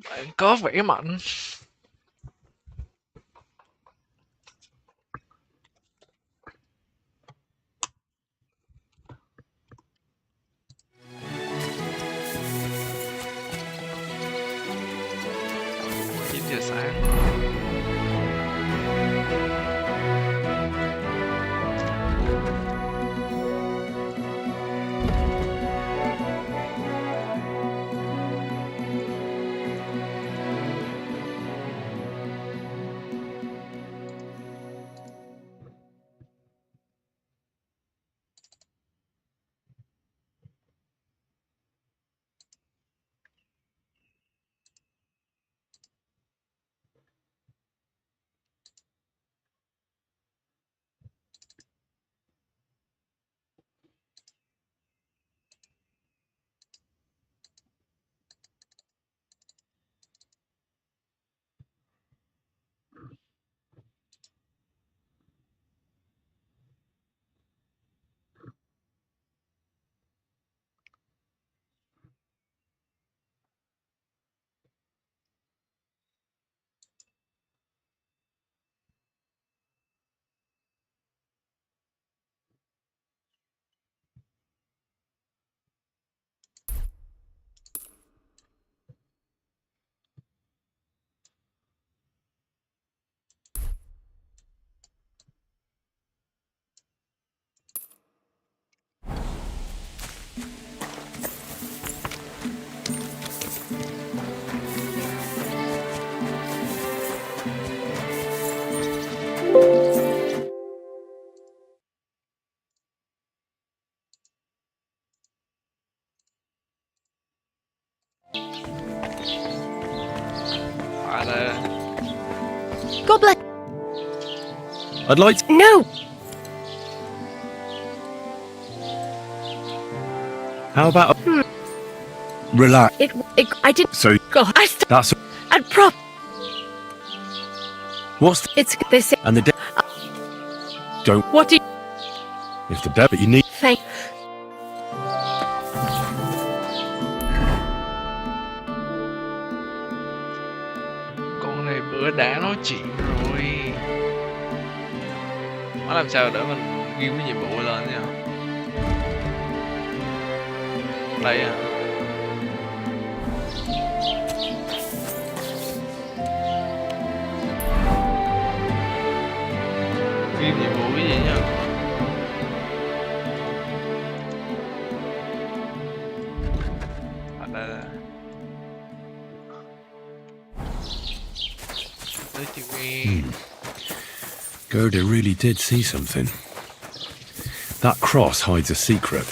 Bạn có vẻ mạnh. Chín giờ sáng. Phải đây. God bless. I'd like to... No. How about... Relax. I did. So, God, that's... and prop. What's the... It's they say. And the... Don't... What do you If the debit you need... think? Con này bữa đã nói chuyện rồi. Nó làm sao để mình ghi cái nhiệm vụ lên nha. Đây à. Ghi nhiệm vụ cái gì nha. À, đây là tới TV. Gerda really did see something. That cross hides a secret.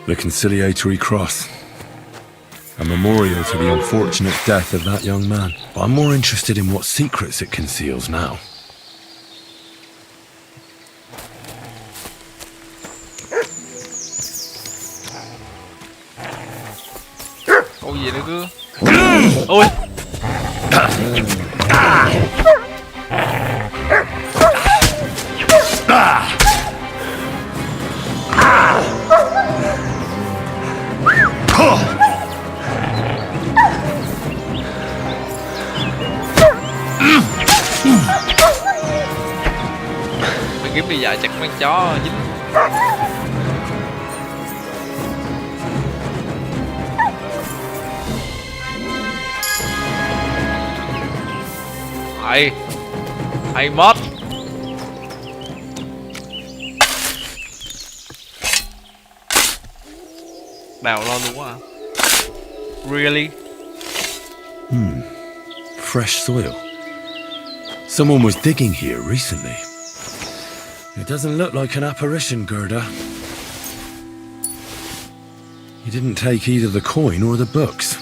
The conciliatory cross. A memorial to the unfortunate death of that young man. But I'm more interested in what secrets it conceals now. Câu gì nữa cứ. Ôi. Mày kiếm bị dạy chặt con chó dính. Hay. Hay mod. Đào lo luôn á. Really? Fresh soil. Someone was digging here recently. It doesn't look like an apparition, Gerda. He didn't take either the coin or the books.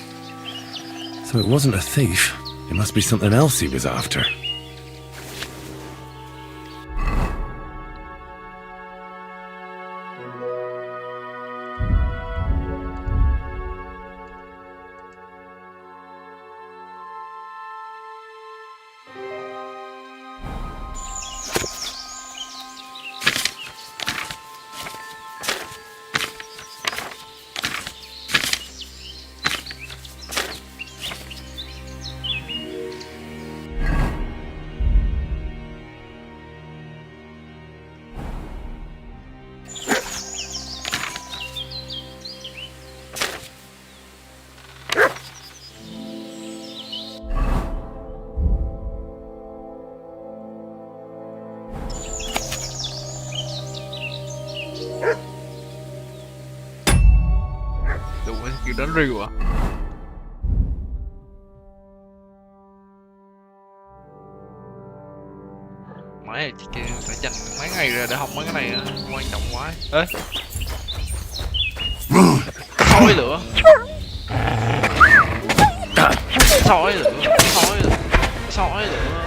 So it wasn't a thief. It must be something else he was after. Đủ kiểu đánh rìu à? Máy chị kia phải dành mấy ngày ra để học mấy cái này á, quan trọng quá. Ê, sói lửa, sói lửa, sói lửa, sói lửa.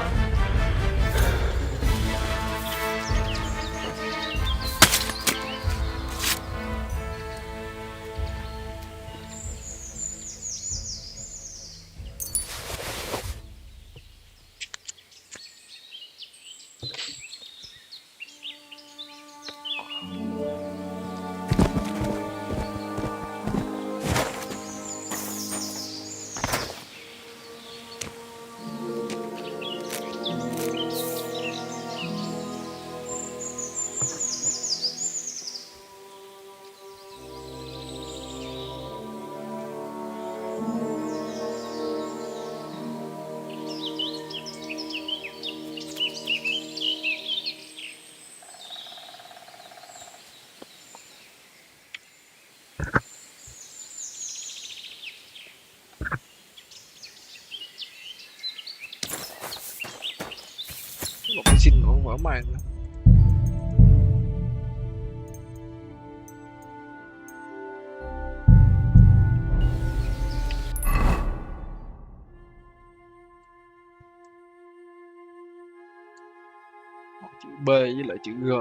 Một cái xin cũng mở màn nữa. Chữ B với lại chữ G.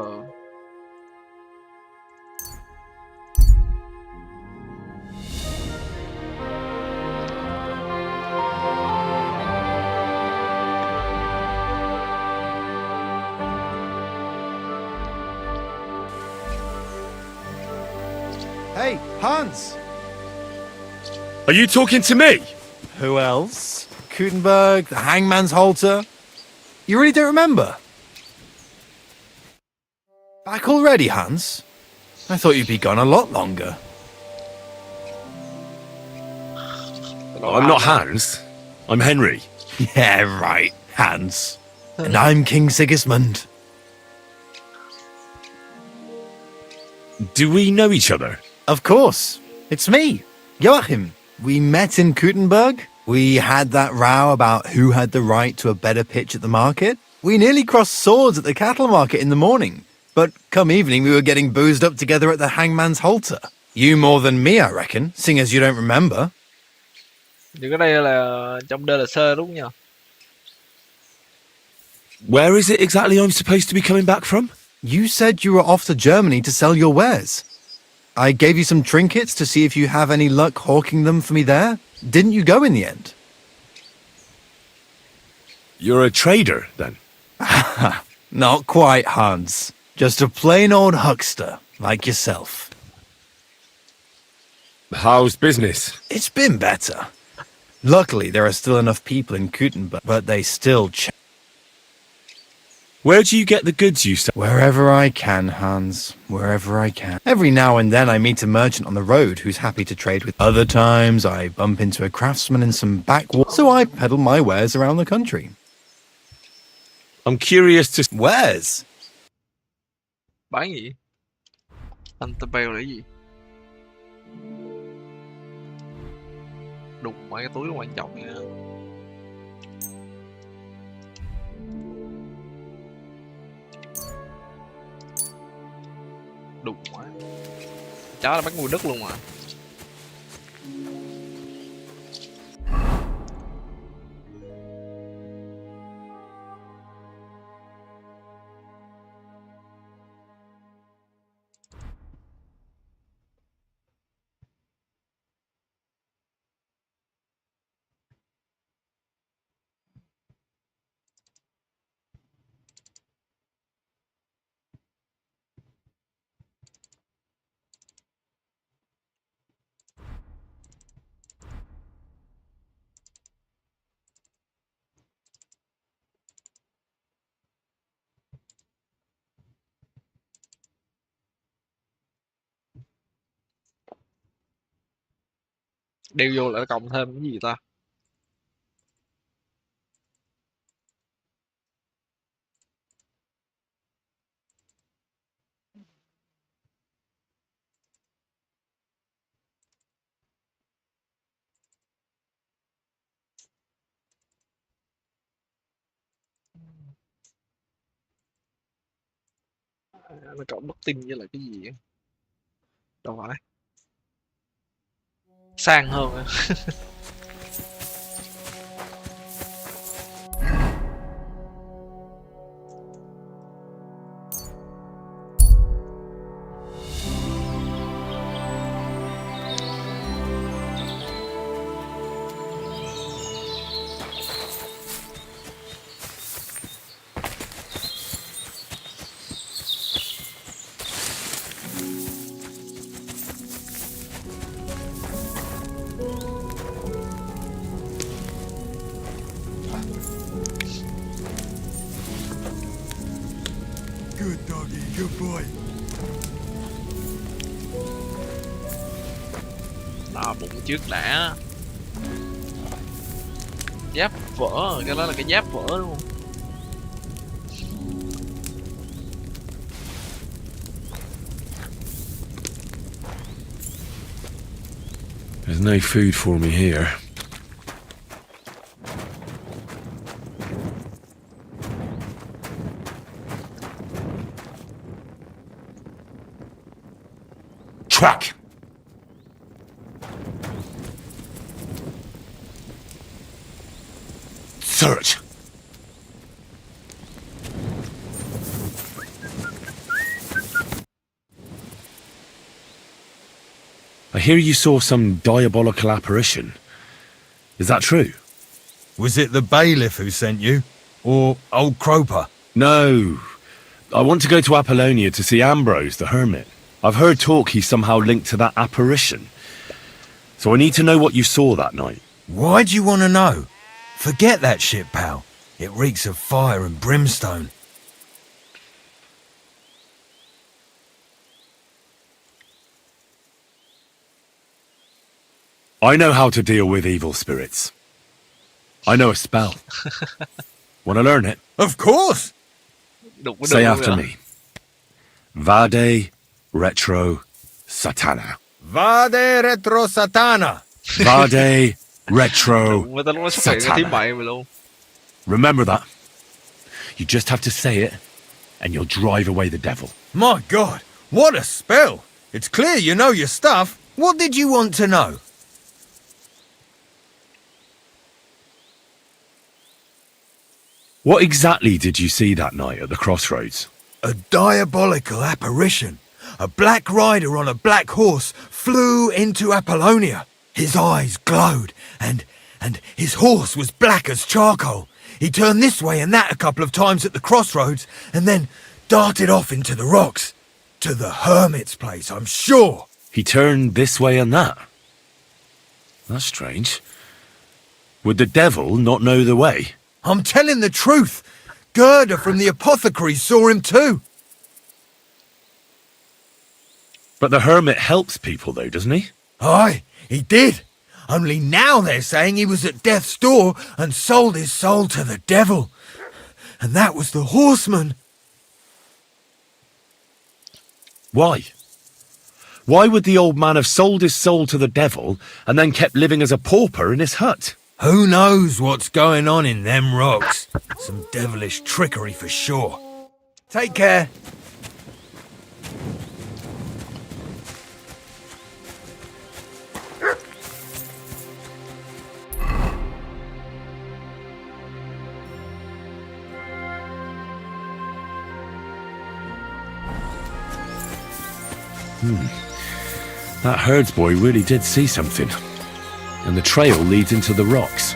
Hey, Hans! Are you talking to me? Who else? Gutenberg, the hangman's halter? You really don't remember? Back already, Hans? I thought you'd be gone a lot longer. I'm not Hans. I'm Henry. Yeah, right, Hans. And I'm King Sigismund. Do we know each other? Of course. It's me, Joachim. We met in Gutenberg. We had that row about who had the right to a better pitch at the market. We nearly crossed swords at the cattle market in the morning. But come evening, we were getting boozed up together at the hangman's halter. You more than me, I reckon, seeing as you don't remember. Những cái đây là trong DLC đúng nhỉ? Where is it exactly I'm supposed to be coming back from? You said you were off to Germany to sell your wares. I gave you some trinkets to see if you have any luck hawking them for me there. Didn't you go in the end? You're a trader, then? Not quite, Hans. Just a plain old huckster, like yourself. How's business? It's been better. Luckily, there are still enough people in Gutenberg, but they still Where do you get the goods you sell? Wherever I can, Hans. Wherever I can. Every now and then I meet a merchant on the road who's happy to trade with. Other times I bump into a craftsman in some backwater, so I peddle my wares around the country. I'm curious to... Wares? Bán gì? Anh tao bèo là cái gì? Đụng mấy cái túi quan trọng nha. Đụng quá. Chó là bắt mua đất luôn mà. Đeo vô lại cộng thêm cái gì ta? Nó cộng bất tin với lại cái gì á? Đâu phải. Sang hơn á. Good doggy, good boy. Đo bụng trước đã. Giáp vỡ, cái đó là cái giáp vỡ đúng không? There's no food for me here. Track! Search! I hear you saw some diabolical apparition. Is that true? Was it the bailiff who sent you? Or old Croper? No. I want to go to Apollonia to see Ambrose, the hermit. I've heard talk he's somehow linked to that apparition. So I need to know what you saw that night. Why do you want to know? Forget that shit, pal. It reeks of fire and brimstone. I know how to deal with evil spirits. I know a spell. Want to learn it? Of course! Đụng cái Say đường after rồi. me. Vade retro satana. Vade retro satana! Vade retro Đụng người ta lúc nó xuất hiện cái tiếng satana. bậy mày luôn. Remember that. You just have to say it, and you'll drive away the devil. My God, what a spell! It's clear you know your stuff. What did you want to know? What exactly did you see that night at the crossroads? A diabolical apparition. A black rider on a black horse flew into Apollonia. His eyes glowed, and his horse was black as charcoal. He turned this way and that a couple of times at the crossroads, and then darted off into the rocks. To the hermit's place, I'm sure. He turned this way and that. That's strange. Would the devil not know the way? I'm telling the truth. Gerda from the apothecary saw him too. But the hermit helps people, though, doesn't he? Aye, he did. Only now they're saying he was at death's door and sold his soul to the devil. And that was the horseman. Why? Why would the old man have sold his soul to the devil and then kept living as a pauper in his hut? Who knows what's going on in them rocks? Some devilish trickery for sure. Take care. That herdsboy really did see something. And the trail leads into the rocks.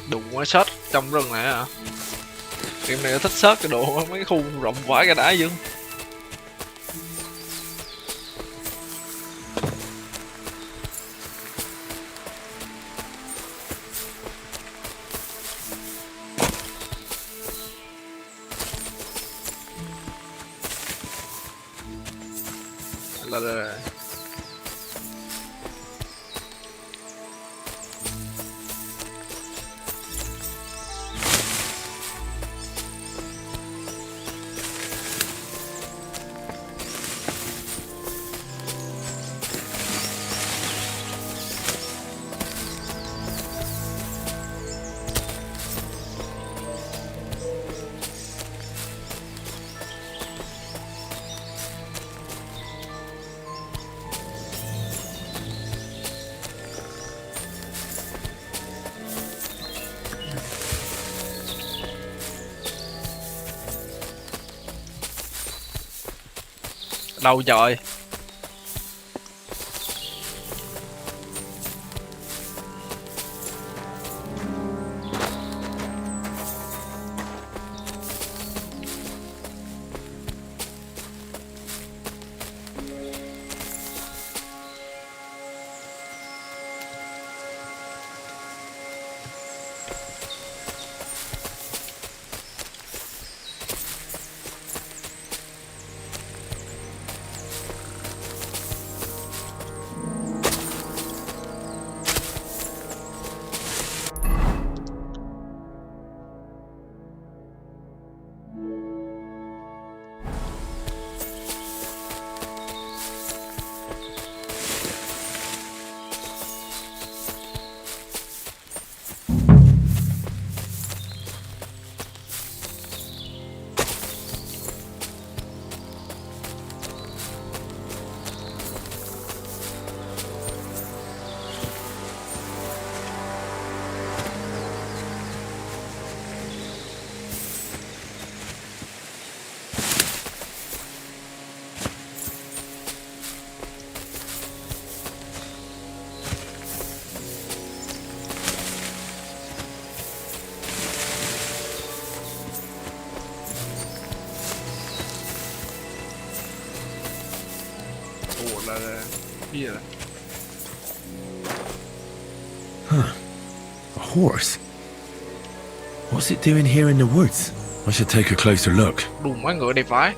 Đụng quá sót trong rừng này hả? Game này thích sớt cái độ mấy cái khu rộng vãi cái đá dữ. Là đâu trời. Ủa là cái gì vậy? A horse? What's it doing here in the woods? I should take a closer look. Đùm má ngựa đây phải.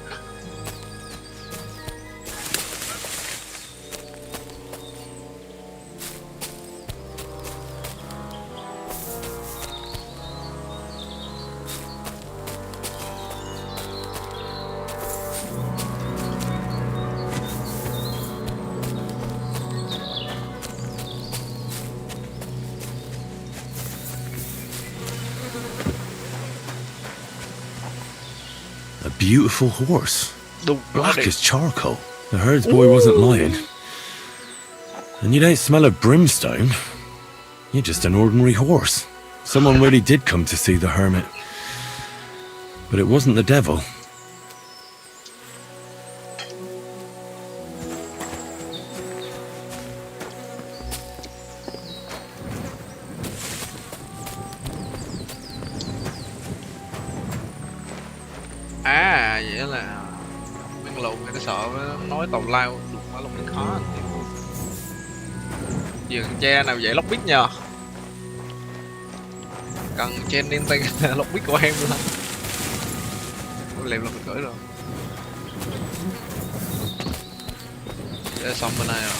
A beautiful horse. Đùm má Black đi. as charcoal. The herd's boy wasn't lying. And you don't smell of brimstone. You're just an ordinary horse. Someone really did come to see the hermit. But it wasn't the devil. À vậy là Nguyên lùn người ta sợ nói tào lao đùm má lông nó khó. Vườn tre nào vậy lóc bít nhờ. Cần trên liên tay lóc bít của em luôn. Lèm là mình gửi rồi. Để xong bên này rồi.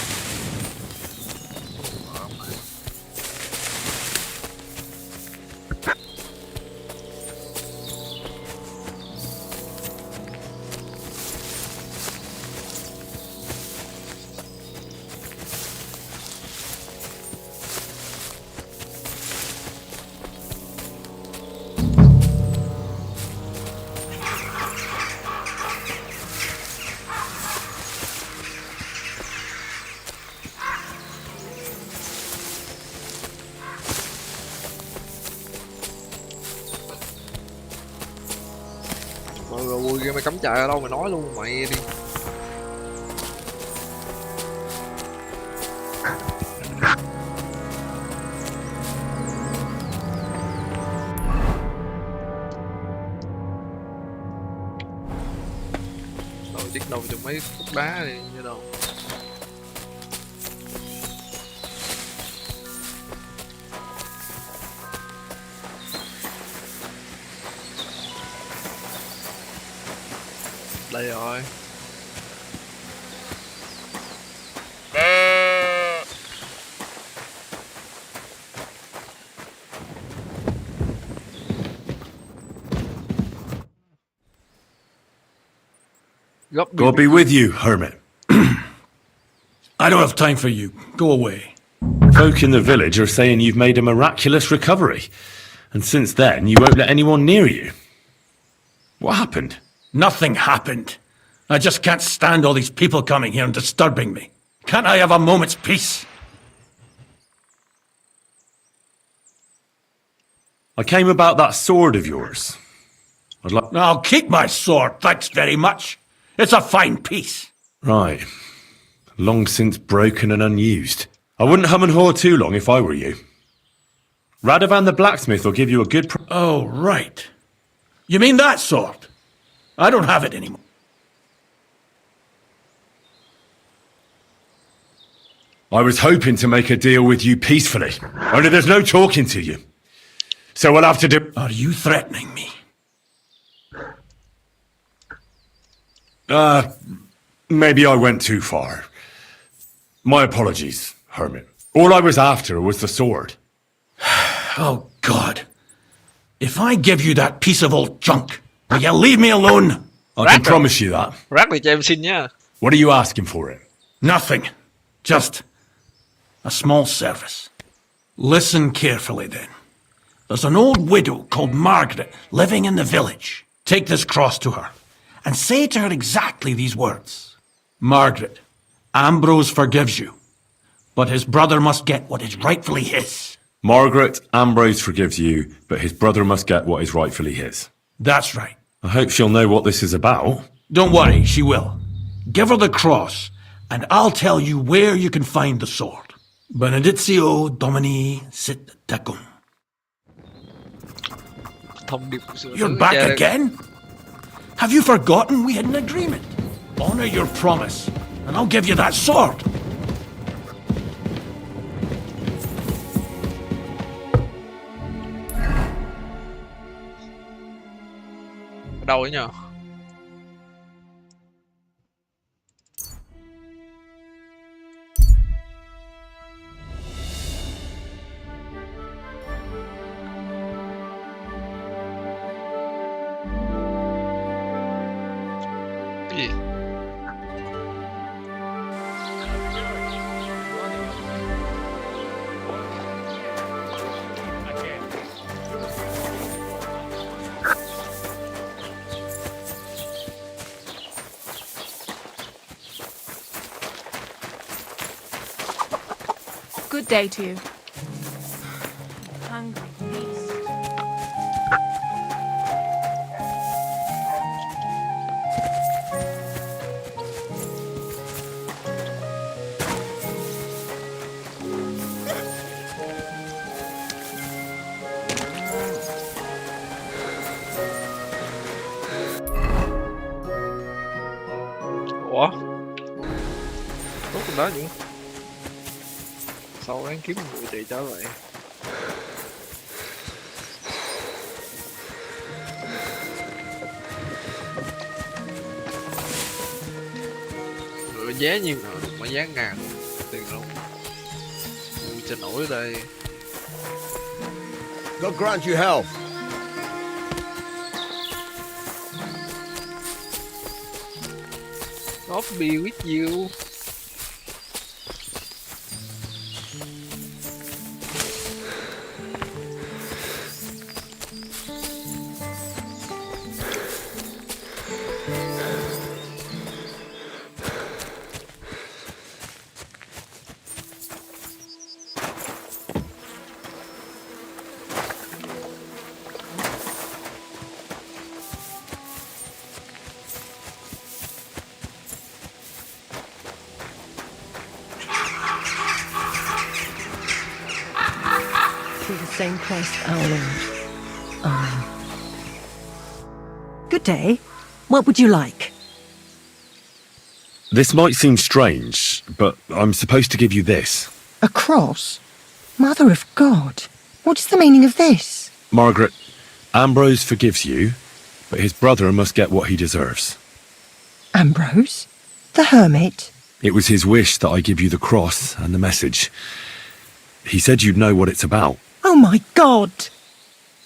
Rồi vui ghê, mày cắm trại ở đâu mày nói luôn mày đi. Rồi chiếc đầu cho mấy khúc đá đi như đâu. Đây rồi. God be with you, hermit. I don't have time for you. Go away. Folk in the village are saying you've made a miraculous recovery. And since then, you won't let anyone near you. What happened? Nothing happened. I just can't stand all these people coming here and disturbing me. Can't I have a moment's peace? I came about that sword of yours. I'd like... I'll keep my sword, thanks very much. It's a fine piece. Right. Long since broken and unused. I wouldn't hum and haw too long if I were you. Radovan the blacksmith will give you a good... Oh, right. You mean that sword? I don't have it anymore. I was hoping to make a deal with you peacefully. Only there's no talking to you. So we'll have to do... Are you threatening me? Maybe I went too far. My apologies, hermit. All I was after was the sword. Oh, God. If I give you that piece of old junk, will you leave me alone? I can promise you that. Rác lại cho em xin nha. What are you asking for it? Nothing. Just a small service. Listen carefully, then. There's an old widow called Margaret living in the village. Take this cross to her and say to her exactly these words. Margaret, Ambrose forgives you, but his brother must get what is rightfully his. Margaret, Ambrose forgives you, but his brother must get what is rightfully his. That's right. I hope she'll know what this is about. Don't worry, she will. Give her the cross, and I'll tell you where you can find the sword. Benedictio Domini sit tecum. Thông điệp của sự You're back again? Have you forgotten we had an agreement? Honor your promise, and I'll give you that sword. ở đâu ấy nhờ? Cái gì? Good day to you. Hungry beast. Ủa? Tốt con đó nhỉ? Sao ráng kiếm một người trị trở vậy? Lựa giá nhiêu nào được mà giá ngàn tiền đâu. Ui cho nổi đây. God grant you health. God be with you. To the same Christ our Lord. Amen. Good day. What would you like? This might seem strange, but I'm supposed to give you this. A cross? Mother of God. What is the meaning of this? Margaret, Ambrose forgives you, but his brother must get what he deserves. Ambrose? The hermit? It was his wish that I give you the cross and the message. He said you'd know what it's about. Oh my God!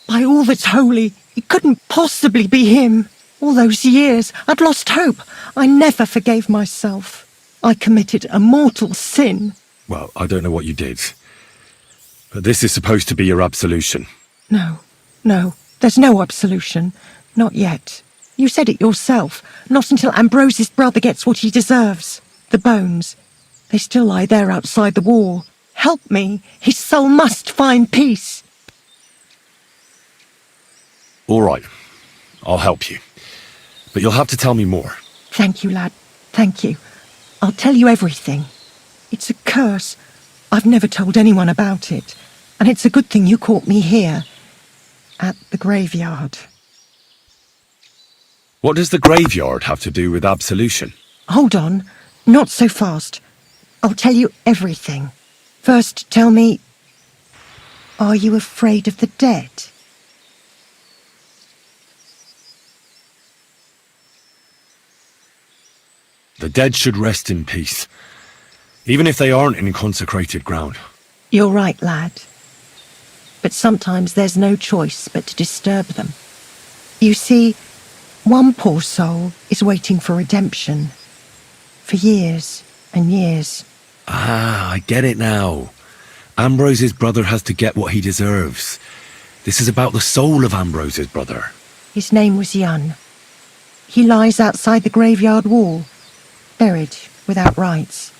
By all that's holy, it couldn't possibly be him. All those years, I'd lost hope. I never forgave myself. I committed a mortal sin. Well, I don't know what you did. But this is supposed to be your absolution. No, there's no absolution. Not yet. You said it yourself. Not until Ambrose's brother gets what he deserves. The bones. They still lie there outside the wall. Help me. His soul must find peace. All right. I'll help you. But you'll have to tell me more. Thank you, lad. Thank you. I'll tell you everything. It's a curse. I've never told anyone about it. And it's a good thing you caught me here. At the graveyard. What does the graveyard have to do with absolution? Hold on. Not so fast. I'll tell you everything. First, tell me, are you afraid of the dead? The dead should rest in peace, even if they aren't in consecrated ground. You're right, lad. But sometimes there's no choice but to disturb them. You see, one poor soul is waiting for redemption. For years and years. Ah, I get it now. Ambrose's brother has to get what he deserves. This is about the soul of Ambrose's brother. His name was Jan. He lies outside the graveyard wall, buried without rites.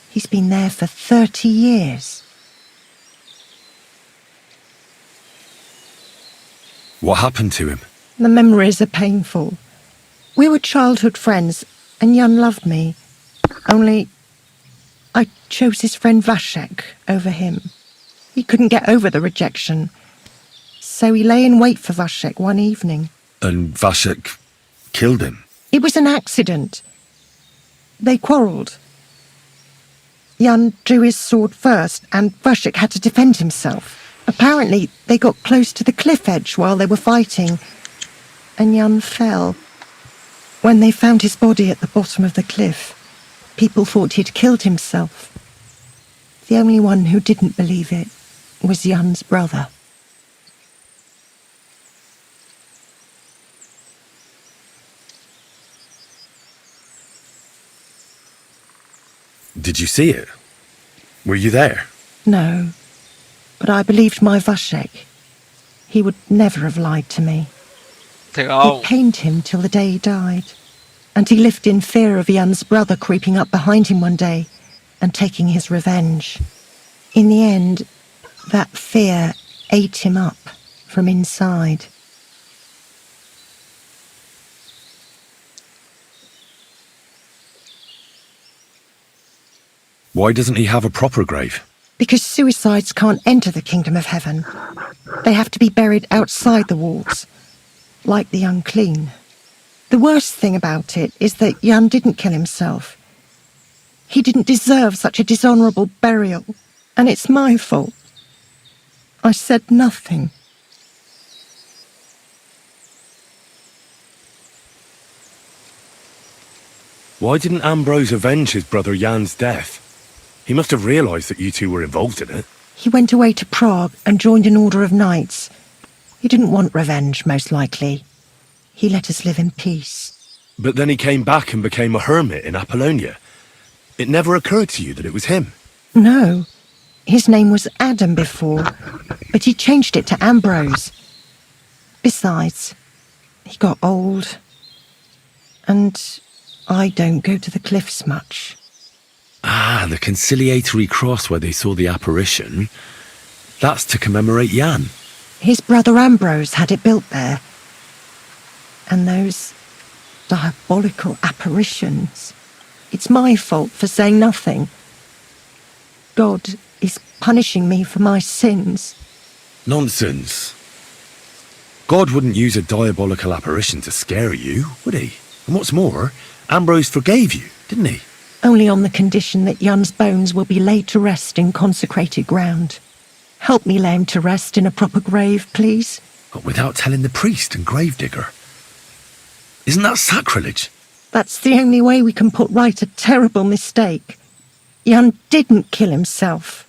He's been there for 30 years. What happened to him? The memories are painful. We were childhood friends, and Jan loved me. Only I chose his friend Vashek over him. He couldn't get over the rejection. So he lay in wait for Vashek one evening. And Vashek killed him? It was an accident. They quarrelled. Jan drew his sword first, and Vashek had to defend himself. Apparently, they got close to the cliff edge while they were fighting, and Jan fell. When they found his body at the bottom of the cliff, people thought he'd killed himself. The only one who didn't believe it was Jan's brother. Did you see it? Were you there? No, but I believed my Vashek. He would never have lied to me. Thiệt không? It pained him till the day he died. And he lived in fear of Jan's brother creeping up behind him one day and taking his revenge. In the end, that fear ate him up from inside. Why doesn't he have a proper grave? Because suicides can't enter the kingdom of heaven. They have to be buried outside the walls, like the unclean. The worst thing about it is that Jan didn't kill himself. He didn't deserve such a dishonourable burial, and it's my fault. I said nothing. Why didn't Ambrose avenge his brother Jan's death? He must have realised that you two were involved in it. He went away to Prague and joined an order of knights. He didn't want revenge, most likely. He let us live in peace. But then he came back and became a hermit in Apollonia. It never occurred to you that it was him? No. His name was Adam before, but he changed it to Ambrose. Besides, he got old. And I don't go to the cliffs much. Ah, the conciliatory cross where they saw the apparition. That's to commemorate Jan. His brother Ambrose had it built there. And those diabolical apparitions. It's my fault for saying nothing. God is punishing me for my sins. Nonsense. God wouldn't use a diabolical apparition to scare you, would he? And what's more, Ambrose forgave you, didn't he? Only on the condition that Jan's bones will be laid to rest in consecrated ground. Help me lay him to rest in a proper grave, please. But without telling the priest and gravedigger. Isn't that sacrilege? That's the only way we can put right a terrible mistake. Jan didn't kill himself.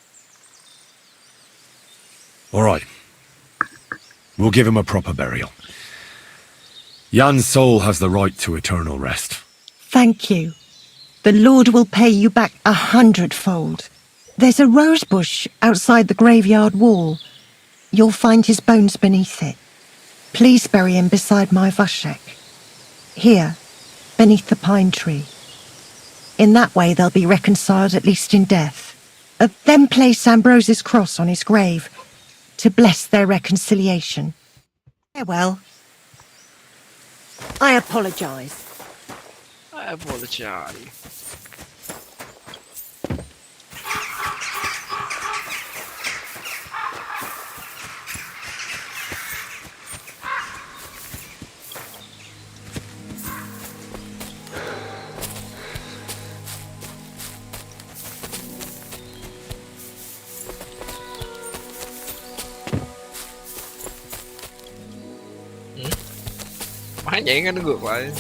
All right. We'll give him a proper burial. Jan's soul has the right to eternal rest. Thank you. The Lord will pay you back 100-fold. There's a rose bush outside the graveyard wall. You'll find his bones beneath it. Please bury him beside my Vashek. Here, beneath the pine tree. In that way they'll be reconciled at least in death. Then place Ambrose's cross on his grave to bless their reconciliation. Farewell. I apologise. I apologize. Má nhảy cái nó ngược lại.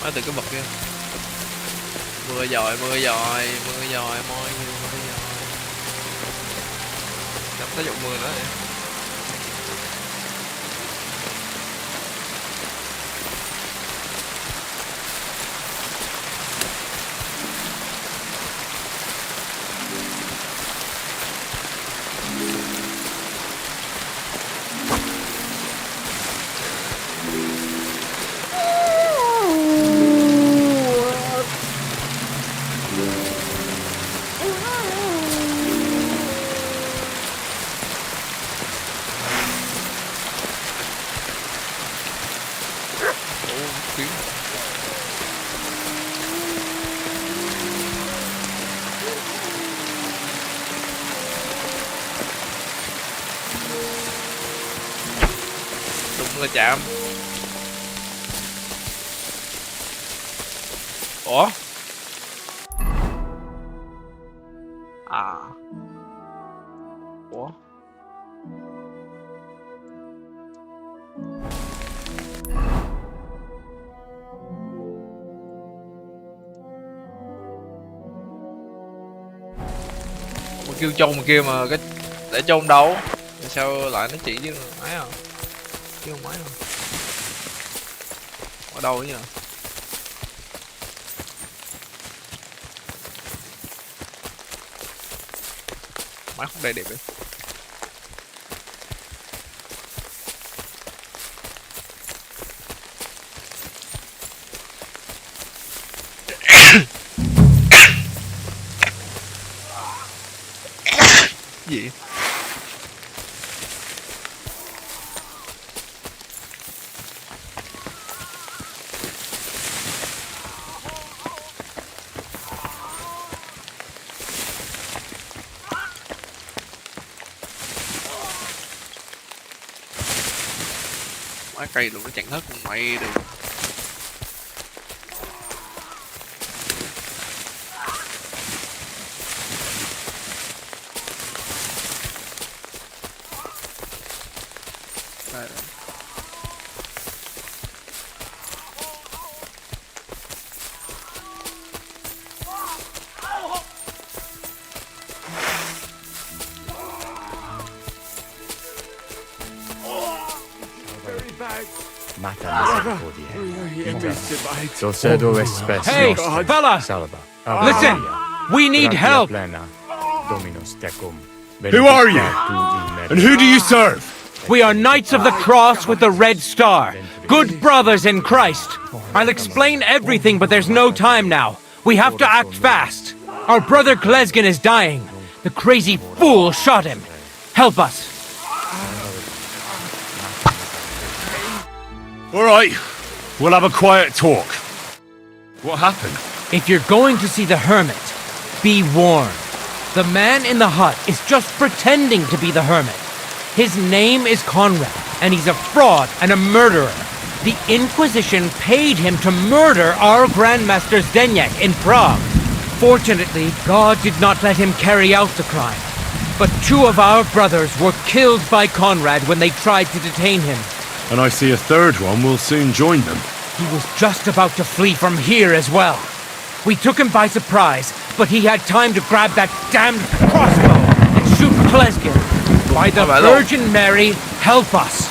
Nói từ cái vật kia. Mưa dòi, mưa dòi, mưa dòi, mọi người mưa dòi. Đập tới dụng mưa nữa vậy. Ủa, tiếng đụng là chạm. Ủa? À. Ủa? Mà kêu chôn mà kia mà cái để chôn đâu? Tại sao lại nó chỉ với máy à? Chứ không máy à? Ở đâu ấy nhỉ? Máy không đây đẹp đấy. Gì? Má cây luôn nó chặn hết con mày được. Đây rồi. Hey, fella! Listen! We need help! Who are you? And who do you serve? We are Knights of the Cross with the Red Star. Good brothers in Christ. I'll explain everything, but there's no time now. We have to act fast. Our brother Glesgan is dying. The crazy fool shot him. Help us. All right. We'll have a quiet talk. What happened? If you're going to see the hermit, be warned. The man in the hut is just pretending to be the hermit. His name is Conrad, and he's a fraud and a murderer. The Inquisition paid him to murder our Grandmaster Zdenek in Prague. Fortunately, God did not let him carry out the crime. But 2 of our brothers were killed by Conrad when they tried to detain him. And I see a third one will soon join them. He was just about to flee from here as well. We took him by surprise, but he had time to grab that damned crossbow and shoot Glesgan. By the Virgin Mary, help us.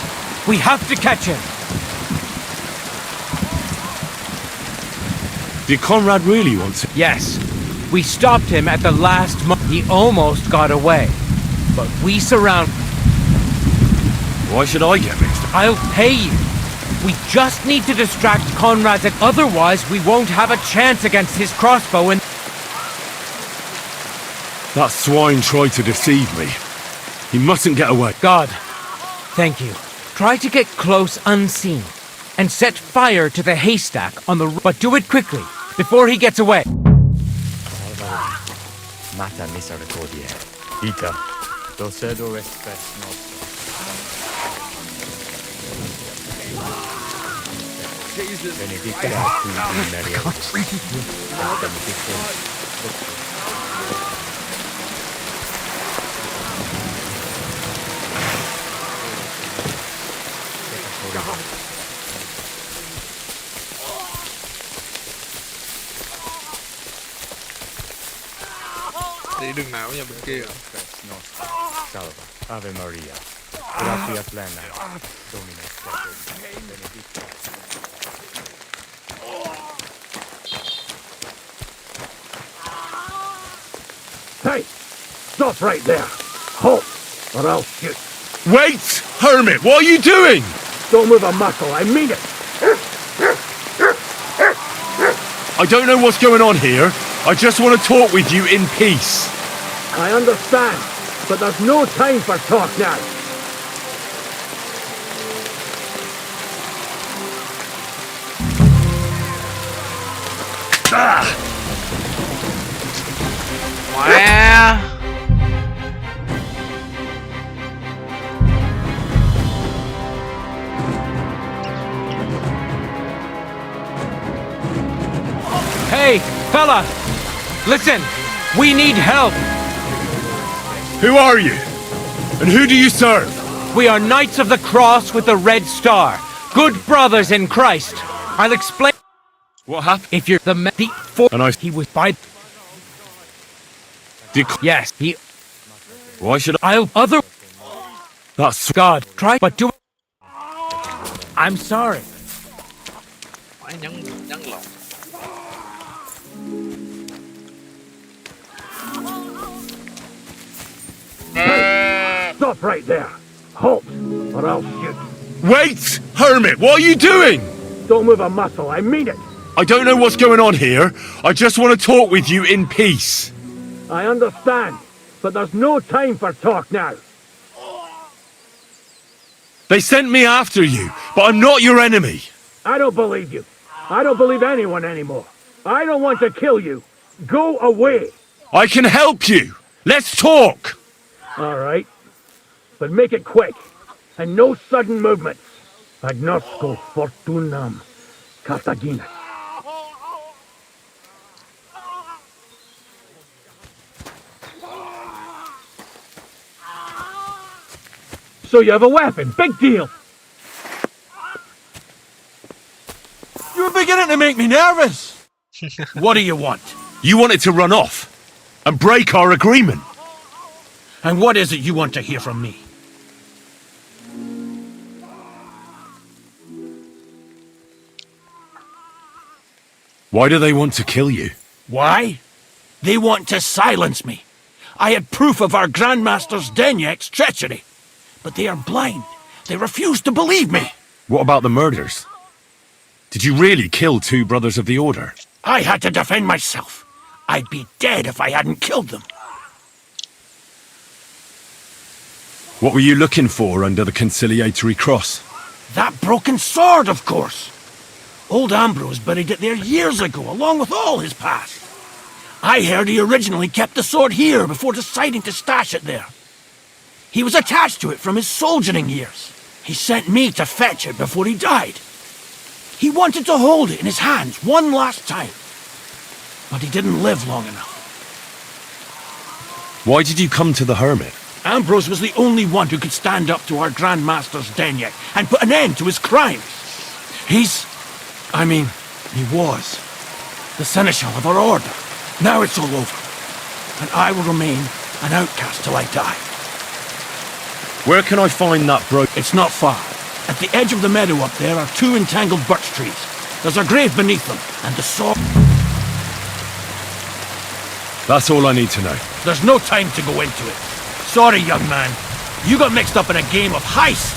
We have to catch him. Did Conrad really want to? Yes. We stopped him at the last moment. He almost got away. But we surround... Why should I get mixed up? I'll pay you. We just need to distract Conrad, otherwise we won't have a chance against his crossbow and... That swine tried to deceive me. He mustn't get away. God, thank you. Try to get close unseen and set fire to the haystack on the... But do it quickly, before he gets away. Mata misericordia. Ita, dulcedo espes nostro. Jesus. Benedicta tu in Marialis. Benedictus. Đi đường nào nha bên kia. Salva. Ave Maria. Gratia plena. Dominus tecum. Benedicta. Hey! Stop right there! Halt! Or I'll shoot. Wait! Hermit, what are you doing? Don't move a muscle, I mean it! I don't know what's going on here. I just want to talk with you in peace. I understand, but there's no time for talk now. Mẹ. Hey, fella! Listen! We need help! Who are you? And who do you serve? We are Knights of the Cross with the Red Star. Good brothers in Christ. I'll explain. What happened? If you're the for And I- he was by. Yes, he. Why should I'll other. That's God, try, but do. I'm sorry. Phải nhấn lòng. Stop right there. Halt, or I'll shoot. Wait! Hermit, what are you doing? Don't move a muscle, I mean it. I don't know what's going on here. I just want to talk with you in peace. I understand, but there's no time for talk now. They sent me after you, but I'm not your enemy. I don't believe you. I don't believe anyone anymore. I don't want to kill you. Go away. I can help you. Let's talk. All right. But make it quick. And no sudden movements. Agnosco fortunam Cartagena. So you have a weapon. Big deal. You're beginning to make me nervous. What do you want? You wanted to run off and break our agreement. And what is it you want to hear from me? Why do they want to kill you? Why? They want to silence me. I had proof of our Grandmaster's Denyek's treachery. But they are blind. They refuse to believe me. What about the murders? Did you really kill two brothers of the Order? I had to defend myself. I'd be dead if I hadn't killed them. What were you looking for under the conciliatory cross? That broken sword, of course. Old Ambrose buried it there years ago, along with all his past. I heard he originally kept the sword here before deciding to stash it there. He was attached to it from his soldiering years. He sent me to fetch it before he died. He wanted to hold it in his hands one last time. But he didn't live long enough. Why did you come to the Hermit? Ambrose was the only one who could stand up to our Grandmaster's Denyek and put an end to his crimes. He was the seneschal of our order. Now it's all over, and I will remain an outcast till I die. Where can I find that It's not far. At the edge of the meadow up there are two entangled birch trees. There's a grave beneath them, and the sword... That's all I need to know. There's no time to go into it. Sorry, young man. You got mixed up in a game of heist.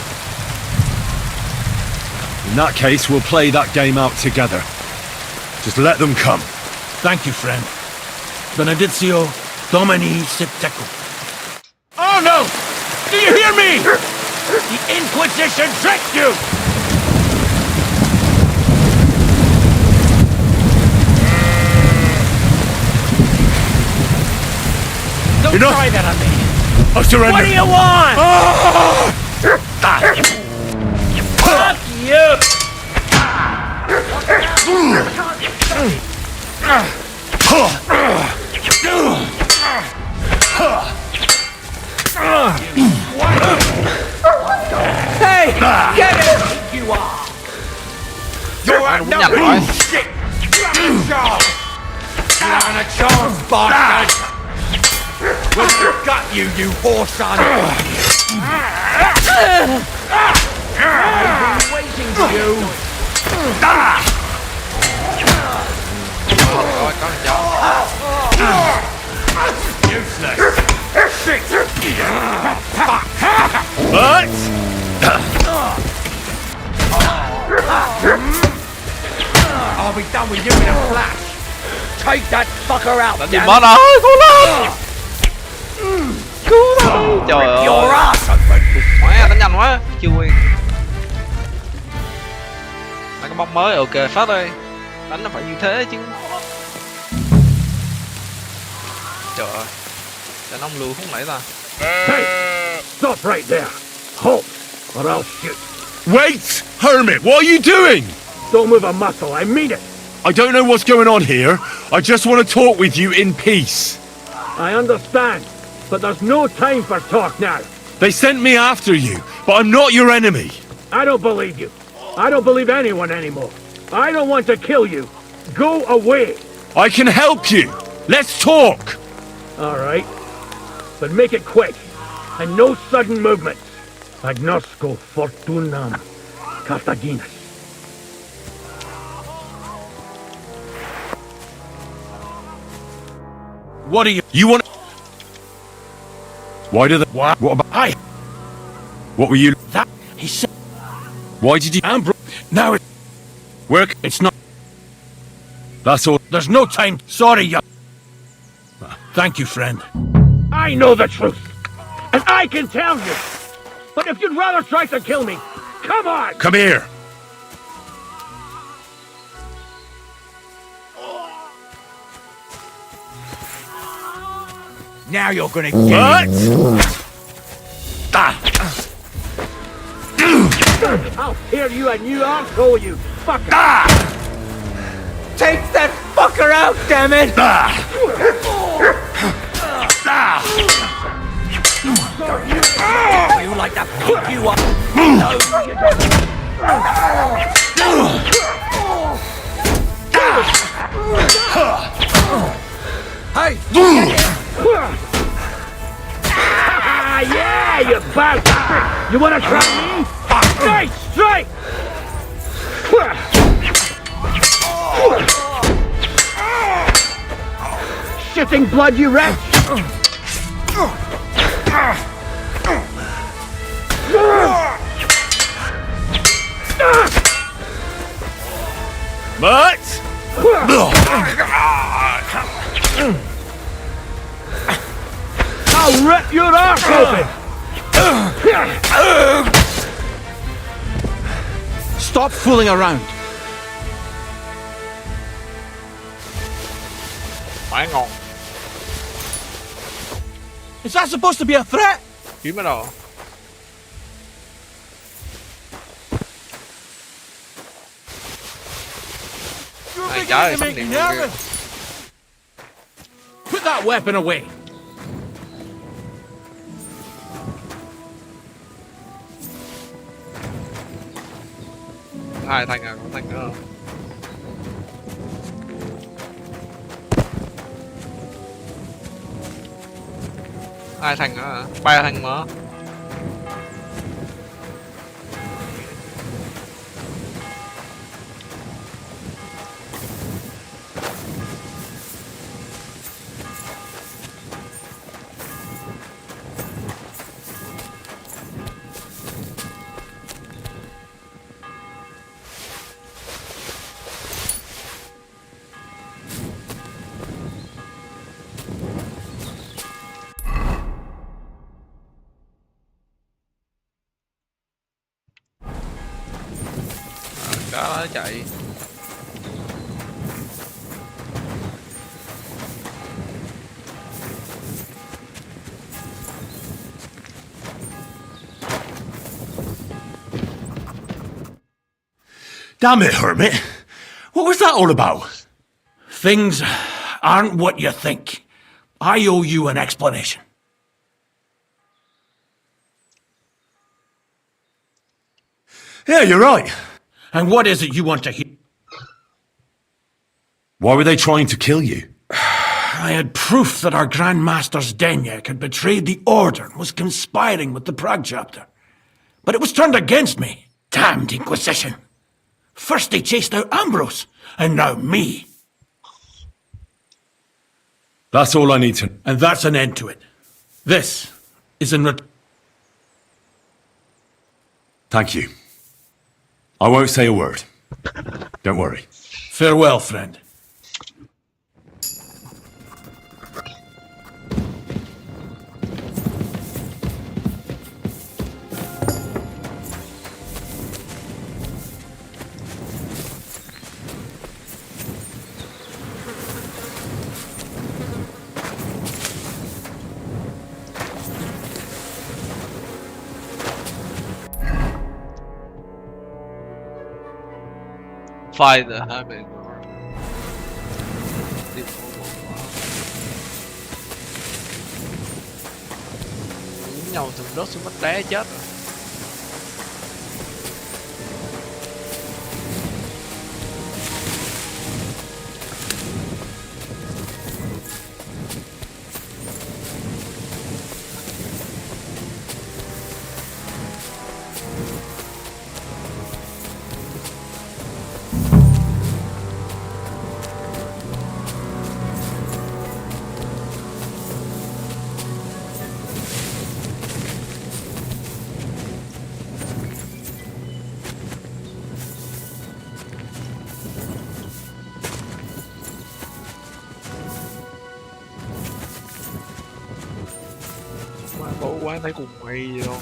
In that case, we'll play that game out together. Just let them come. Thank you, friend. Benedictio Domini sit tecum. Oh no! Do you hear me? The Inquisition tricked you! Don't Enough. try that on me. I surrender. What do you want? Fuck you! Hey! Get it! You are. You're You're đúng nhanh rồi. shit! You're having a chance, bastard! We've got you, you horse on! I've been waiting for you! Rồi có thằng chó. Useless! Shit! What? I'll be done with you in a flash! Take that fucker out, Đánh gì damn mất it. rồi, cứu lên. Cứu lên. Trời ơi. Your ass open. Má, đánh nhanh quá. Chưa quen. Mấy cái bóng mới, ok, phát đi. Đánh nó phải như thế chứ. Trời ơi. Để nông lưu không nãy ta. Hey, stop right there. Halt, or I'll shoot. Wait! Hermit, what are you doing? Don't move a muscle, I mean it. I don't know what's going on here. I just want to talk with you in peace. I understand, but there's no time for talk now. They sent me after you, but I'm not your enemy. I don't believe you. I don't believe anyone anymore. I don't want to kill you. Go away. I can help you. Let's talk. All right, but make it quick, and no sudden movements. Agnosco fortunam Carthaginus. What are you? You want... Why do they... What? What about... I. What were you... That. He said. Why did you... Ambro. Now it. Work? It's not. That's all... There's no time. Sorry, you. Thank you, friend. I know the truth, and I can tell you. But if you'd rather try to kill me, come on! Come here. Now you're gonna What? I'll tear you a new arsehole, you fucker! Take that fucker out, damn it! You like to pick you up. Hey! Yeah, you bastard! You wanna try me? Nice strike! Shitting blood, you wretch! What? I'll rip your arse open! Stop fooling around. Quá ngon. Is that supposed to be a threat? Kiếm ở đâu? Này trái sắp điện luôn kìa. Put that weapon away. Hai thằng à, có thằng nữa không? Hai thằng nữa hả? Ba thằng mà. Cá nó chạy. Damn it, Hermit. What was that all about? Things aren't what you think. I owe you an explanation. Yeah, you're right. And what is it you want to hear? Why were they trying to kill you? I had proof that our Grand Master's Denyak had betrayed the Order and was conspiring with the Prague chapter. But it was turned against me. Damned Inquisition. First they chased out Ambrose, and now me. That's all I need to... And that's an end to it. This is in Thank you. I won't say a word. Don't worry. Farewell, friend. Find the hermit. Tìm cô bộ quá. Dính nhau thường rớt xuống vách đá chết rồi. Mà tối quá thấy cùng mày gì đâu.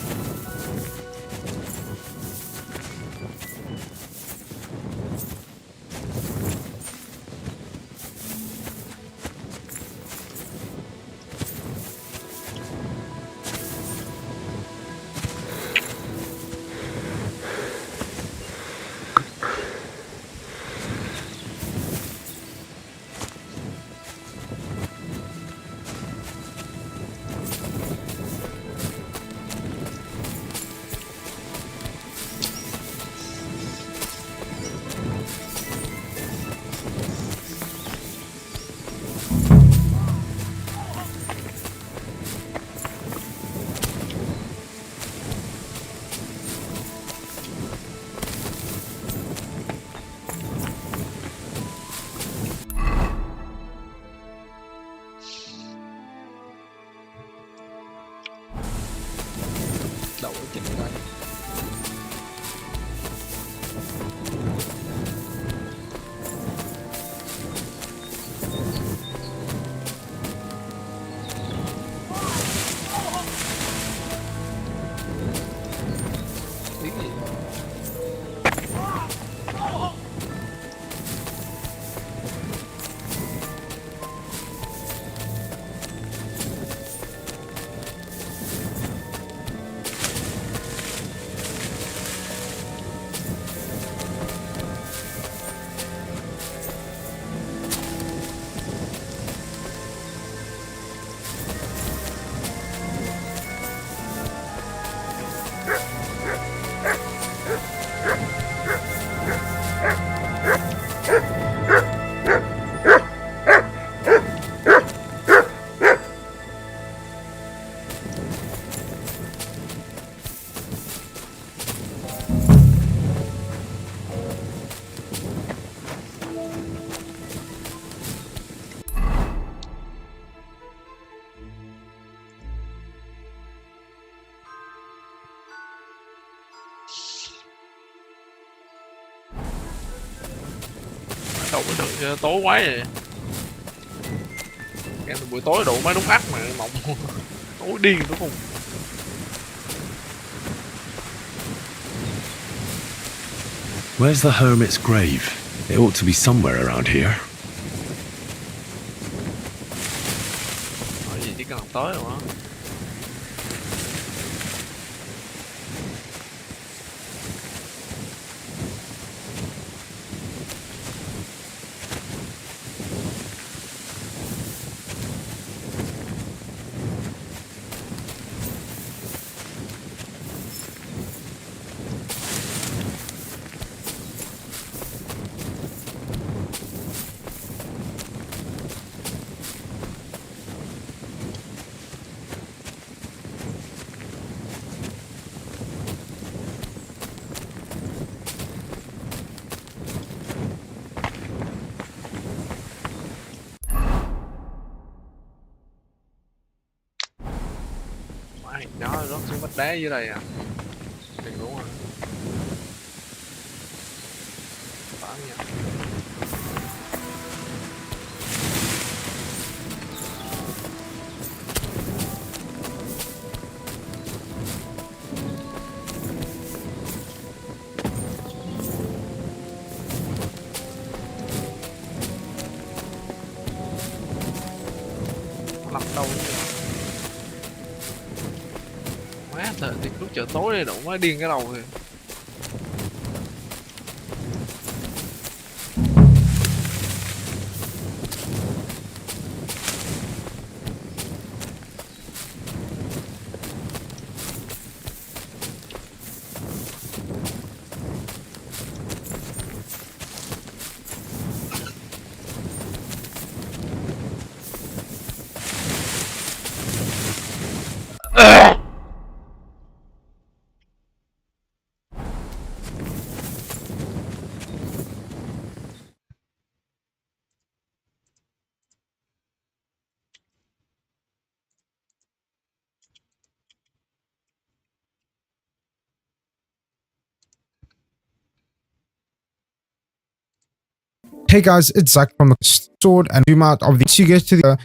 Đậu ở trên đây. Tiếng gì? Đâu có được tối quá vậy. Cái buổi tối đủ mấy đúng ắt mà mộng tối điên đúng không? Where's the hermit's grave? It ought to be somewhere around here. Hỏi gì chỉ cần tới rồi á. Nó rớt xuống vách đá dưới đây à. Thì đúng rồi. Phải nha. Nó nằm đâu vậy? Má thời tiết lúc chợ tối đây đủ má điên cái đầu kìa. Hey guys, it's Zach from the sword and zoom out of the. Once you get to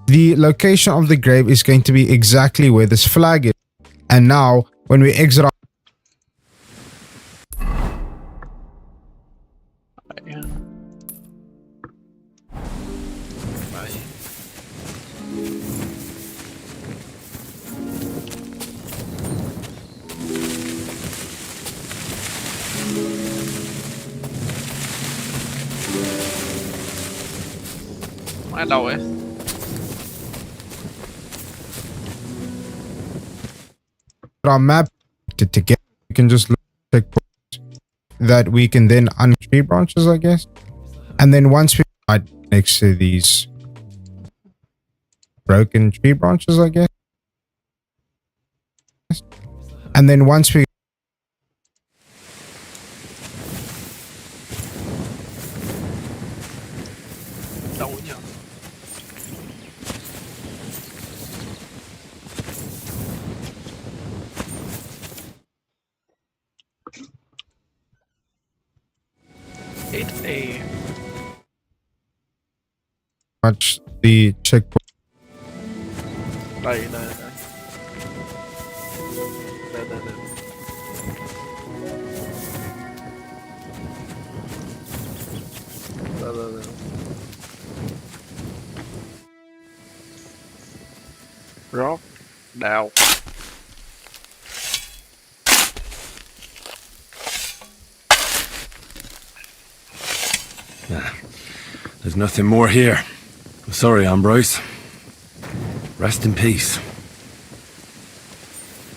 the location of the grave is going to be exactly where this flag is. And now, when we exit out, Ở đâu ấy? our map to get, we can just check that we can then tree branches, I guess. And then once we right next to these broken tree branches, I guess. And then once we Đâu nhỉ? It's a watch the checkpoint. đây đây đây. Đây đây đây. Đây đây đây. Rót đào. There's nothing more here. Sorry, Ambrose. Rest in peace.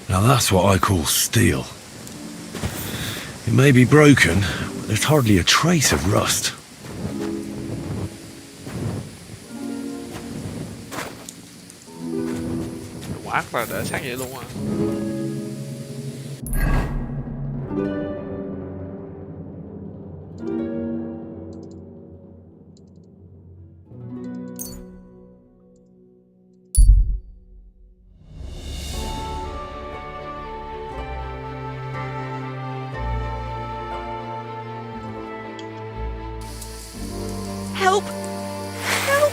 Now that's what I call steel. It may be broken, but there's hardly a trace of rust. Quát là để sáng vậy luôn à. Help! Help!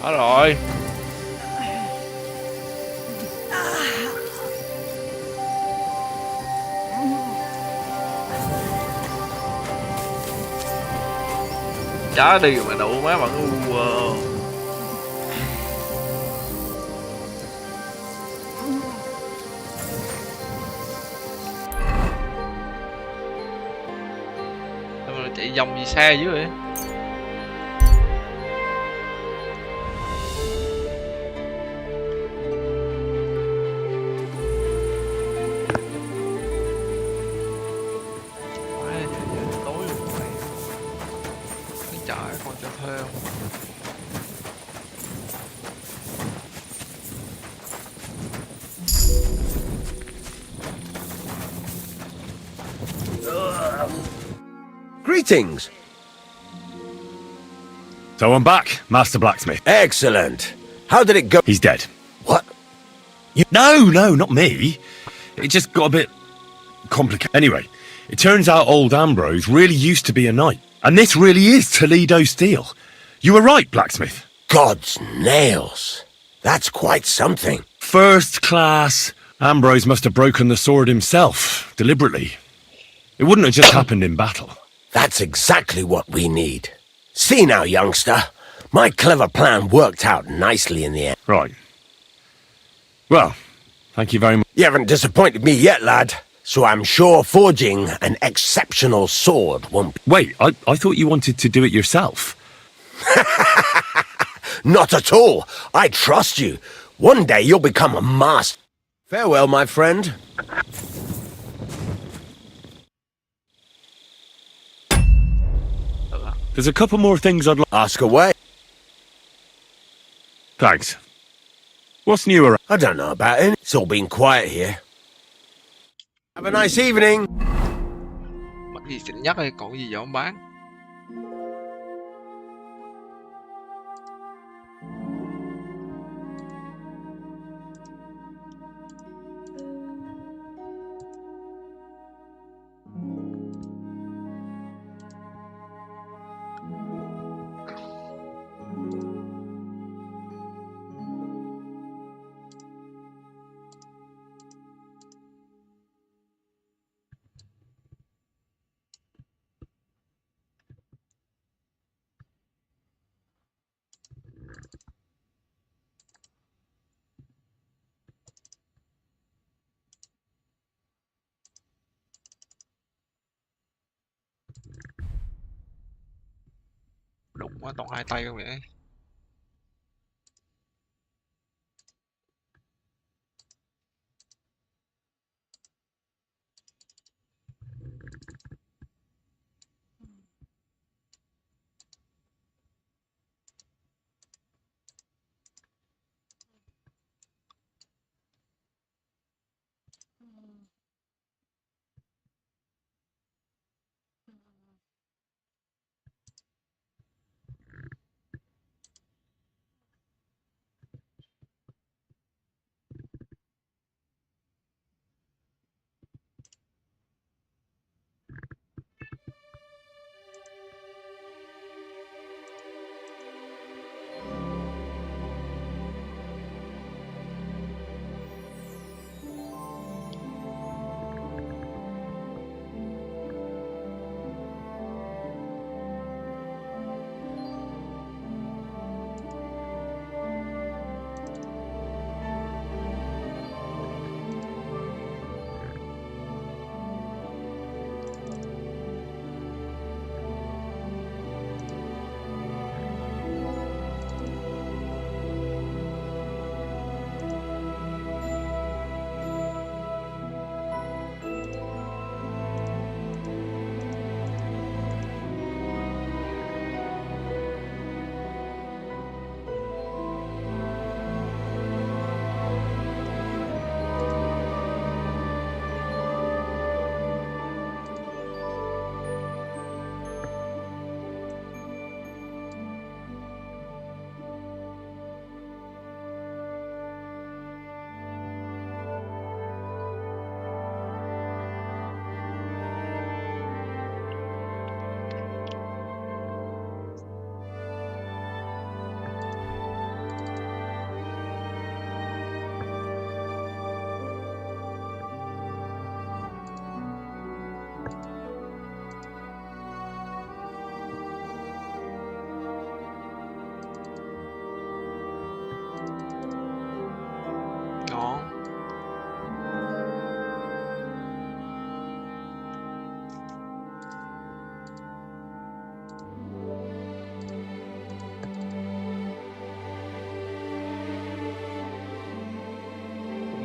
Đó rồi. Chả đi mà đủ má mà ngu. Mà chạy vòng gì xa dữ vậy? Greetings. So I'm back, Master Blacksmith. Excellent. How did it go? He's dead. What? No, not me. It just got a bit complicated. Anyway, it turns out old Ambrose really used to be a knight. And this really is Toledo steel. You were right, Blacksmith. God's nails. That's quite something. First class. Ambrose must have broken the sword himself, deliberately. It wouldn't have just happened in battle. That's exactly what we need. See now, youngster. My clever plan worked out nicely in the end. Right. Well, thank you very much. You haven't disappointed me yet, lad. So I'm sure forging an exceptional sword won't be... Wait, I thought you wanted to do it yourself. Not at all. I trust you. One day you'll become a master. Farewell, my friend. There's a couple more things I'd like... Ask away. Thanks. What's new around? I don't know about it. It's all been quiet here. Have a nice evening. Mặc gì xịn nhắc hay còn gì vậy ông bán? Đụng quá toàn hai tay không vậy?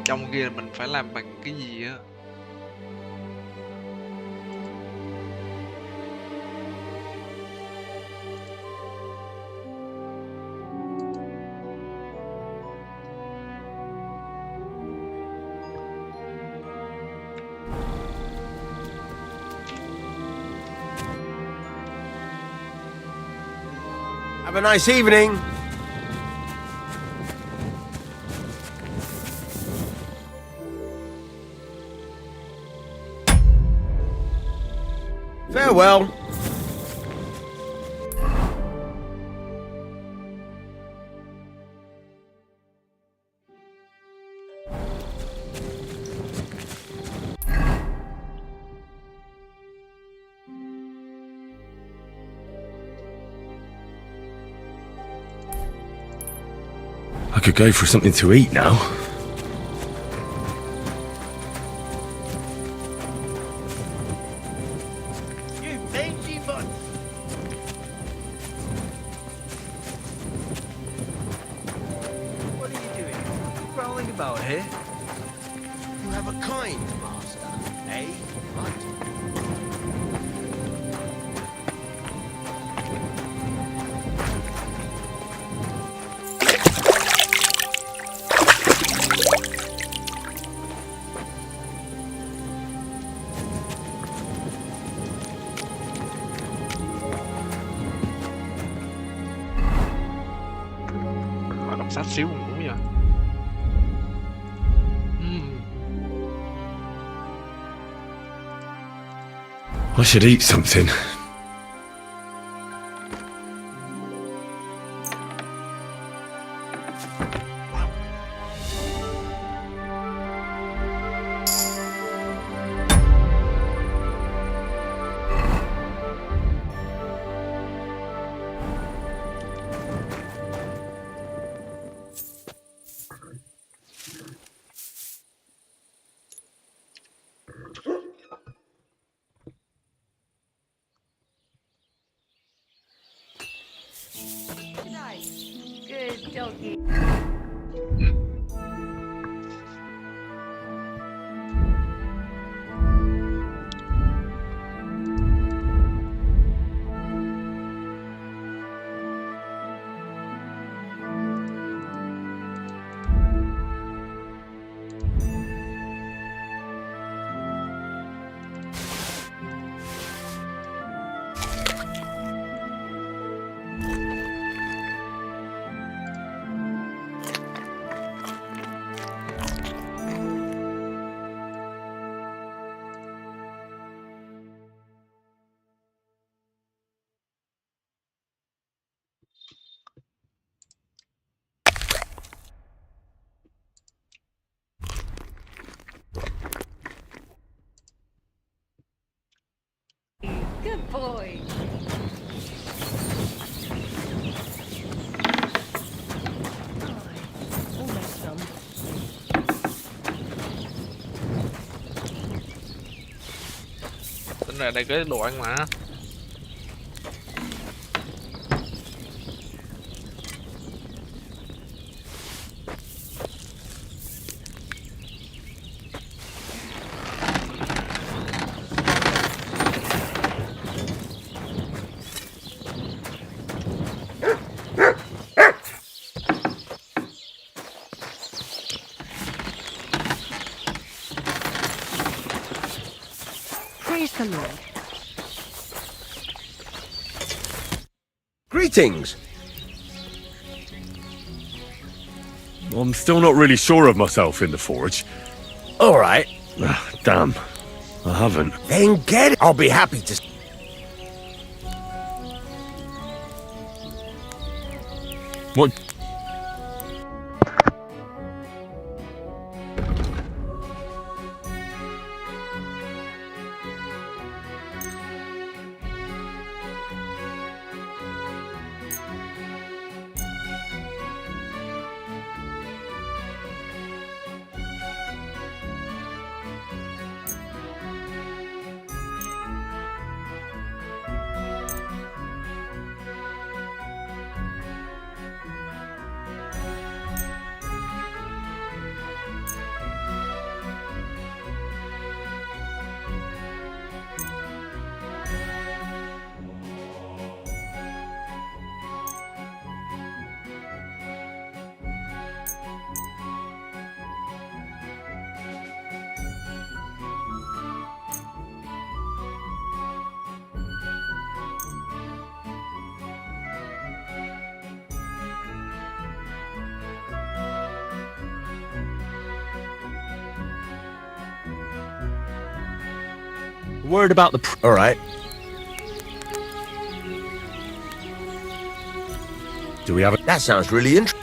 Trong kia mình phải làm bằng cái gì á? Have a nice evening. Farewell. I could go for something to eat now. You mangy bud! What are you doing? Prowling about here? You have a kind master, eh, bud? Mà đọc sát xíu cũng đúng nha. I should eat something. Good doggy. Good boy. Almost done. Tính ra đây có đồ ăn mà. Praise the Lord. Greetings! I'm still not really sure of myself in the forge. Alright, Damn. I haven't. then get it. I'll be happy to... What? Word about the... Alright. Do we have a... That sounds really interesting.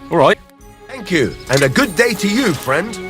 All right. Thank you, and a good day to you, friend.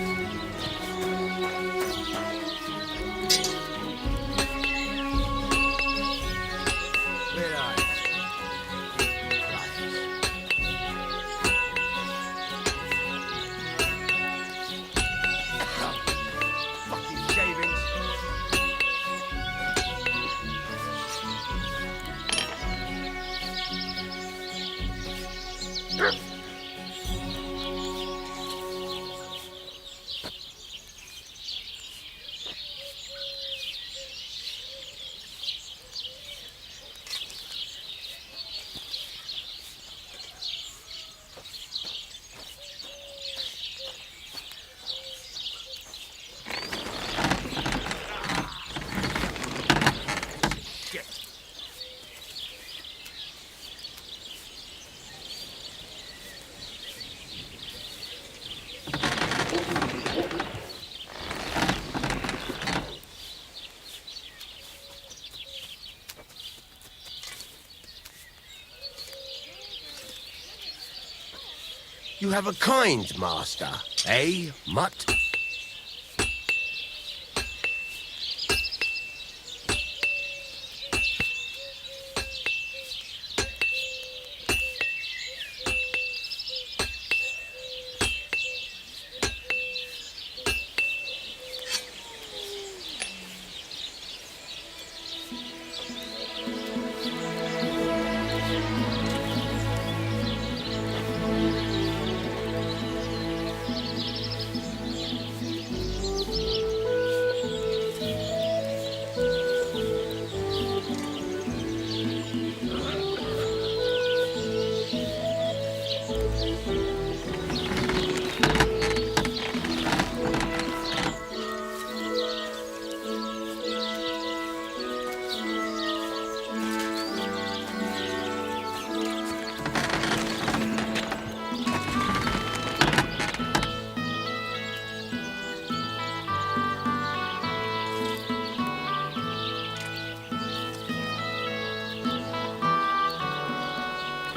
You have a kind master, eh, Mutt?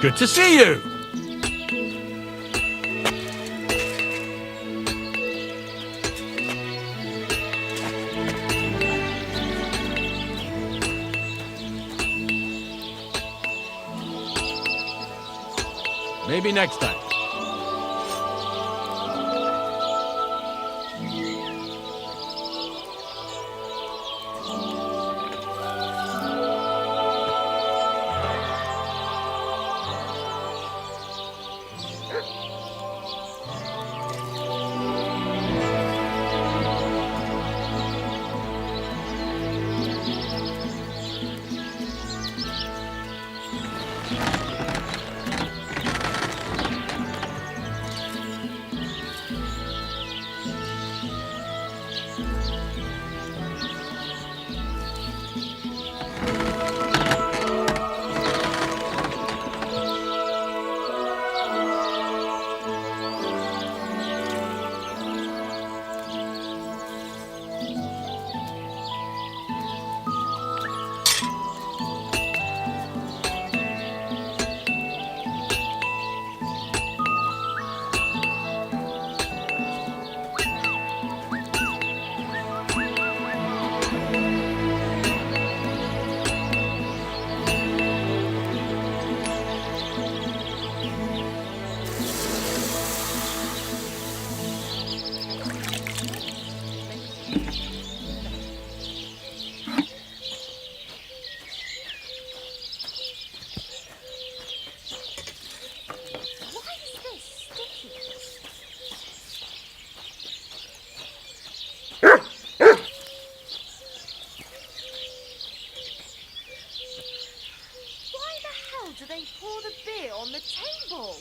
Good to see you! Maybe next time. Do they pour the beer on the table?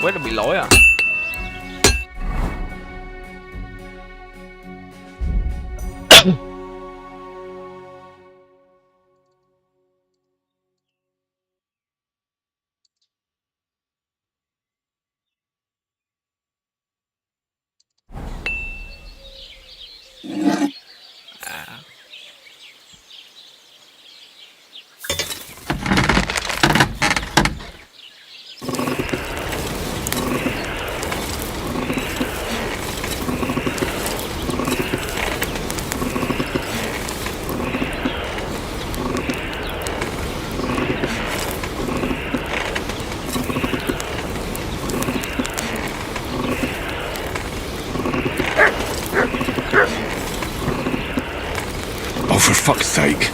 Quét là bị lỗi à? Oh, for fuck's sake.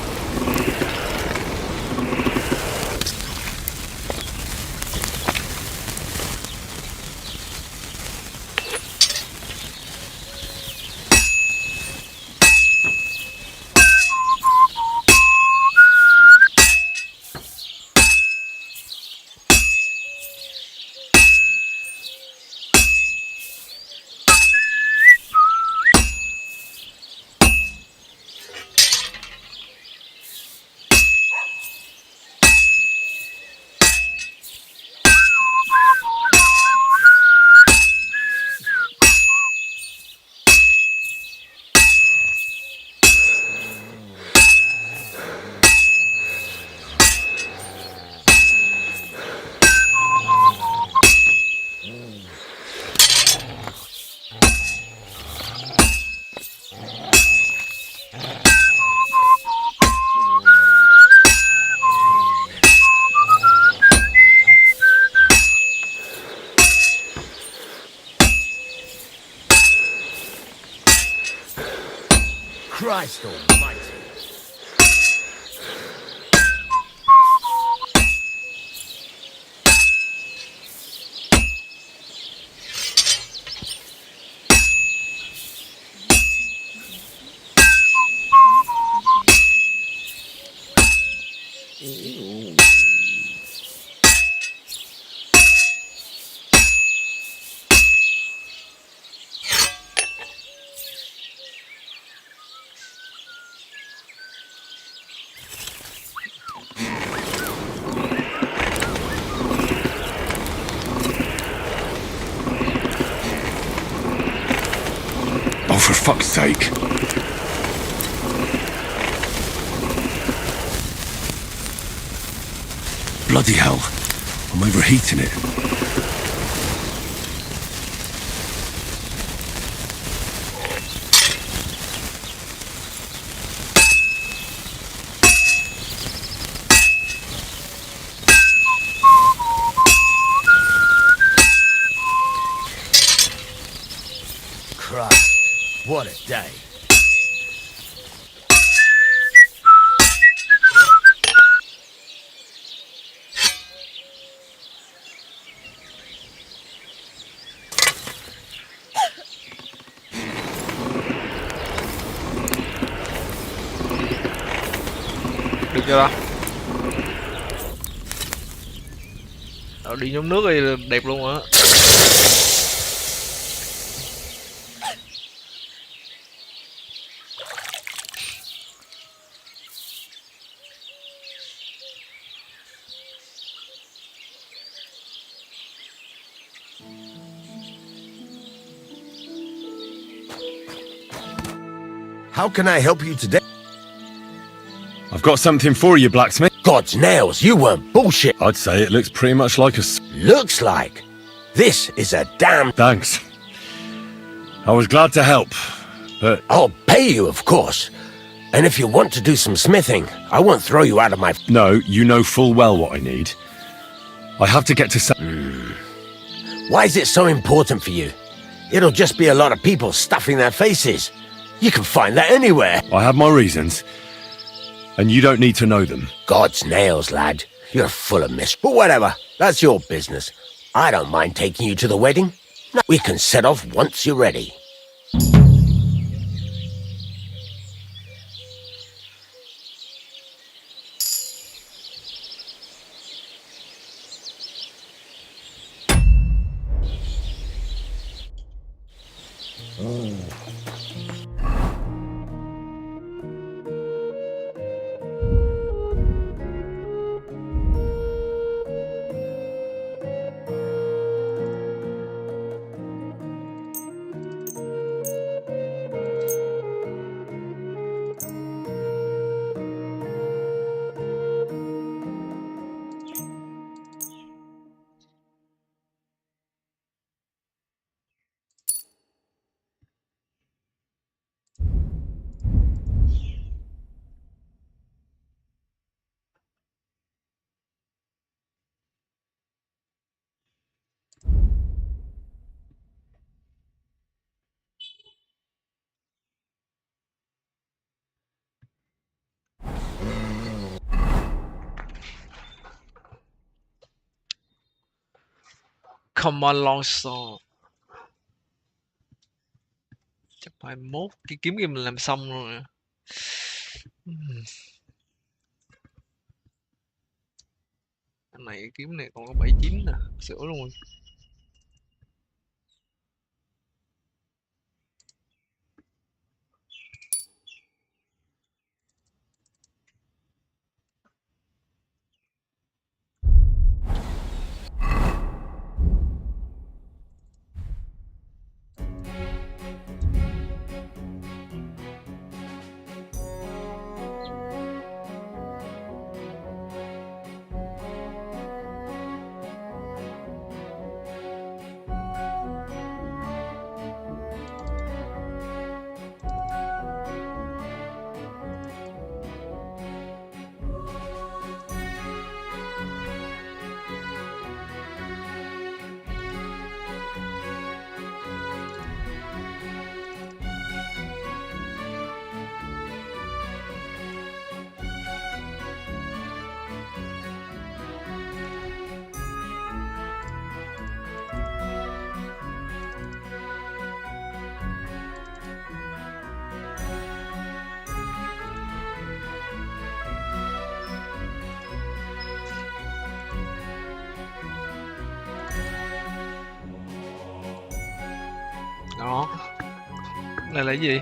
Christ almighty. Oh, for fuck's sake. Bloody hell. I'm overheating it. Christ, what a day. Được chưa đó? Đi nhóm nước thì đẹp luôn á. How can I help you today? I've got something for you, blacksmith. God's nails, you weren't bullshit. I'd say it looks pretty much like a... Looks like. This is a damn... Thanks. I was glad to help, but... I'll pay you, of course. And if you want to do some smithing, I won't throw you out of my... No, you know full well what I need. I have to get to... Why is it so important for you? It'll just be a lot of people stuffing their faces. You can find that anywhere. I have my reasons, and you don't need to know them. God's nails, lad. You're full of But whatever, that's your business. I don't mind taking you to the wedding. We can set off once you're ready. Command Launcher. Chắc 21 cái kiếm kia mình làm xong rồi. Cái này cái kiếm này còn có 79 nè, sửa luôn. Đó. Này là cái gì?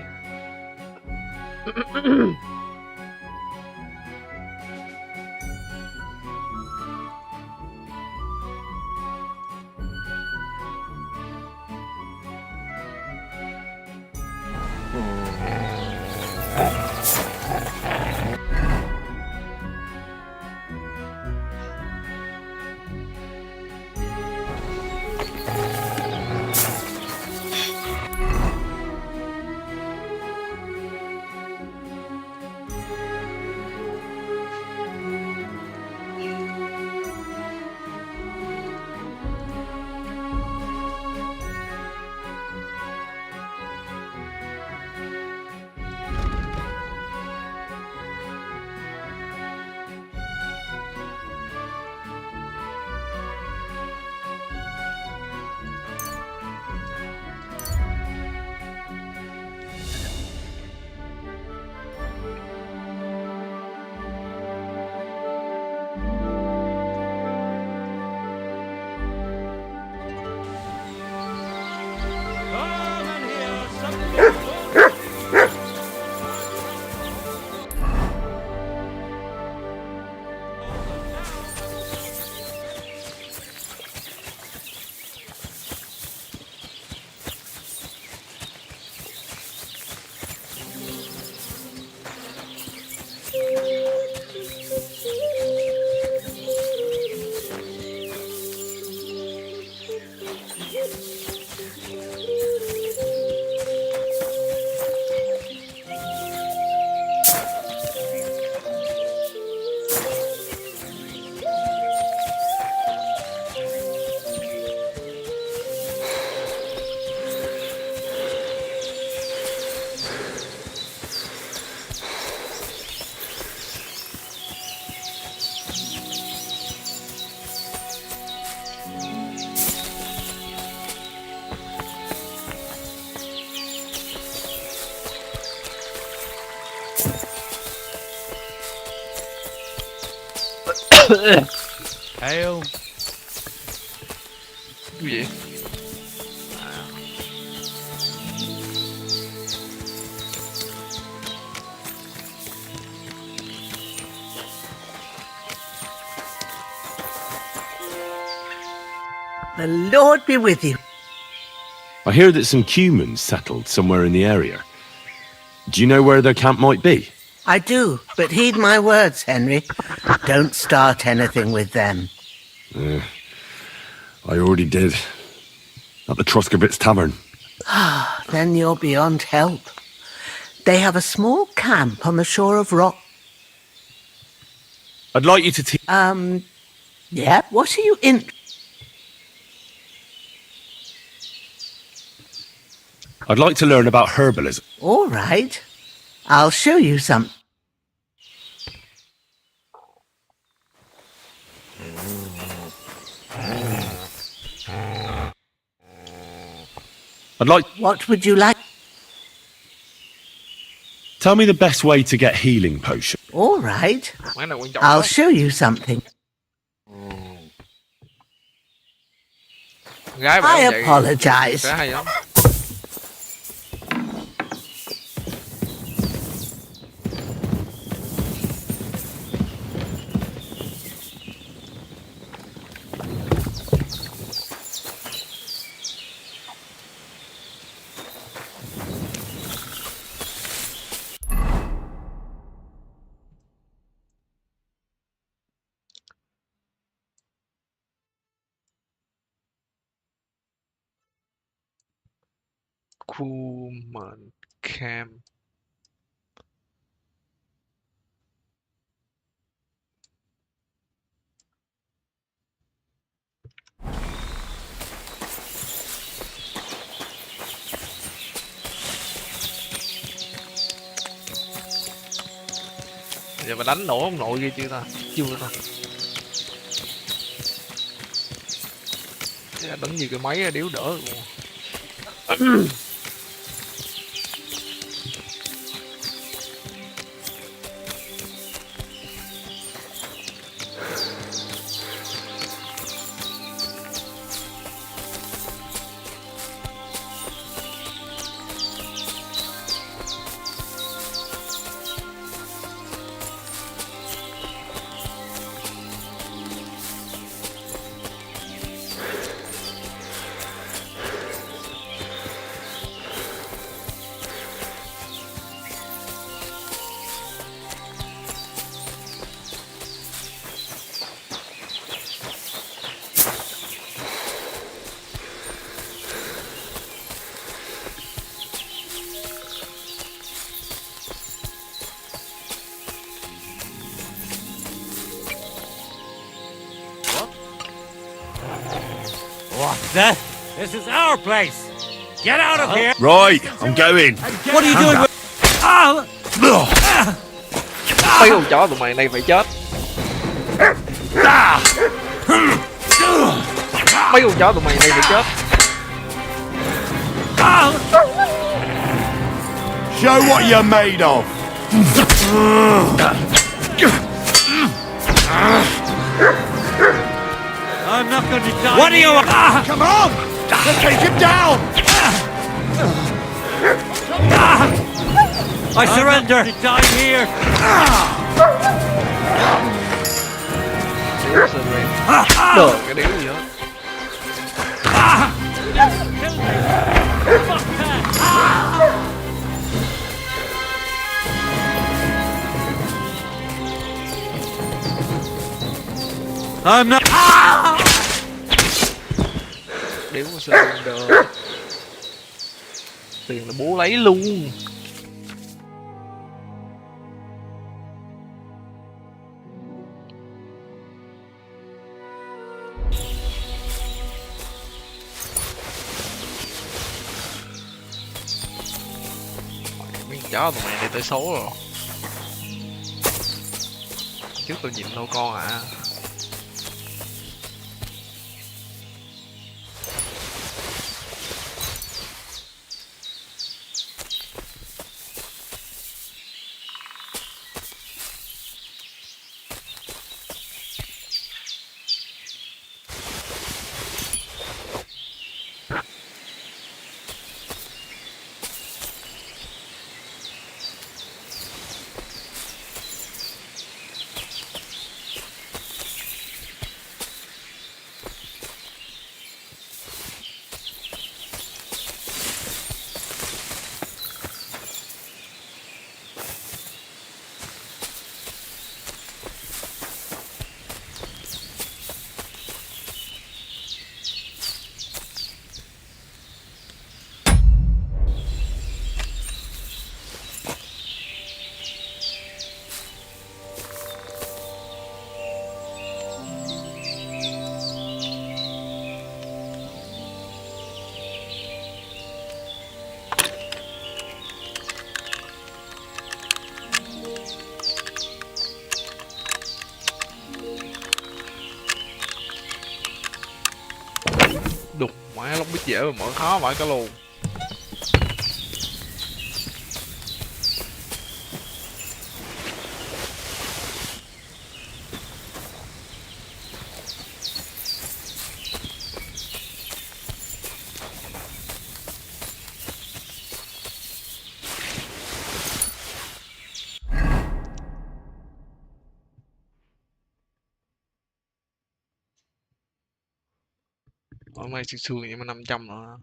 Ale. Cái gì? The Lord be with you. I hear that some humans settled somewhere in the area. Do you know where their camp might be? I do, but heed my words, Henry. Don't start anything with them. I already did. At the Troskovitz Tavern. Then you're beyond help. They have a small camp on the shore of Rock. I'd like you to teach. Yeah? What are you in? I'd like to learn about herbalism. All right. I'll show you some. I'd like. What would you like? Tell me the best way to get healing potion. All right. Mấy này quan trọng I'll lắm. show you something. Gái I bạn vậy apologize. sẽ hay lắm. Human Camp. Giờ mà đánh nổ ông nội kia chưa ta? Chưa ta. Đánh gì cái máy điếu đỡ luôn. This is our place. Get out of here. Right, I'm going. What are you doing? Mấy con chó tụi mày này phải chết. Mấy con chó tụi mày này phải chết. Show what you're made of. I'm not going to die. What are you? Come on! Let's take him down! I surrender. I'm not going to die here. Được cái điếu gì hết. I'm not. Điếu của Sơn được. Tiền là bố lấy luôn. Mấy chó tụi mày đi tới số rồi. Trước tôi nhịn đâu con à. Mãi lúc biết dễ mà mở khó vãi cả luôn. Hôm nay xương xương vậy mà 500 nữa.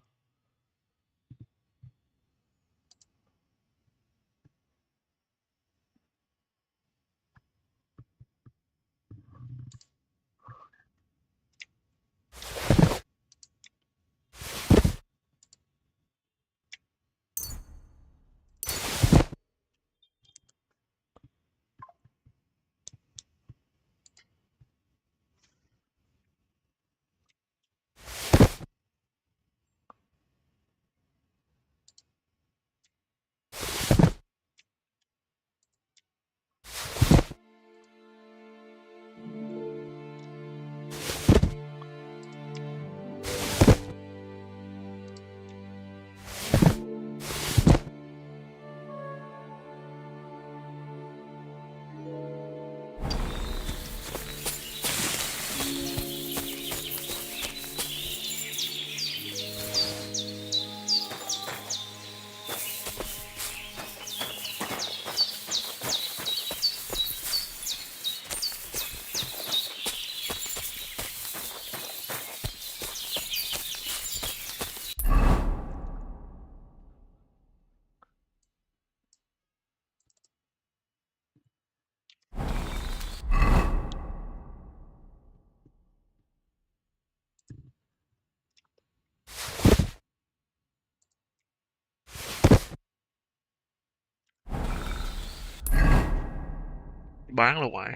Bán luôn rồi.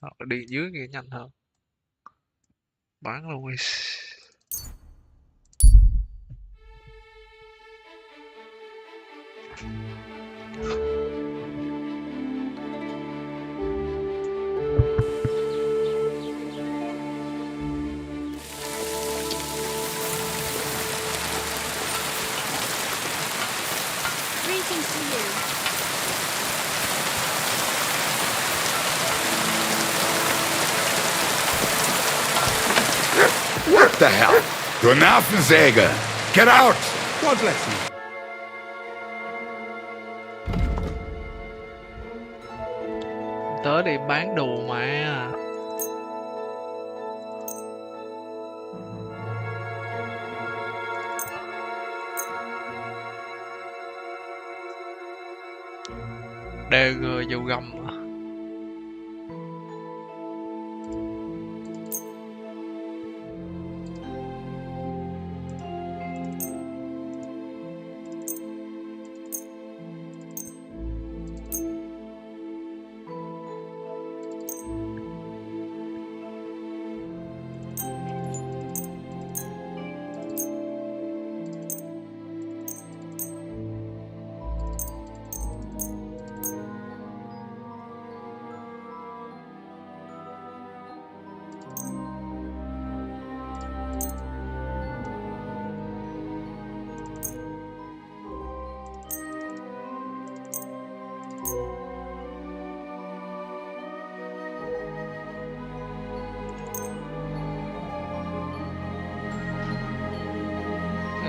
Hoặc là đi dưới kia nhanh hơn. Bán luôn đi. Greetings to you. What the hell? Du Nervensäge! Get out! God bless you. Tới đây bán đồ mà. DG vô găm à.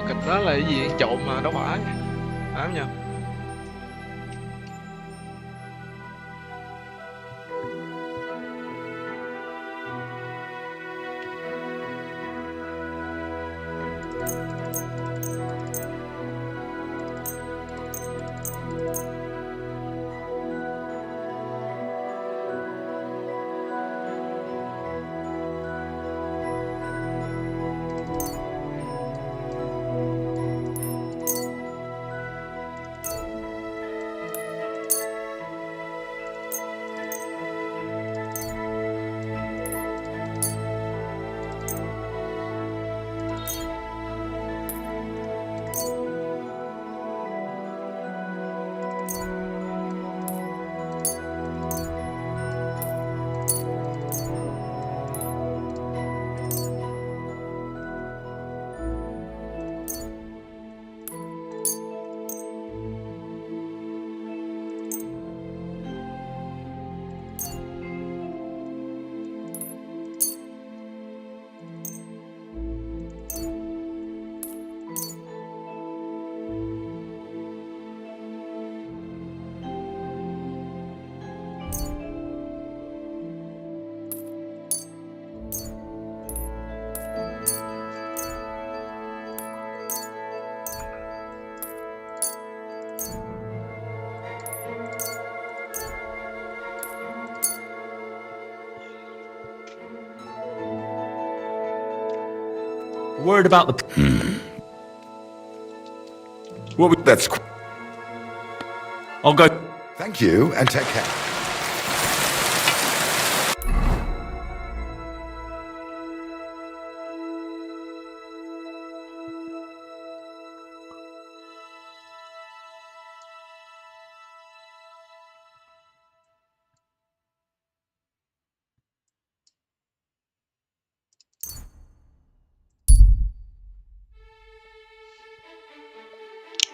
Kịch đó là cái gì trộn mà đâu phải. Phải nhờ. word about the... That's... I'll go... Thank you, and take care.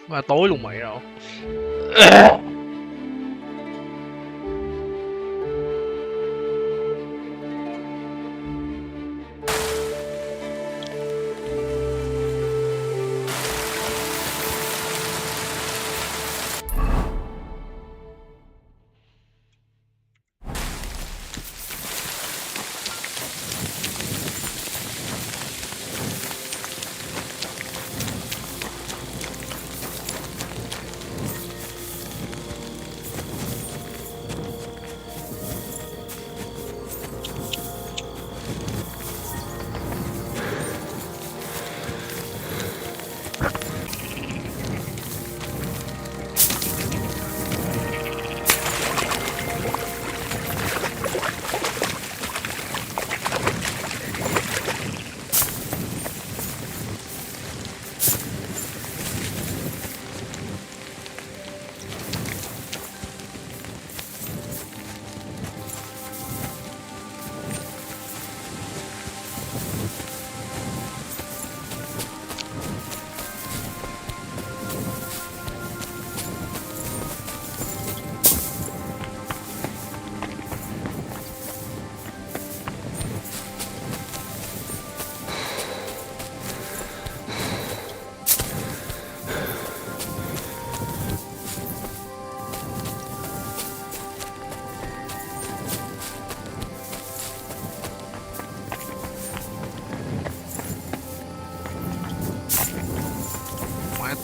Mà tối luôn mày rồi.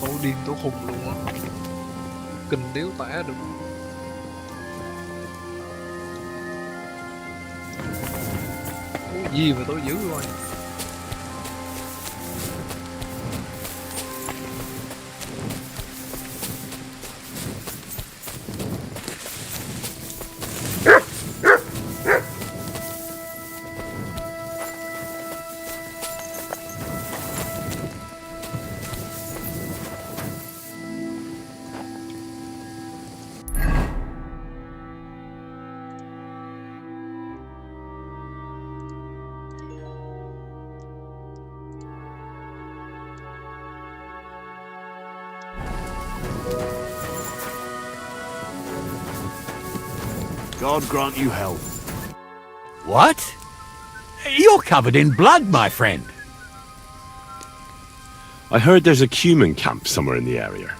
Tổ điên tổ khùng luôn á, kinh điếu tả được. Tổ gì mà tổ dữ rồi. God grant you health. What? You're covered in blood, my friend. I heard there's a Cuman camp somewhere in the area.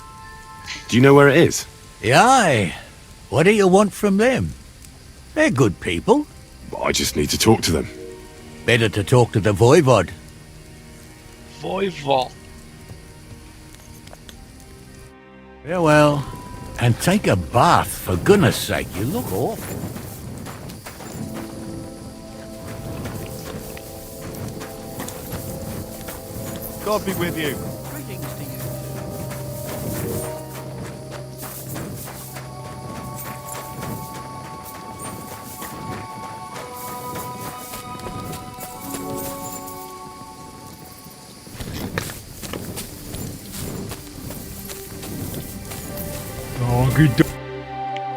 Do you know where it is? Aye. What do you want from them? They're good people. I just need to talk to them. Better to talk to the Voivod. Voivod. Farewell. And take a bath, for goodness sake. You look awful. God be with you. Greetings to you.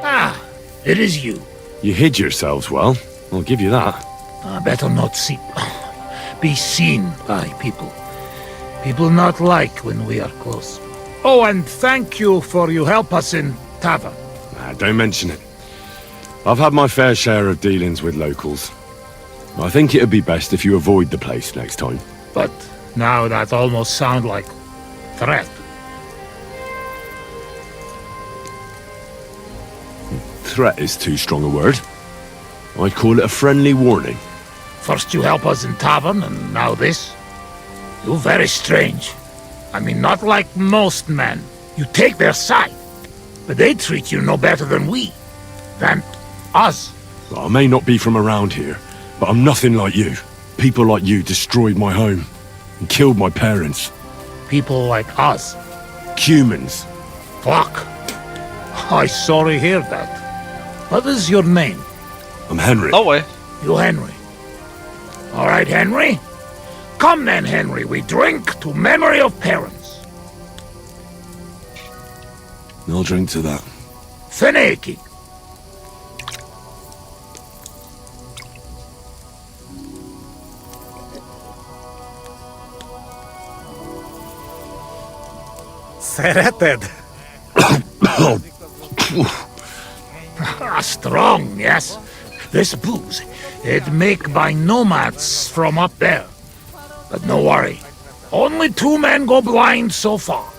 Ah, it is you. You hid yourselves well. I'll give you that. Better not be seen by people. People not like when we are close. Oh, and thank you for you help us in tavern. Don't mention it. I've had my fair share of dealings with locals. I think it'd be best if you avoid the place next time. But now that almost sound like threat. Threat is too strong a word. I'd call it a friendly warning. First you help us in tavern, and now this? You're very strange. I mean, not like most men. You take their side, but they treat you no better than us. I may not be from around here, but I'm nothing like you. People like you destroyed my home. and killed my parents. People like us. Humans. Fuck. I sorry hear that. What is your name? I'm Henry. No way. You Henry. All right, Henry. Come then, Henry. We drink to memory of parents. I'll drink to that. Feneki. Szereted? Strong, yes. This booze, it make by nomads from up there. But no worry. Only 2 men go blind so far.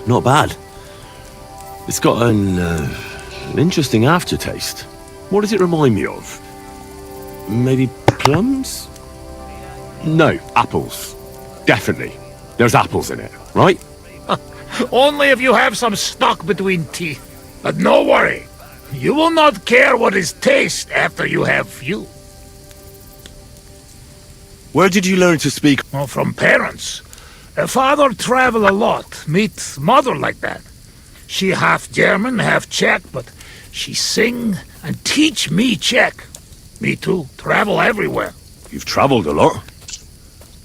Not bad. It's got an interesting aftertaste. What does it remind me of? Maybe plums? No, apples. Definitely. There's apples in it, right? Only if you have some stuck between teeth. But no worry. You will not care what is taste after you have few. Where did you learn to speak? Oh, from parents. Father travel a lot. Meet mother like that. She half German, half Czech, but she sing and teach me Czech. Me too. Travel everywhere. You've traveled a lot.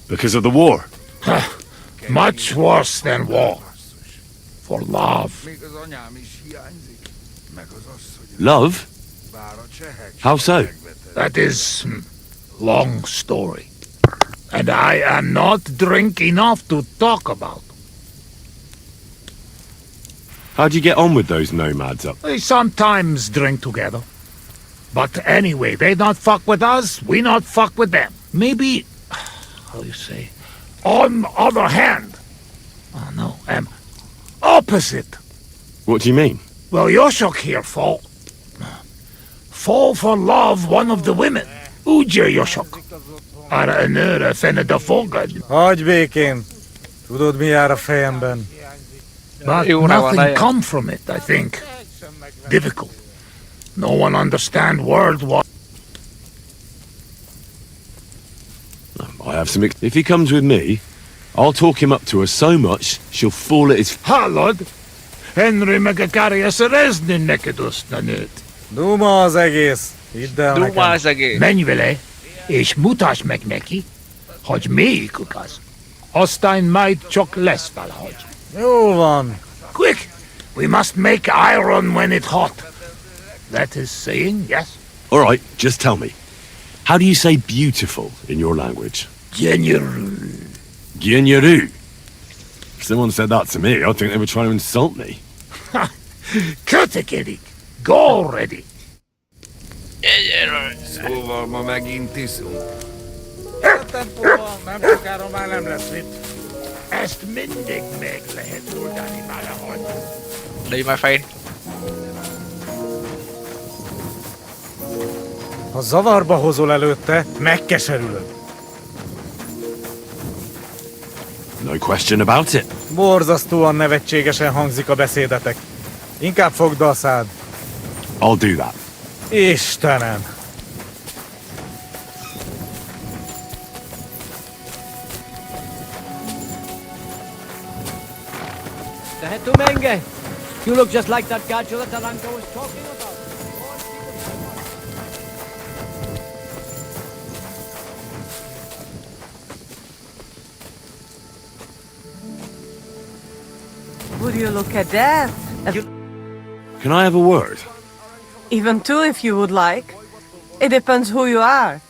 Because of the war. Much worse than war. For love. Love? How so? That is long story. And I am not drink enough to talk about. How'd you get on with those nomads up? They sometimes drink together. But anyway, they not fuck with us, we not fuck with them. Maybe, how you say, on other hand. Oh no, opposite. What do you mean? Well, Yoshok here fall for love one of the women. Ugye Yoshok. Arra a nőre fene fogad. Hagyj békén. Tudod, mi jár a fejemben. But nothing come from it, I think. Difficult. No one understand word what. I have some... If he comes with me, I'll talk him up to her so much, she'll fall at his... Hallod? Henry megakarja szerezni neked azt a nőt. Duma az egész. Hidd el nekem. Duma az egész. Menj vele, és mutasd meg neki, hogy melyikük az. Aztán majd csak lesz valahogy. Jó van. Quick! We must make iron when it's hot. That is saying, yes? All right, just tell me. How do you say beautiful in your language? Genyeru. Genyeru. If someone said that to me, I'd think they were trying to insult me. Kötekedik. Go already. Szóval ma megint iszunk. Nem sokára már nem lesz mit. Ezt mindig meg lehet oldani valahogy. Đi my friend. Ha zavarba hozol előtte, megkeserülöd. No question about it. Borzasztóan nevetségesen hangzik a beszédetek. Inkább fogd a szád. I'll do that. Istenem! Tehetu Menge! You look just like that gadget that Taranka was talking about. Would you look at that? Can I have a word? Even two if you would like. It depends who you are.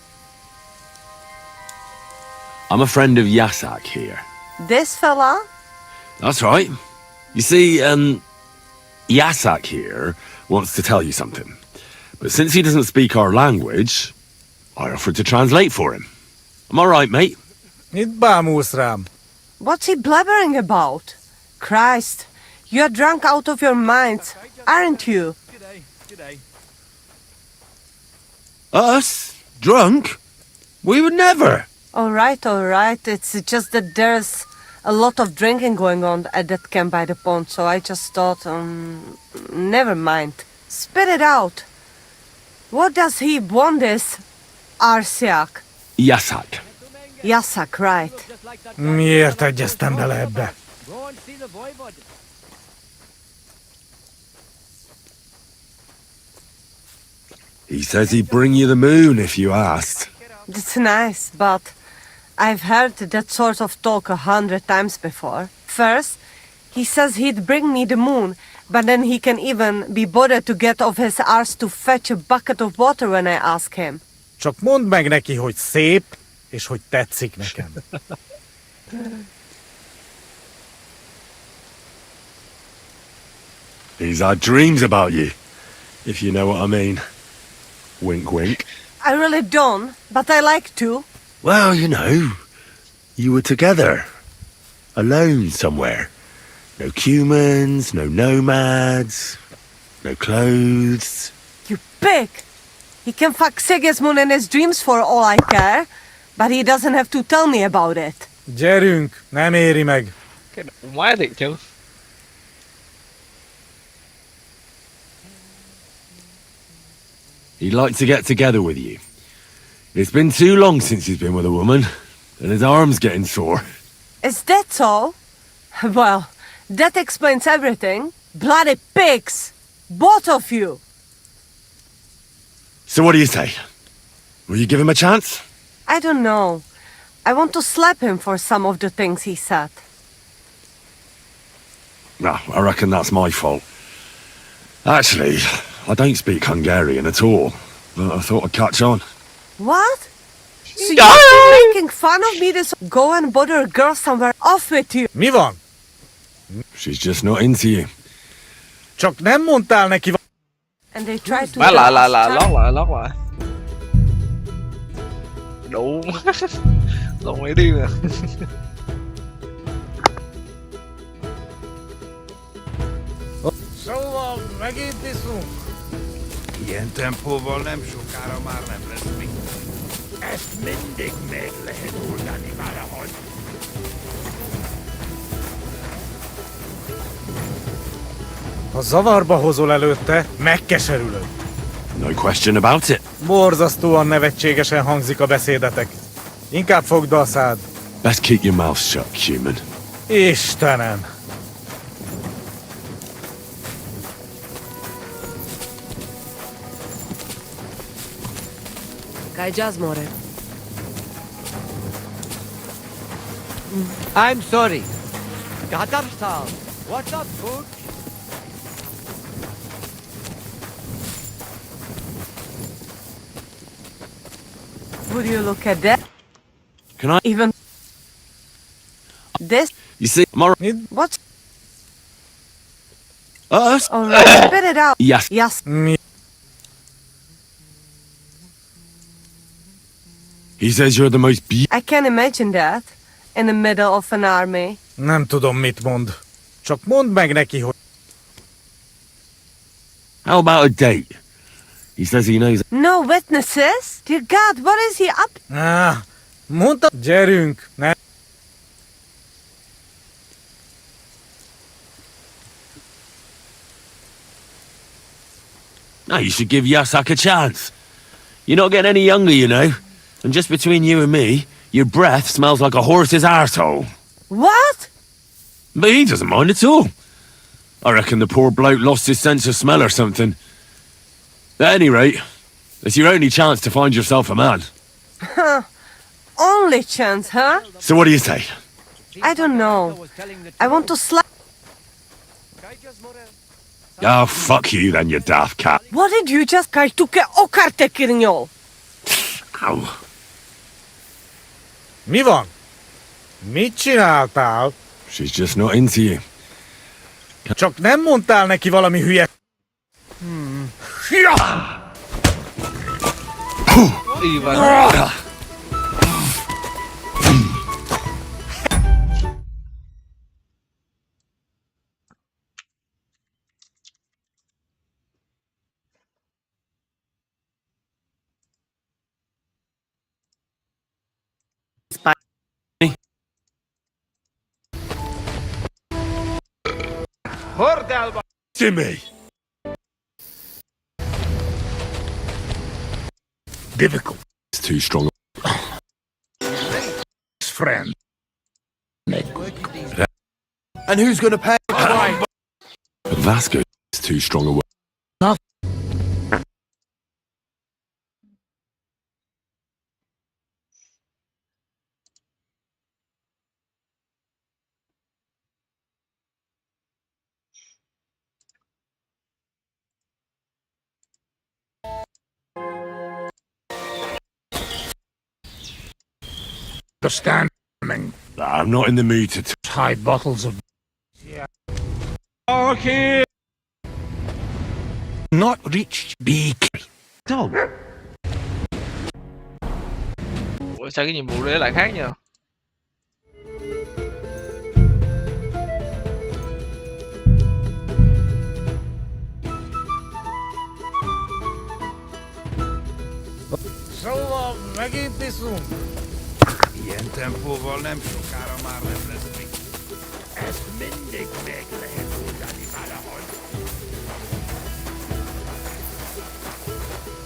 I'm a friend of Yasak here. This fella? That's right. You see, Yasak here wants to tell you something. But since he doesn't speak our language, I offered to translate for him. Am I right, mate? Mit bámulsz rám? What's he blabbering about? Christ, you're drunk out of your minds, aren't you? Us? Drunk? We would never. All right. It's just that there's a lot of drinking going on at that camp by the pond, so I just thought, never mind. Spit it out. What does he want this Arsiak? Yasak. Yasak, right. Miért egyeztem bele ebbe? He says he'd bring you the moon if you asked. That's nice, but I've heard that sort of talk 100 times before. First, he says he'd bring me the moon, but then he can even be bothered to get off his arse to fetch a bucket of water when I ask him. Csak mondd meg neki, hogy szép, és hogy tetszik nekem. He's had dreams about you, if you know what I mean. Wink, wink. I really don't, but I like to. Well, you know, you were together. Alone somewhere. No humans, no nomads, no clothes. You pig! He can fuck Sigismund in his dreams for all I care, but he doesn't have to tell me about it. Gyerünk, nem éri meg. Quá thiệt chứ. He'd like to get together with you. It's been too long since he's been with a woman, and his arm's getting sore. Is that so? Well, that explains everything. Bloody pigs! Both of you! So what do you say? Will you give him a chance? I don't know. I want to slap him for some of the things he said. No, I reckon that's my fault. Actually, I don't speak Hungarian at all, but I thought I'd catch on. What? So you've been making fun of me this... Go and bother a girl somewhere. Off with you! Mi van? She's just not into you. Csak nem mondtál neki... And they try to... Má lại lót lại. Đủ. Lộn mấy đi nè. Szóval megint iszunk. Ilyen tempóval nem sokára már nem lesz még. Ezt mindig meg lehet oldani valahogy. Ha zavarba hozol előtte, megkeserülök. No question about it. Borzasztóan nevetségesen hangzik a beszédetek. Inkább fogd be a szád. Best keep your mouth shut, human. Istenem! Kaj jazz more. I'm sorry. Katarsal. What's up, food? Would you look at that? Can I? Even... This? You see, Mor... What? Us? Alright, spit it out. Yes. Yes. He says you're the most I can imagine that. In the middle of an army. Nem tudom, mit mond. Csak mondd meg neki, hogy... How about a date? He says he knows... No witnesses? Dear God, what is he up? Mondta... Gyerünk, ne... No, you should give Yasak a chance. You're not getting any younger, you know. And just between you and me, your breath smells like a horse's arsehole. What? But he doesn't mind at all. I reckon the poor bloke lost his sense of smell or something. At any rate, it's your only chance to find yourself a man. Huh. Only chance, huh? So what do you say? I don't know. I want to slap... Oh, fuck you then, you daft cat. What did you just... Kaj tuke okarte kirnyol? Ow. Mi van? Mit csináltál? She's just not into you. Csak nem mondtál neki valami hülye... Jimmy! difficult. It's too strong. Friend. And who's going to pay? Vasco is too strong a word. Understanding. I'm not in the mood to hide bottles of. Okay. Not reached. Be Dog. Ủa sao cái nhiệm vụ đấy lại khác nhờ? Szóval megint iszunk. Ilyen tempóval nem sokára már nem lesz még. Ezt mindig meg lehet oldani valahogy.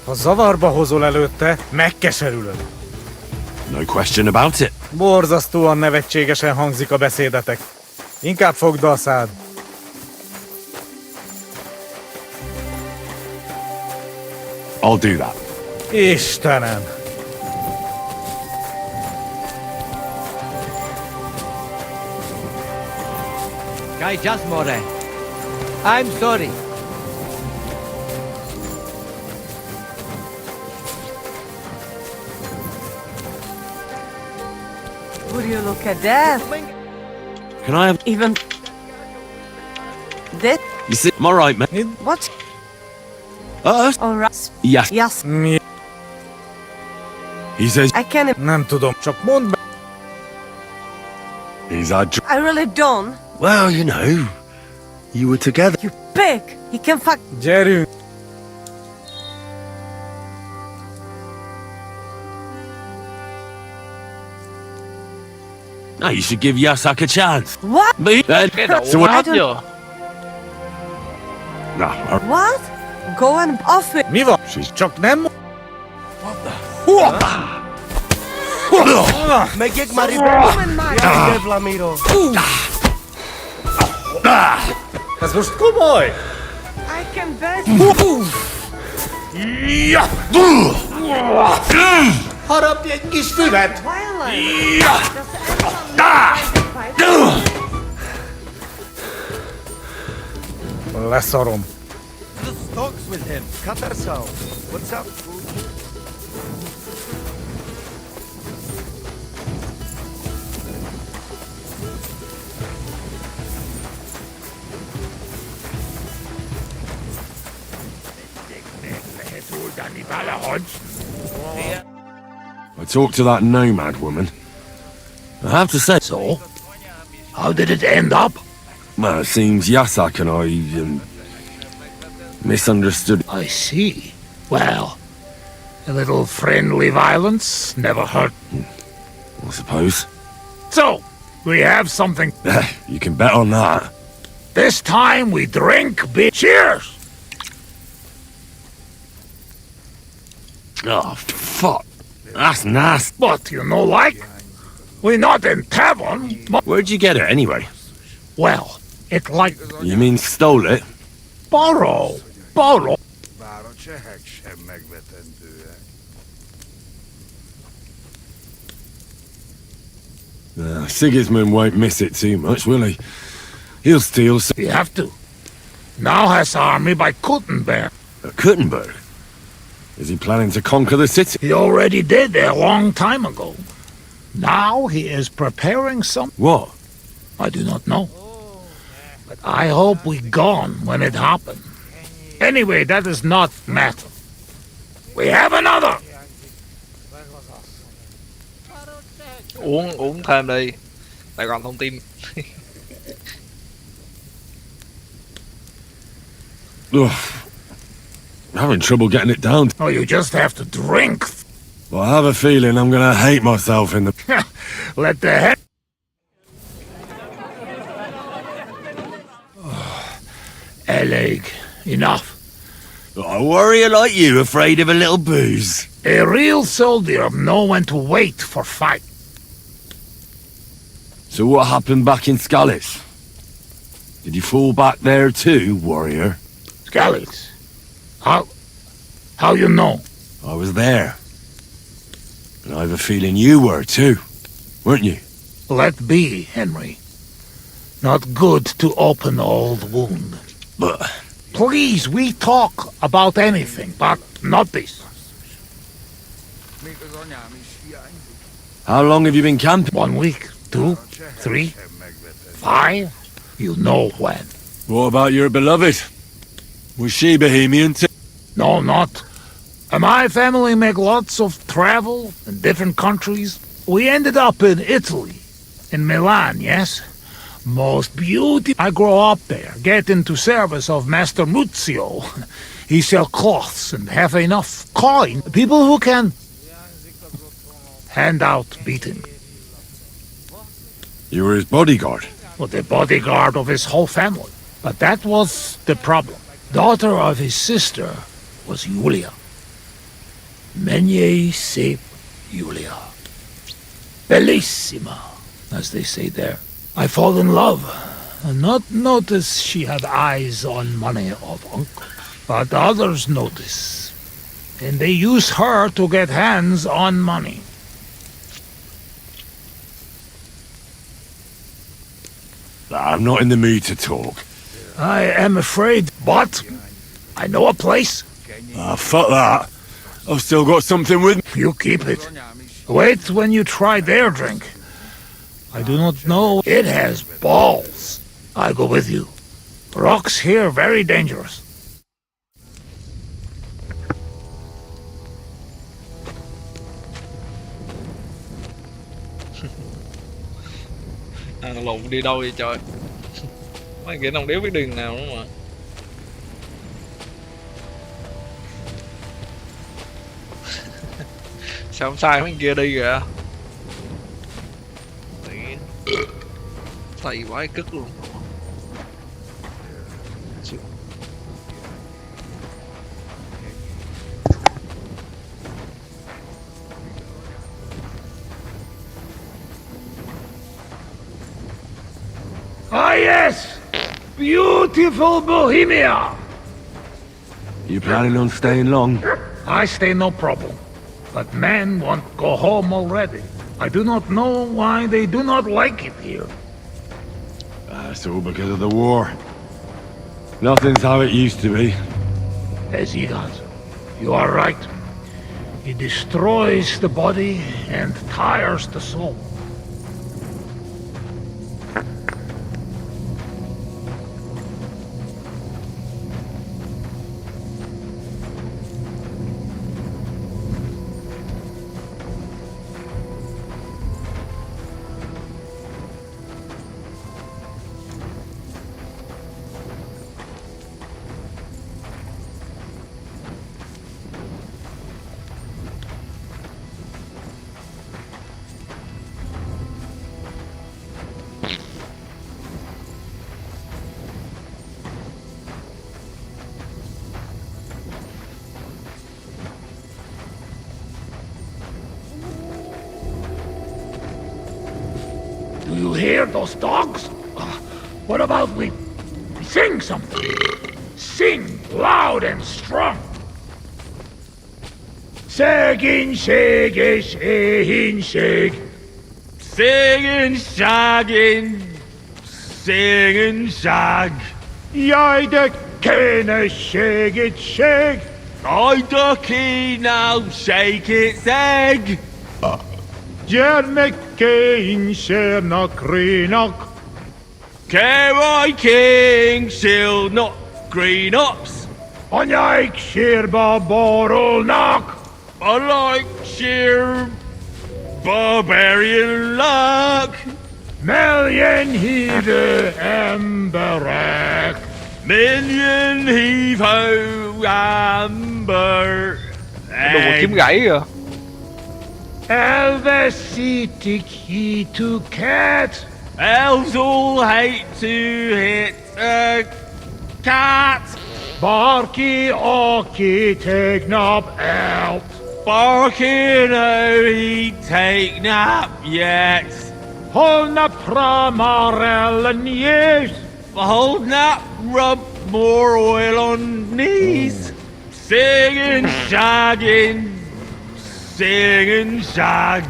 Ha zavarba hozol előtte, megkeserülöd. No question about it. Borzasztóan nevetségesen hangzik a beszédetek. Inkább fogd be a szád. I'll do that. Istenem! Guy Jasmore. I'm sorry. Would you look at that? Can I have... Even that? You see, I'm alright, man. What? Alright. Yes. Yes. He says... I can't. Nem tudom, csak mondd be. He's our... I really don't. Well, you know, you were together. You pig. He can fuck. Gyerünk! No, you should give Yasak a chance. What? Me? Then... Cái đầu So what... hết chưa? No, What? Go and off it. Mi van? she's... Csak nem... Megek maribel. Vlamiro. Ez most komoly! I can bet. Harapj egy kis füvet! Leszarom. The stocks with him. Cut ourselves. What's up? I talked to that nomad woman. I have to say... So? How did it end up? Well, it seems Yasak and I, misunderstood. I see. Well, a little friendly violence never hurt. I suppose. So, we have something. You can bet on that. This time we drink beer. Cheers! Oh, fuck. That's nasty. But you know, like, we're not in tavern. Where'd you get it, anyway? Well, it like... You mean stole it? Borrow. Borrow. Bár a csehek sem megvetendőek. Sigismund won't miss it too much, will he? He'll steal some... You have to. Now has army by Kuttenberg. At Kuttenberg? Is he planning to conquer the city? He already did a long time ago. Now he is preparing some... What? I do not know. But I hope we gone when it happened. Anyway, that is not matter. We have another! Uống thêm đi. Tại còn thông tin. Ugh. I'm having trouble getting it down. Oh, you just have to drink. Well, I have a feeling I'm gonna hate myself in the... Let the head... Eleg, enough. A warrior like you afraid of a little booze. A real soldier know when to wait for fight. So what happened back in Skalitz? Did you fall back there too, warrior? Skalitz? How you know? I was there. And I have a feeling you were too, weren't you? Let be, Henry. Not good to open old wound. But... Please, we talk about anything, but not this. How long have you been camping? 1 week, 2, 3, 5. You know when. What about your beloved? Was she Bohemian too? No, not. My family make lots of travel in different countries. We ended up in Italy. In Milan, yes? Most beautiful. I grow up there, get into service of Master Muzio. He sell cloths and have enough coin. People who can hand out beating. You were his bodyguard? Well, the bodyguard of his whole family. But that was the problem. Daughter of his sister was Julia. Menie sep Julia. Bellissima, as they say there. I fall in love, and not notice she had eyes on money of uncle. But others notice, and they use her to get hands on money. I'm not in the mood to talk. I am afraid, but I know a place. Ah, fuck that. I've still got something with me. You keep it. Wait when you try their drink. I do not know. It has balls. I go with you. Rocks here very dangerous. Lộn đi đâu vậy trời? Mấy kẻ nông đéo biết đường nào nữa mà. Sao không sai mấy kia đi kìa? Thầy quái cất luôn. Ah yes! Beautiful Bohemia! You planning on staying long? I stay no problem. But men want go home already. I do not know why they do not like it here. That's all because of the war. Nothing's how it used to be. As he does. You are right. It destroys the body and tires the soul. Do you hear those dogs? What about we sing something? Sing loud and strong. Shagging, shaggy, shagging, shag. Singing, shagging, singing, shag. Jij de kene shag it, shag. I ducky now, shake its egg. Jermekein sherna kreenak. Keroi king, shield not green ops. Onjaik sherba borrel nak. I like sheer barbarian luck. Million hide emberek. Million heave ho amber. Đồ một kiếm gãy kìa. Elvesitic he to cat. Elves all hate to hit a cat. Barky oki take knob out. barking how he take nap yet. Hold na pramarel and yes. Hold nap, rub more oil on knees. Singing, shagging, singing, shag.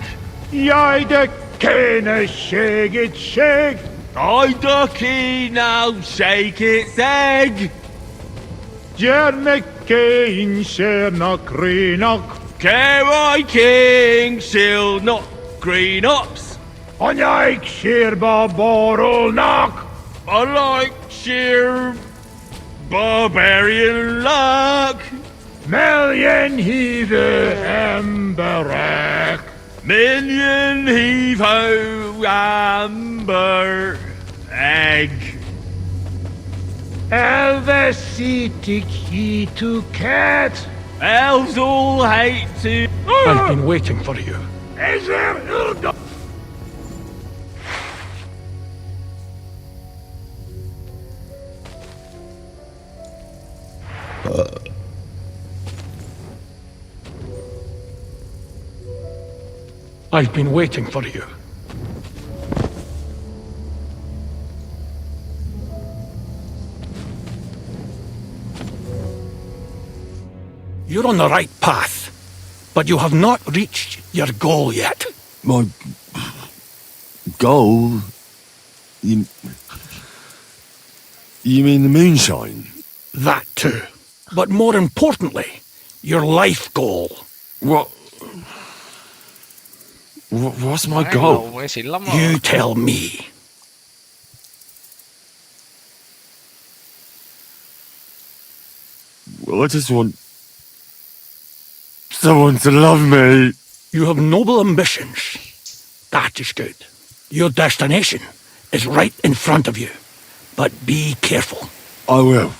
Jij de kene shake it shake. I ducky now shake its egg. Jerme kein share na kreenok. Kerry King shield not green ups. On jij sheer barbarol knock. I like sheer barbarian luck. Million heave emberek. Million heave ho amber egg. Elvesitic he to cat. Elves all hate to. I've been waiting for you. Is there Ilda? I've been waiting for you. You're on the right path, but you have not reached your goal yet. My goal? You mean the moonshine? That too. But more importantly, your life goal. What's my goal? Nghe xịn lắm rồi. You tell me. Well, I just want someone to love me. You have noble ambitions. That is good. Your destination is right in front of you. But be careful. I will.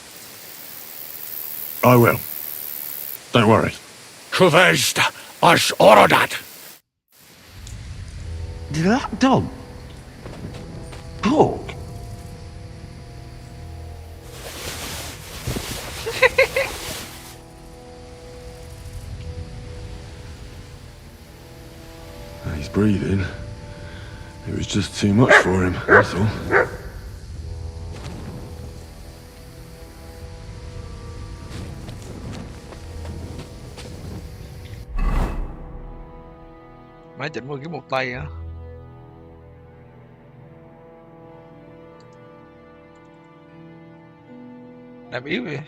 Don't worry. Truvest as Orodat. Did that dog talk? He's breathing. It was just too much for him, that's all. Máy chỉnh 10 cái một tay hả? Làm yếu vậy.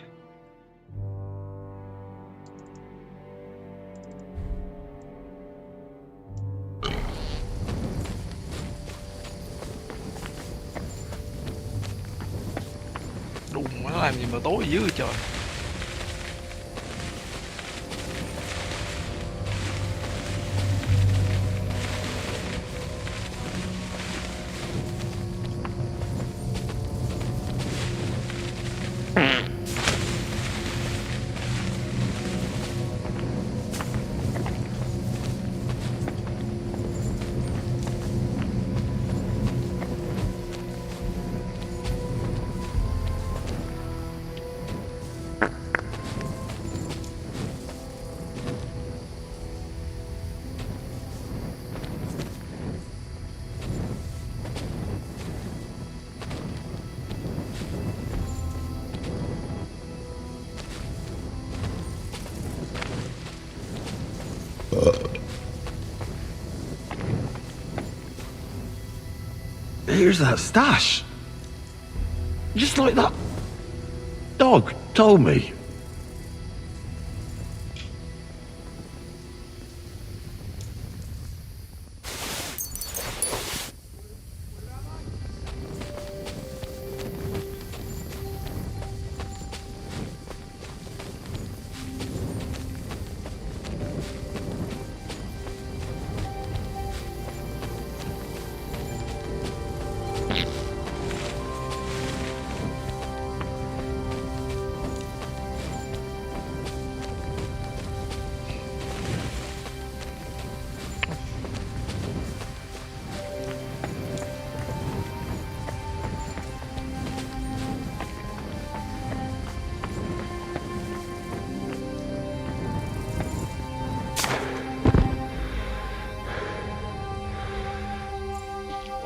Đùng nó làm gì mà tối dữ vậy trời. Here's that stash. Just like that dog told me.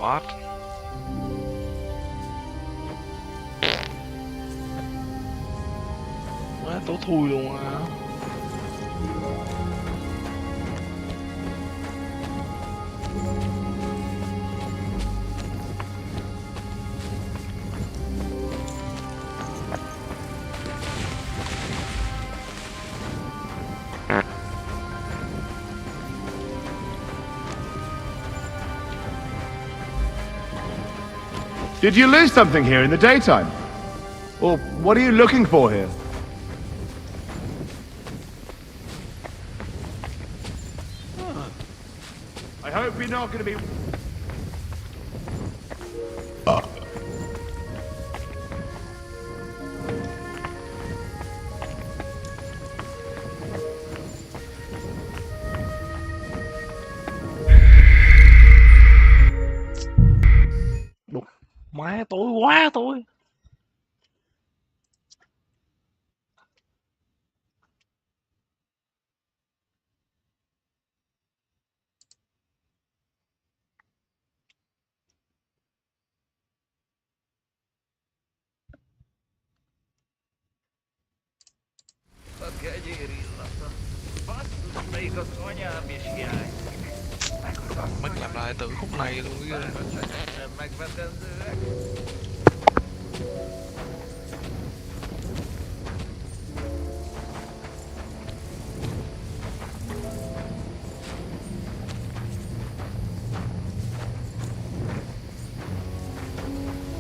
What? Quá tối thui luôn à. Did you lose something here in the daytime? Or what are you looking for here? I hope you're not going to be... Má tối quá tối. Mất lặp lại từ khúc này luôn cái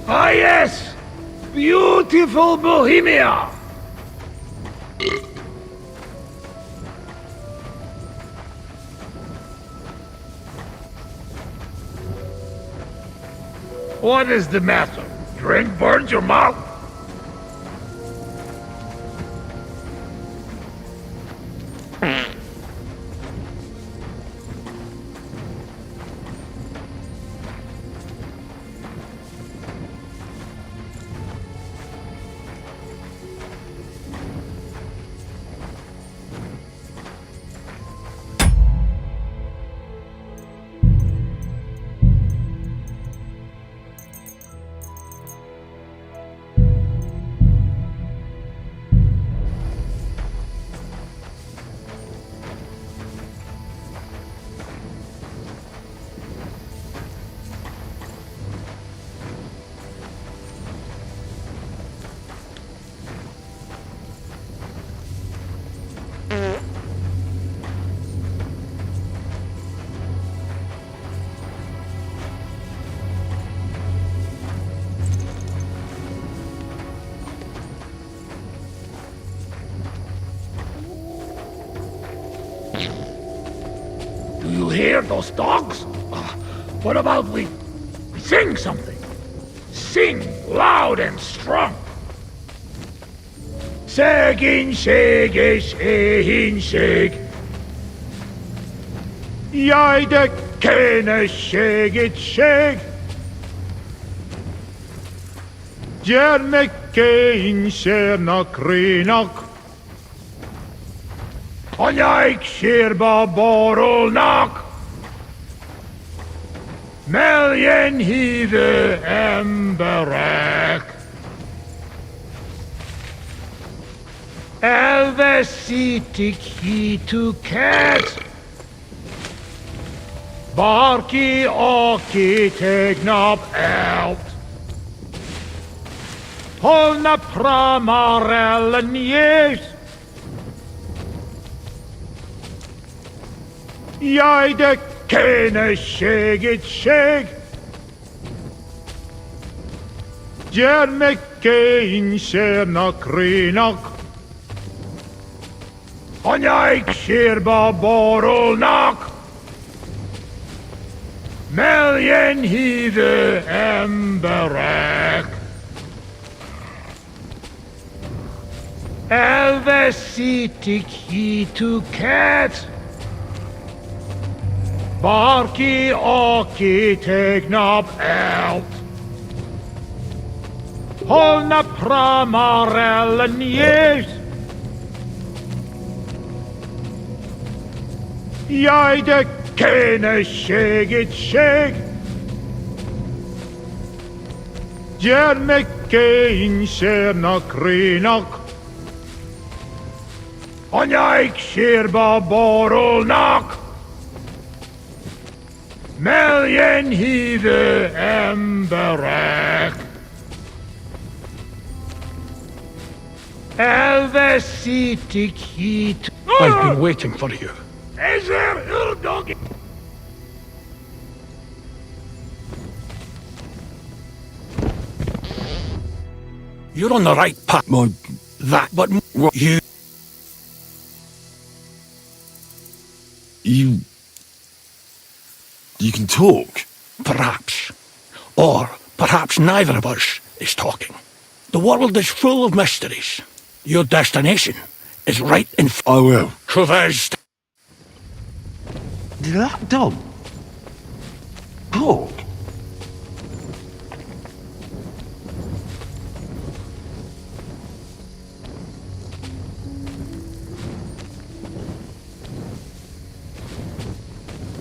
Ah, yes! Beautiful Bohemia! What is the matter? Drink burns your mouth? Do you hear those dogs? What about we sing something? Sing loud and strong. Segin shege shehin sheg. Jajde kene shegit sheg. Gjerne kein sherna krinak. Onjaik shirba borolnak. Meljen hive emberek. Elveszítik hitüket. Bárki, aki tegnap élt. Holnapra már ellenjés. Jaj, de kéne segítség. Gyermekeink sírnak, rínak. Anyáik sírba borulnak. Meljen hívő emberek. Elveszítik hitüket. Bárki, aki tegnap élt. Holnapra már ellenjés. Jaj, de kéne segítség. Jernekke inserna krinak. Anyaik sírba borulnak. Meljen hívő emberek. Elveszítik hit. I've been waiting for you. Ezer üldögi. You're on the right path. That, but what you... You can talk? Perhaps. Or perhaps neither of us is talking. The world is full of mysteries. Your destination is right in I will. Traversed. Did that dog talk?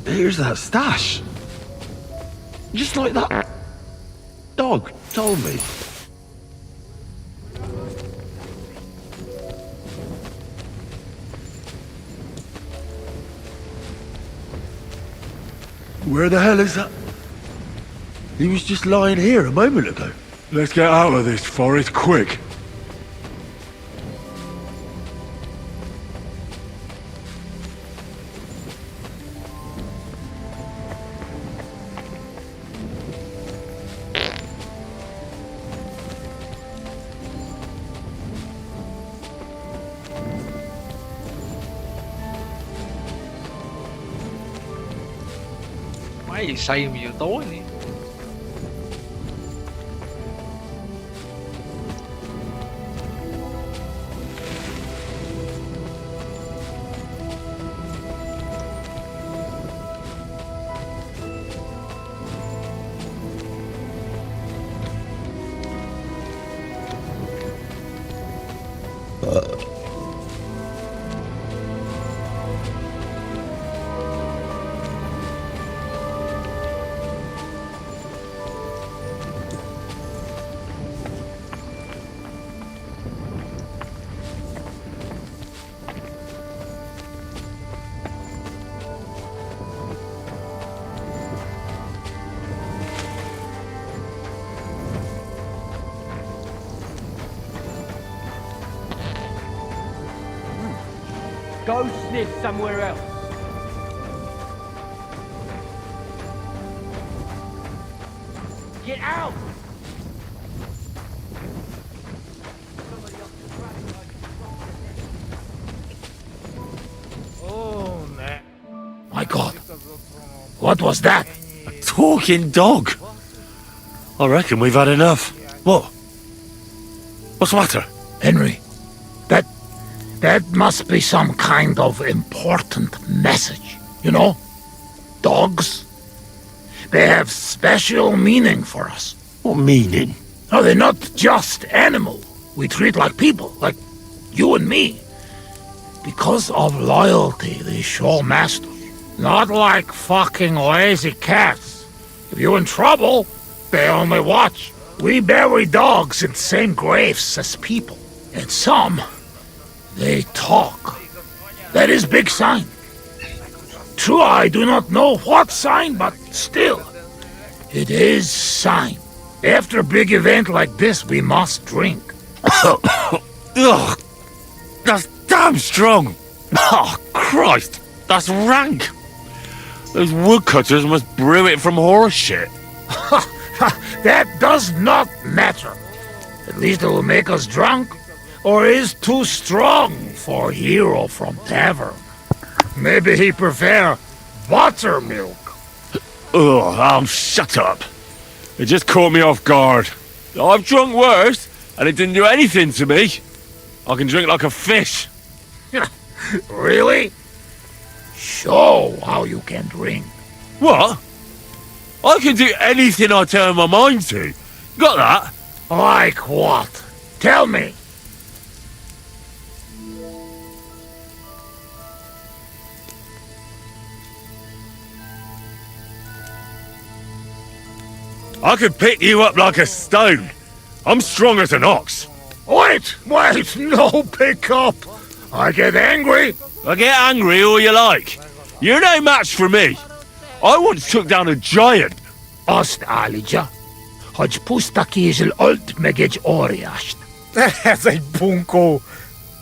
Here's that stash. Just like that dog told me. Where the hell is that? He was just lying here a moment ago. Let's get out of this forest quick. Mấy gì xây mà giờ tối nè. Go sniff somewhere else. Get out! Oh, man. My God. What was that? A talking dog. I reckon we've had enough. What? What's the matter? Henry, that must be some kind of important message, you know? Dogs, they have special meaning for us. What meaning? No, they're not just animals we treat like people, like you and me. Because of loyalty they show masters. Not like fucking lazy cats. If you're in trouble, they only watch. We bury dogs in the same graves as people. And some, they talk. That is big sign. True, I do not know what sign, but still, it is sign. After a big event like this, we must drink. Ugh, that's damn strong. Oh, Christ, that's rank. Those woodcutters must brew it from horse shit. That does not matter. At least it will make us drunk, or is too strong for a hero from tavern. Maybe he prefer buttermilk. Oh, shut up. It just caught me off guard. I've drunk worse, and it didn't do anything to me. I can drink like a fish. Really? Show how you can drink. What? I can do anything I turn my mind to. Got that? Like what? Tell me. I could pick you up like a stone. I'm strong as an ox. Wait, no pick up. I get angry. I get angry all you like. You're no match for me. I once took down a giant. Ast Alija. Hodge pusta kiesel ult megej oriasht. That's a bunko.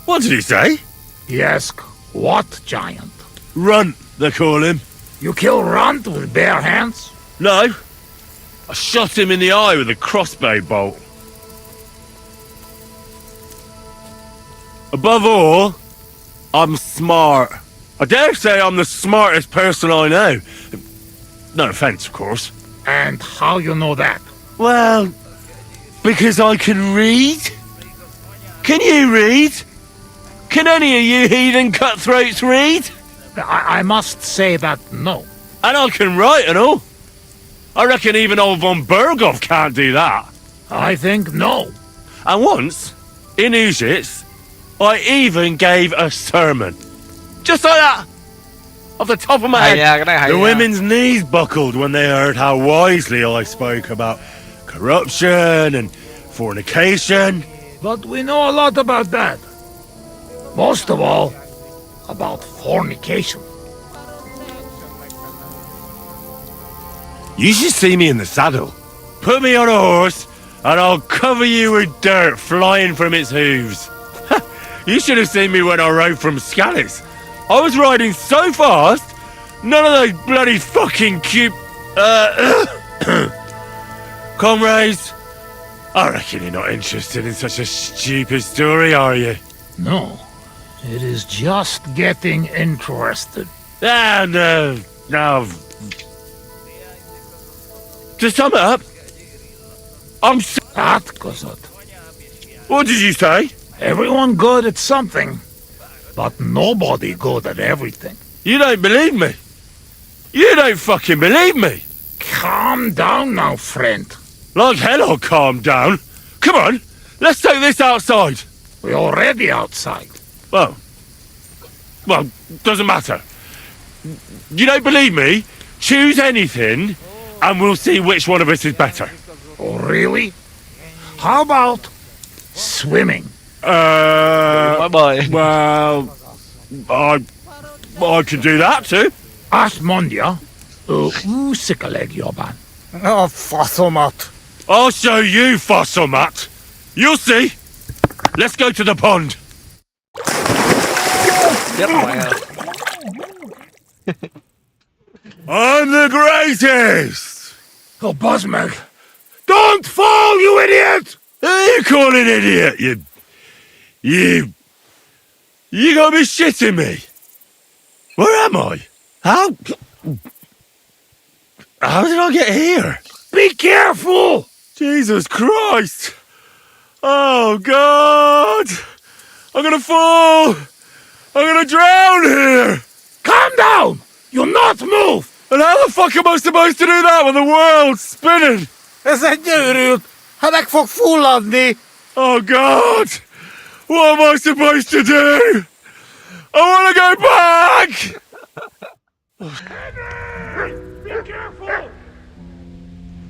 What did he say? He asked, what giant? Runt, they call him. You kill Runt with bare hands? No. I shot him in the eye with a crossbow bolt. Above all, I'm smart. I dare say I'm the smartest person I know. No offence, of course. And how you know that? Well, because I can read. Can you read? Can any of you heathen cutthroats read? I must say that no. And I can write and all. I reckon even old von Berghoff can't do that. I think no. And once, in Uzits, I even gave a sermon. Just like that. Off the top of my head. The women's knees buckled when they heard how wisely I spoke about corruption and fornication. But we know a lot about that. Most of all, about fornication. You should see me in the saddle. Put me on a horse, and I'll cover you with dirt flying from its hooves. You should have seen me when I rode from Scallis. I was riding so fast, none of those bloody fucking cute... comrades, I reckon you're not interested in such a stupid story, are you? No. It is just getting interested. Ah, no. To sum it up, I'm That goes up. What did you say? Everyone good at something, but nobody good at everything. You don't believe me? You don't fucking believe me? Calm down now, friend. Like hell I'll calm down. Come on, let's take this outside. We're already outside. Well, doesn't matter. You don't believe me? Choose anything, and we'll see which one of us is better. Oh, really? How about swimming? Bye-bye. Well, I could do that too. Asmondia, usikaleg joban. Oh, Fossilmat. I'll show you, Fossilmat. You'll see. Let's go to the pond. I'm the greatest! Oh, Buzzmeg. Don't fall, you idiot! Who are you calling idiot, You gotta be shitting me. Where am I? How did I get here? Be careful! Jesus Christ! Oh, God! I'm gonna fall! I'm gonna drown here! Calm down! You'll not move! And how the fuck am I supposed to do that when the world's spinning? Oh, God! What am I supposed to do? I want to go back! Be careful!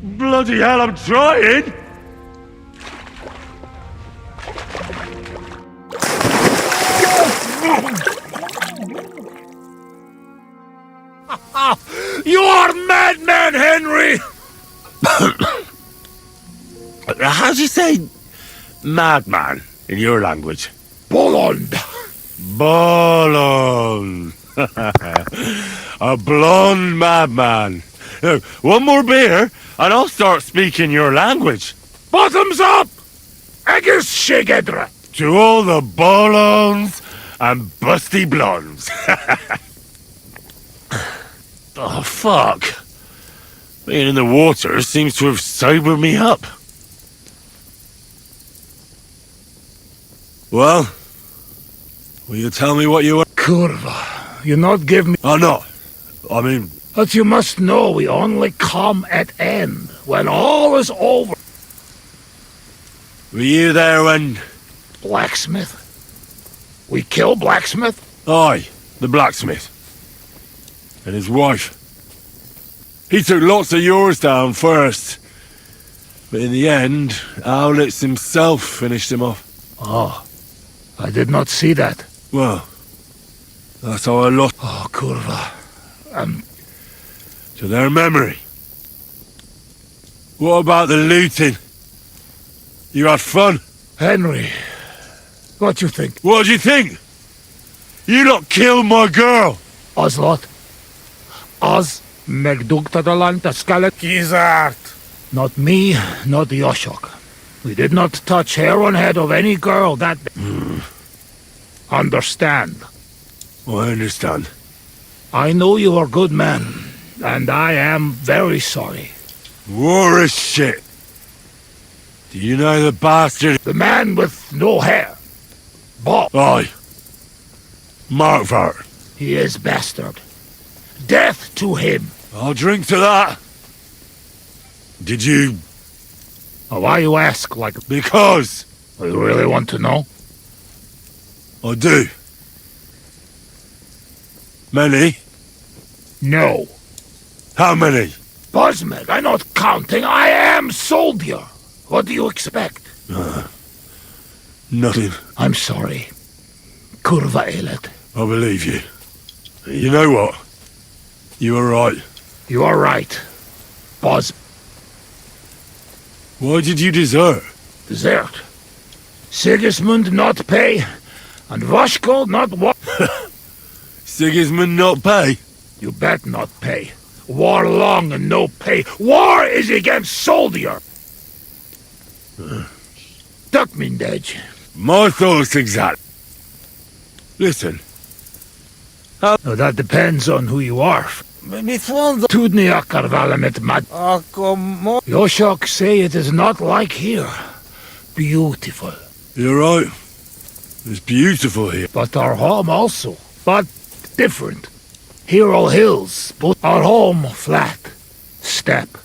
Bloody hell, I'm trying! You are madman, Henry! How do you say madman in your language? Bolond. Bolond. A blonde madman. One more beer and I'll start speaking your language. Bottoms up! Agus Shigedra. To all the bolons and busty blondes. Oh, fuck. Being in the water seems to have sobered me up. Well, will you tell me what you were? Kurva, you not give me... Oh, no. I mean... But you must know we only come at end, when all is over. Were you there when... Blacksmith? We kill Blacksmith? Aye, the blacksmith. And his wife. He took lots of yours down first. But in the end, Owlitz himself finished him off. Oh, I did not see that. Well, that's how I lost Oh, kurwa. to their memory. What about the looting? You had fun? Henry, what you think? What do you think? You lot killed my girl! Oslot? Oz Megdugtadalant Scalet? Gizart! Not me, not Yoshok. We did not touch hair on head of any girl that... Understand? I understand. I know you are good men, and I am very sorry. War is shit. Do you know the bastard? The man with no hair. Bob. Aye. Markvart. He is bastard. Death to him. I'll drink to that. Did you... Why you ask, like... Because... You really want to know? I do. Many? No. How many? Buzzmeg, I'm not counting. I am soldier. What do you expect? Nothing. I'm sorry. Kurva elet. I believe you. You know what? You were right. You are right. Buzz. Why did you desert? Desert. Sigismund not pay, and Vashko not what? Sigismund not pay? You bet not pay. War long and no pay. War is against soldier. Duck mindej. My thoughts exact. Listen. Now that depends on who you are. Tudnia karvalamet mad. Yoshok say it is not like here. Beautiful. You're right. It's beautiful here. But our home also. But different. Hero hills, but our home flat. Step.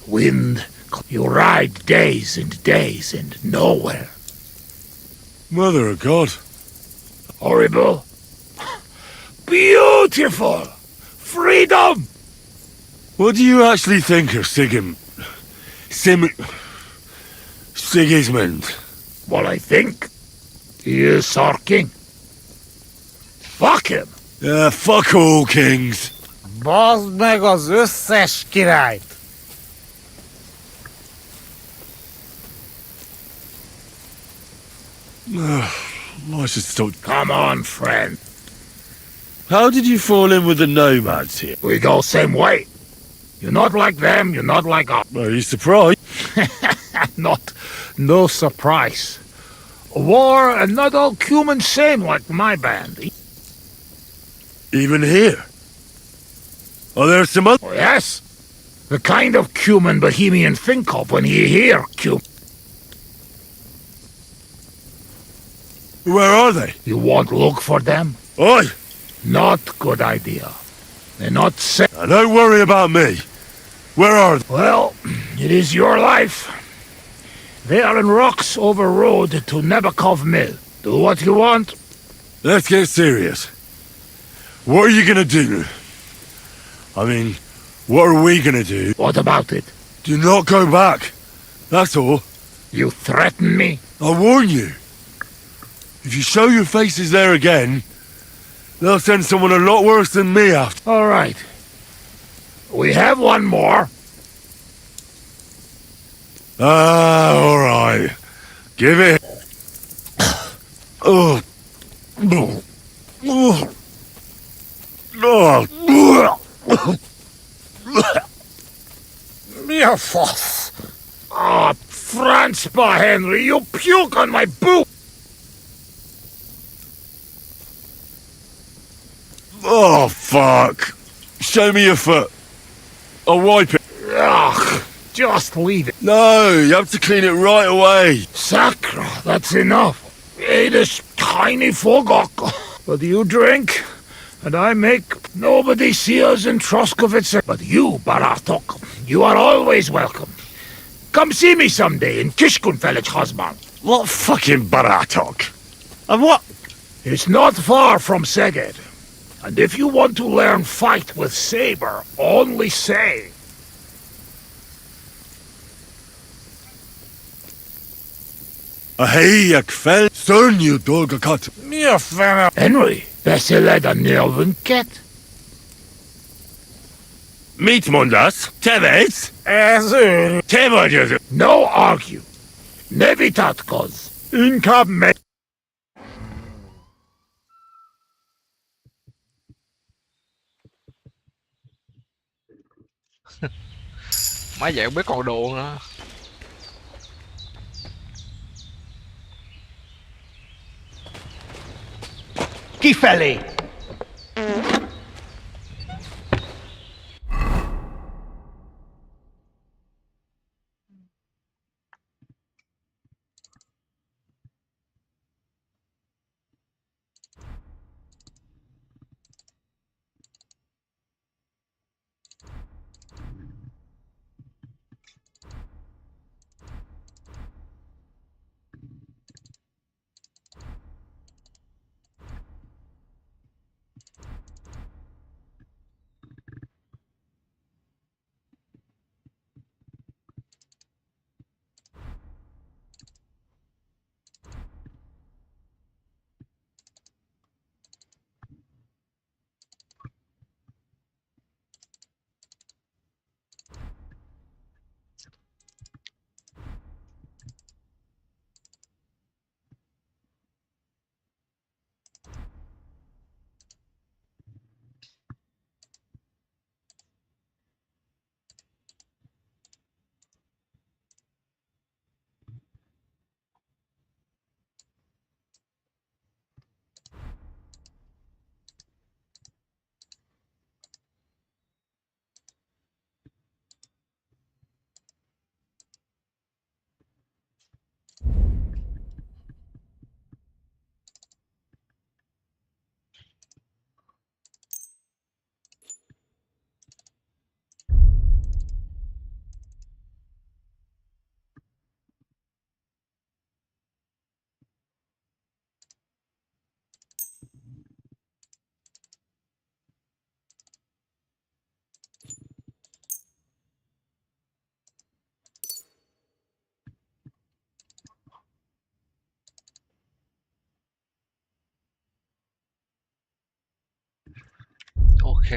Wind. You ride days and nowhere. Mother of God. Horrible. Beautiful. Freedom. What do you actually think of Sigismund? What I think? He is our king. Fuck him. Yeah, fuck all kings. Bazd meg az összes királyt! I should stop. Come on, friend. How did you fall in with the nomads here? We go same way. You're not like them, you're not like us. Are you surprised? No surprise. War and not all human same like my band. Even here? Are there some other... Oh, yes. The kind of human Bohemian think of when he hear human. Where are they? You won't look for them? Oi! Not good idea. They're not safe. Now don't worry about me. Where are they? Well, it is your life. They are in rocks over road to Nebakov Mill. Do what you want. Let's get serious. What are you gonna do? I mean, what are we gonna do? What about it? Do not go back. That's all. You threaten me? I warn you. If you show your faces there again, they'll send someone a lot worse than me after. All right. We have one more. All right. Give it. Oh. Mere fuss. Ah, Franzpa, Henry, you puke on my boot. Oh, fuck. Show me your foot. I'll wipe it. Ugh, just leave it. No, you have to clean it right away. Sacra, that's enough. It is tiny fogok. But you drink, and I make nobody see us in Troskovitz. But you, Baratok, you are always welcome. Come see me someday in Kishkun village, husband. What fucking Baratok? And what? It's not far from Szeged. And if you want to learn fight with saber, only say. Hey, fell son you dog a cut. Meer verder. Henry, beste leider nerven ket. Meet Mundas, Tevez, Tevages. No argue. Nevitat cause. Incap me. Má dạy biết còn đồ nữa. Kifeli! Ok.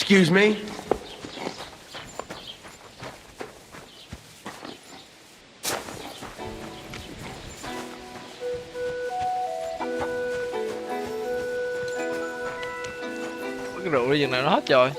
Excuse me? Cái rượu đi chừng nào nó hết rồi.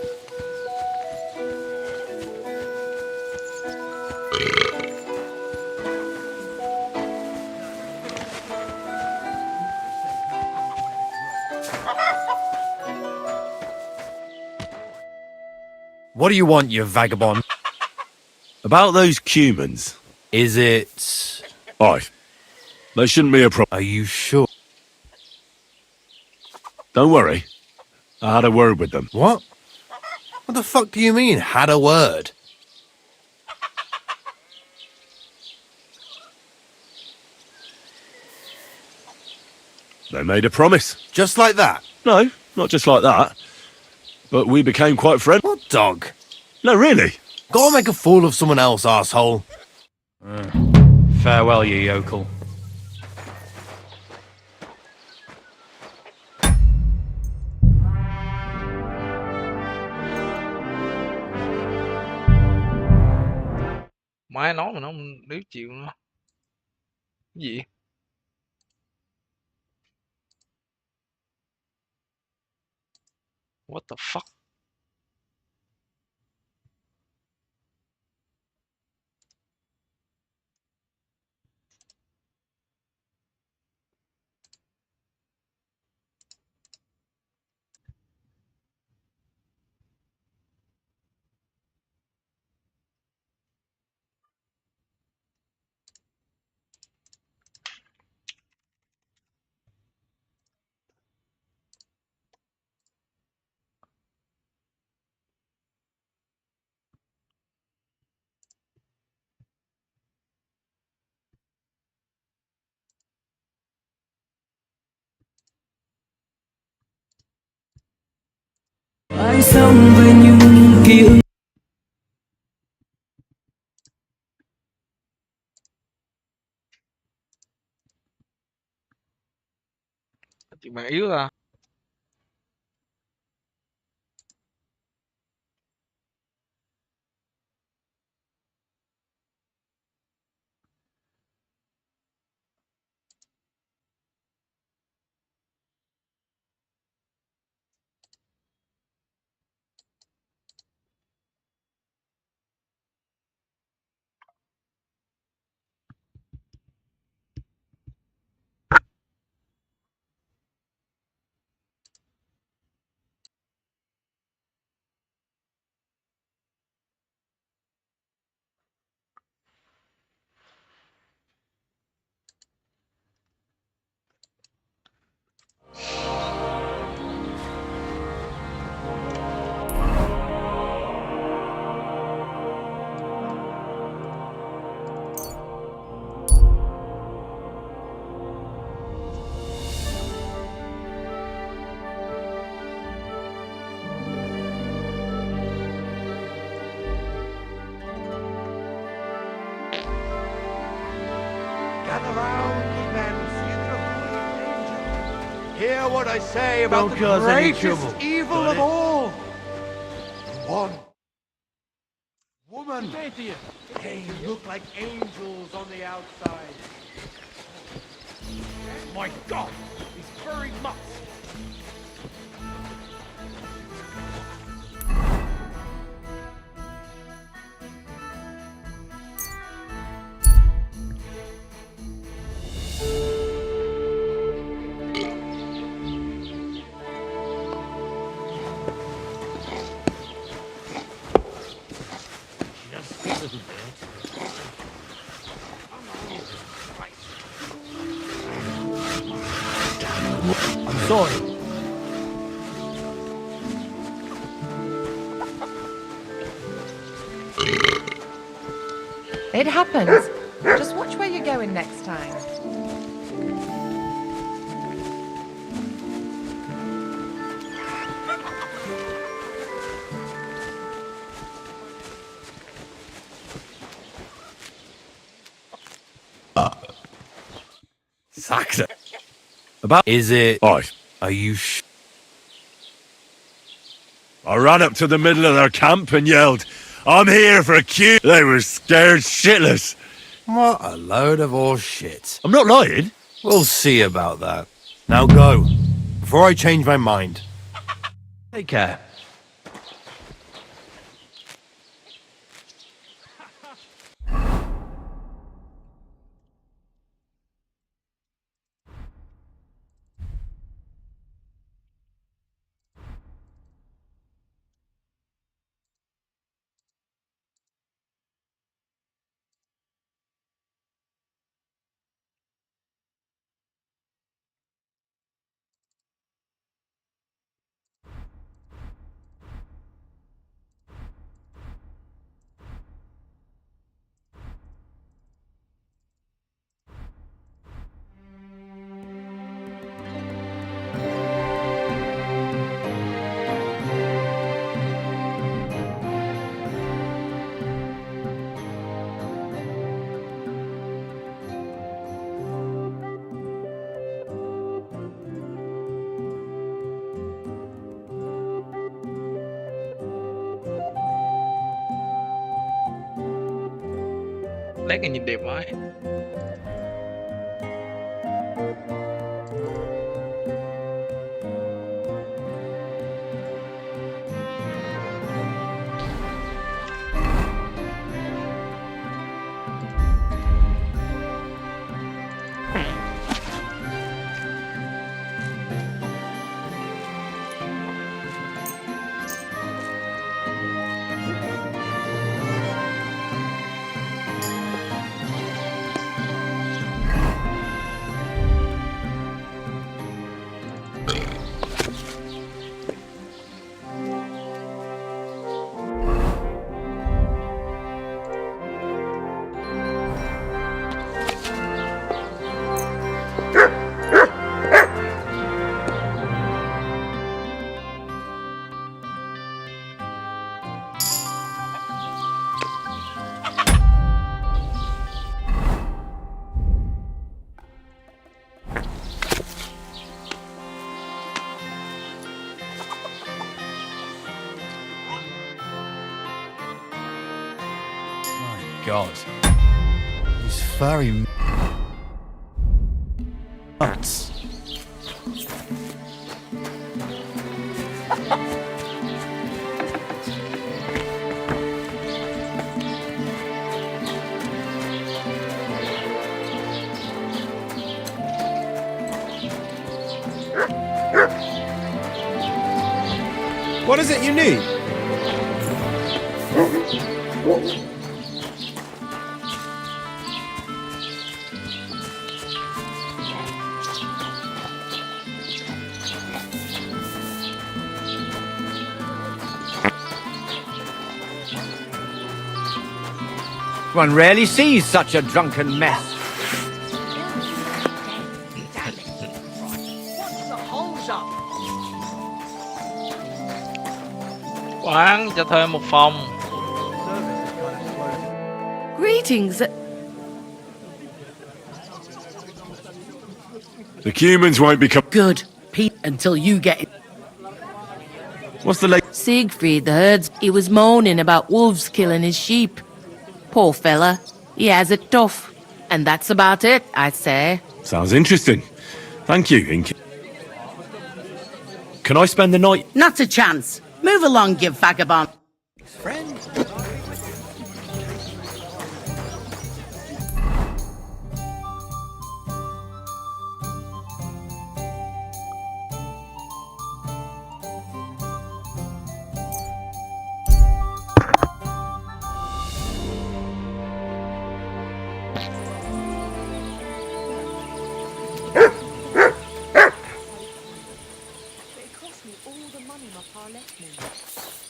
What do you want, you vagabond? About those Cumans. Is it... Aye. They shouldn't be a problem. Are you sure? Don't worry. I had a word with them. What? What the fuck do you mean, had a word? They made a promise. Just like that? No, not just like that. But we became quite friendly. What dog? No, really. Go make a fool of someone else, asshole. Farewell, you yokel. Mai nói mà nó không đứa chịu nữa. Cái gì? What the fuck? Anh sống với những ký ức. Chuyện bạn yếu ra. Gather round, ye men, see the danger. Hear what I say about Don't the cause any greatest trouble, evil got of it? all. One woman. They look like angels on the outside. My God, these furry mutts. Just a little bit. I'm sorry. It happens. Just watch where you're going next time. Saxon. Is it? Aye. Are you I ran up to the middle of their camp and yelled, "I'm here for a Q." They were scared shitless. What a load of horse shit. I'm not lying. We'll see about that. Now go, before I change my mind. Take care. Lát nghe nhìn đẹp quá. God. These furry nuts. What is it you need? One rarely sees such a drunken mess. Quán cho thuê một phòng. Greetings. The humans won't become Good. Pete, until you get it. What's the latest? Siegfried, the herds, he was moaning about wolves killing his sheep. Poor fella. He has it tough. And that's about it, I'd say. Sounds interesting. Thank you, Inky. Can I spend the night? Not a chance. Move along, you vagabond. Friend.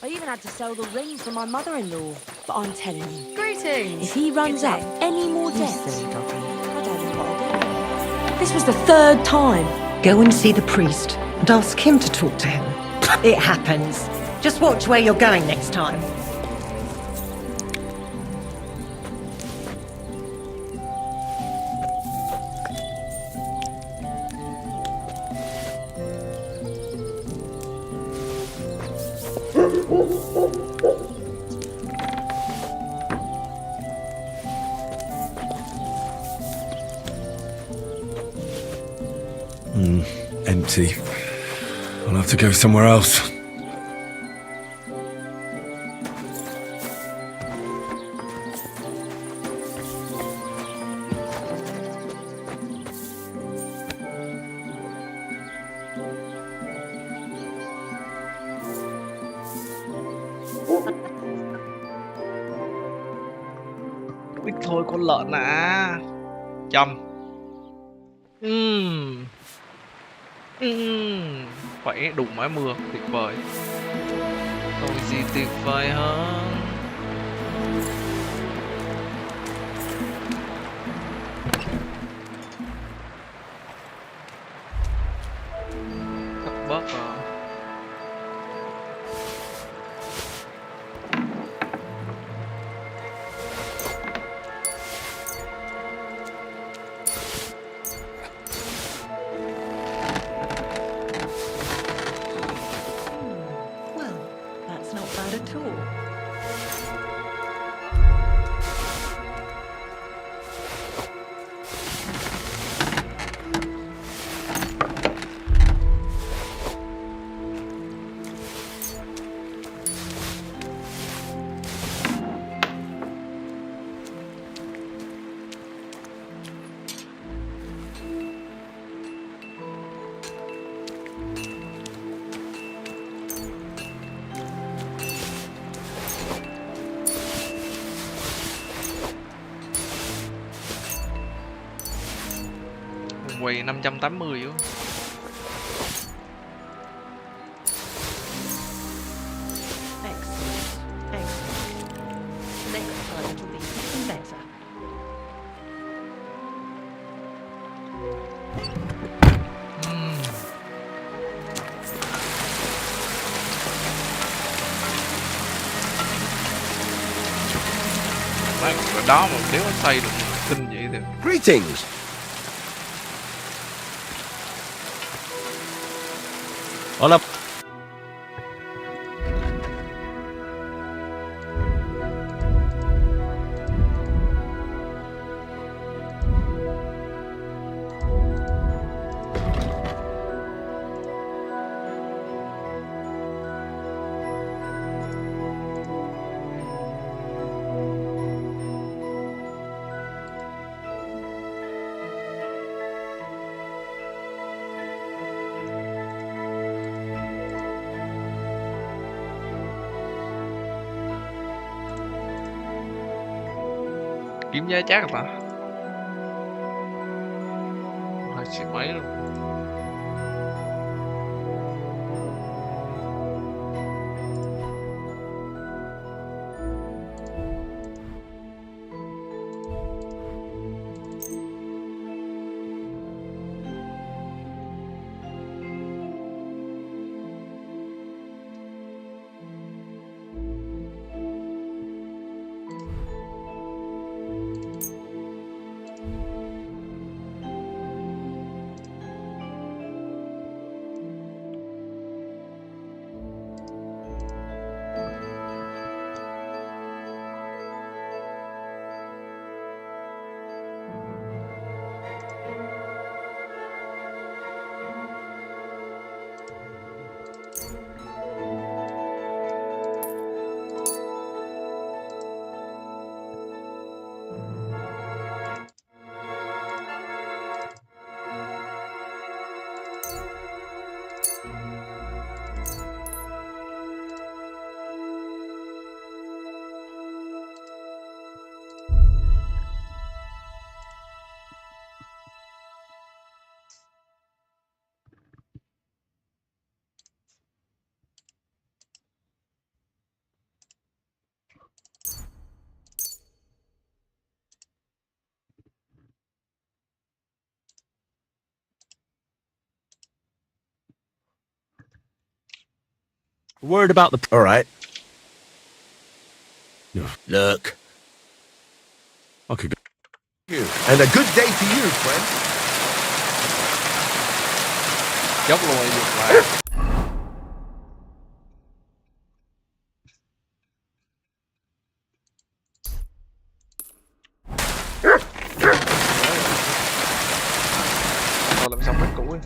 I even had to sell the ring for my mother-in-law. But I'm telling you, Greetings. if he runs out any more debts, I don't know what I'll do. This was the third time. Go and see the priest and ask him to talk to him. It happens. Just watch where you're going next time. Empty. I'll have to go somewhere else. Biết thôi con lợn à. Chăm. Khỏe đủ mái mưa, tuyệt vời. Còn gì tuyệt vời hơn. Cắt bớt rồi. quầy 580 á. Excellent. Excellent. Next time it will be even better. Mà đó mà nếu nó xây được kinh vậy thì Greetings. Hola. kiếm giá chắc ta. Hai triệu mấy luôn. Word about the... All right. Look. I could go. You. And a good day to you, friend. Dốc luôn rồi dục lại. Thôi làm xong hết cũ đi.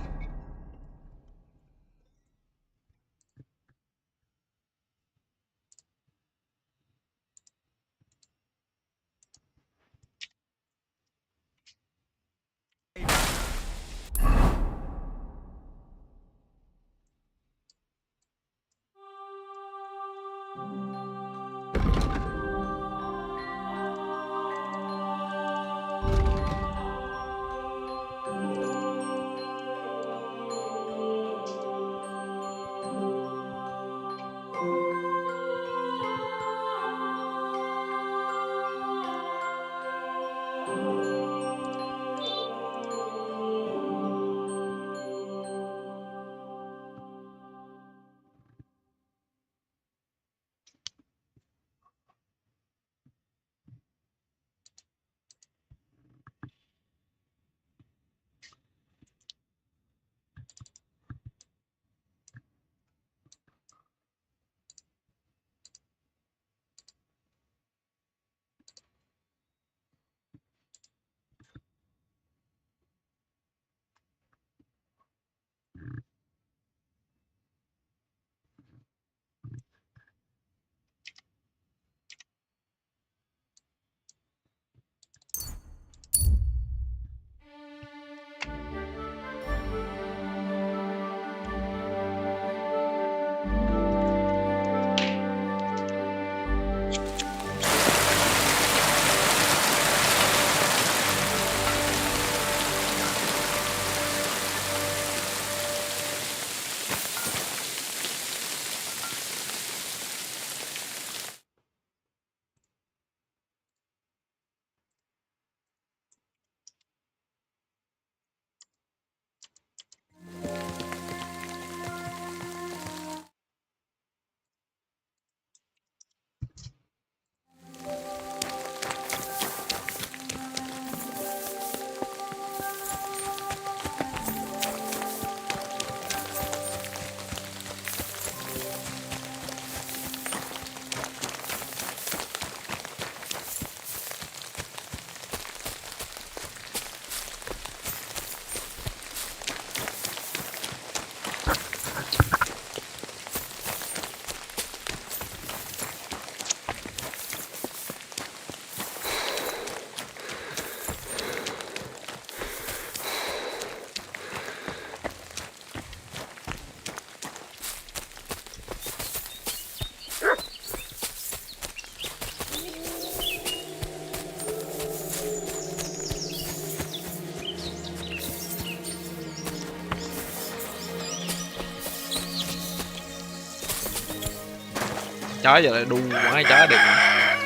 Trái giờ lại đu mấy trái được mà.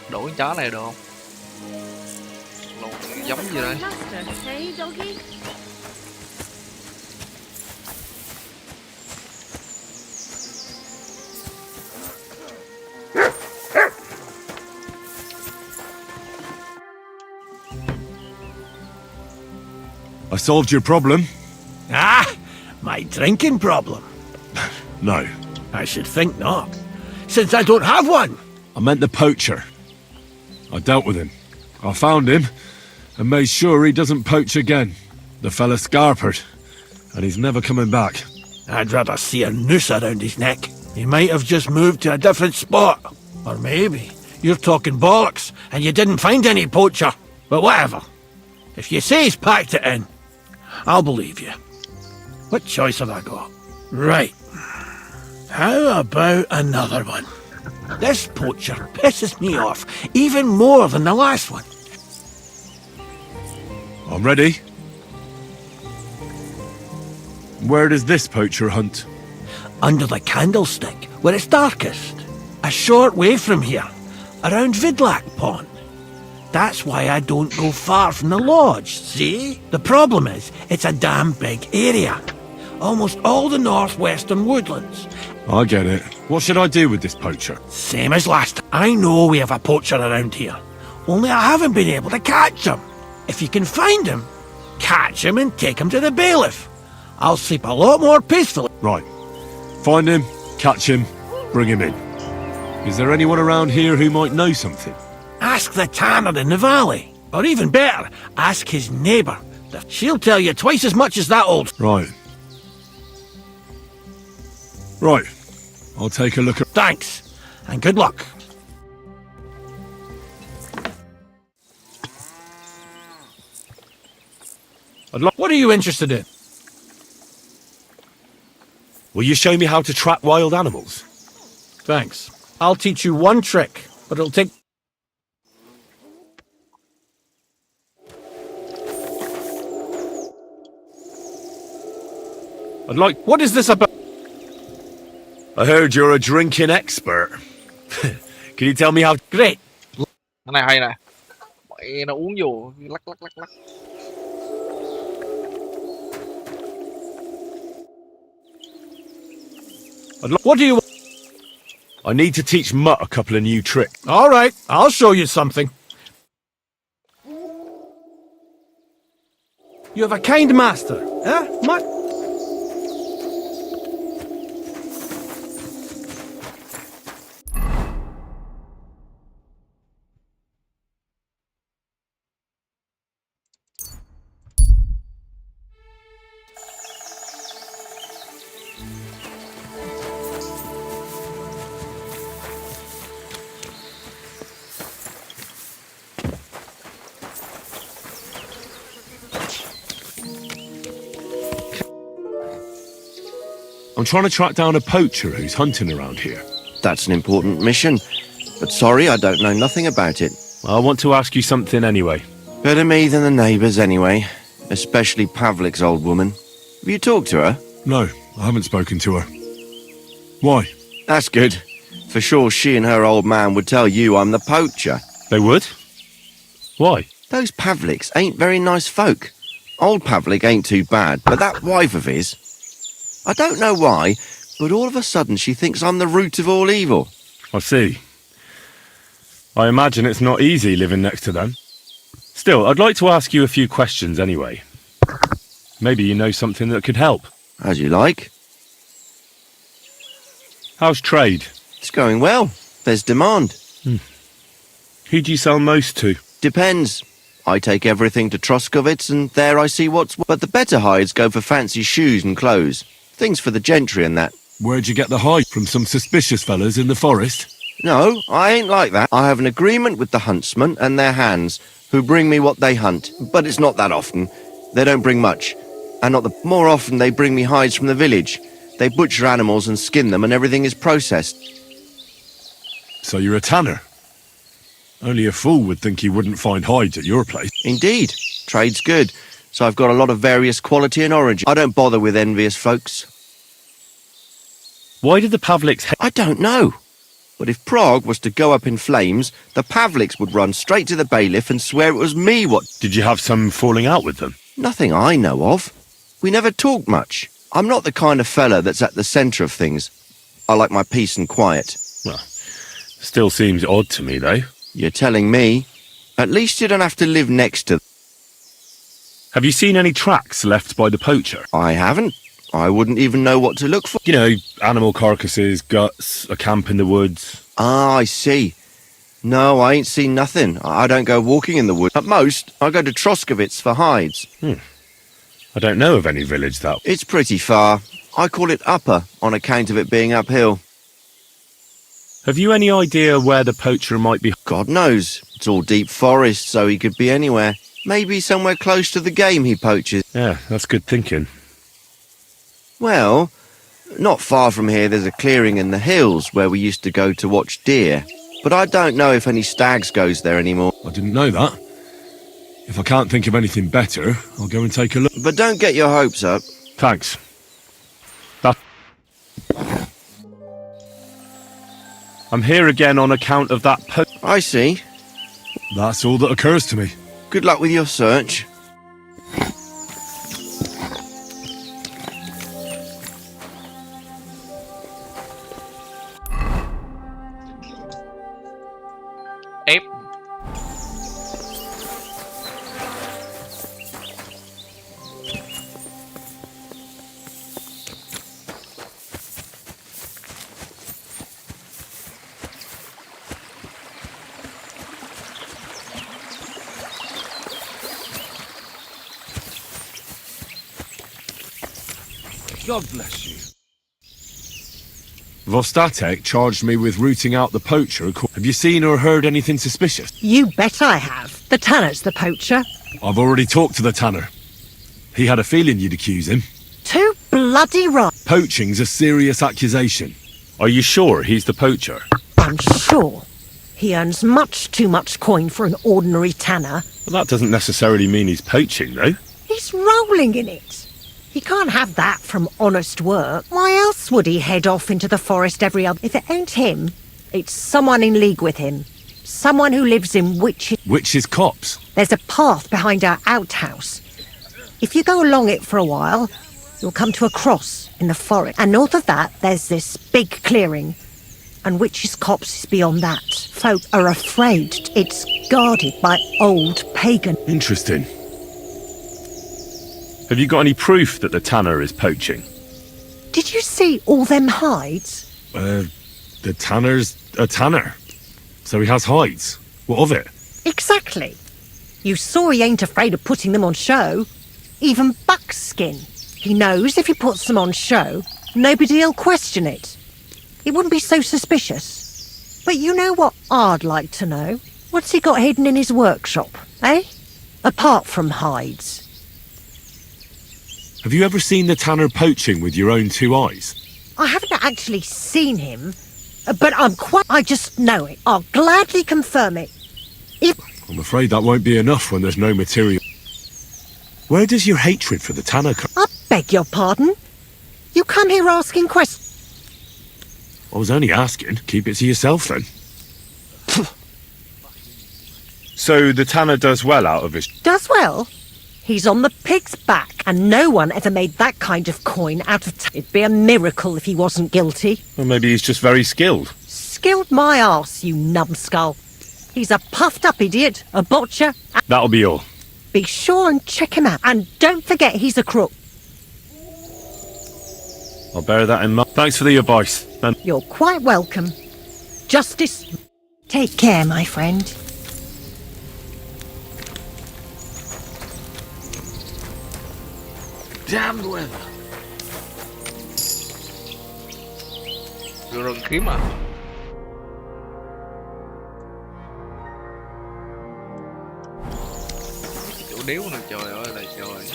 Đổi cái trái này được không? Lộn giống gì đây? Hey, doggy? I solved your problem. Ah, my drinking problem. No. I should think not, since I don't have one. I meant the poacher. I dealt with him. I found him and made sure he doesn't poach again. The fella scarpered, and he's never coming back. I'd rather see a noose around his neck. He might have just moved to a different spot. Or maybe you're talking bollocks and you didn't find any poacher. But whatever. If you say he's packed it in, I'll believe you. What choice have I got? Right. How about another one? This poacher pisses me off even more than the last one. I'm ready. Where does this poacher hunt? Under the candlestick, where it's darkest. A short way from here, around Vidlac Pond. That's why I don't go far from the lodge, see? The problem is, it's a damn big area. Almost all the northwestern woodlands. I get it. What should I do with this poacher? Same as last time. I know we have a poacher around here. Only I haven't been able to catch him. If you can find him, catch him and take him to the bailiff. I'll sleep a lot more peacefully. Right. Find him, catch him, bring him in. Is there anyone around here who might know something? Ask the tanner in the valley. Or even better, ask his neighbour. She'll tell you twice as much as that old... Right. Right. I'll take a look at... Thanks, and good luck. What are you interested in? Will you show me how to track wild animals? Thanks. I'll teach you one trick, but it'll take... I'd like... What is this about? I heard you're a drinking expert. Can you tell me how... Great. Cái này hay nè. Mày nó uống vô lắc lắc lắc lắc. What do you... I need to teach Mutt a couple of new tricks. All right, I'll show you something. You have a kind master, eh, Mutt? I'm trying to track down a poacher who's hunting around here. That's an important mission. But sorry, I don't know nothing about it. I want to ask you something anyway. Better me than the neighbours anyway. Especially Pavlik's old woman. Have you talked to her? No, I haven't spoken to her. Why? That's good. For sure she and her old man would tell you I'm the poacher. They would? Why? Those Pavliks ain't very nice folk. Old Pavlik ain't too bad, but that wife of his... I don't know why, but all of a sudden she thinks I'm the root of all evil. I see. I imagine it's not easy living next to them. Still, I'd like to ask you a few questions anyway. Maybe you know something that could help. As you like. How's trade? It's going well. There's demand. Who do you sell most to? Depends. I take everything to Troskovitz and there I see what's... But the better hides go for fancy shoes and clothes. Things for the gentry and that. Where'd you get the hide? From some suspicious fellas in the forest? No, I ain't like that. I have an agreement with the huntsmen and their hands, who bring me what they hunt. But it's not that often. They don't bring much. And not the... More often they bring me hides from the village. They butcher animals and skin them and everything is processed. So you're a tanner? Only a fool would think you wouldn't find hides at your place. Indeed. Trade's good. So I've got a lot of various quality and origin. I don't bother with envious folks. Why did the Pavliks... I don't know. But if Prague was to go up in flames, the Pavliks would run straight to the bailiff and swear it was me what... Did you have some falling out with them? Nothing I know of. We never talked much. I'm not the kind of fella that's at the centre of things. I like my peace and quiet. Well, still seems odd to me, though. You're telling me? At least you don't have to live next to... Have you seen any tracks left by the poacher? I haven't. I wouldn't even know what to look for. You know, animal carcasses, guts, a camp in the woods. Ah, I see. No, I ain't seen nothing. I don't go walking in the woods. At most, I go to Troskovitz for hides. I don't know of any village that... It's pretty far. I call it upper, on account of it being uphill. Have you any idea where the poacher might be? God knows. It's all deep forest, so he could be anywhere. Maybe somewhere close to the game he poaches. Yeah, that's good thinking. Well, not far from here there's a clearing in the hills where we used to go to watch deer. But I don't know if any stags goes there anymore. I didn't know that. If I can't think of anything better, I'll go and take a look. But don't get your hopes up. Thanks. I'm here again on account of that I see. That's all that occurs to me. Good luck with your search. Ép. God bless you. Vostatek charged me with rooting out the poacher. Have you seen or heard anything suspicious? You bet I have. The tanner's the poacher. I've already talked to the tanner. He had a feeling you'd accuse him. Too bloody right. Poaching's a serious accusation. Are you sure he's the poacher? I'm sure. He earns much too much coin for an ordinary tanner. Well, that doesn't necessarily mean he's poaching, though. He's rolling in it. He can't have that from honest work. Why else would he head off into the forest every other... If it ain't him, it's someone in league with him. Someone who lives in Witches' copse? There's a path behind our outhouse. If you go along it for a while, you'll come to a cross in the forest. And north of that, there's this big clearing. And Witches' Copse is beyond that. Folk are afraid it's guarded by old pagan. Interesting. Have you got any proof that the tanner is poaching? Did you see all them hides? The tanner's a tanner. So he has hides. What of it? Exactly. You saw he ain't afraid of putting them on show. Even buckskin. He knows if he puts them on show, nobody'll question it. He wouldn't be so suspicious. But you know what I'd like to know? What's he got hidden in his workshop, eh? Apart from hides. Have you ever seen the tanner poaching with your own two eyes? I haven't actually seen him, but I just know it. I'll gladly confirm it. I'm afraid that won't be enough when there's no material. Where does your hatred for the tanner come? I beg your pardon? You come here asking questions? I was only asking. Keep it to yourself, then. So the tanner does well out of his... Does well? He's on the pig's back, and no one ever made that kind of coin out of... It'd be a miracle if he wasn't guilty. Well, maybe he's just very skilled. Skilled my arse, you numbskull. He's a puffed-up idiot, a botcher... That'll be all. Be sure and check him out, and don't forget he's a crook. I'll bear that in mind. Thanks for the advice. You're quite welcome. Justice... Take care, my friend. Damned weather. Rừng kiếm à? Chỗ đéo nè, trời ơi là trời.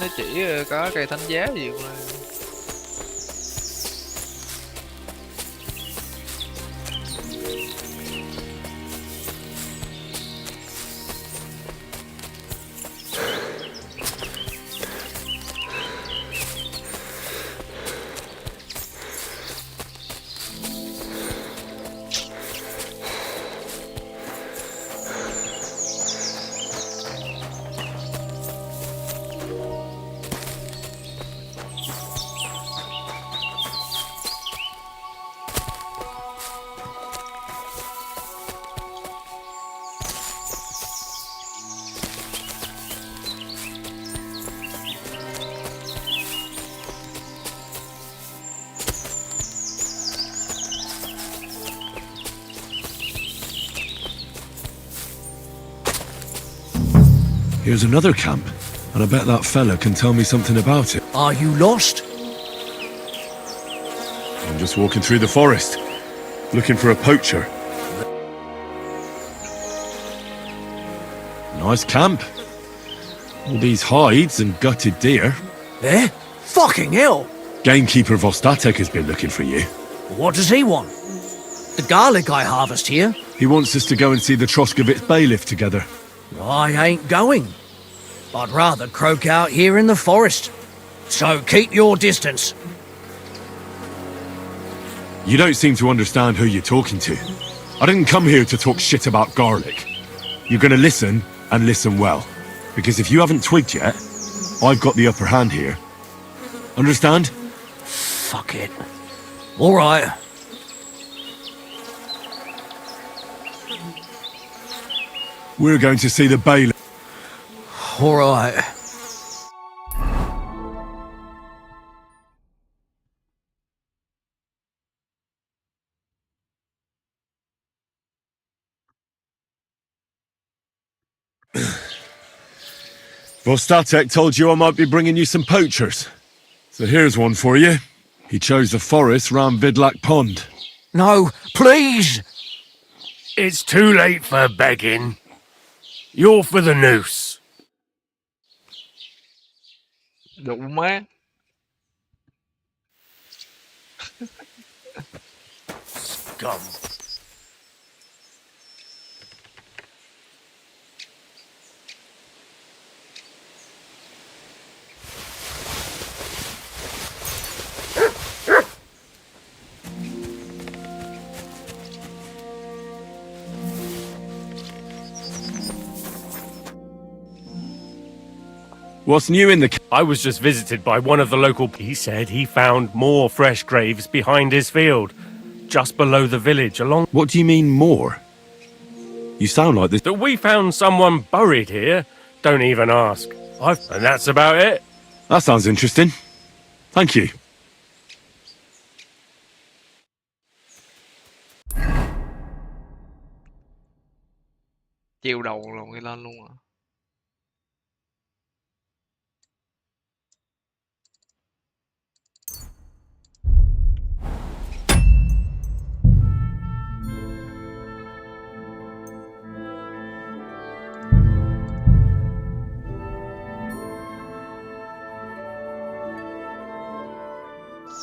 nó chỉ có cây thánh giá gì mà. Here's another camp, and I bet that fella can tell me something about it. Are you lost? I'm just walking through the forest, looking for a poacher. Nice camp. All these hides and gutted deer. Eh? Fucking hell! Gamekeeper Vostatek has been looking for you. What does he want? The garlic I harvest here? He wants us to go and see the Troskovitz bailiff together. I ain't going. I'd rather croak out here in the forest. So keep your distance. You don't seem to understand who you're talking to. I didn't come here to talk shit about garlic. You're gonna listen, and listen well. Because if you haven't twigged yet, I've got the upper hand here. Understand? Fuck it. All right. We're going to see the bailiff. All right. Vostatek told you I might be bringing you some poachers. So here's one for you. He chose the forest round Vidlak Pond. No, please! It's too late for begging. You're for the noose. Đủ má. Scum. What's new in the... I was just visited by one of the local... He said he found more fresh graves behind his field, just below the village, along... What do you mean, more? You sound like this... That we found someone buried here. Don't even ask. And that's about it. That sounds interesting. Thank you. Chiều đầu là người lên luôn à.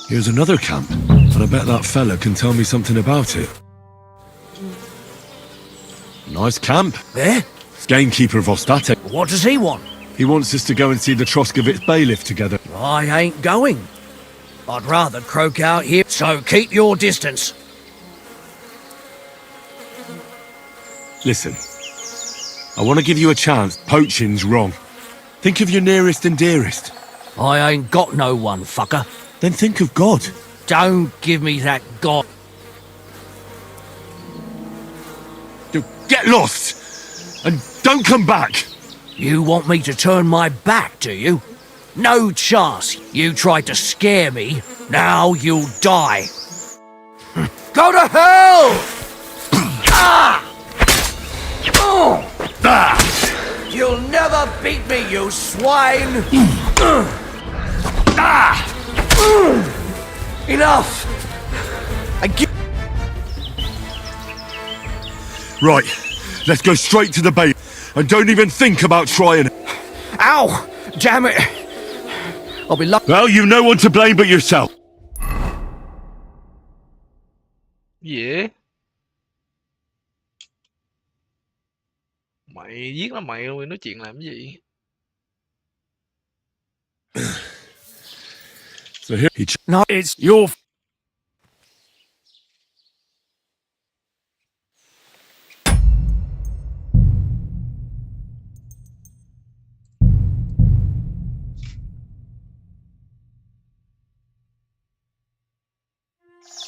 Here's another camp, and I bet that fella can tell me something about it. Nice camp. Eh? Gamekeeper Vostatek. What does he want? He wants us to go and see the Troskovitz bailiff together. I ain't going. I'd rather croak out here. So keep your distance. Listen, I want to give you a chance. Poaching's wrong. Think of your nearest and dearest. I ain't got no one, fucker. Then think of God. Don't give me that God. Get lost! And don't come back! You want me to turn my back, do you? No chance. You tried to scare me. Now you'll die. Go to hell! Ah! Oh! Ah! You'll never beat me, you swine! Ah! Enough! Right, let's go straight to the bay. And don't even think about trying it. Ow! Damn it! I'll be lucky. Well, you've no one to blame but yourself. Gì? Mày giết nó mày luôn, nói chuyện làm cái gì? So here No, it's your...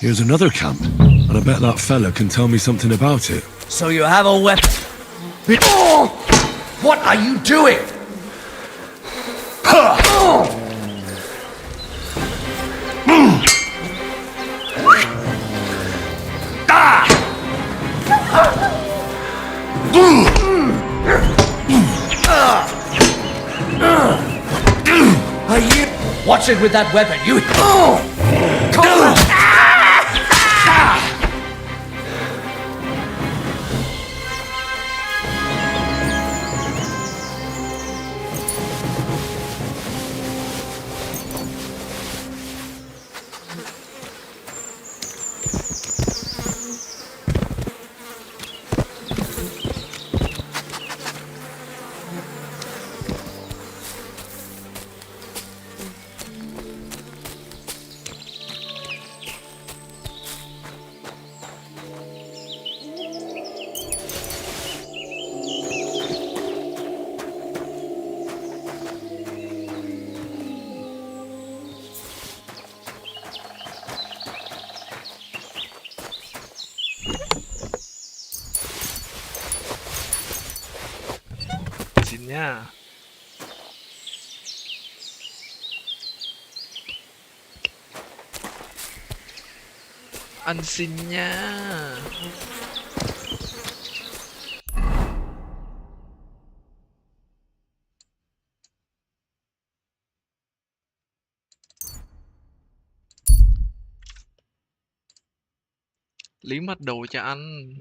Here's another camp, and I bet that fella can tell me something about it. So you have a weapon. Oh! What are you doing? Are you... Watch it with that weapon, you... Come on! Xin nha. Anh xin nha. Liếm hết đồ cho anh.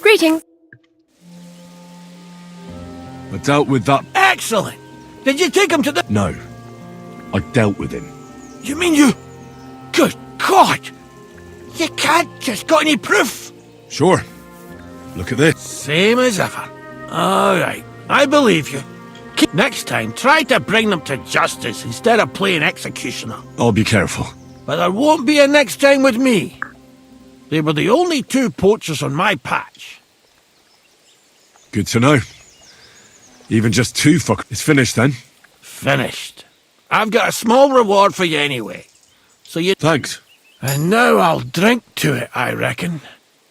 Greetings. I dealt with that. Excellent! Did you take him to the... No. I dealt with him. You mean you... Good God! You can't just got any proof? Sure. Look at this. Same as ever. Alright, I believe you. Next time, try to bring them to justice instead of playing executioner. I'll be careful. But there won't be a next time with me. They were the only two poachers on my patch. Good to know. Even just two It's finished then. Finished. I've got a small reward for you anyway. So you... Thanks. And now I'll drink to it, I reckon.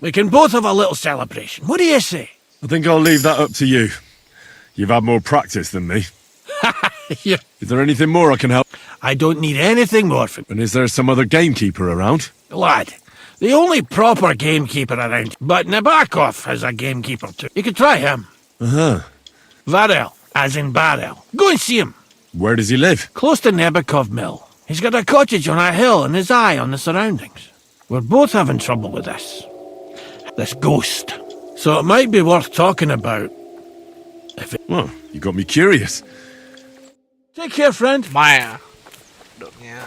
We can both have a little celebration. What do you say? I think I'll leave that up to you. You've had more practice than me. Yeah. Is there anything more I can help? I don't need anything more from... And is there some other gamekeeper around? Lad, The only proper gamekeeper around. But Nabokov is a gamekeeper too. You could try him. Uh-huh. Varel, as in Barrel. Go and see him. Where does he live? Close to Nabokov Mill. He's got a cottage on a hill and his eye on the surroundings. We're both having trouble with this ghost. So it might be worth talking about. Well, you got me curious. Take care, friend. Mẹ. Được nha.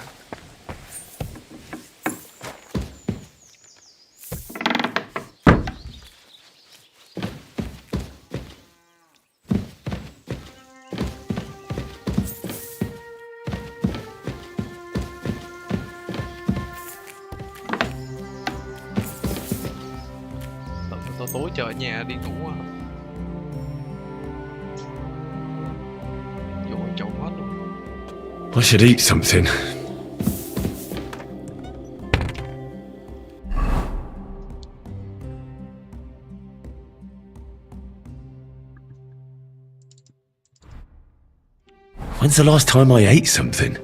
Tối trời ở nhà đi ngủ á. Vô trộn hết luôn. I should eat something. When's the last time I ate something?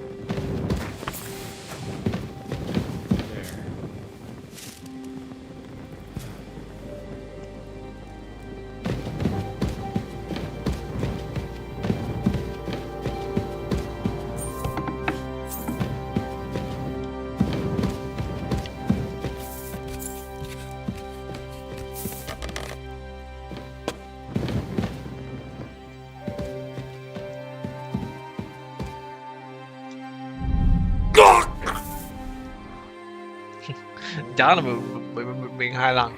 Chả là bị miệng 2 lần.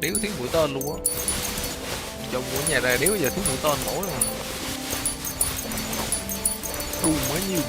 Điếu tiếng mũi tên luôn á. Trong của nhà ra điếu giờ tiếng mũi tên nổi rồi. Mới nhiêu.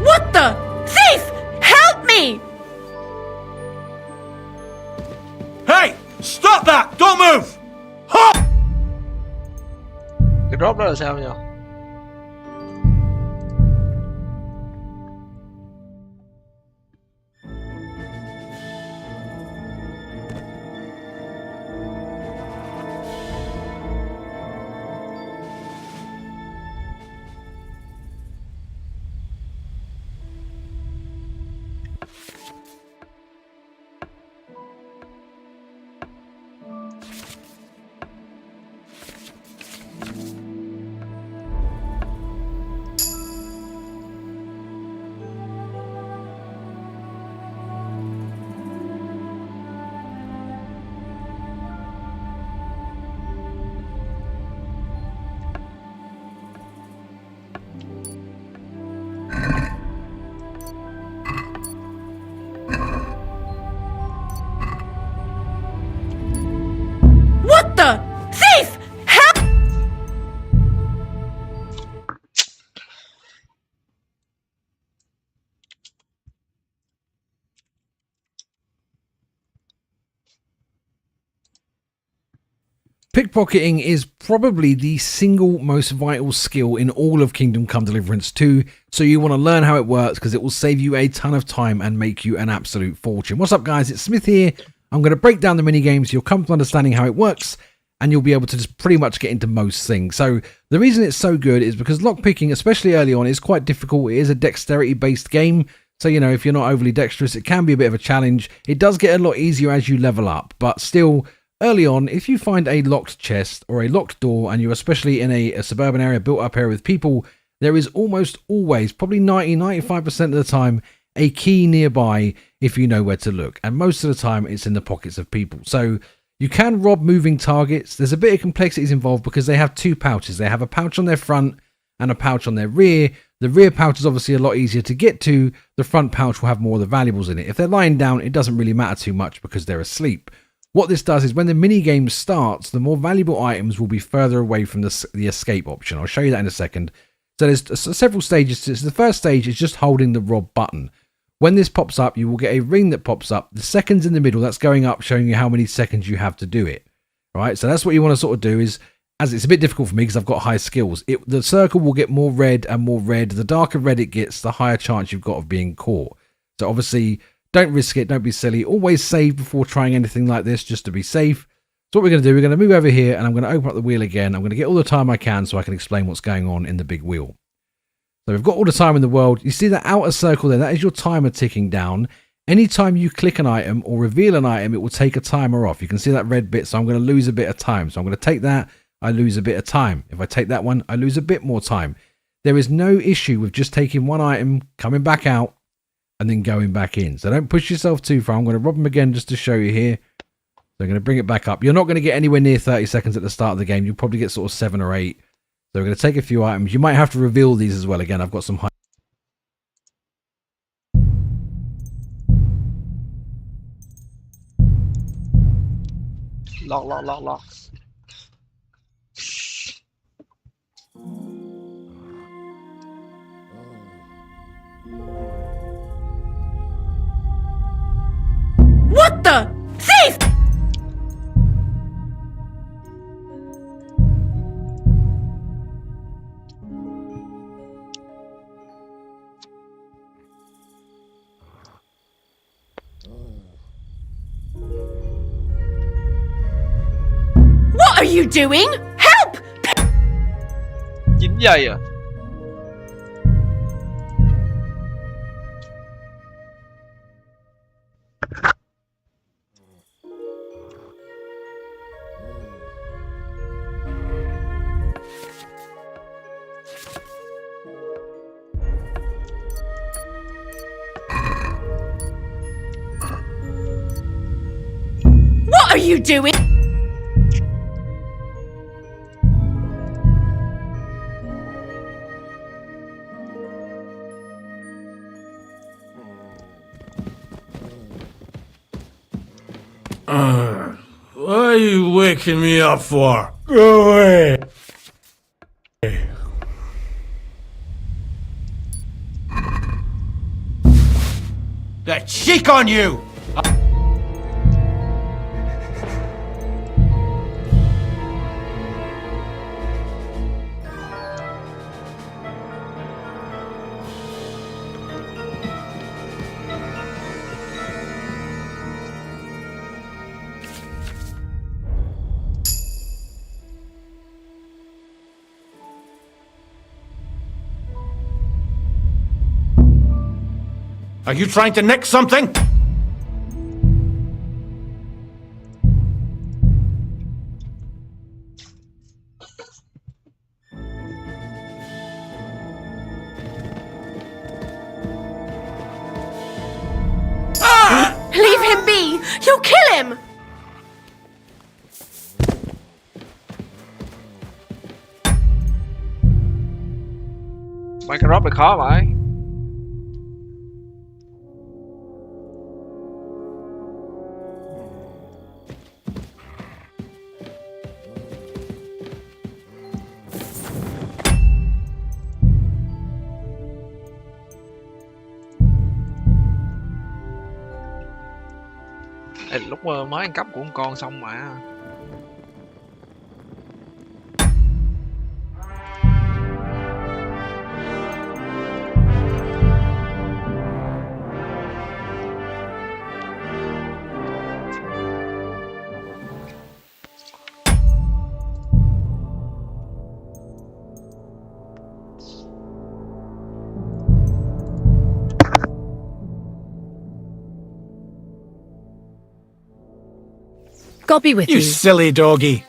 What the? Thief! Help me! Hey! Stop that! Don't move! Hop! Cái drop đó là sao nhỉ? What the? Thief! Help! Pickpocketing is probably the single most vital skill in all of Kingdom Come Deliverance 2, so you want to learn how it works because it will save you a ton of time and make you an absolute fortune. What's up guys, it's Smith here. I'm going to break down the minigames, you'll come to understanding how it works, and you'll be able to just pretty much get into most things. So the reason it's so good is because lockpicking, especially early on, is quite difficult. It is a dexterity based game, so you know, if you're not overly dexterous, it can be a bit of a challenge. It does get a lot easier as you level up, but still, early on, if you find a locked chest or a locked door, and you're especially in a suburban area, built up area with people, there is almost always, probably 90-95% of the time, a key nearby if you know where to look. And most of the time, it's in the pockets of people. So you can rob moving targets. There's a bit of complexities involved because they have two pouches. They have a pouch on their front and a pouch on their rear. The rear pouch is obviously a lot easier to get to. The front pouch will have more of the valuables in it. If they're lying down, it doesn't really matter too much because they're asleep. What this does is when the mini game starts, the more valuable items will be further away from the escape option. I'll show you that in a second. So there's several stages. So the first stage is just holding the rob button. When this pops up, you will get a ring that pops up. The seconds in the middle, that's going up, showing you how many seconds you have to do it. All right, so that's what you want to sort of do is, as it's a bit difficult for me because I've got high skills, the circle will get more red and more red. The darker red it gets, the higher chance you've got of being caught. So obviously, don't risk it. Don't be silly. Always save before trying anything like this just to be safe. So what we're going to do, we're going to move over here and I'm going to open up the wheel again. I'm going to get all the time I can so I can explain what's going on in the big wheel. So we've got all the time in the world. You see that outer circle there? That is your timer ticking down. Anytime you click an item or reveal an item, it will take a timer off. You can see that red bit, so I'm going to lose a bit of time. So I'm going to take that, I lose a bit of time. If I take that one, I lose a bit more time. There is no issue with just taking one item, coming back out, and then going back in. So don't push yourself too far. I'm going to rob them again just to show you here. So I'm going to bring it back up. You're not going to get anywhere near 30 seconds at the start of the game. You'll probably get sort of 7 or 8. So we're going to take a few items. You might have to reveal these as well. Again, I've got some high. Lock. What the? Thief! What are you doing? Help! Dính giây à? What are you doing? What are you waking me up for? Go away! That cheek on you! Are you trying to nick something? Leave him be! You'll kill him! Mấy cái drop này khó vậy. Ê, lúc mới ăn cắp của con xong mà. God be with you. You silly doggy.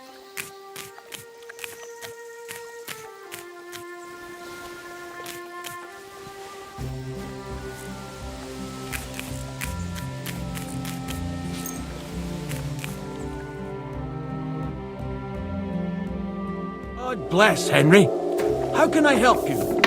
God bless, Henry. How can I help you?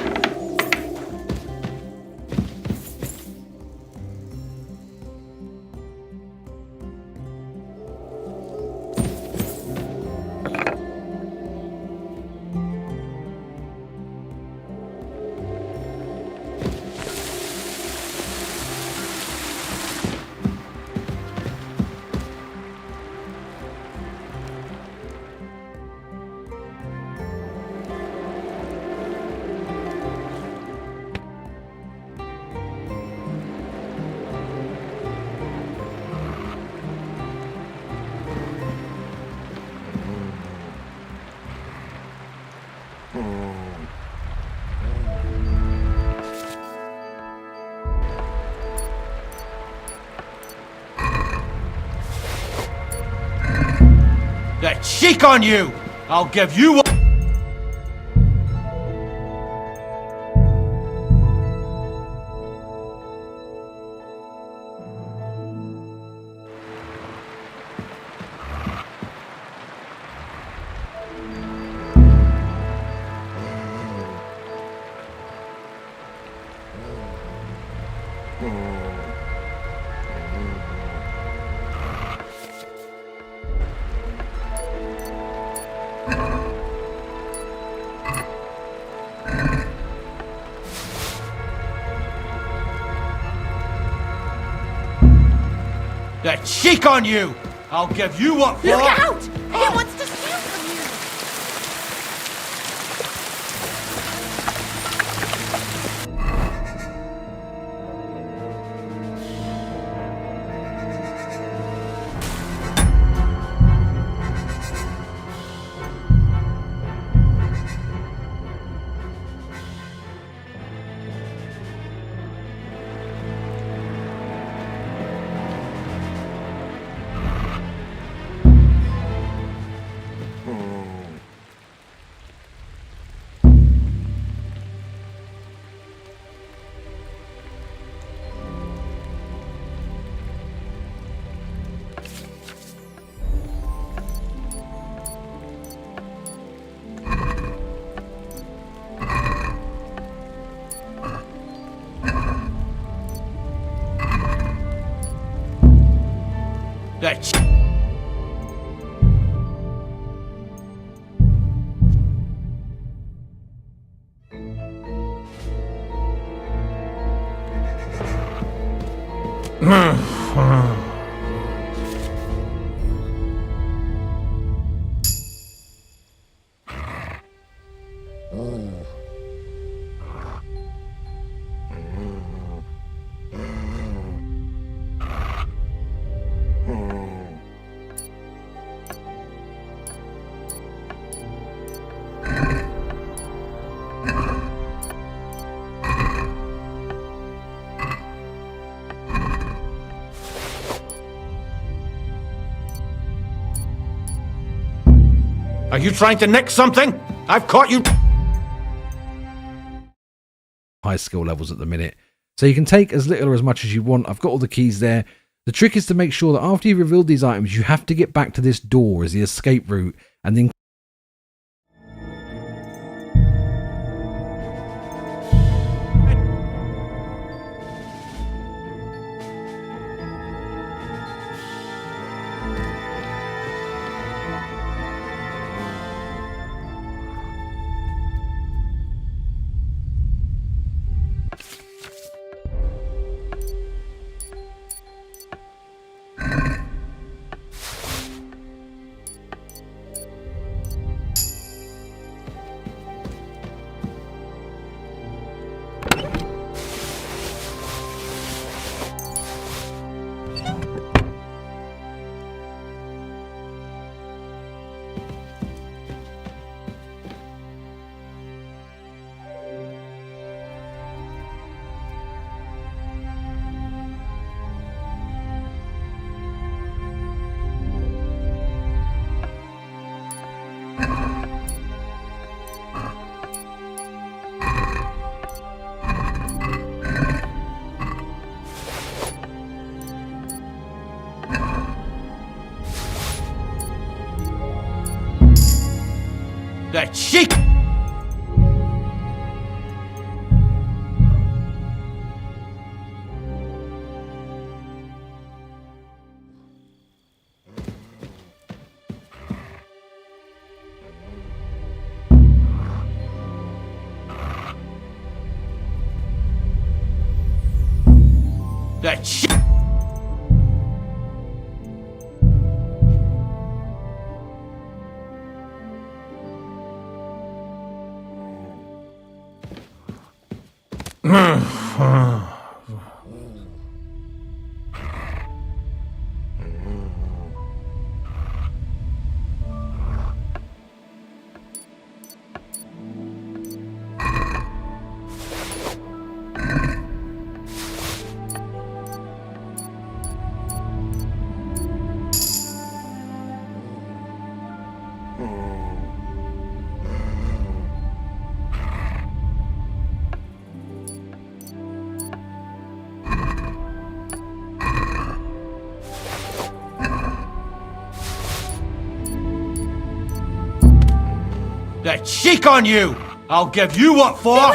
That cheek on you! I'll give you one. That cheek on you! I'll give you what for. Look out! He wants to steal from you! That Are you trying to nick something? I've caught you. High skill levels at the minute. So you can take as little or as much as you want. I've got all the keys there. The trick is to make sure that after you've revealed these items, you have to get back to this door as the escape route and then that cheek. That shit. That cheek on you! I'll give you what for!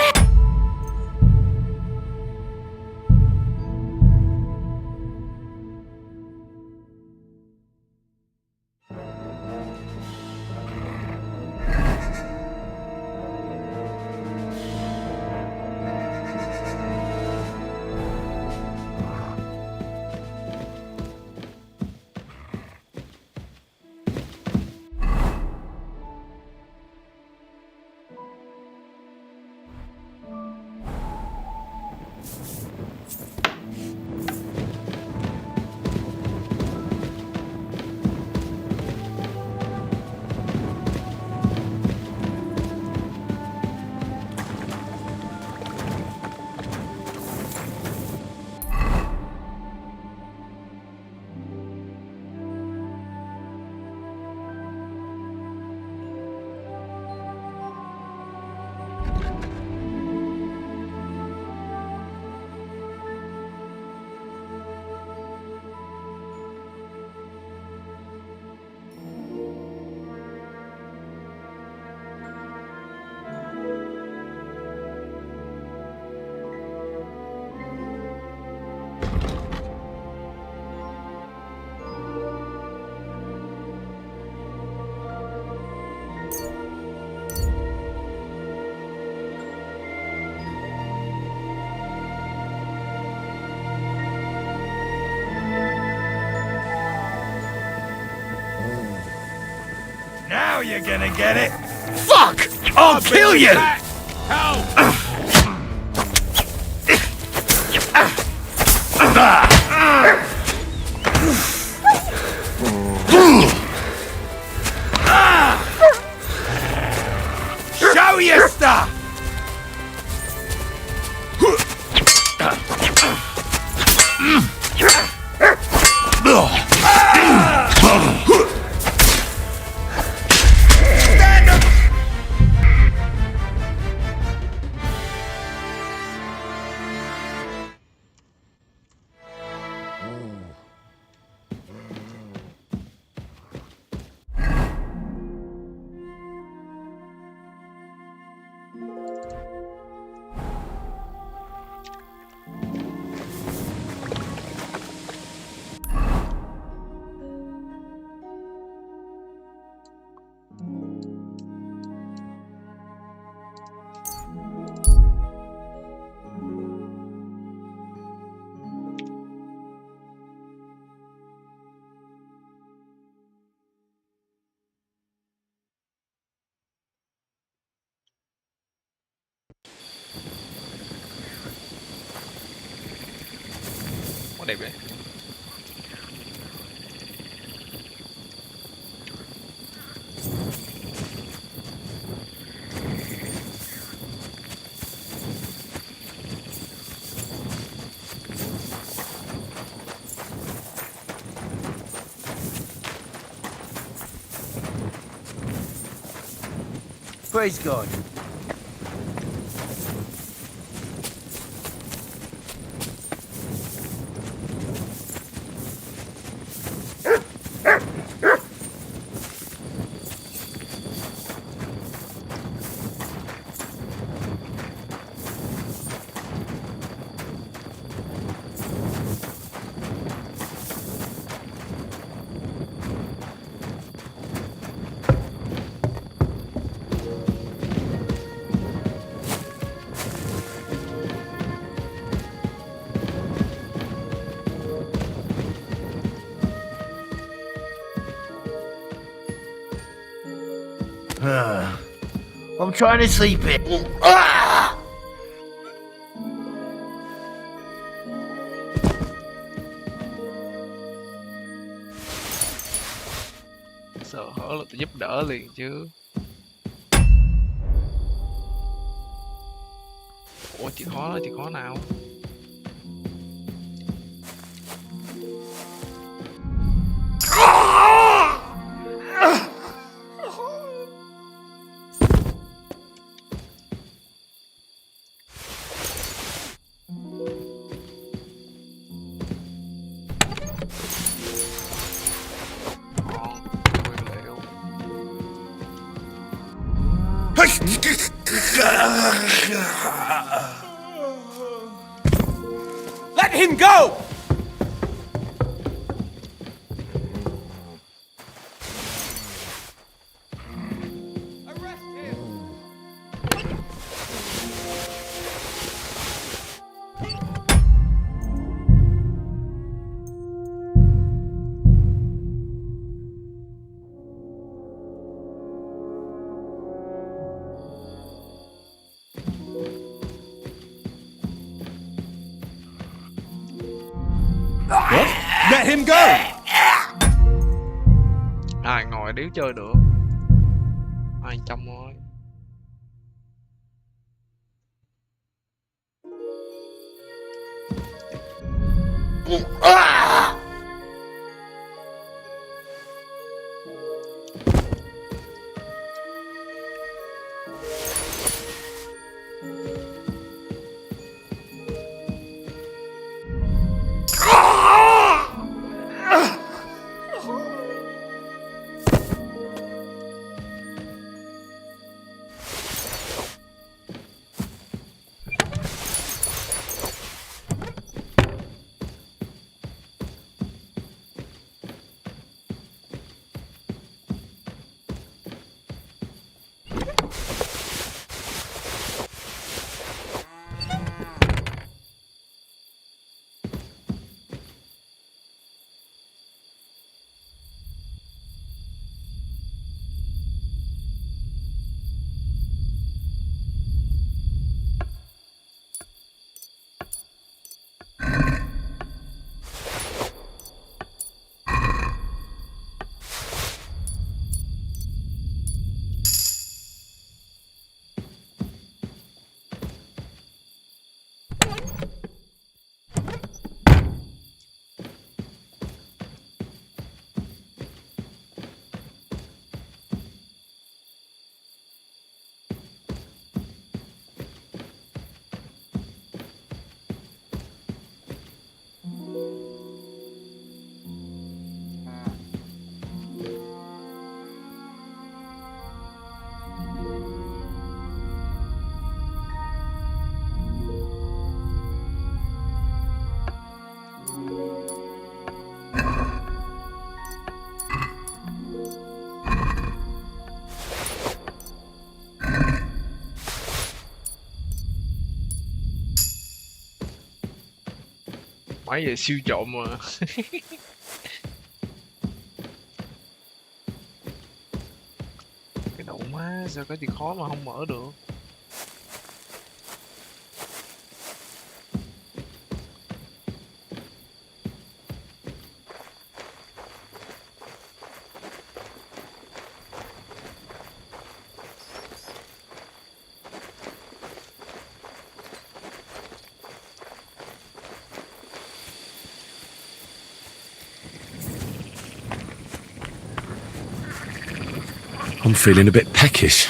Now you're gonna get it. Fuck! I'll kill you! Show your stuff. Stand up. Quá đẹp đấy. Praise God. I'm trying to sleep here. Sợ hở là tôi giúp đỡ liền chứ. Ủa chìa khóa đó, chìa khóa nào? Let him go! What? Let him go! Ai ngồi điếu chơi được. Ai trong thôi. Máy về siêu trộm mà. Cái đầu má sao có chìa khóa mà không mở được. I'm feeling a bit peckish.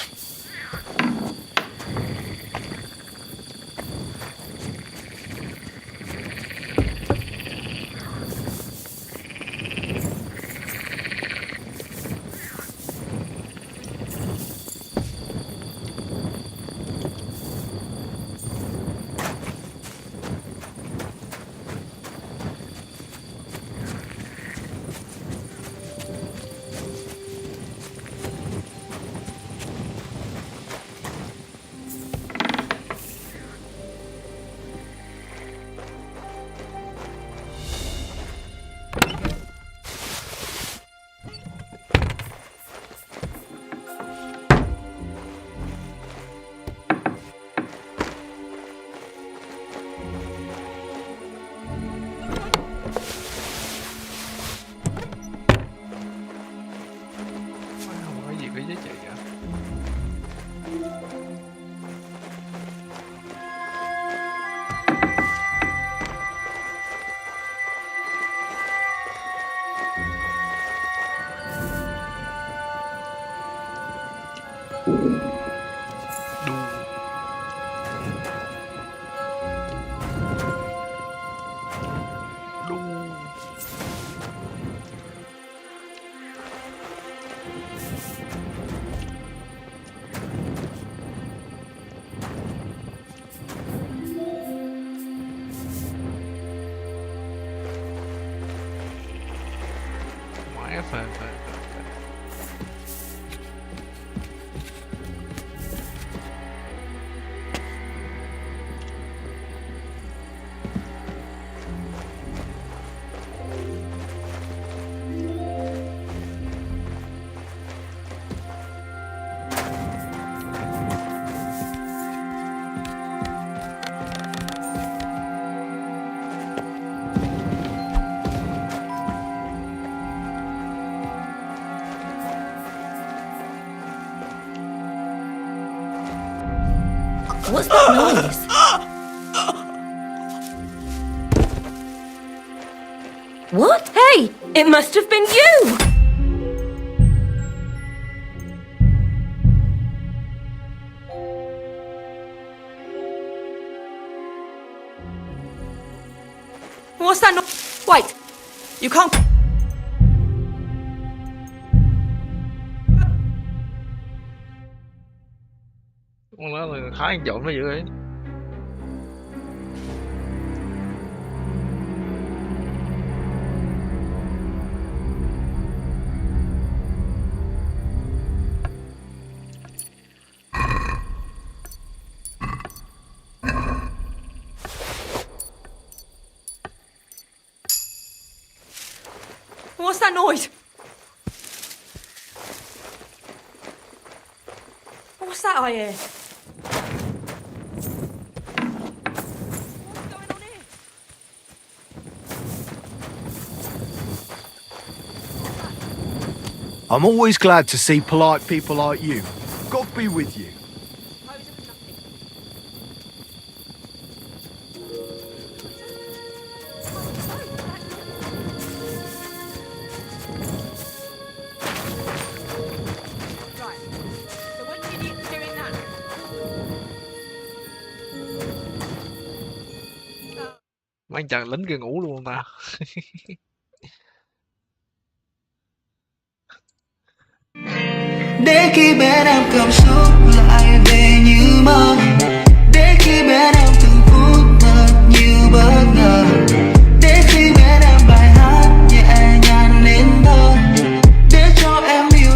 phải. What's that noise? What? Hey, it must have been you! What's that noise? Wait, you can't... Nó là khá ăn trộm nó dữ ấy. What's that noise? What's that I hear? I'm always glad to see polite people like you. God be with you. Mấy anh chàng lính kia ngủ luôn ta. Để khi bên em cảm xúc lại về như mơ, để khi bên em từng phút thật nhiều bất ngờ, để khi bên em bài hát nhẹ nhàng nên thơ, để cho em yêu.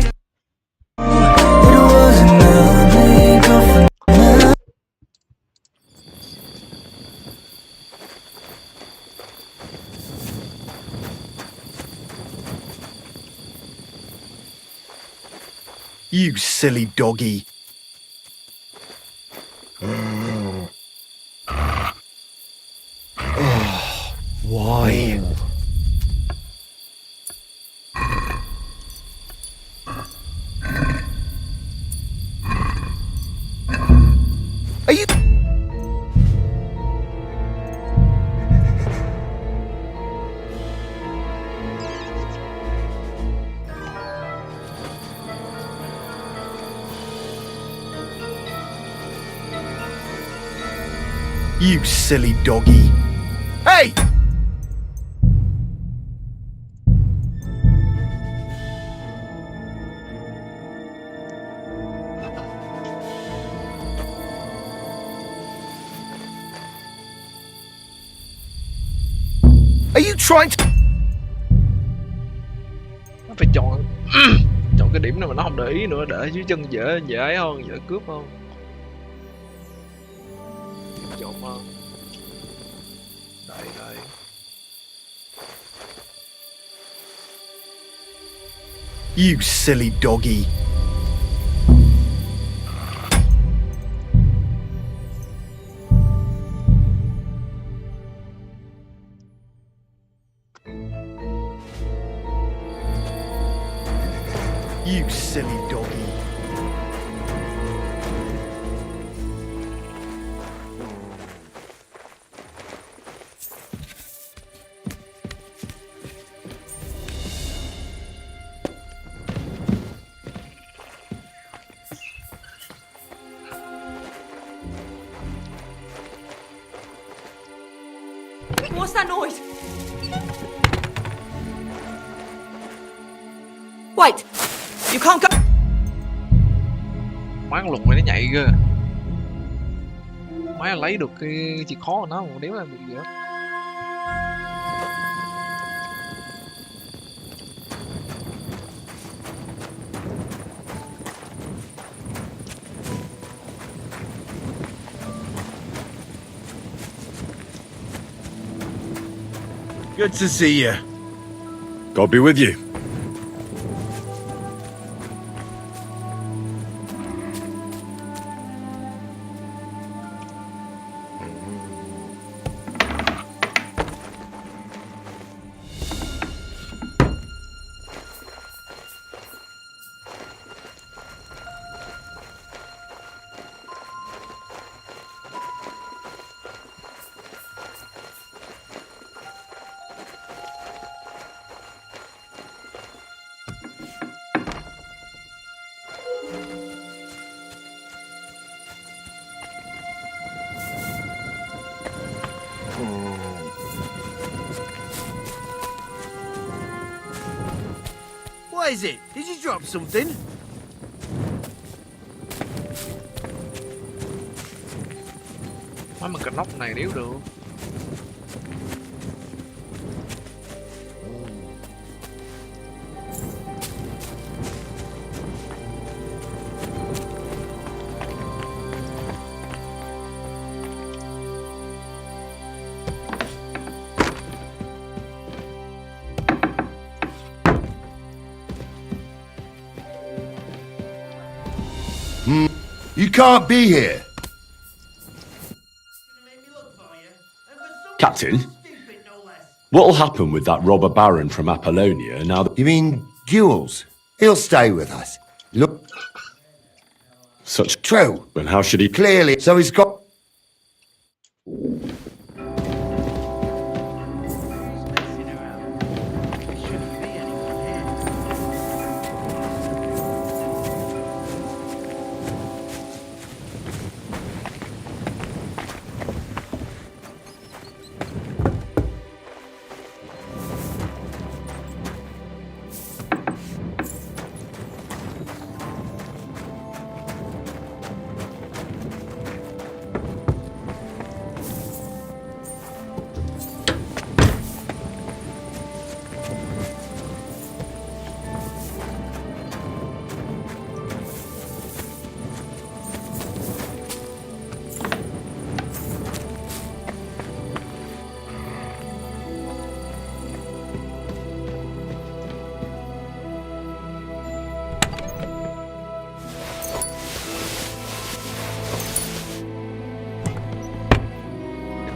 You silly doggy. Oh, why? Are you... You silly doggy. Hey! Are you trying to... Nó phải chọn chọn cái điểm nào mà nó không để ý nữa, để dưới chân dễ dễ hơn, dễ cướp hơn. Chọn đây đây. You silly doggy. You silly doggy. What's that noise? Wait, you can't go. Má con lục này nó nhạy cơ. Má lấy được cái chìa khóa của nó, đéo làm được gì hết. Good to see you. God be with you. What is it? Did you drop something? Má mà cái nóc này đéo được. You can't be here. Captain, what'll happen with that robber baron from Apollonia now that... You mean Jules? He'll stay with us. Look. Such... True. And how should he... Clearly. So he's got...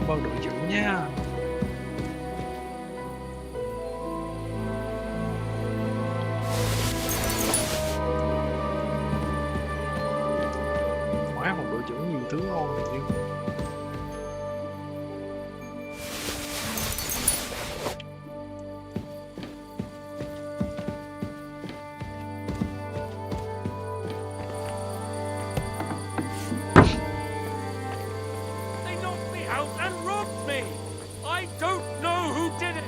Bao đội trưởng nha. Má một đội trưởng nhiều thứ ngon rồi chứ. They knocked me out and robbed me. I don't know who did it.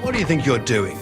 What do you think you're doing?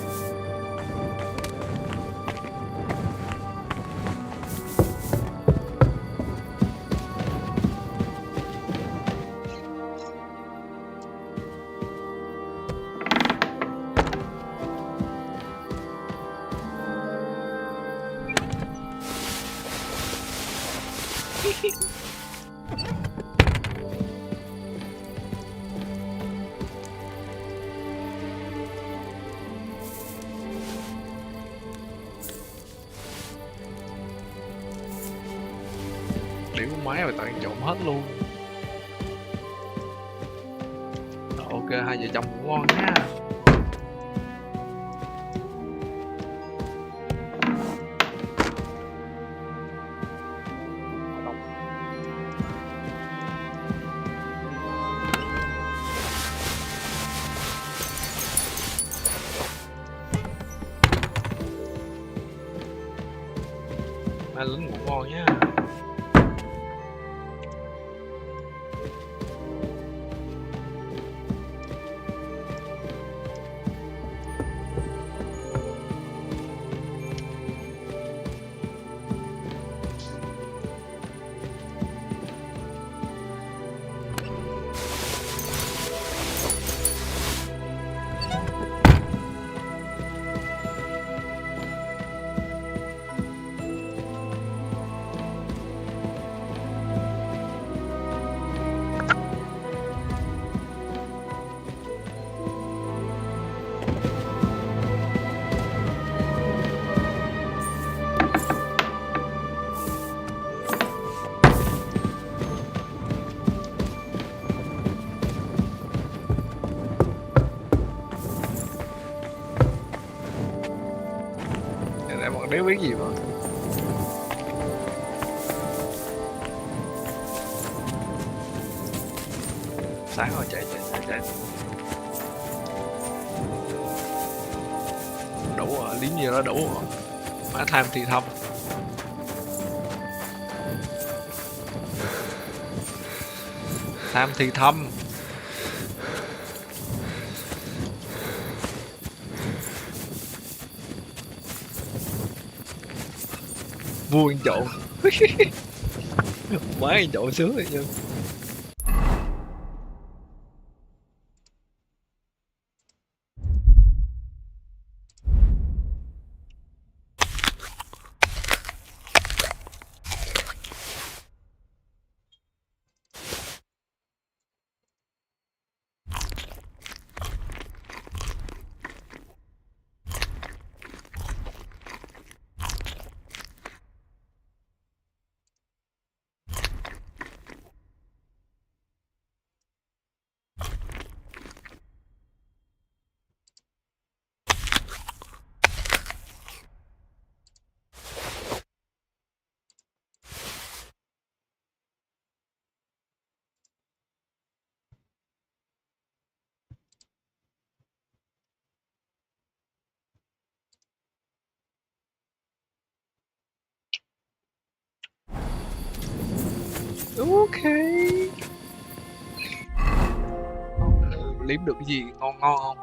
Điểm máy mà toàn trộm hết luôn. Ok, hai vợ chồng cũng ngon nha. Hai lính cũng ngon nha. Biết biết gì mà. Sáng rồi, chạy. Đủ rồi, lính gì đó đủ rồi. Má tham thì thâm. Tham thì thâm. Vua ăn trộn. Má ăn trộn sướng rồi chứ. Ok. Liếm được cái gì ngon ngon không?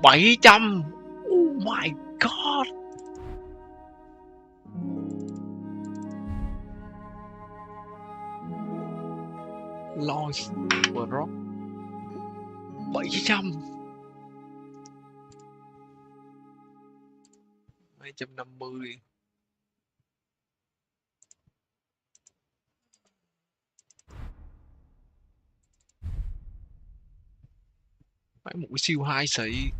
700. Oh my god. Lost Rock 700. 250. Phải mũi siêu 2 xị.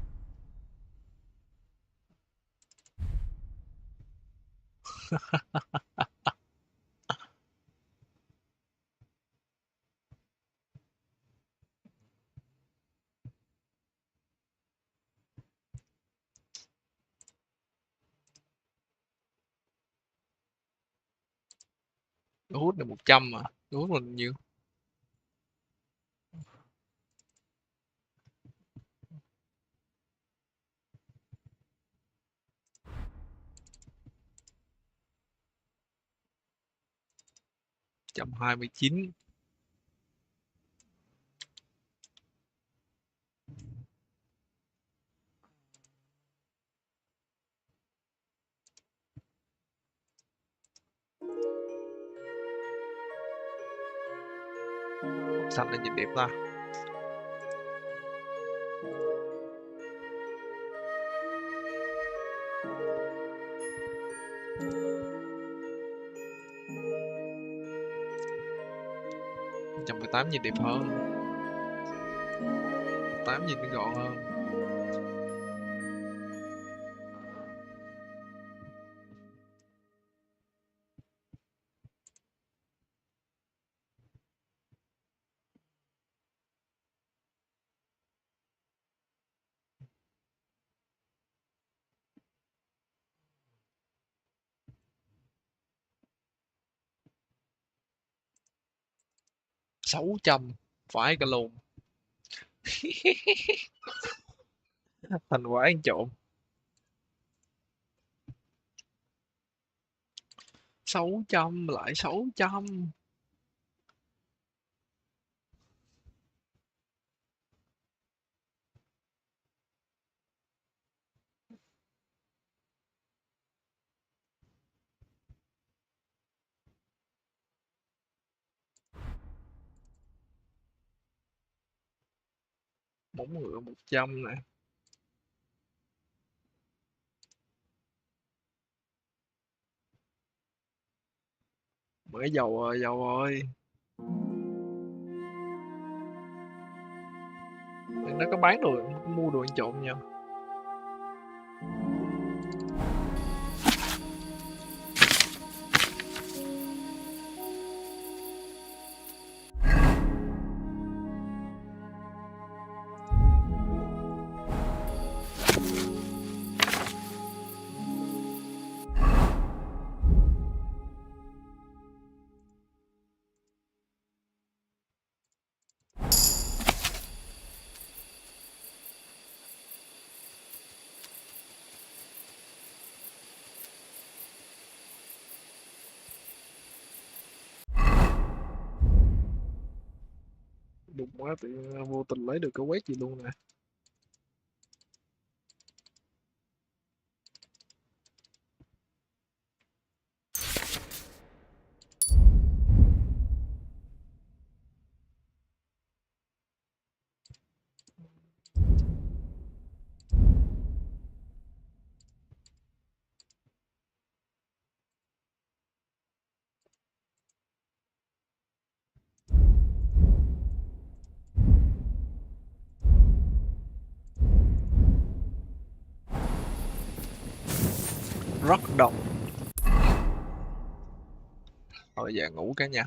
Hút là 100 mà. Hút là nhiêu? Trăm 29. Xanh là nhìn đẹp ta. Trăm 18 nhìn đẹp hơn. 8 nhìn gọn hơn. Sáu trăm. Phải cả lồn. Thành quả ăn trộm. 600 lại 600. Móng ngựa 100 nè. Mở dầu rồi, dầu rồi. Nó có bán đồ, mua đồ ăn trộm nha. Đụng quá tự nhiên vô tình lấy được cái quét gì luôn nè. Rất đông. Thôi dạ ngủ cả nhà.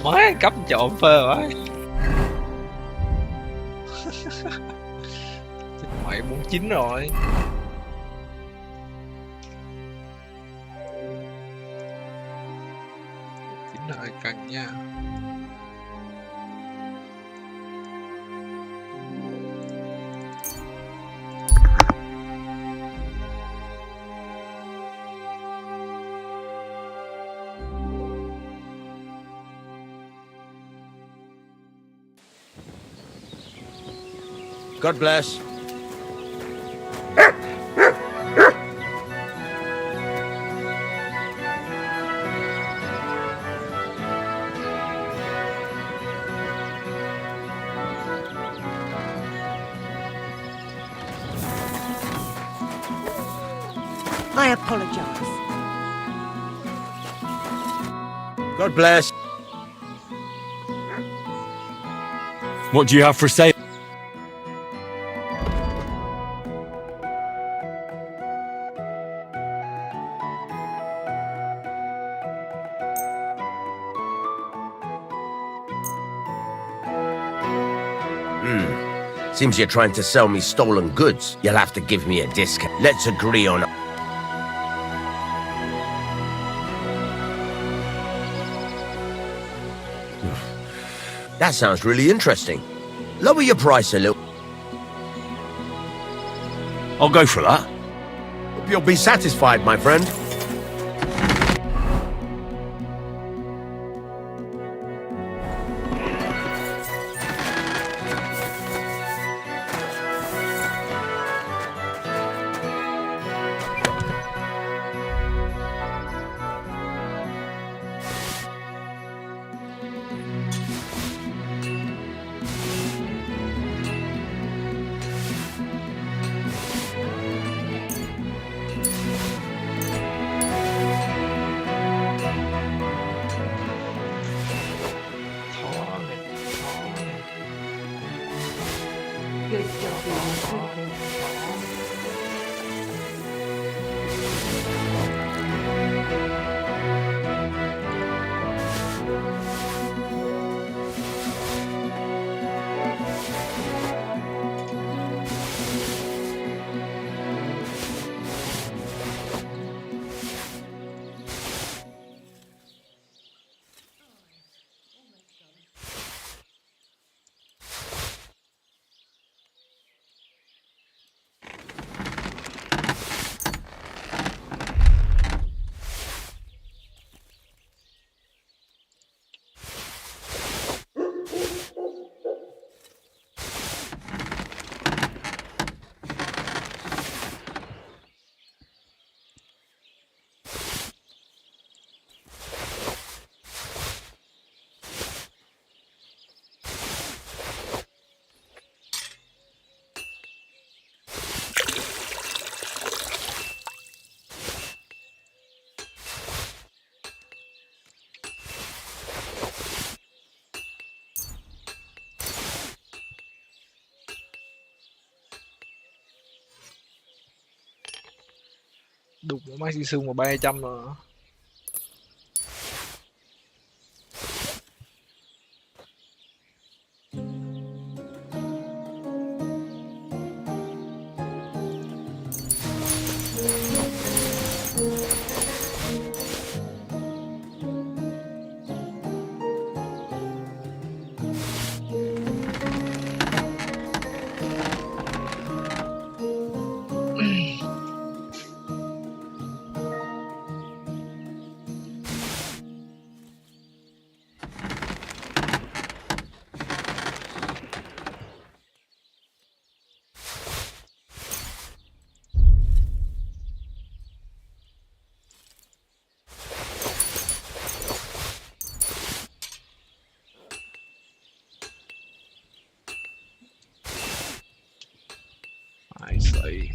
Má cấp trộn phê quá. Mày muốn chín rồi. Chín hơi căng nha. God bless. I apologize. God bless. What do you have for sale? Seems you're trying to sell me stolen goods. You'll have to give me a discount. Let's agree on... That sounds really interesting. Lower your price a little. I'll go for that. Hope you'll be satisfied, my friend. Good job, Đục một máy xi xương mà 300 rồi. I see.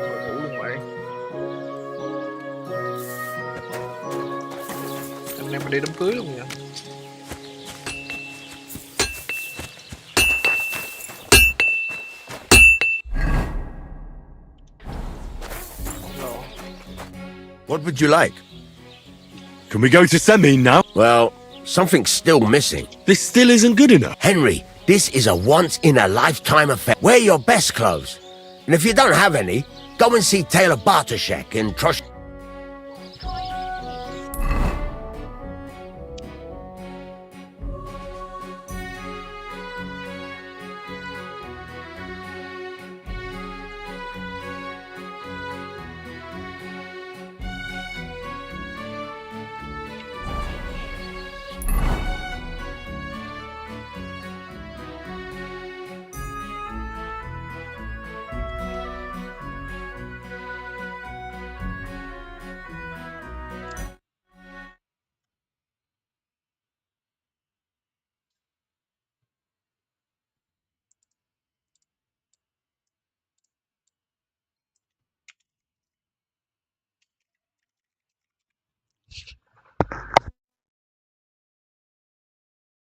Ngủ luôn vậy. Anh em mình đi đám cưới luôn vậy. What would you like? Can we go to Semin now? Well, something's still missing. This still isn't good enough. Henry, this is a once-in-a-lifetime affair. Wear your best clothes. And if you don't have any, go and see Taylor Bartoshek in Trush.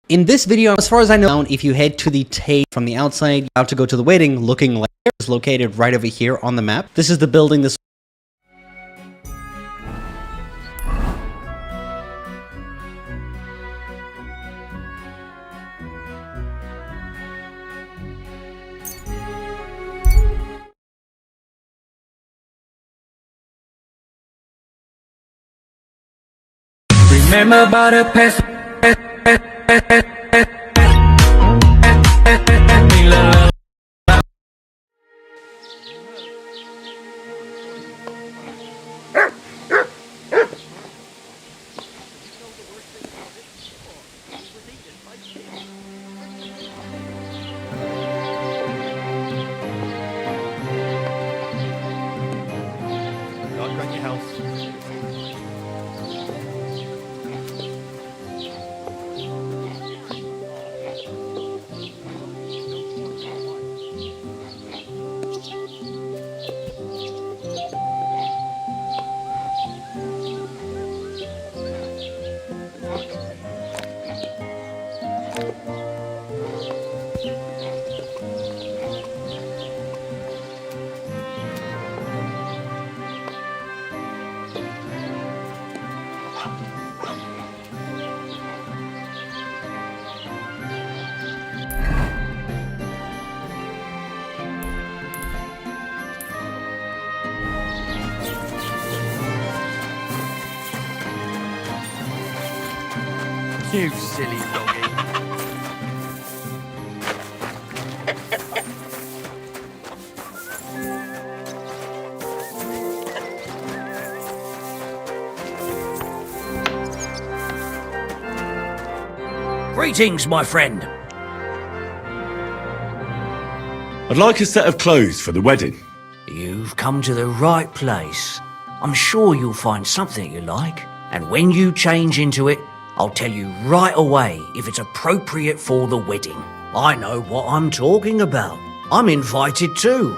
In this video, as far as I know, if you head to the tape from the outside, you have to go to the wedding looking like it's located right over here on the map. This is the building this Remember about a past. God grant your health. You silly doggy. Greetings, my friend. I'd like a set of clothes for the wedding. You've come to the right place. I'm sure you'll find something you like. And when you change into it, I'll tell you right away if it's appropriate for the wedding. I know what I'm talking about. I'm invited too.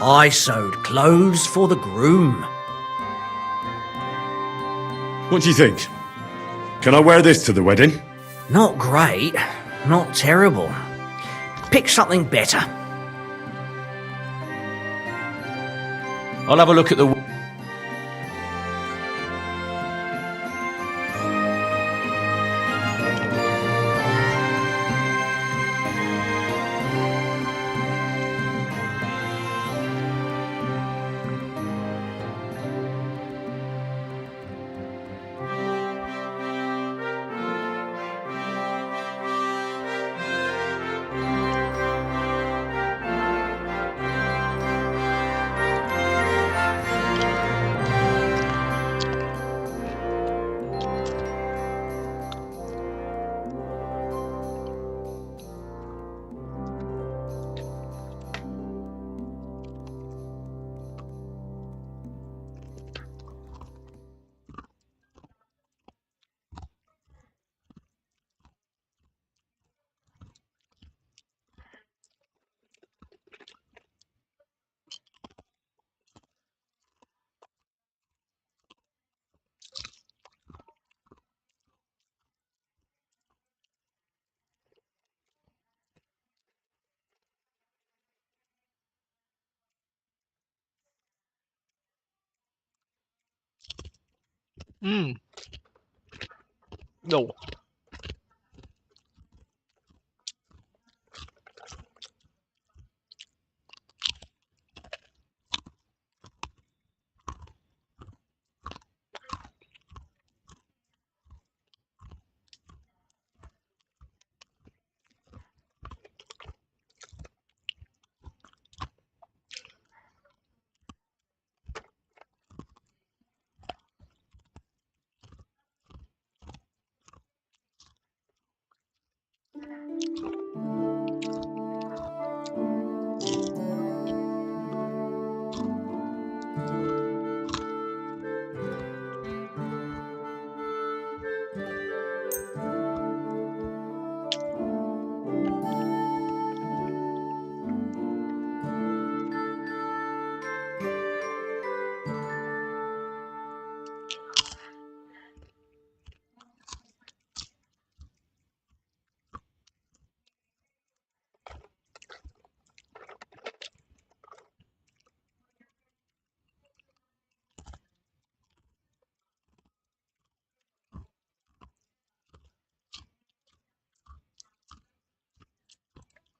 I sewed clothes for the groom. What do you think? Can I wear this to the wedding? Not great, not terrible. Pick something better. I'll have a look at the... Đủ.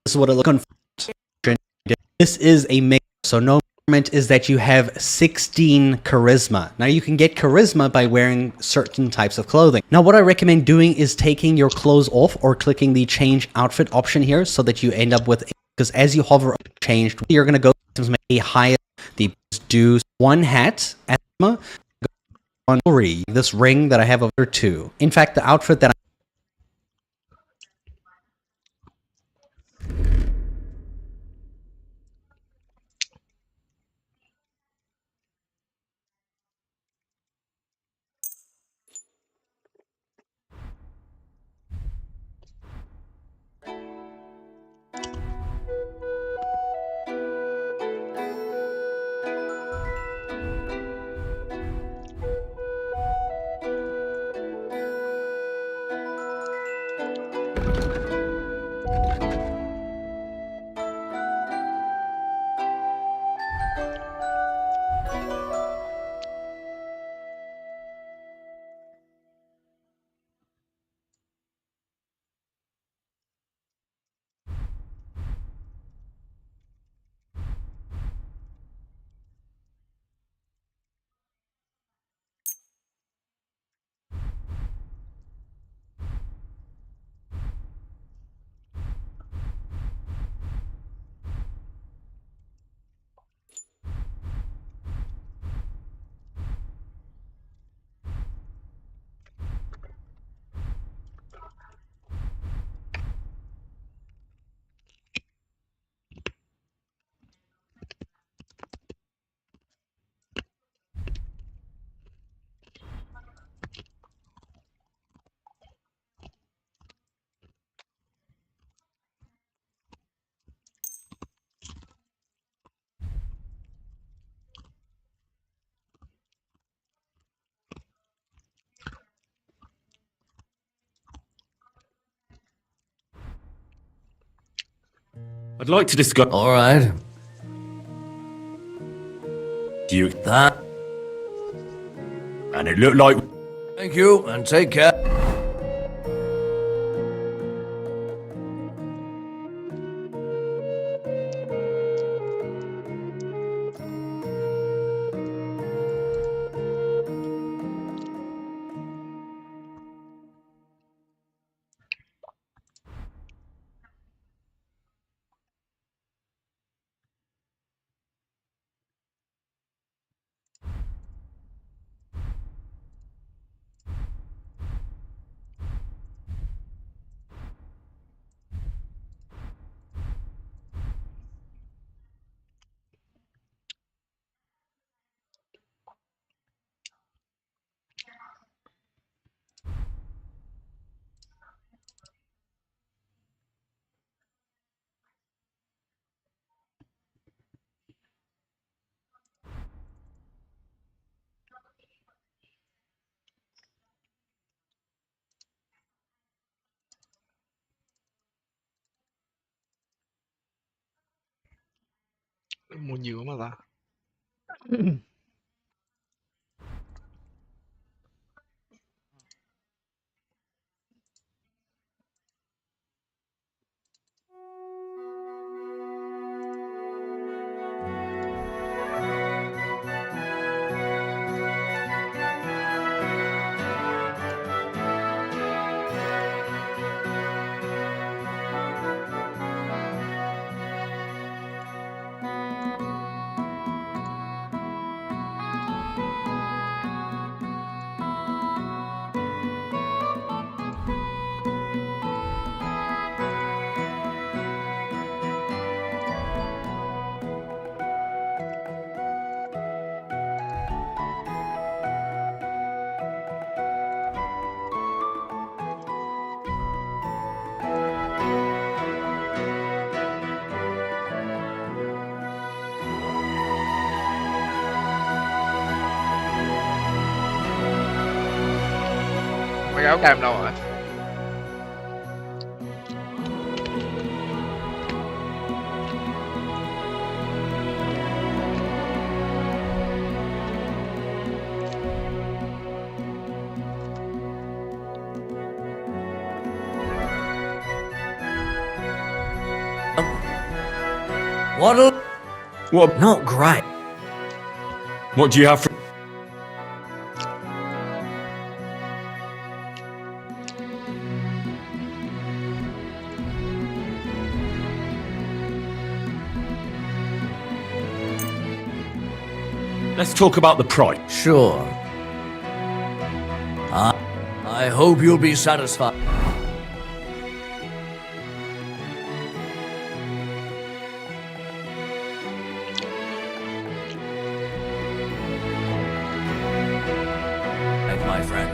This is what it looks like. This is a mix, so no requirement is that you have 16 charisma. Now you can get charisma by wearing certain types of clothing. Now what I recommend doing is taking your clothes off or clicking the change outfit option here so that you end up with, because as you hover over changed, you're going to go to a higher, the do one hat, and one jewelry, this ring that I have over two. In fact, the outfit that I'd like to discuss... All right. You That. and it looked like Thank you, and take care. Mua nhiều mà ta. Mấy áo cam đâu rồi? what? Not great. What do you have for? Let's talk about the price. Sure. I hope you'll be satisfied. My friend.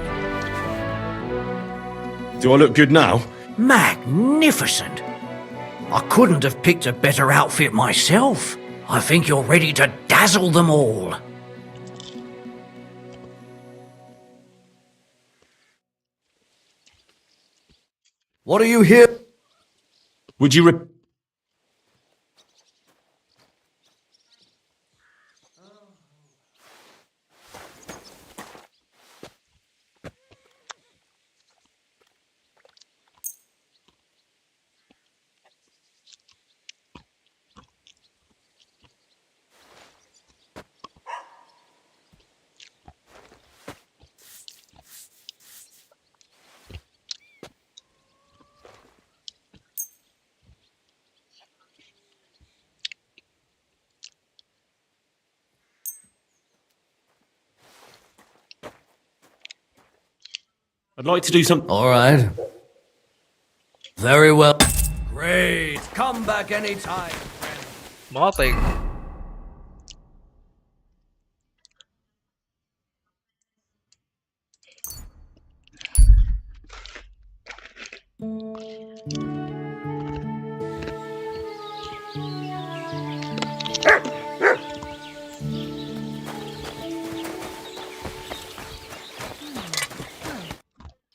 Do I look good now? Magnificent! I couldn't have picked a better outfit myself. I think you're ready to dazzle them all. What are you here? Would you I'd like to do something. All right. Very well. Great. Come back anytime, friend. Mó tiền.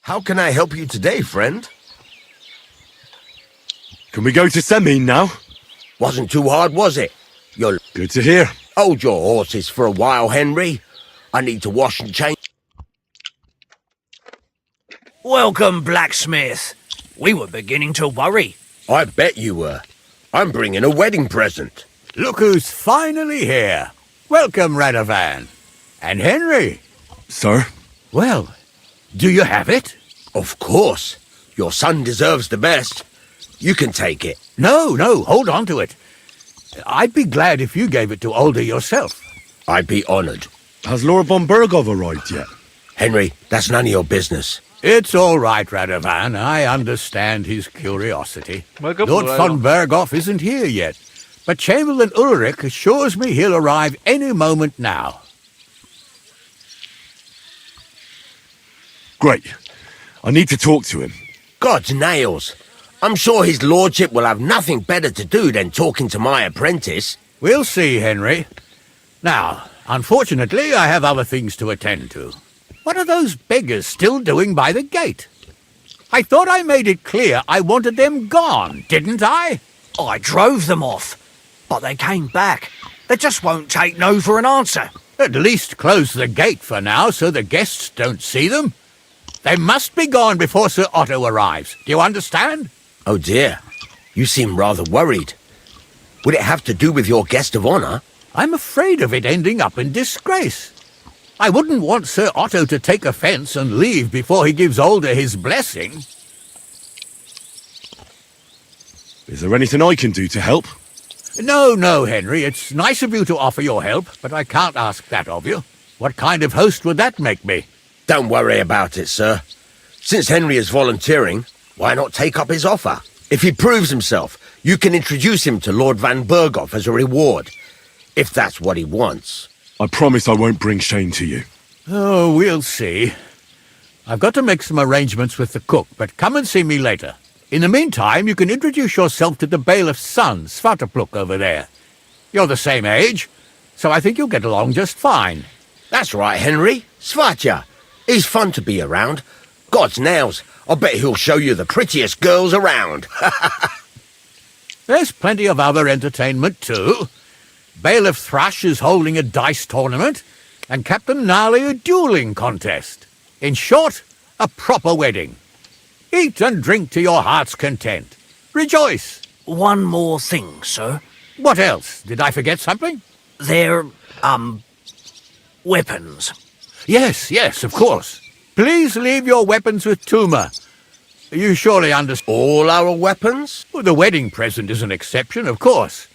How can I help you today, friend? Can we go to Semin now? Wasn't too hard, was it? You're good to hear. Hold your horses for a while, Henry. I need to wash and change. Welcome, blacksmith. We were beginning to worry. I bet you were. I'm bringing a wedding present. Look who's finally here. Welcome, Radovan. And Henry. Sir? Well, do you have it? Of course. Your son deserves the best. You can take it. No, hold on to it. I'd be glad if you gave it to Older yourself. I'd be honoured. Has Lord von Bergov arrived yet? Henry, that's none of your business. It's all right, Radovan. I understand his curiosity. Welcome, Lord von Berghoff isn't here yet, but Chamberlain Ulrich assures me he'll arrive any moment now. Great. I need to talk to him. God's nails. I'm sure his lordship will have nothing better to do than talking to my apprentice. We'll see, Henry. Now, unfortunately, I have other things to attend to. What are those beggars still doing by the gate? I thought I made it clear I wanted them gone, didn't I? I drove them off, but they came back. They just won't take no for an answer. At least close the gate for now so the guests don't see them. They must be gone before Sir Otto arrives. Do you understand? Oh dear, you seem rather worried. Would it have to do with your guest of honour? I'm afraid of it ending up in disgrace. I wouldn't want Sir Otto to take offence and leave before he gives Older his blessing. Is there anything I can do to help? No, Henry. It's nice of you to offer your help, but I can't ask that of you. What kind of host would that make me? Don't worry about it, sir. Since Henry is volunteering, why not take up his offer? If he proves himself, you can introduce him to Lord Van Berghoff as a reward, if that's what he wants. I promise I won't bring shame to you. Oh, we'll see. I've got to make some arrangements with the cook, but come and see me later. In the meantime, you can introduce yourself to the bailiff's son, Svatopluk, over there. You're the same age, so I think you'll get along just fine. That's right, Henry. Svatja. He's fun to be around. God's nails, I bet he'll show you the prettiest girls around. There's plenty of other entertainment, too. Bailiff Thrush is holding a dice tournament, and Captain Gnarly a dueling contest. In short, a proper wedding. Eat and drink to your heart's content. Rejoice. One more thing, sir. What else? Did I forget something? They're, weapons. Yes, of course. Please leave your weapons with Tuma. You surely understand. All our weapons? Well, the wedding present is an exception, of course.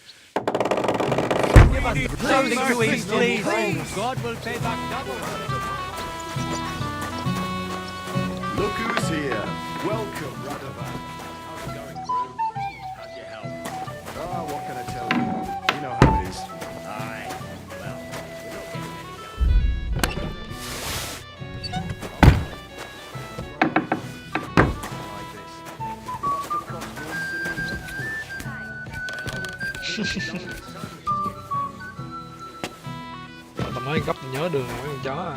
Something to eat, please. God will pay back double. Look who's here. Welcome, Radovan. How's it going, crew? How'd you help? Oh, what can I tell you? You know how it is. Aye. Well, we're not getting any younger. Tầm mấy cấp nhớ đường mấy con chó à.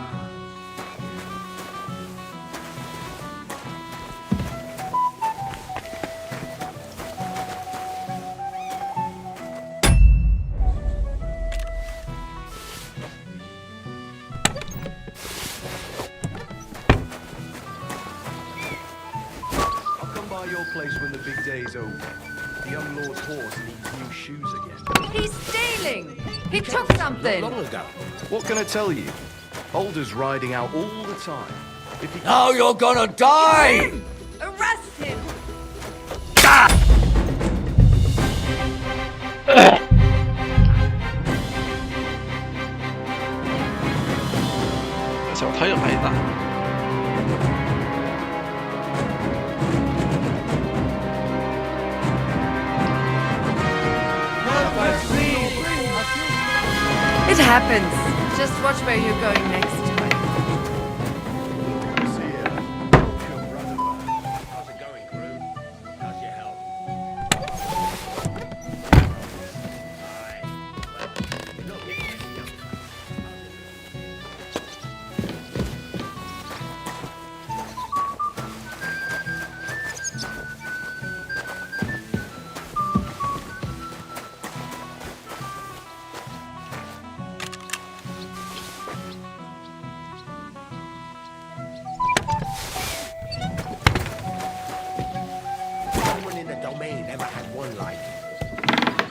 I'll come by your place when the big day is over. The young lord's horse needs new shoes again. He's stealing! He took something! Not long ago. What can I tell you? Older's riding out all the time. If he... Now you're gonna die! Arrest him! Sao thấy không phải ta? It happens. Just watch where you're going next time. How's it going, crew? How's your health? Aye. Well, we're not getting any younger.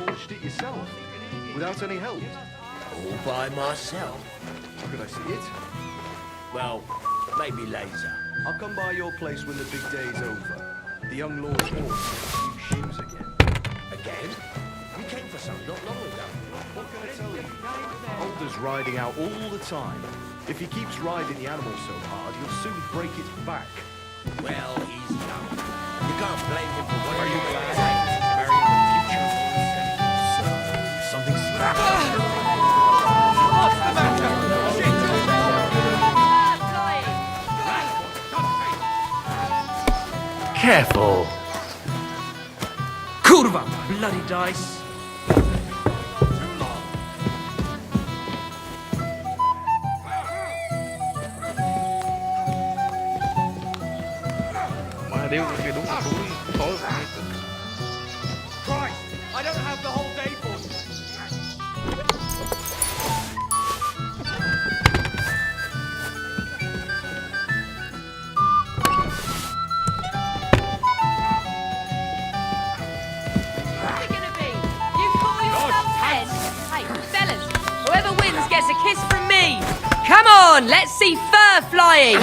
forged it yourself, without any help? All by myself. Could I see it? Well, maybe later. I'll come by your place when the big day's over. The young lord's horse gets new shoes again. Again? You came for some not long ago. What can I tell you? Alder's riding out all the time. If he keeps riding the animal so hard, he'll soon break its back. Well, he's young. You can't blame him for what you Something's What's the matter? Careful. Kurva! Bloody dice. Mà điêu cái đúng là đuổi tối vậy. Christ! I don't have the whole day for you. What's it gonna be? You call yourself head? Hey, fellas, whoever wins gets a kiss from me. Come on, let's see fur flying.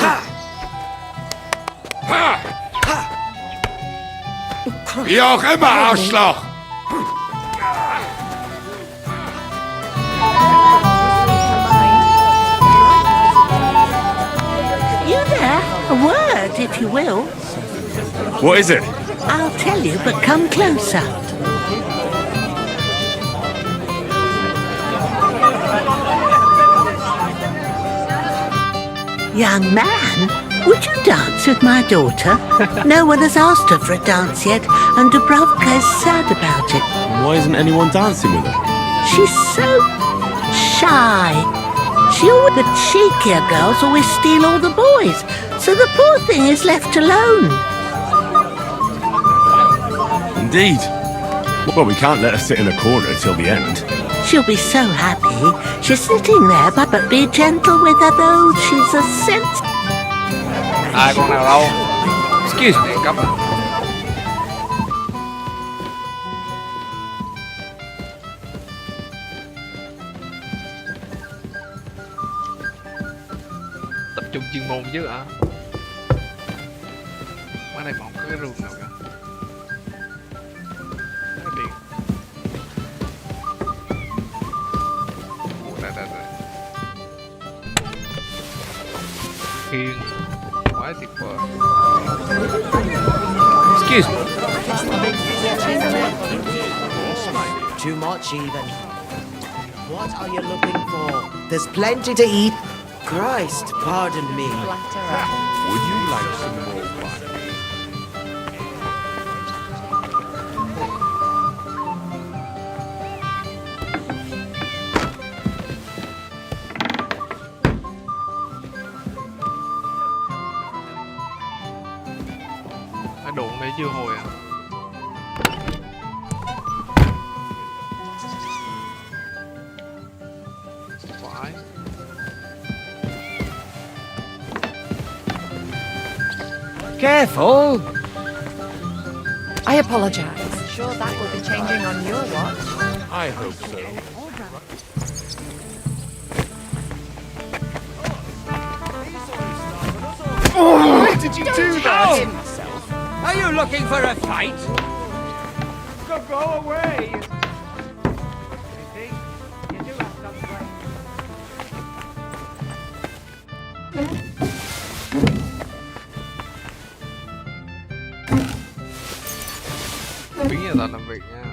Wie auch immer, Arschloch! You there? A word, if you will. What is it? I'll tell you, but come closer. Young man, would you dance with my daughter? No one has asked her for a dance yet, and Dubravka is sad about it. Why isn't anyone dancing with her? She's so shy. The cheekier girls always steal all the boys, so the poor thing is left alone. Indeed. Well, we can't let her sit in a corner till the end. She'll be so happy. She's sitting there, but be gentle with her though. She's a sense. Ai con nào đâu? Excuse me, cấm. Tập trung chuyên môn chứ hả? Ở đây mà không có cái room nào cả. Cái điện. Ủa, đây. Khiên. Quá tuyệt vời. Excuse me. Too much even. What are you looking for? There's plenty to eat. Christ, pardon me. Would you like some more wine? Cái đụng đấy chưa hồi à? Phải. Careful. I apologize. Sure that will be changing on your watch. I hope so. Why did you do that? Are you looking for a fight? Go away. Biến người ta làm việc nha.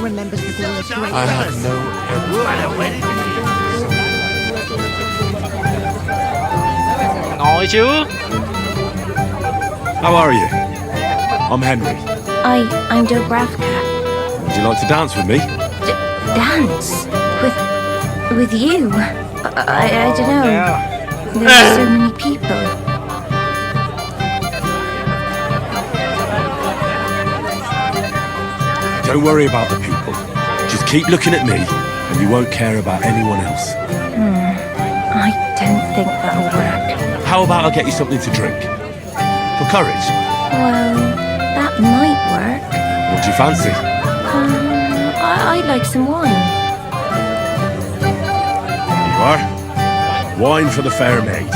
remembers the ball of great I have no Ngồi chứ. How are you? I'm Henry. I'm Dobravka. Would you like to dance with me? Dance? With you? I don't know. There are so many people. Don't worry about the people. Just keep looking at me, and you won't care about anyone else. I don't think that'll work. How about I get you something to drink? For courage? Well, that might work. What do you fancy? I'd like some wine. Here you are. Wine for the fair maid.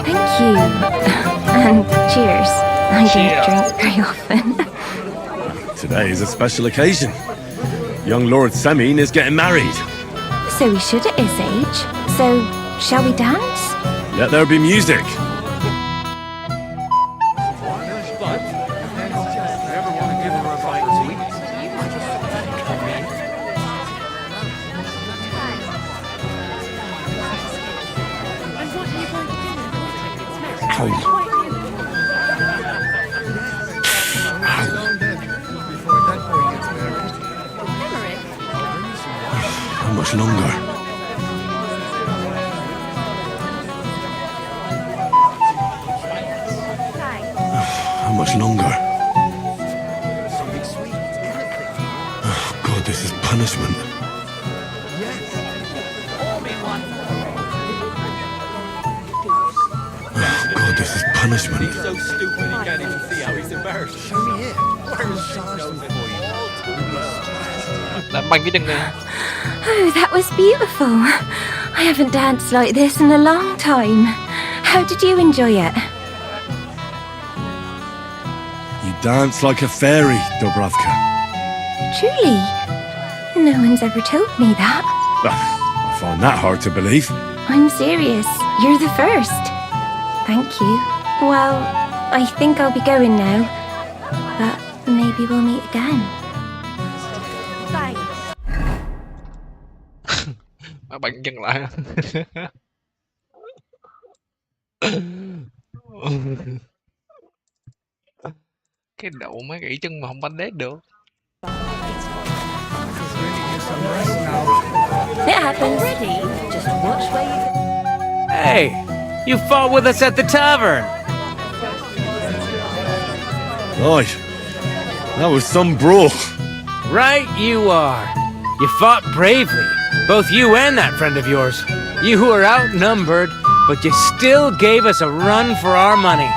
Thank you. And cheers. I don't drink very often. Today is a special occasion. Young Lord Semine is getting married. So we should at his age. So, shall we dance? Let there be music. How much longer? How much longer? Oh, God, this is punishment. Oh, God, this is punishment. He's so stupid he can't even see how he's embarrassed. Show me here. Where is Làm banh cái chân này. Oh, that was beautiful. I haven't danced like this in a long time. How did you enjoy it? You dance like a fairy, Dobravka. Truly? No one's ever told me that. I find that hard to believe. I'm serious. You're the first. Thank you. Well, I think I'll be going now. But maybe we'll meet again. Má banh chân lại. Cái đậu má gãy chân mà không banh đét được. It happens. Just watch where you go. Hey, you fought with us at the tavern. Right. That was some brawl. Right you are. You fought bravely. Both you and that friend of yours. You were outnumbered, but you still gave us a run for our money.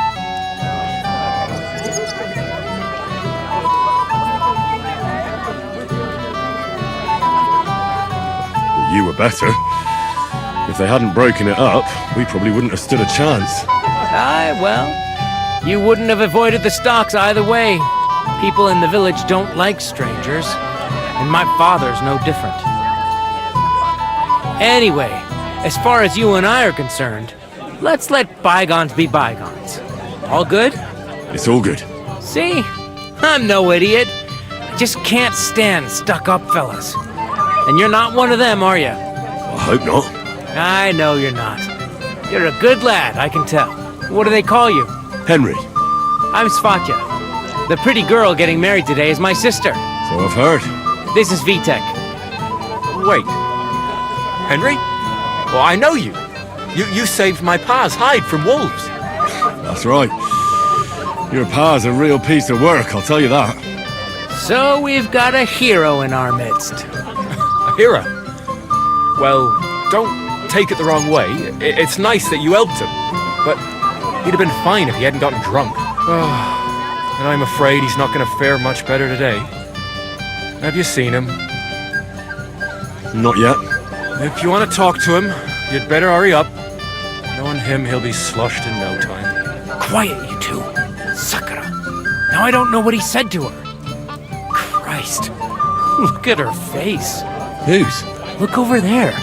You were better. If they hadn't broken it up, we probably wouldn't have stood a chance. Aye, well, you wouldn't have avoided the stocks either way. People in the village don't like strangers, and my father's no different. Anyway, as far as you and I are concerned, let's let bygones be bygones. All good? It's all good. See? I'm no idiot. I just can't stand stuck-up fellas. And you're not one of them, are you? I hope not. I know you're not. You're a good lad, I can tell. What do they call you? Henry. I'm Svatya. The pretty girl getting married today is my sister. So I've heard. This is Vitek. Wait. Henry? Well, I know you. You saved my pa's hide from wolves. That's right. Your pa's a real piece of work, I'll tell you that. So we've got a hero in our midst. A hero? Well, don't take it the wrong way. It's nice that you helped him. But he'd have been fine if he hadn't gotten drunk. And I'm afraid he's not going to fare much better today. Have you seen him? Not yet. If you want to talk to him, you'd better hurry up. Knowing him, he'll be slushed in no time. Quiet, you two. Sakura. Now I don't know what he said to her. Christ. Look at her face. Whose? Look over there.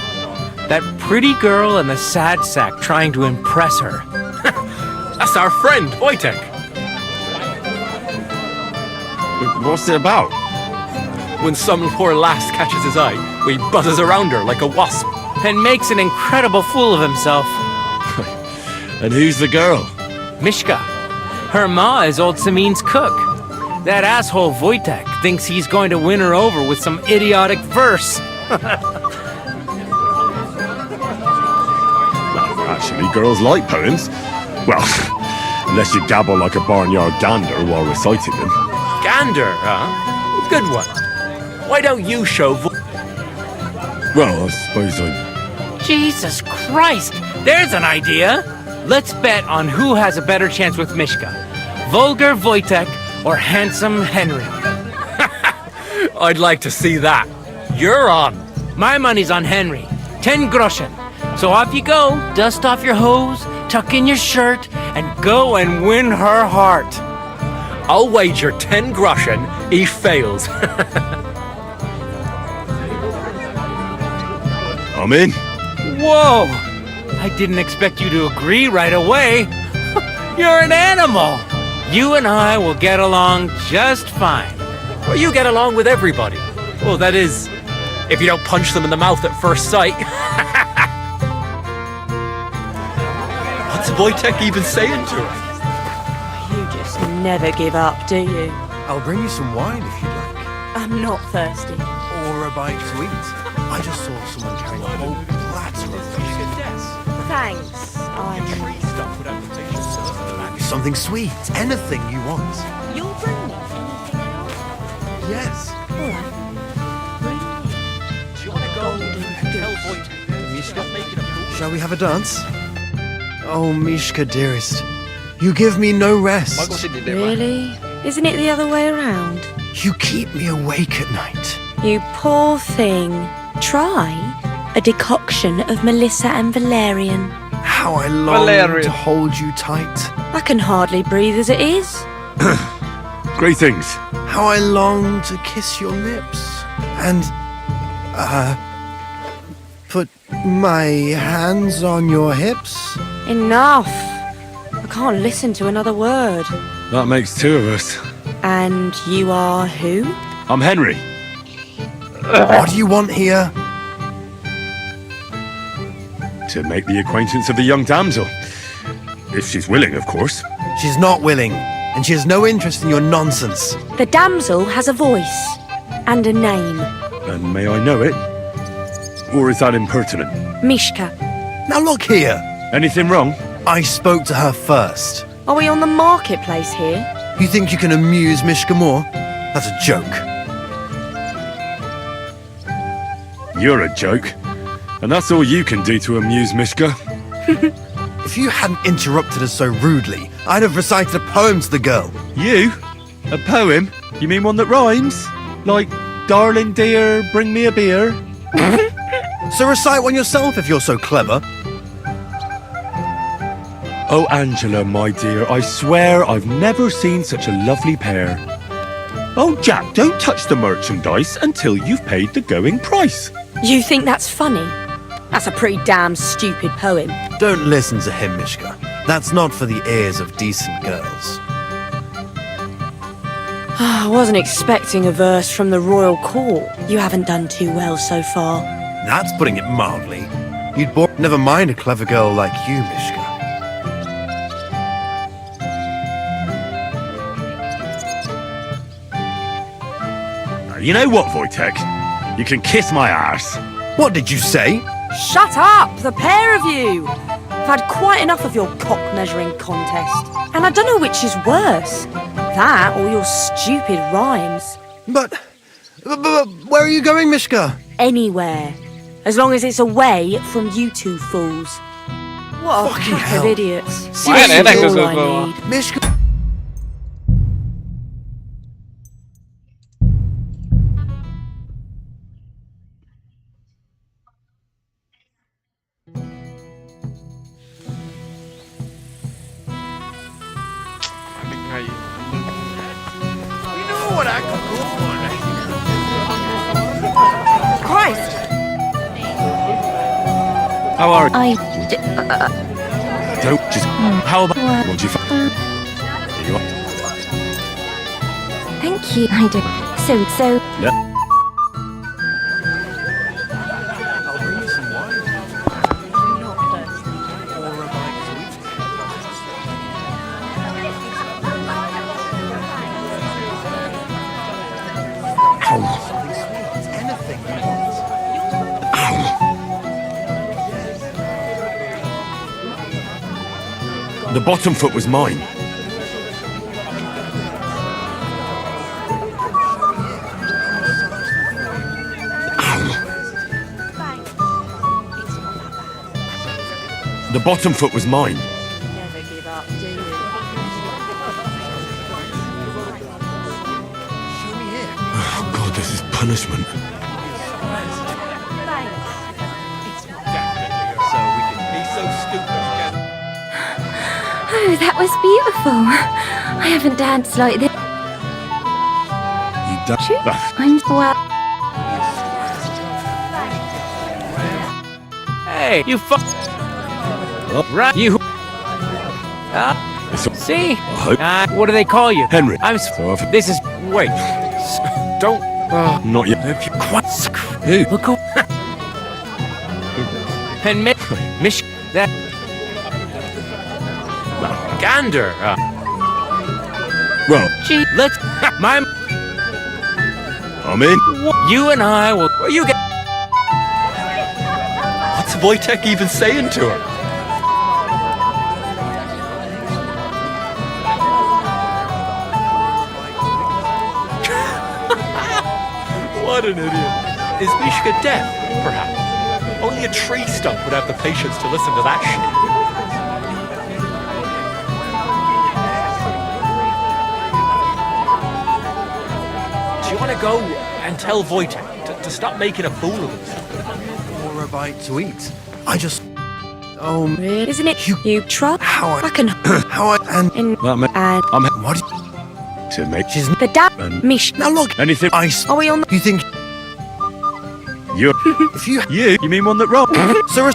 That pretty girl and the sad sack trying to impress her. That's our friend, Wojtek. What's it about? When some poor lass catches his eye, he buzzes around her like a wasp. And makes an incredible fool of himself. And who's the girl? Mishka. Her ma is old Samin's cook. That asshole Wojtek thinks he's going to win her over with some idiotic verse. Actually, girls like poems. Well, unless you gabble like a barnyard gander while reciting them. Gander, huh? Good one. Why don't you show Well, I suppose I'm... Jesus Christ! There's an idea! Let's bet on who has a better chance with Mishka. Vulgar Wojtek or handsome Henry. I'd like to see that. You're on. My money's on Henry. 10 groschen. So off you go, dust off your hose, tuck in your shirt, and go and win her heart. I'll wager 10 groschen he fails. I'm in. Whoa! I didn't expect you to agree right away. You're an animal. You and I will get along just fine. Well, you get along with everybody. Well, that is, if you don't punch them in the mouth at first sight. What's Wojtek even saying to her? You just never give up, do you? I'll bring you some wine if you'd like. I'm not thirsty. Or a bite to eat. I just saw someone carrying a whole platter of food. Thanks. Something sweet. Anything you want. You'll bring me. Yes. All right. Do you want to go and tell Wojtek he's not making a fool? Shall we have a dance? Oh, Mishka, dearest. You give me no rest. Really? Isn't it the other way around? You keep me awake at night. You poor thing. Try a decoction of Melissa and Valerian. How I long to hold you tight. I can hardly breathe as it is. Greetings. How I long to kiss your lips. And, put my hands on your hips. Enough. I can't listen to another word. That makes two of us. And you are who? I'm Henry. What do you want here? To make the acquaintance of the young damsel. If she's willing, of course. She's not willing, and she has no interest in your nonsense. The damsel has a voice and a name. And may I know it? Or is that impertinent? Mishka. Now look here. Anything wrong? I spoke to her first. Are we on the marketplace here? You think you can amuse Mishka more? That's a joke. You're a joke. And that's all you can do to amuse Mishka. If you hadn't interrupted us so rudely, I'd have recited a poem to the girl. You? A poem? You mean one that rhymes? Like, darling dear, bring me a beer? So recite one yourself if you're so clever. Oh, Angela, my dear, I swear I've never seen such a lovely pair. Oh, Jack, don't touch the merchandise until you've paid the going price. You think that's funny? That's a pretty damn stupid poem. Don't listen to him, Mishka. That's not for the ears of decent girls. I wasn't expecting a verse from the royal court. You haven't done too well so far. That's putting it mildly. You'd bore... Never mind a clever girl like you, Mishka. You know what, Wojtek? You can kiss my arse. What did you say? Shut up, the pair of you! I've had quite enough of your cock-measuring contest. And I don't know which is worse. That or your stupid rhymes. But where are you going, Mishka? Anywhere. As long as it's away from you two fools. What a Fucking pack hell. of idiots. Why This an is echo all I go? need. Mishka... Christ! How are you? Don't just... How about... What do you find? Here you are. Thank you. I do. So... Yeah. The bottom foot was mine. The bottom foot was mine. Never give up, do you? Oh God, this is punishment. Oh, that was beautiful. I haven't danced like this. You don't... I'm well. Hey, you fuck. Right, you. See? What do they call you? Henry. I'm. This is. Wait. Don't. Not yet. Who? Look who. And Mish. That. Gander. Well. Gee, let's. My. I'm in. You and I will. You get. What's Wojtek even saying to her? What an idiot. Is Mishka deaf, perhaps? Only a tree stump would have the patience to listen to that shit. Do you want to go and tell Wojtek to stop making a fool of himself? Or a bite to eat. I just... Oh, Isn't it you try? How I... Fucking How I... And... That man... and What? To make... She's... the Mish. Now look... Anything... Are we on? You think... You... If you... You mean one that wrong? Sir...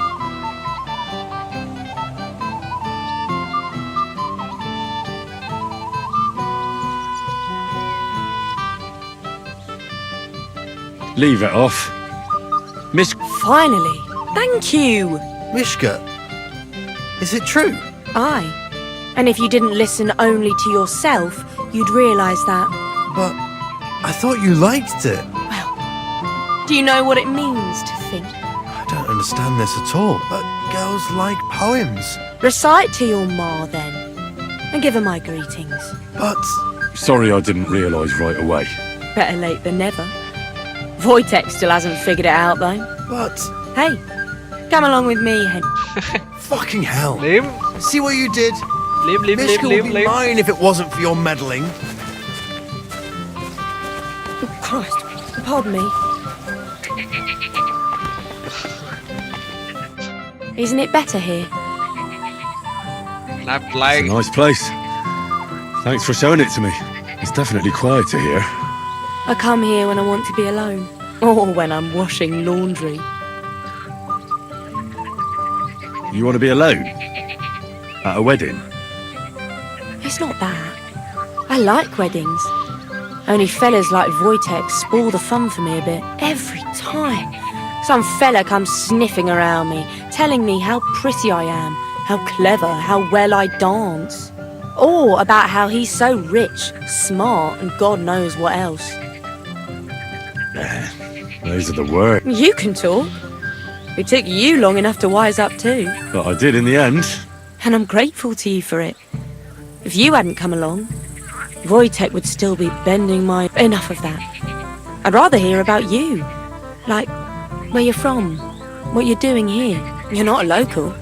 Leave it off. Miss... Finally. Thank you. Mishka, is it true? Aye. And if you didn't listen only to yourself, you'd realise that. But I thought you liked it. Do you know what it means to think? I don't understand this at all, but girls like poems. Recite to your ma then, and give her my greetings. But... Sorry I didn't realise right away. Better late than never. Wojtek still hasn't figured it out though. But... Hey, come along with me, Hen. Fucking hell. Liam? See what you did? Liam, Mishka would be mine if it wasn't for your meddling. Oh, Christ. Pardon me. Isn't it better here? Not like... It's a nice place. Thanks for showing it to me. It's definitely quieter here. I come here when I want to be alone. Or when I'm washing laundry. You want to be alone? At a wedding? It's not that. I like weddings. Only fellas like Wojtek spoil the fun for me a bit. Every time. Some fella comes sniffing around me, telling me how pretty I am, how clever, how well I dance. Or about how he's so rich, smart, and God knows what else. Those are the words. You can talk. It took you long enough to wise up too. But I did in the end. And I'm grateful to you for it. If you hadn't come along, Wojtek would still be bending my... Enough of that. I'd rather hear about you. Like, where you're from, what you're doing here. You're not a local.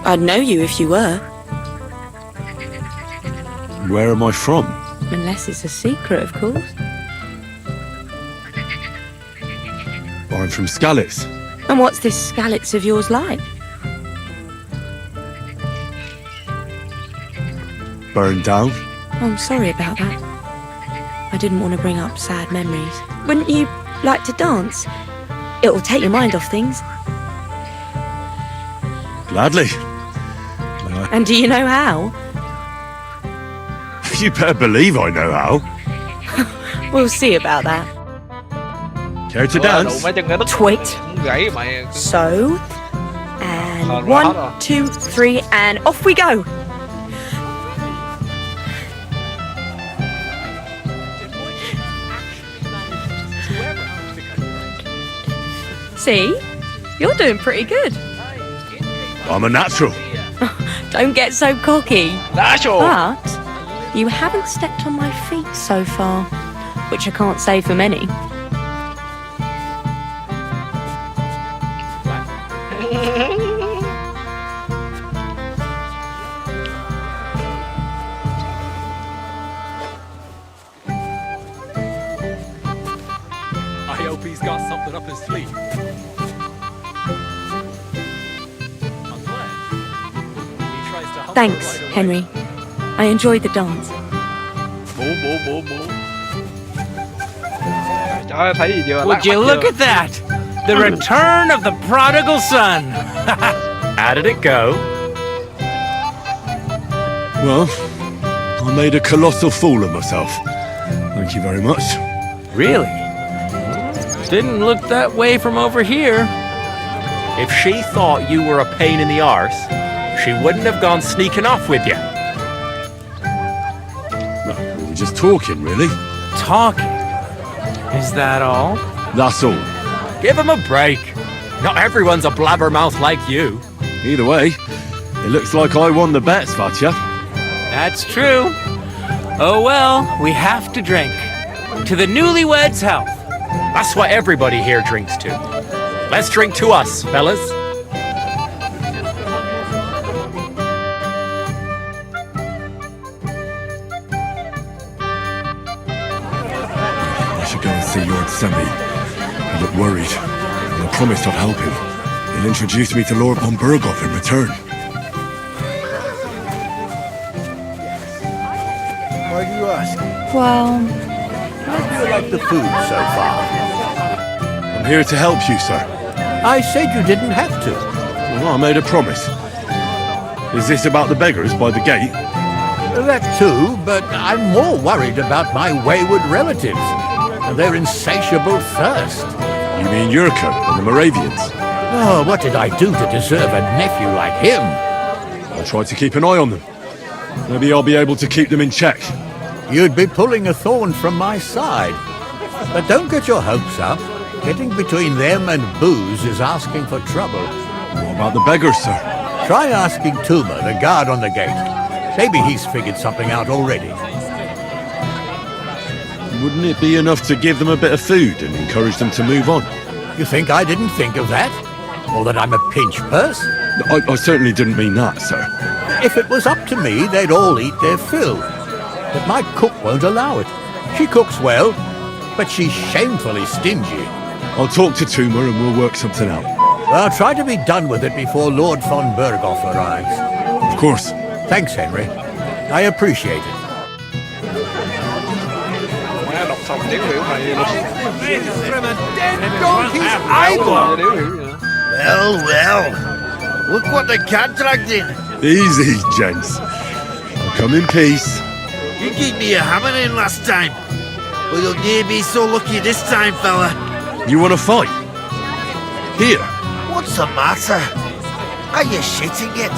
I'd know you if you were. Where am I from? Unless it's a secret, of course. I'm from Skalitz. And what's this Skalitz of yours like? Burned down. Oh, I'm sorry about that. I didn't want to bring up sad memories. Wouldn't you like to dance? It'll take your mind off things. Gladly. May I And do you know how? You better believe I know how. We'll see about that. Care to Ủa, đủ dance? mấy chân cái đất Twit. muốn gãy mày. So, and Hard quá, 1, hard rồi. 2, 3, and off we go. See? You're doing pretty good. I'm a natural. Don't get so cocky. Natural. But you haven't stepped on my feet so far, which I can't say for many. I hope he's got something up his sleeve. Thanks, Henry. I enjoyed the dance. Bố. Trời ơi, thấy gì chưa? Would you look at that? The return of the prodigal son. How did it go? Well, I made a colossal fool of myself. Thank you very much. Really? Didn't look that way from over here. If she thought you were a pain in the arse, she wouldn't have gone sneaking off with you. No, we were just talking, really. Talking? Is that all? That's all. Give him a break. Not everyone's a blabbermouth like you. Either way, it looks like I won the bet, Svatya. That's true. Oh well, we have to drink. To the newlyweds' health. That's what everybody here drinks to. Let's drink to us, fellas. I should go and see Lord Semi. He looked worried, and I promised I'd help him. He'll introduce me to Lord von Burghoff in return. Why do you ask? Well, How do you like the food so far? I'm here to help you, sir. I said you didn't have to. Well, I made a promise. Is this about the beggars by the gate? That too, but I'm more worried about my wayward relatives and their insatiable thirst. You mean Yurka and the Moravians? Oh, what did I do to deserve a nephew like him? I tried to keep an eye on them. Maybe I'll be able to keep them in check. You'd be pulling a thorn from my side. But don't get your hopes up. Getting between them and booze is asking for trouble. What about the beggars, sir? Try asking Tuma, the guard on the gate. Maybe he's figured something out already. Wouldn't it be enough to give them a bit of food and encourage them to move on? You think I didn't think of that? Or that I'm a pinch purse? I certainly didn't mean that, sir. If it was up to me, they'd all eat their fill. But my cook won't allow it. She cooks well, but she's shamefully stingy. I'll talk to Tuma and we'll work something out. Well, try to be done with it before Lord von Burghoff arrives. Of course. Thanks, Henry. I appreciate it. Má đọc xong tiếng hiểu mày luôn. From a dead donkey's eyeball! Well. Look what the cat dragged in. Easy, gents. I'll come in peace. You gave me a hammer in last time. Well, you'll near be so lucky this time, fella. You want to fight? Here. What's the matter? Are you shitting it?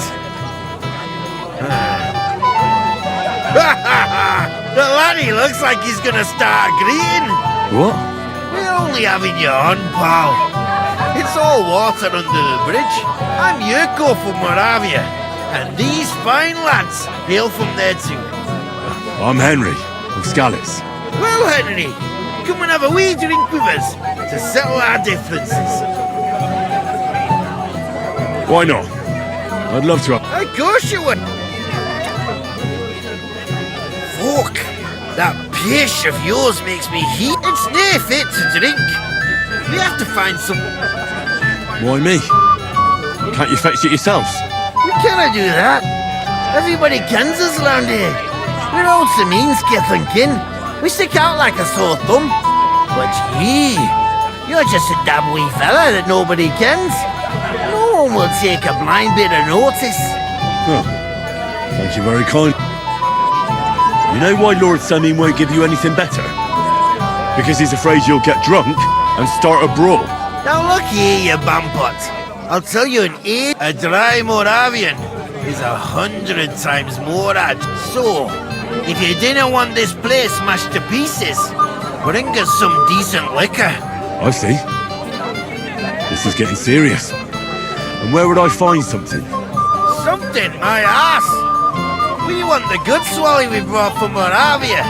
The laddie looks like he's gonna start agreeing. What? We're only having you on, pal. It's all water under the bridge. I'm Yurko from Moravia, and these fine lads hail from there too. I'm Henry of Skalitz. Well, Henry, come and have a wee drink with us to settle our differences. Why not? I'd love to have... Of course you would. Fuck, that pish of yours makes me heat. It's near fit to drink. We have to find some... Why me? Can't you fetch it yourselves? We cannot do that. Everybody kens us around here. We're all Saminski thinking. We stick out like a sore thumb. But you're just a damn wee fella that nobody kens. No one will take a blind bit of notice. Oh, Thank you very kind. You know why Lord Samim won't give you anything better? Because he's afraid you'll get drunk and start a brawl. Now look here, you bampot. I'll tell you an age, a dry Moravian is 100 times more ad. So, if you didn't want this place smashed to pieces, bring us some decent liquor. I see. This is getting serious. And where would I find something? Something, my ass! We want the good swally we brought from Moravia.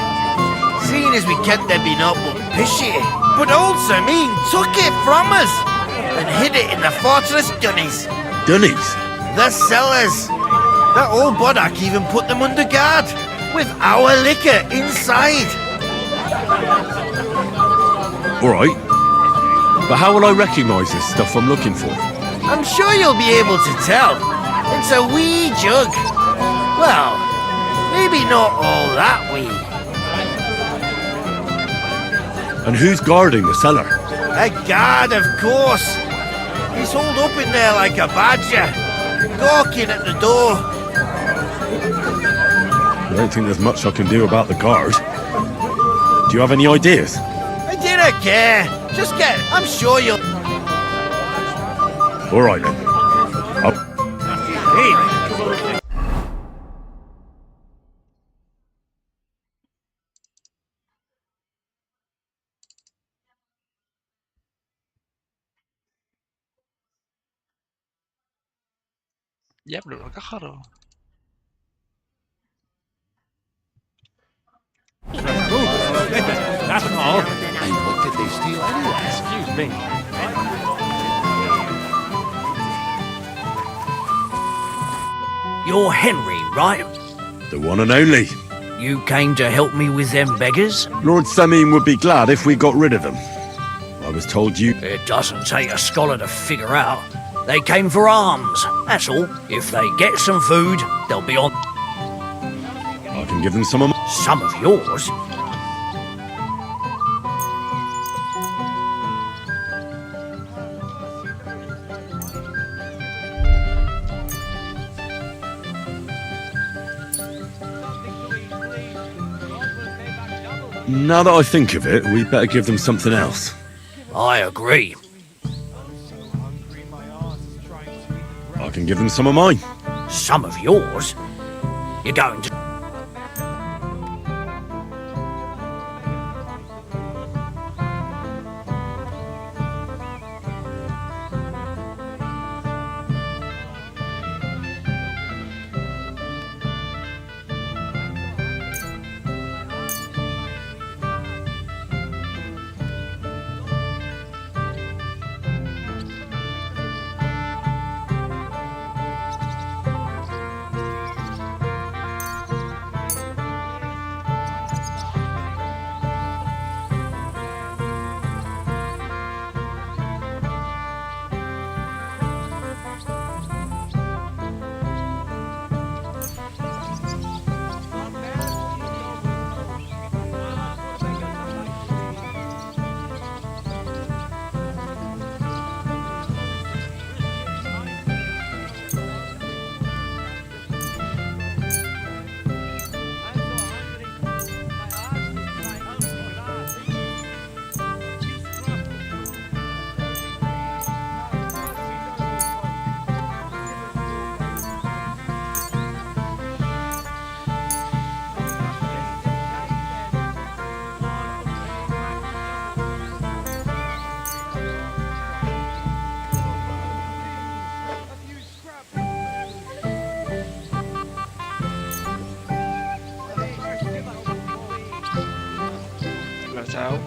Seeing as we can't there be not but pishy. But old Sameen took it from us and hid it in the fortress dunnies. Dunnies? The cellars. That old Bodak even put them under guard, with our liquor inside. Alright. But how will I recognise this stuff I'm looking for? I'm sure you'll be able to tell. It's a wee jug. Well, maybe not all that wee. And who's guarding the cellar? A guard, of course. He's holed up in there like a badger, gawking at the door. I don't think there's much I can do about the guard. Do you have any ideas? I didn't care. Just get. I'm sure you'll. Alright then. Hey. Giáp được nó cắt hết rồi. That's all. And what did they steal anyway? Excuse me. You're Henry, right? The one and only. You came to help me with them beggars? Lord Samim would be glad if we got rid of them. I was told you... It doesn't take a scholar to figure out. They came for alms, that's all. If they get some food, they'll be on... I can give them some of my... Some of yours? Now that I think of it, we'd better give them something else. I agree. I can give them some of mine. Some of yours? You're going to... Là sao?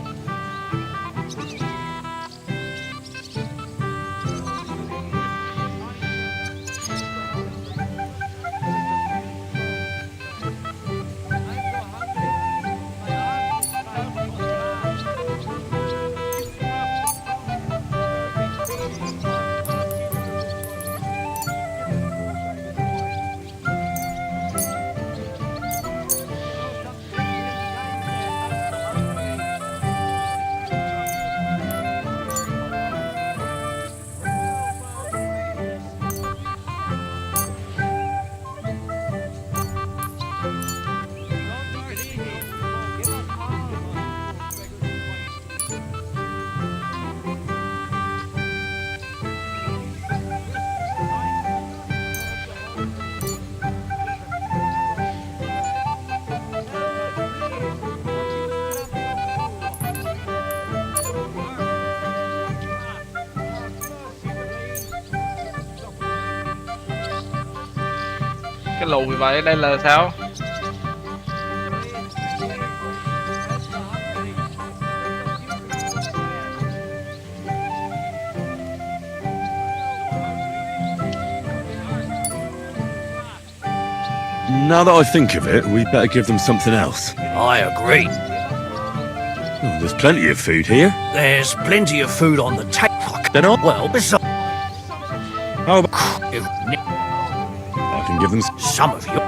Cái lù vì vậy đây là sao? Now that I think of it, we better give them something else. I agree. Oh, there's plenty of food here. There's plenty of food on the table. Then I'll... Well, besides, How about... I can give them... some of you.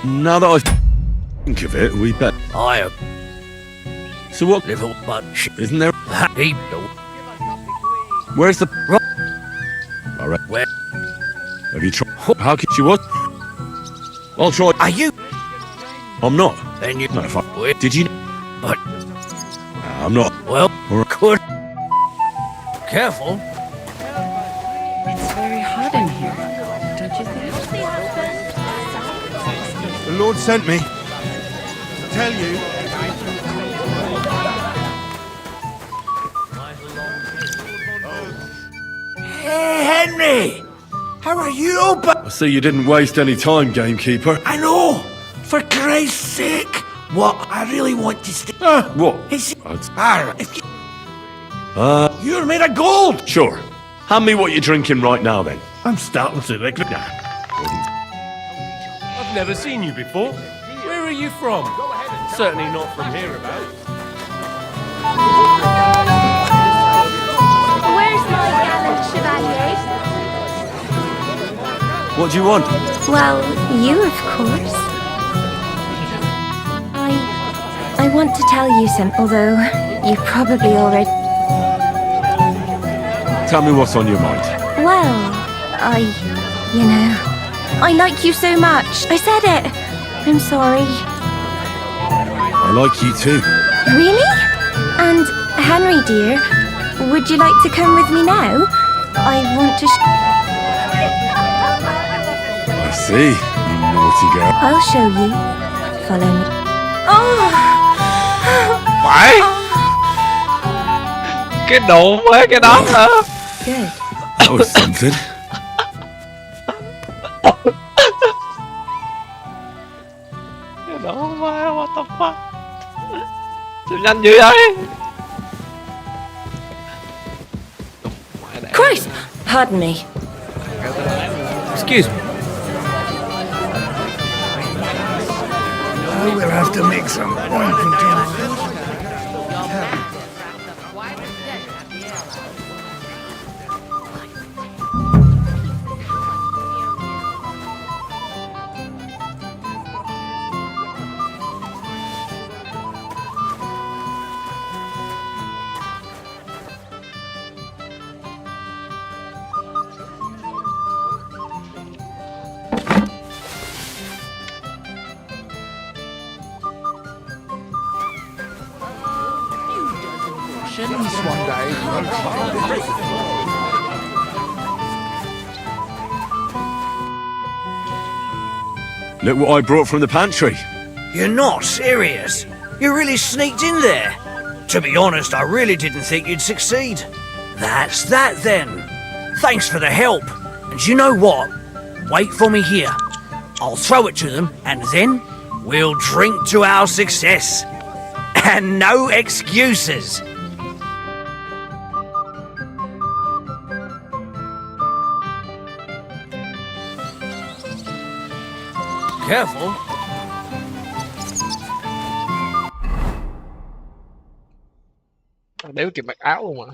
Now that I think of it, we better... I agree. So what... Little but Isn't there... happy. Where's the... Alright. Where? Have you tried... How could you what? I'll try... Are you? I'm not. Then you... No, if I... Where? Did you... But... I'm not. Well, Alright. good. Careful. It's very hot in here, don't you think? The Lord sent me to tell you. Hey, Henry! How are you, I see you didn't waste any time, gamekeeper. I know! For Christ's sake! What I really want to say... What? Is... I'd- If you... You're made of gold! Sure. Hand me what you're drinking right now, then. I'm starting to think. I've never seen you before. Where are you from? Certainly not from hereabouts. Where's my gallant chevalier? What do you want? Well, you, of course. I want to tell you something, although you probably already... Tell me what's on your mind. Well, you know, I like you so much. I said it. I'm sorry. I like you too. Really? And, Henry, dear, would you like to come with me now? I want to I see, you naughty girl. I'll show you. Follow me. Oh! Phải. Cái độ với cái đó hả? Good. That was something. Cái độ với what the fuck? Sao nhanh dữ vậy? Christ! Pardon me. Excuse me. We'll have to make some ointment. Look what I brought from the pantry. You're not serious? You really sneaked in there? To be honest, I really didn't think you'd succeed. That's that then. Thanks for the help. And you know what? Wait for me here. I'll throw it to them, and then we'll drink to our success. And no excuses. Careful. Đéo kịp mặc áo luôn mà.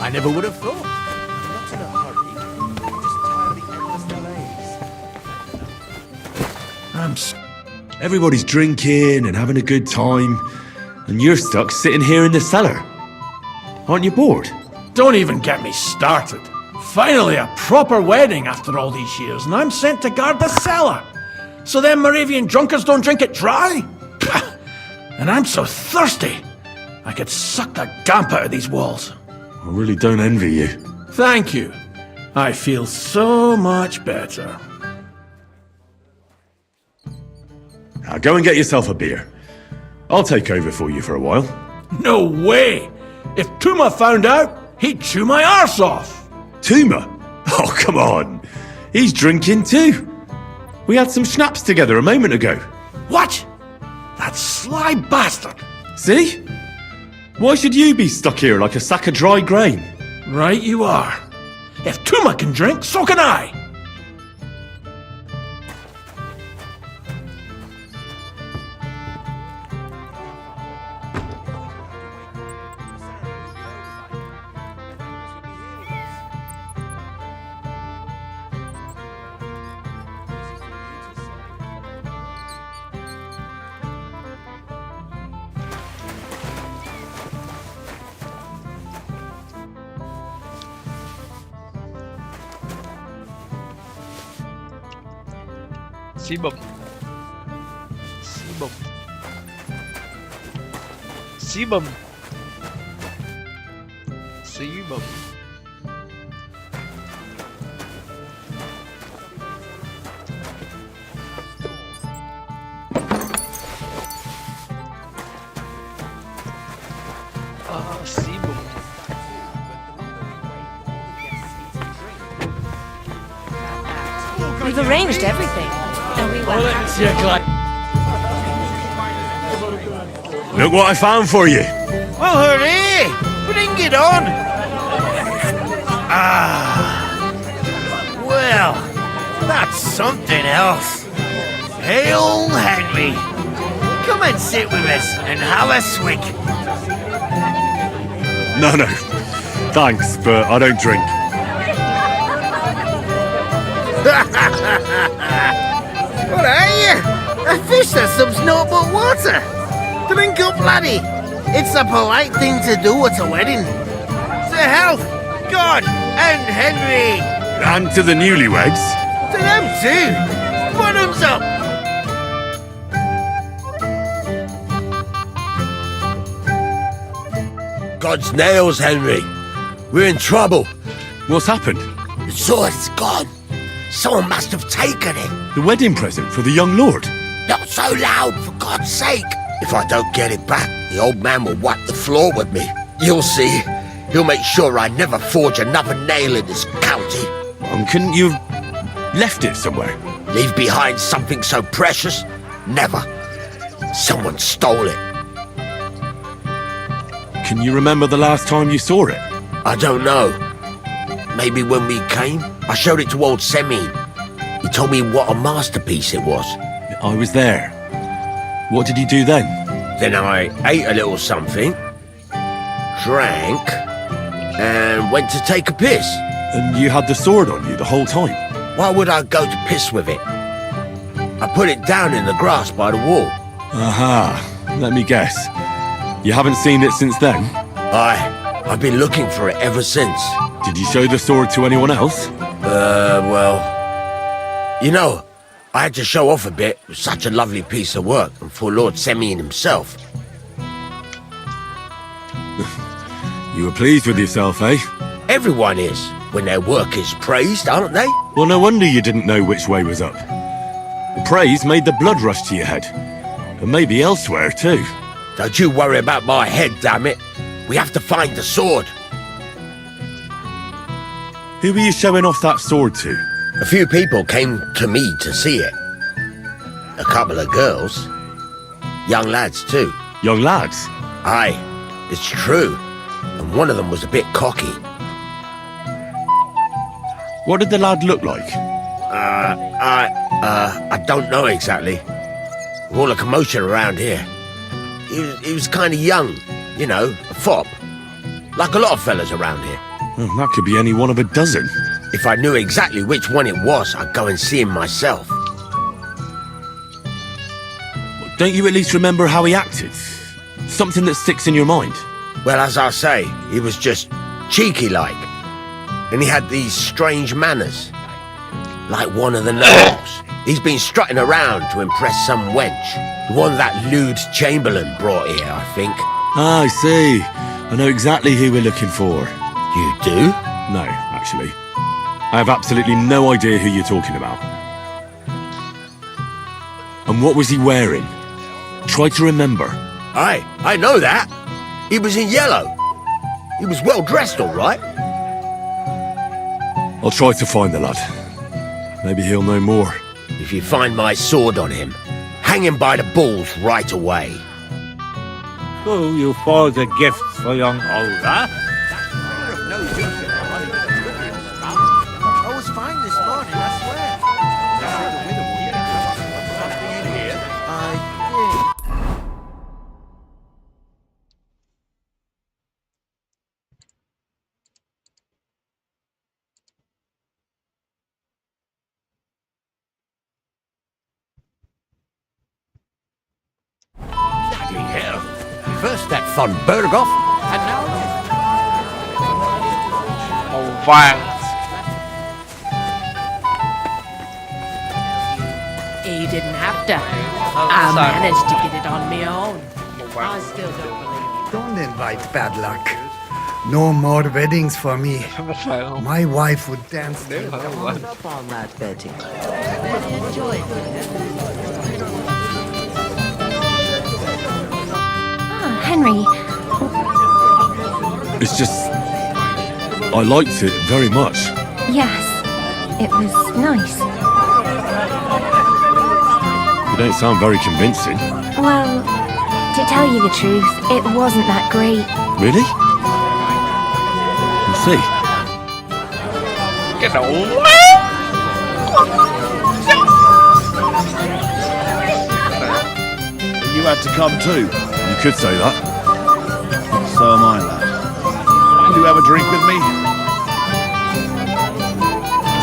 I never would have thought. I'm not in a hurry. I'm just tired of the endless delays. Everybody's drinking and having a good time, and you're stuck sitting here in the cellar. Aren't you bored? Don't even get me started. Finally, a proper wedding after all these years, and I'm sent to guard the cellar. So them Moravian drunkards don't drink it dry? And I'm so thirsty, I could suck the gamp out of these walls. I really don't envy you. Thank you. I feel so much better. Now go and get yourself a beer. I'll take over for you for a while. No way! If Tuma found out, he'd chew my arse off. Tuma? Oh, come on. He's drinking too. We had some schnapps together a moment ago. What? That sly bastard! See? Why should you be stuck here like a sack of dry grain? Right you are. If Tuma can drink, so can I. Xí bụp. Xí bụp. Xí bùm. Xí bùm. Xí bùm. We've arranged everything. And we were Look what I found for you. Well, hooray! Bring it on! Well, that's something else. Hail, Henry! Come and sit with us and have a swig. No, thanks, but I don't drink. What are you? A fish that subs naught but water. Drink up, laddie. It's a polite thing to do at a wedding. To health, God, and Henry. And to the newlyweds. To them too. Bottoms up. God's nails, Henry. We're in trouble. What's happened? The sword's gone. Someone must have taken it. The wedding present for the young lord? Not so loud, for God's sake. If I don't get it back, the old man will wipe the floor with me. You'll see. He'll make sure I never forge another nail in this county. Couldn't you have left it somewhere? Leave behind something so precious? Never. Someone stole it. Can you remember the last time you saw it? I don't know. Maybe when we came, I showed it to old Semin. He told me what a masterpiece it was. I was there. What did you do then? Then I ate a little something, drank, and went to take a piss. And you had the sword on you the whole time? Why would I go to piss with it? I put it down in the grass by the wall. Aha. Let me guess. You haven't seen it since then? I've been looking for it ever since. Did you show the sword to anyone else? Well... You know, I had to show off a bit. It was such a lovely piece of work, and for Lord Semin himself. You were pleased with yourself, eh? Everyone is, when their work is praised, aren't they? Well, no wonder you didn't know which way was up. The praise made the blood rush to your head. And maybe elsewhere, too. Don't you worry about my head, damn it. We have to find the sword. Who were you showing off that sword to? A few people came to me to see it. A couple of girls. Young lads, too. Young lads? Aye, it's true. And one of them was a bit cocky. What did the lad look like? I don't know exactly. With all the commotion around here. He was kind of young, you know, a fop. Like a lot of fellas around here. Well, that could be any one of a dozen. If I knew exactly which one it was, I'd go and see him myself. Don't you at least remember how he acted? Something that sticks in your mind? Well, as I say, he was just cheeky-like. And he had these strange manners. Like one of the nobles. He's been strutting around to impress some wench. The one that lewd Chamberlain brought here, I think. Ah, I see. I know exactly who we're looking for. You do? No, actually. I have absolutely no idea who you're talking about. And what was he wearing? Try to remember. Aye, I know that. He was in yellow. He was well dressed, all right. I'll try to find the lad. Maybe he'll know more. If you find my sword on him, hang him by the balls right away. So you forged a gift for young Olga? I was fine this morning, I swear. Bloody hell. First that von Berghoff, and now this. Màu vàng. He didn't have to. I managed to get it on my own. I still don't believe you. Don't invite bad luck. No more weddings for me. My wife would dance. Hold up on that, Betty. Ah, Henry. It's just... I liked it very much. Yes, it was nice. You don't sound very convincing. Well, to tell you the truth, it wasn't that great. Really? Let's see. Cái đầu. You had to come too. You could say that. So am I, lad. Will you have a drink with me?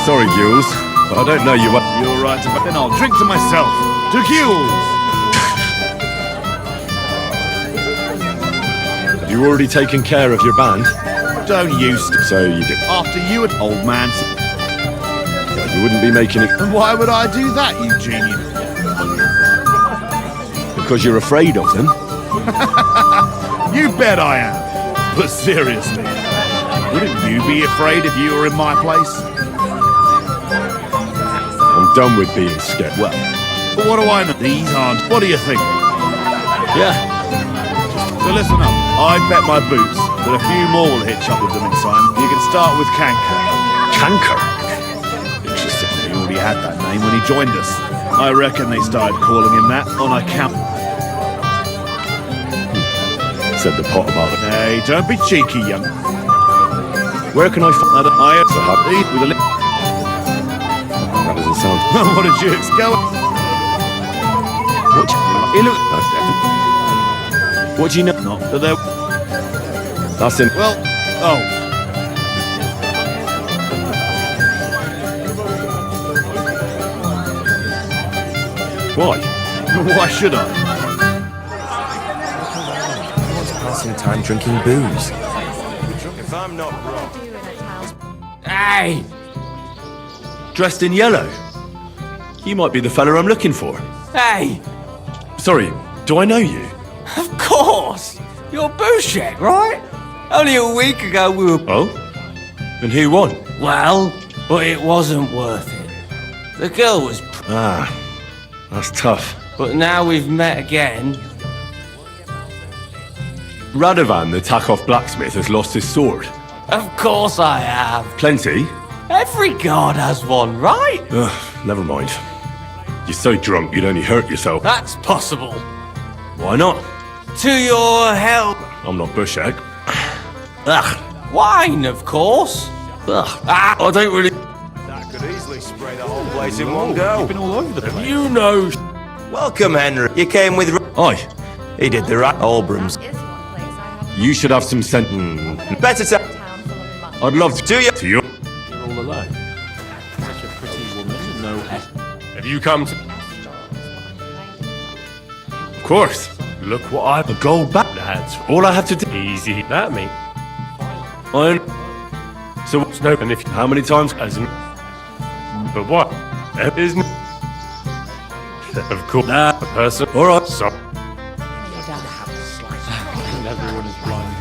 Sorry, Jules, but I don't know you. You're right, but then I'll drink to myself. To Jules! Have you already taken care of your band? Don't used to. So you did. After you, an old man. You wouldn't be making it. And why would I do that, you genius? Because you're afraid of them. You bet I am. But seriously, wouldn't you be afraid if you were in my place? I'm done with being scared. Well, but what do I know? These aren't. What do you think? Yeah. So listen up. I bet my boots that a few more will hitch up with them in time. You can start with Canker. Canker? Interesting. He already had that name when he joined us. I reckon they started calling him that on account. Said the pot about it. Hey, don't be cheeky, young. Where can I find that? I also have to eat with a lip. That doesn't sound. What did you go? What? It look. What do you know? Not that they're. That's in. Well, oh. Why? Why should I? Passing time drinking booze. If I'm not wrong. Hey! Dressed in yellow. You might be the fella I'm looking for. Hey! Sorry, do I know you? Of course! You're Bushek, right? Only a week ago we were... Oh? And who won? Well, but it wasn't worth it. The girl was... Ah, that's tough. But now we've met again... Radovan, the Takov blacksmith, has lost his sword. Of course I have. Plenty? Every god has one, right? Ugh, never mind. You're so drunk you'd only hurt yourself. That's possible. Why not? To your health. I'm not Bushek. Ugh. Wine, of course. Ugh. I don't really... That could easily spray the whole place in one go. You've been all over the place. You know... Welcome, Henry. You came with... Aye. He did the right Albrams. You should have some sense. Better to... I'd love to. Do you? To you. You're all alone. Such a pretty woman and no Have you come to... Of course. Look what I've... A gold back. Lads, All I have to do. easy that, mate. Iron. So what's no... And if... How many times? As in... But what? Isn't... Of course. Nah. A person... All right. So... Everyone is blind.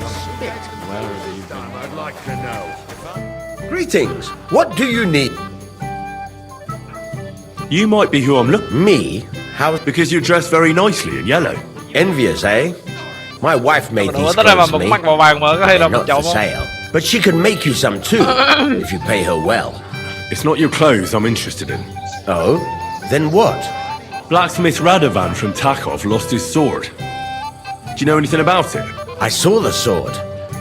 Wherever you've been. I'd like to know. Greetings. What do you need? You might be who I'm looking. Me? How? Because you're dressed very nicely in yellow. Envious, eh? My wife made Mà these nó ra mà clothes for một me. mắt màu vàng mà có hay là They're một not chậu for không? sale, but she can make you some too, if you pay her well. It's not your clothes I'm interested in. Oh? Then what? Blacksmith Radovan from Takov lost his sword. Do you know anything about it? I saw the sword.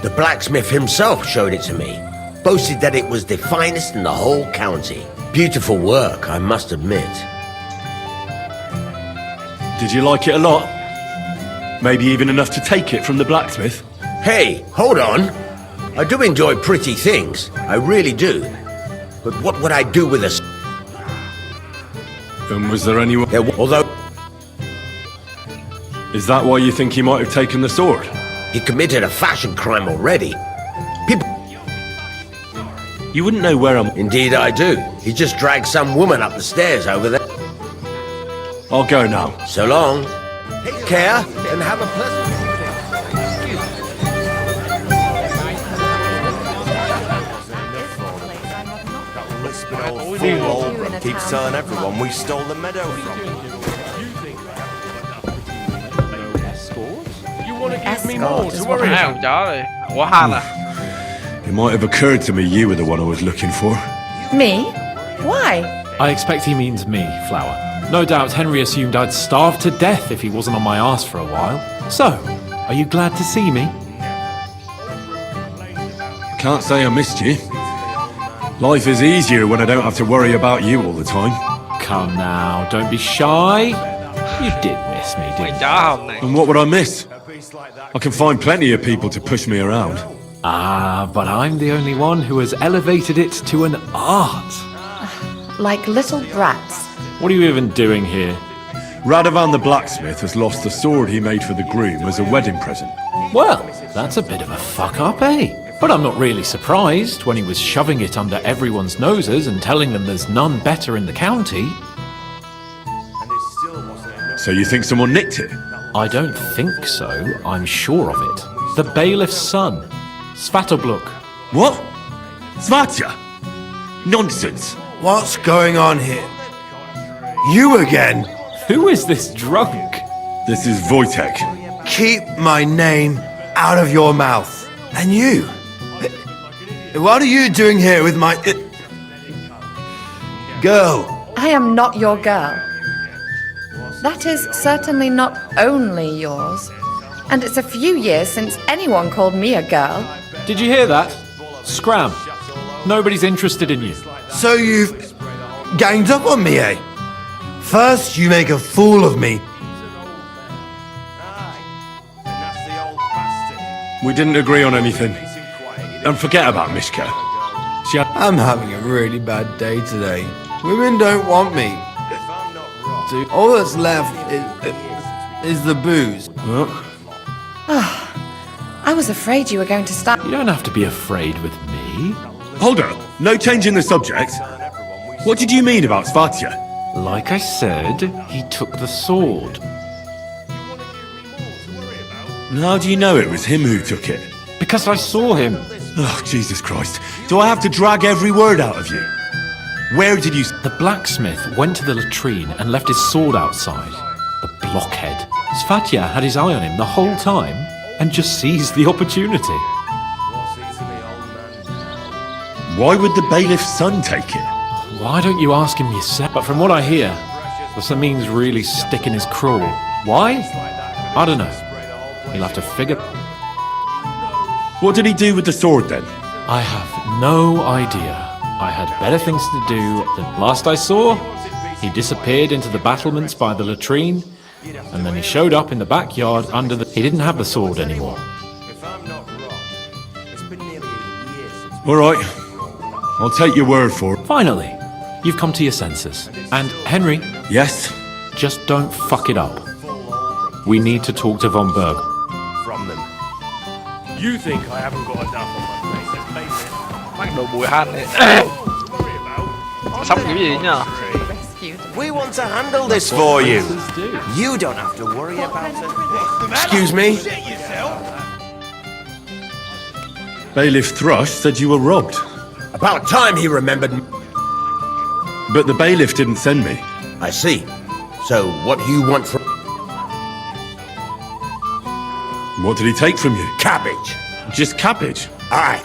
The blacksmith himself showed it to me. Boasted that it was the finest in the whole county. Beautiful work, I must admit. Did you like it a lot? Maybe even enough to take it from the blacksmith? Hey, hold on. I do enjoy pretty things. I really do. But what would I do with a... And was there anyone... Although... Is that why you think he might have taken the sword? He committed a fashion crime already. People... You wouldn't know where I'm... Indeed I do. He just dragged some woman up the stairs over there. I'll go now. So long. Take care and have a pleasant... Fool Albrecht keeps telling everyone we stole the meadow from him. You want to give me more to worry À, about? con chó này. Quá han à. It might have occurred to me you were the one I was looking for. Me? Why? I expect he means me, Flower. No doubt Henry assumed I'd starve to death if he wasn't on my arse for a while. So, are you glad to see me? Can't say I missed you. Life is easier when I don't have to worry about you all the time. Come now, don't be shy. You did miss me, Mày didn't you? chó hồng này. And what would I miss? I can find plenty of people to push me around. Ah, but I'm the only one who has elevated it to an art. Like little brats. What are you even doing here? Radovan the blacksmith has lost the sword he made for the groom as a wedding present. Well, that's a bit of a fuck up, eh? But I'm not really surprised when he was shoving it under everyone's noses and telling them there's none better in the county. So you think someone nicked it? I don't think so, I'm sure of it. The bailiff's son, Svatobluk. What? Svatya? Nonsense. What's going on here? You again? Who is this drunk? This is Wojtek. Keep my name out of your mouth. And you? What are you doing here with my... girl? I am not your girl. That is certainly not only yours. And it's a few years since anyone called me a girl. Did you hear that? Scram. Nobody's interested in you. So you've ganged up on me, eh? First you make a fool of me. We didn't agree on anything. And forget about Mishka. I'm having a really bad day today. Women don't want me. All that's left is the booze. I was afraid you were going to start. You don't have to be afraid with me. Hold up. No change in the subject. What did you mean about Svatya? Like I said, he took the sword. And how do you know it was him who took it? Because I saw him. Oh, Jesus Christ. Do I have to drag every word out of you? Where did you... The blacksmith went to the latrine and left his sword outside. The blockhead. Svatya had his eye on him the whole time and just seized the opportunity. Why would the bailiff's son take it? Why don't you ask him yourself? But from what I hear, the Samin's really sticking his crawl. Why? I don't know. You'll have to figure... What did he do with the sword then? I have no idea. I had better things to do than last I saw. He disappeared into the battlements by the latrine, and then he showed up in the backyard under the... He didn't have the sword anymore. All right. I'll take your word for it. Finally, you've come to your senses. And Henry? Yes? Just don't fuck it up. We need to talk to Von Berg. From them. You think I haven't got enough on my plate? Let's face it. Mắc đồ bùi han này. Sống kiểu gì nhỉ? We want to handle this for you. You don't have to worry about it. Excuse me? Bailiff Thrush said you were robbed. About time he remembered. But the bailiff didn't send me. I see. So what do you want from... What did he take from you? Cabbage. Just cabbage? Aye.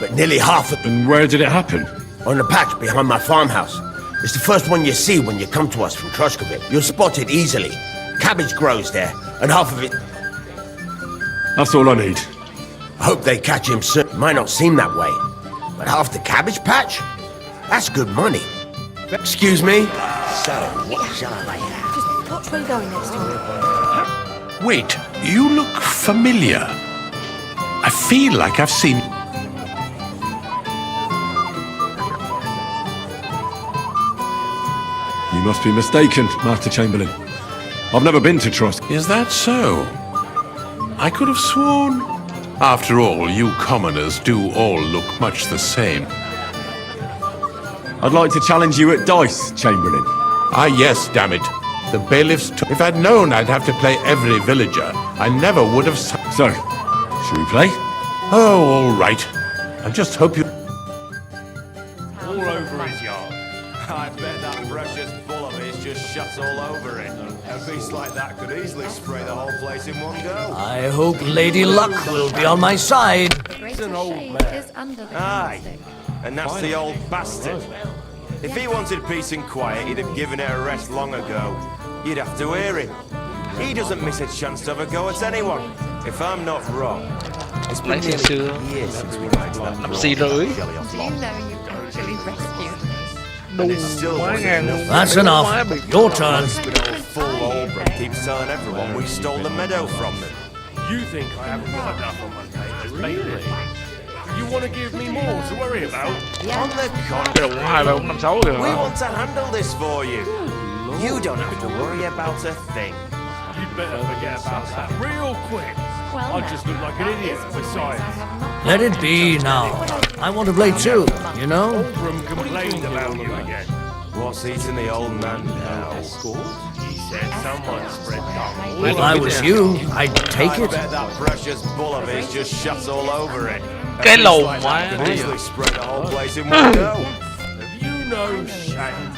But nearly half of... And where did it happen? On the patch behind my farmhouse. It's the first one you see when you come to us from Troshkovich. You'll spot it easily. Cabbage grows there, and half of it... That's all I need. I hope they catch him soon. Might not seem that way, but half the cabbage patch? That's good money. Excuse me? So, what shall I have? Just watch where you're going next time. Wait, you look familiar. I feel like I've seen... You must be mistaken, Master Chamberlain. I've never been to Trosk. Is that so? I could have sworn... After all, you commoners do all look much the same. I'd like to challenge you at dice, Chamberlain. Ah, yes, damn it. The bailiffs... If I'd known I'd have to play every villager, I never would have... So, should we play? Oh, all right. I just hope you... All over his yard. I bet that precious bull of his just shuts all over it. A beast like that could easily spray the whole place in one go. I hope Lady Luck will be on my side. He's an old man. Aye, and that's the old bastard. If he wanted peace and quiet, he'd have given it a rest long ago. You'd have to hear him. He doesn't miss a chance to have a go at anyone. If I'm not wrong, it's been nearly years since we went to that jelly off lot. And it's still That's enough. Your turn. Full Albrecht keeps telling everyone we stole the meadow from them. You think I haven't got enough on my plate? Let's face it. You want to give me more to worry about? On the contrary, we want to handle this for you. You don't have to worry about a thing. You'd better forget about that real quick. I just look like an idiot besides. Let it be now. I want to play too, you know? Oldram complained about you again. What's eating the old man now? He said someone spread double. If I was you, I'd take I it. bet that precious bull of his just shuts all over it. Cái lồn Like má that could easily spread the whole place in one go. Have you no shame?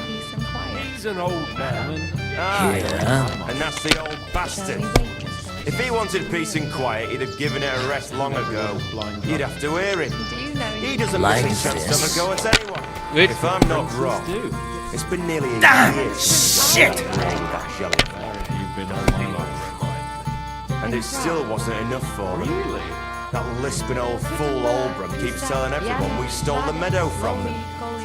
He's an old man. Aye, Yeah. and that's the old bastard. If he wanted peace and quiet, he'd have given it a rest long ago. You'd have to hear him. He doesn't Like miss a chance to have a this. go at anyone. Good. If I'm not wrong, it's been nearly a Damn year since shit. I played with that jelly affair. You've been on my life. And it still wasn't enough for him. That lisping old fool Albrecht keeps telling everyone we stole the meadow from them.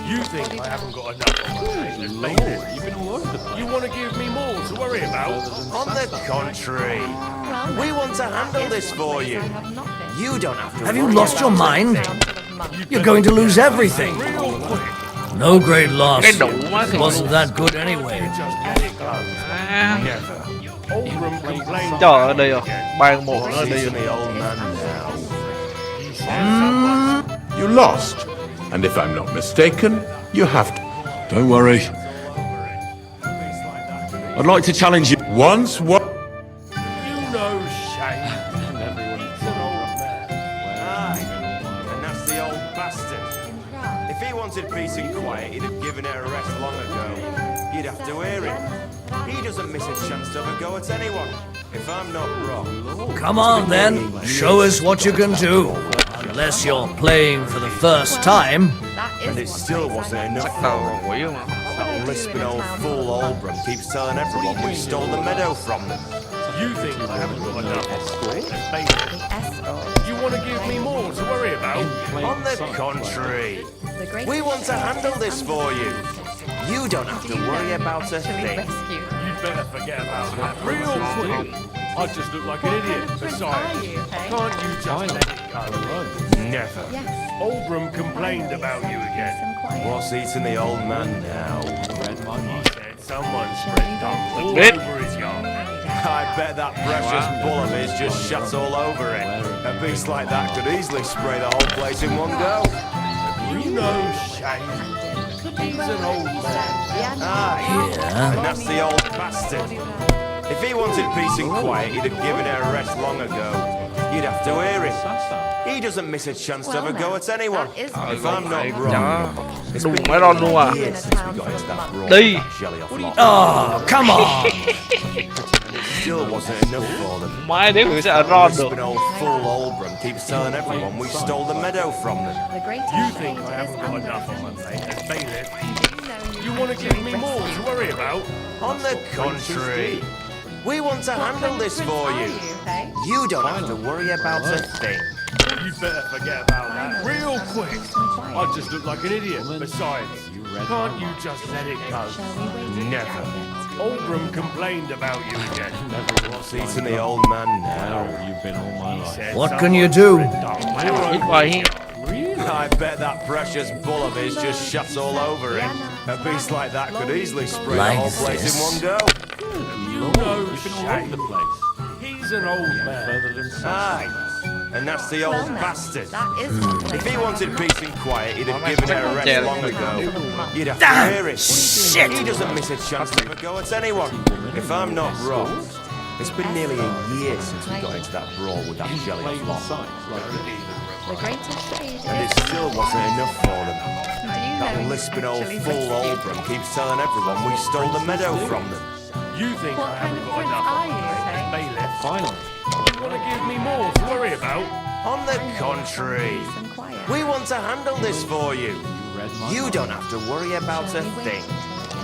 You think I haven't got enough on my plate? Let's face it. You've been all over the place. You want to give me more to worry about? On the contrary, we want to handle this for you. You don't have to. Have you worry lost your about mind? it. You're going to lose everything. Real quick. No great loss. Cái đủ má It wasn't that good anyway. Oldram complained. Trời ơi đi rồi. Ban một nó đi He's rồi. the old man now. You lost. And if I'm not mistaken, you have to... Don't worry. I'd like to challenge you. Once what? You no shame. He's an old man. Aye, and that's the old bastard. If he wanted peace and quiet, he'd have given it a rest long ago. You'd have to hear him. He doesn't miss a chance to have a go at anyone. If I'm not wrong. Come on then, show us what you can do. Unless you're playing for the first time. And it still wasn't enough for him. That lisping old fool Albrecht keeps telling everyone we stole the meadow from them. You think I haven't got enough on my plate? Let's face it. You want to give me more to worry about? On the contrary, we want to handle this for you. You don't have to worry about a thing. You'd better forget about that real quick. I just look like an idiot. Besides, can't you just let it go? Never. Oldram complained about you again. What's eating the old man now? He said someone spread dung all over his yard. I bet that precious bull of his just shat all over it. A beast like that could easily spray the whole place in one go. You know shame. He's an old man. Aye. And that's the old bastard. If he wanted peace and quiet, he'd have given it a rest long ago. You'd have to hear him. He doesn't miss a chance to have a go at anyone. If I'm not wrong, it's been years since we got into that brawl with that jelly off lot. Oh, come on! Still wasn't enough for them. Mai nếu người sẽ ở ron được. An old fool Oldram keeps telling everyone we stole the meadow from them. You think I haven't got enough on my plate as bailiff? You want to give me more to worry about? On the contrary, we want to handle this for you. You don't have to worry about a thing. You better forget about that real quick. I just look like an idiot. Besides, can't you just let it go? Never. Oldram complained about you again. What's eating the old man now? You've been all my life. What can you do? I bet that precious bull of his just shat all over it. A beast like that could easily spray the whole place in one go. You know shame. He's an old man. Aye. And that's the old bastard. If he wanted peace and quiet, he'd have given her a rest long ago. You'd have to hear it. Shit. He doesn't miss a chance to have a go at anyone. If I'm not wrong, it's been nearly a year since we got into that brawl with that jelly off lot. And it still wasn't enough for them. That lisping old fool Oldram keeps telling everyone we stole the meadow from them. You think I haven't got enough on my plate as bailiff? Finally. You want to give me more to worry about? On the contrary, we want to handle this for you. You don't have to worry about a thing.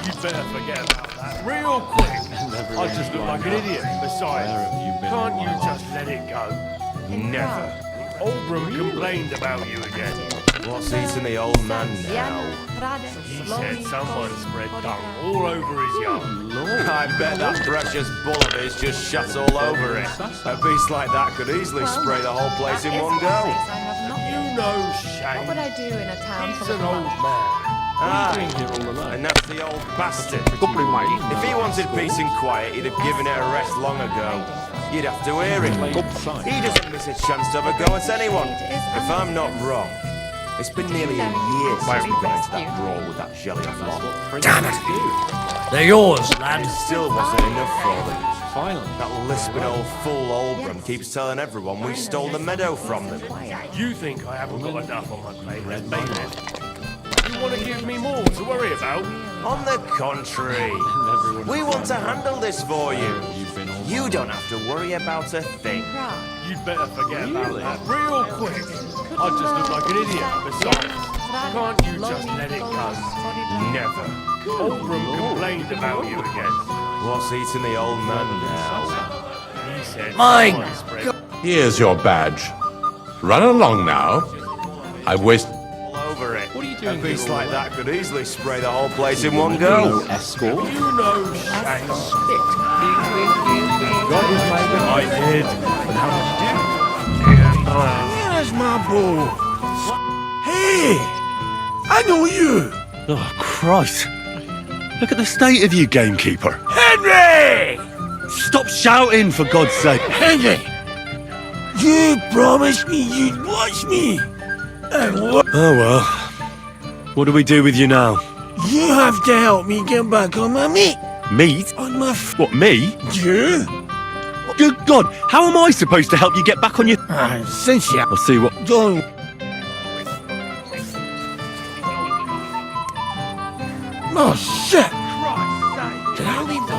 You better forget about that real quick. I just look like an idiot. Besides, can't you just let it go? Never. Oldram complained about you again. What's eating the old man now? He said someone spread dung all over his yard. I bet that precious bull of his just shat all over it. A beast like that could easily spray the whole place in one go. You know shame. What would I do in a town He's full an of old man. Aye. And that's the old bastard. If he wanted peace and quiet, he'd have given it a rest long ago. You'd have to hear him. He doesn't miss a chance to have a go at anyone. If I'm not wrong, it's been nearly a year since we got into that brawl with that jelly off lot. Damn it! They're yours, lad. It still wasn't enough for them. That lisping old fool Oldram keeps telling everyone we stole the meadow from them. You think I haven't got enough on my plate as bailiff? You want to give me more to worry about? On the contrary, we want to handle this for you. You don't have to worry about a thing. You'd better forget about that real quick. I just look like an idiot. Besides, can't you just let it go? Never. Oldram complained about you again. What's eating the old man now? He said Mine. someone spread Here's your badge. Run along now. I've wasted all over it. What are you doing? A beast like that could easily spray the whole place in one go. escort. You know shame. I did. But how much did Where's my ball? Hey! I know you! Oh, Christ. Look at the state of you, gamekeeper. Henry! Stop shouting, for God's sake. Henry! You promised me you'd watch me! And what? Oh, well. What do we do with you now? You have to help me get back on my meat! Meat? On my What, me? Yeah? Good God, how am I supposed to help you get back on your... Since you... I'll see what... Don't... Oh, shit! Did I leave the...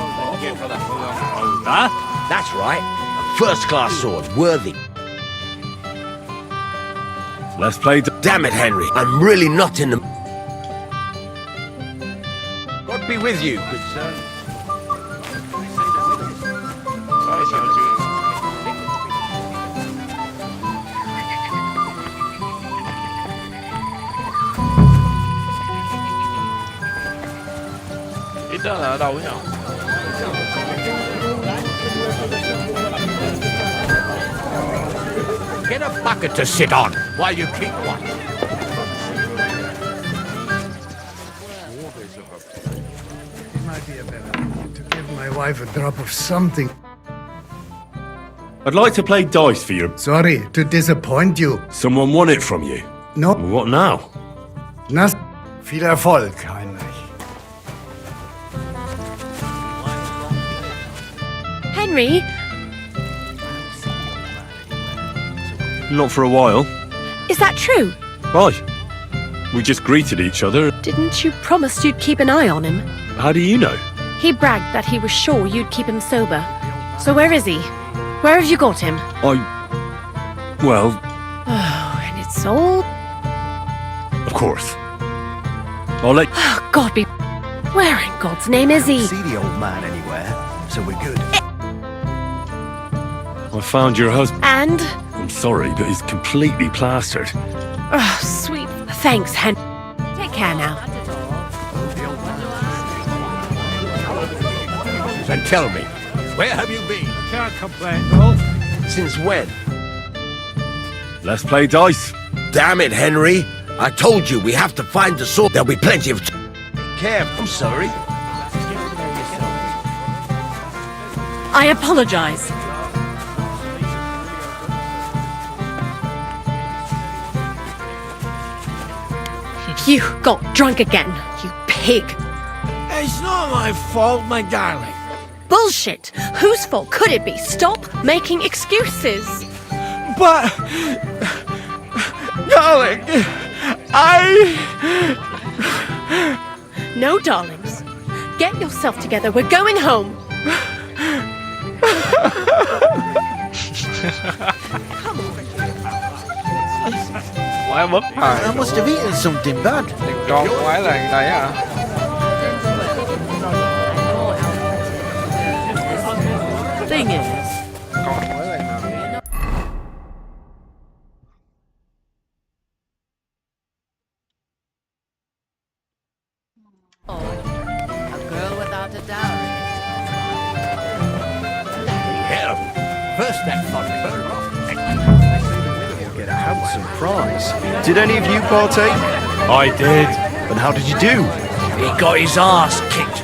Huh? That's right. First-class sword, worthy. Let's play... Damn it, Henry. I'm really not in the... God be with you, good sir. Ít đó là ở đâu nhỉ? bucket to sit on while you keep watch. It might be a better idea to give my wife a drop of something. I'd like to play dice for you. Sorry to disappoint you. Someone won it from you. No. What now? Viel Erfolg, Heinrich. Henry, Not for a while. is that true? Why? We just greeted each other. Didn't you promise you'd keep an eye on him? How do you know? He bragged that he was sure you'd keep him sober. So where is he? Where have you got him? Well, Oh, and it's all... of course. I'll let... Oh, God be... Where in God's name is he? See the old man anywhere, so we're good. I found your husband. And? I'm sorry, but he's completely plastered. Oh, sweet. Thanks, Henry. Take care now. Then tell me, where have you been? Can't complain, though. Since when? Let's play dice. Damn it, Henry. I told you we have to find the sword. There'll be plenty of care. I'm sorry. I apologize. You got drunk again, you pig. It's not my fault, my darling. Bullshit! Whose fault could it be? Stop making excuses. But... darling, No, darlings. Get yourself together. We're going home. Quá mất rồi. I must have eaten something bad. Con quái là đây à. Thing is, Con quái là nào? a girl without a dowry. Hell, first that thought her off. You'll get a handsome prize. Did any of you partake? I did. And how did you do? he got his ass kicked.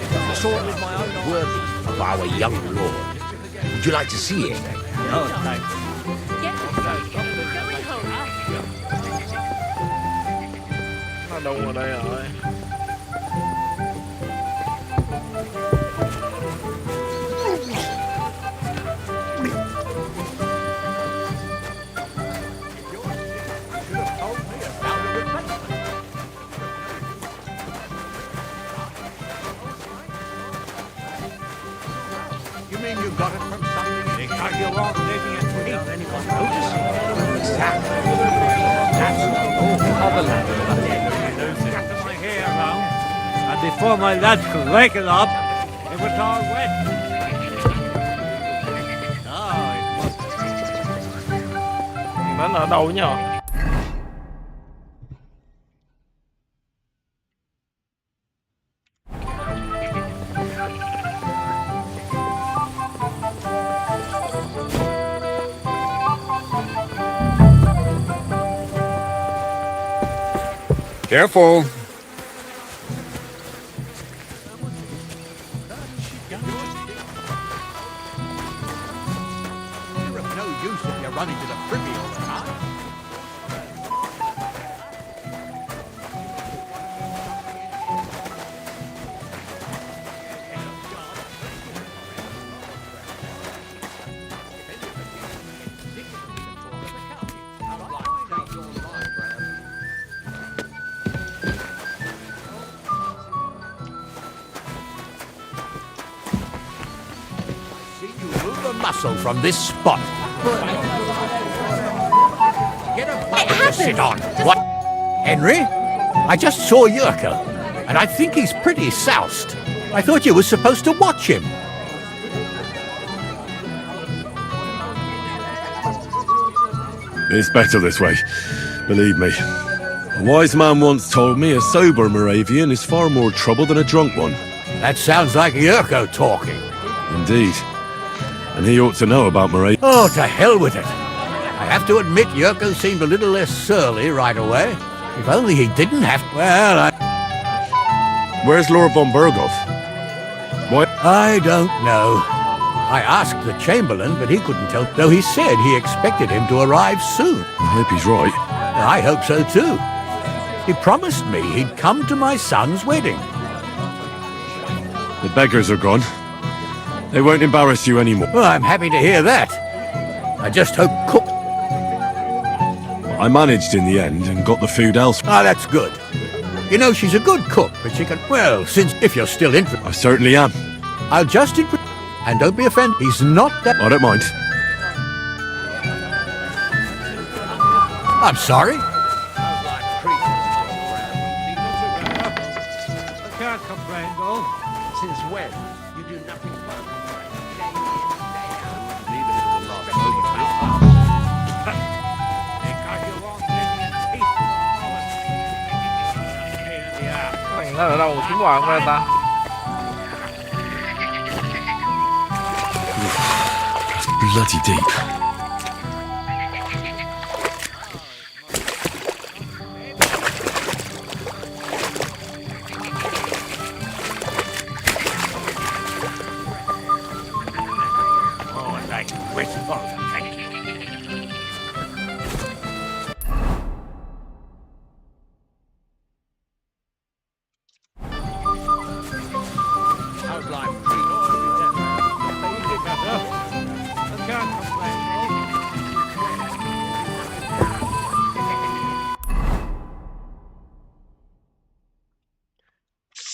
Worthy of our young lord. Would you like to see it? No, thanks. Nó đâu ở đây rồi? You mean you got it from something? They cut you off, maybe it's without anyone noticing. Exactly. Other lad got my hair around, and before my lads could rake it up, it was all wet. Nó ở đâu nhỉ? Careful. You're of no use if you're running to the privy all the time. Muscle from this spot. Get a bucket to sit on. What? Henry? I just saw Yurko, and I think he's pretty soused. I thought you were supposed to watch him. It's better this way. Believe me. A wise man once told me a sober Moravian is far more trouble than a drunk one. That sounds like Yurko talking. Indeed. And he ought to know about Moravia. Oh, to hell with it. I have to admit, Yurko seemed a little less surly right away. If only he didn't have... Well, Where's Lord von Berghoff? What? I don't know. I asked the Chamberlain, but he couldn't tell, though he said he expected him to arrive soon. I hope he's right. I hope so too. He promised me he'd come to my son's wedding. The beggars are gone. They won't embarrass you anymore. Well, I'm happy to hear that. I just hope Cook... I managed in the end and got the food elsewhere. Ah, that's good. You know, she's a good cook, but she can... Well, if you're still interested... I certainly am. I'll just... And don't be offended, he's not that... I don't mind. I'm sorry. I can't complain, though. Since when? You do nothing but Thằng nó ở đâu kiếm hoàng ra ta? Bloody deep.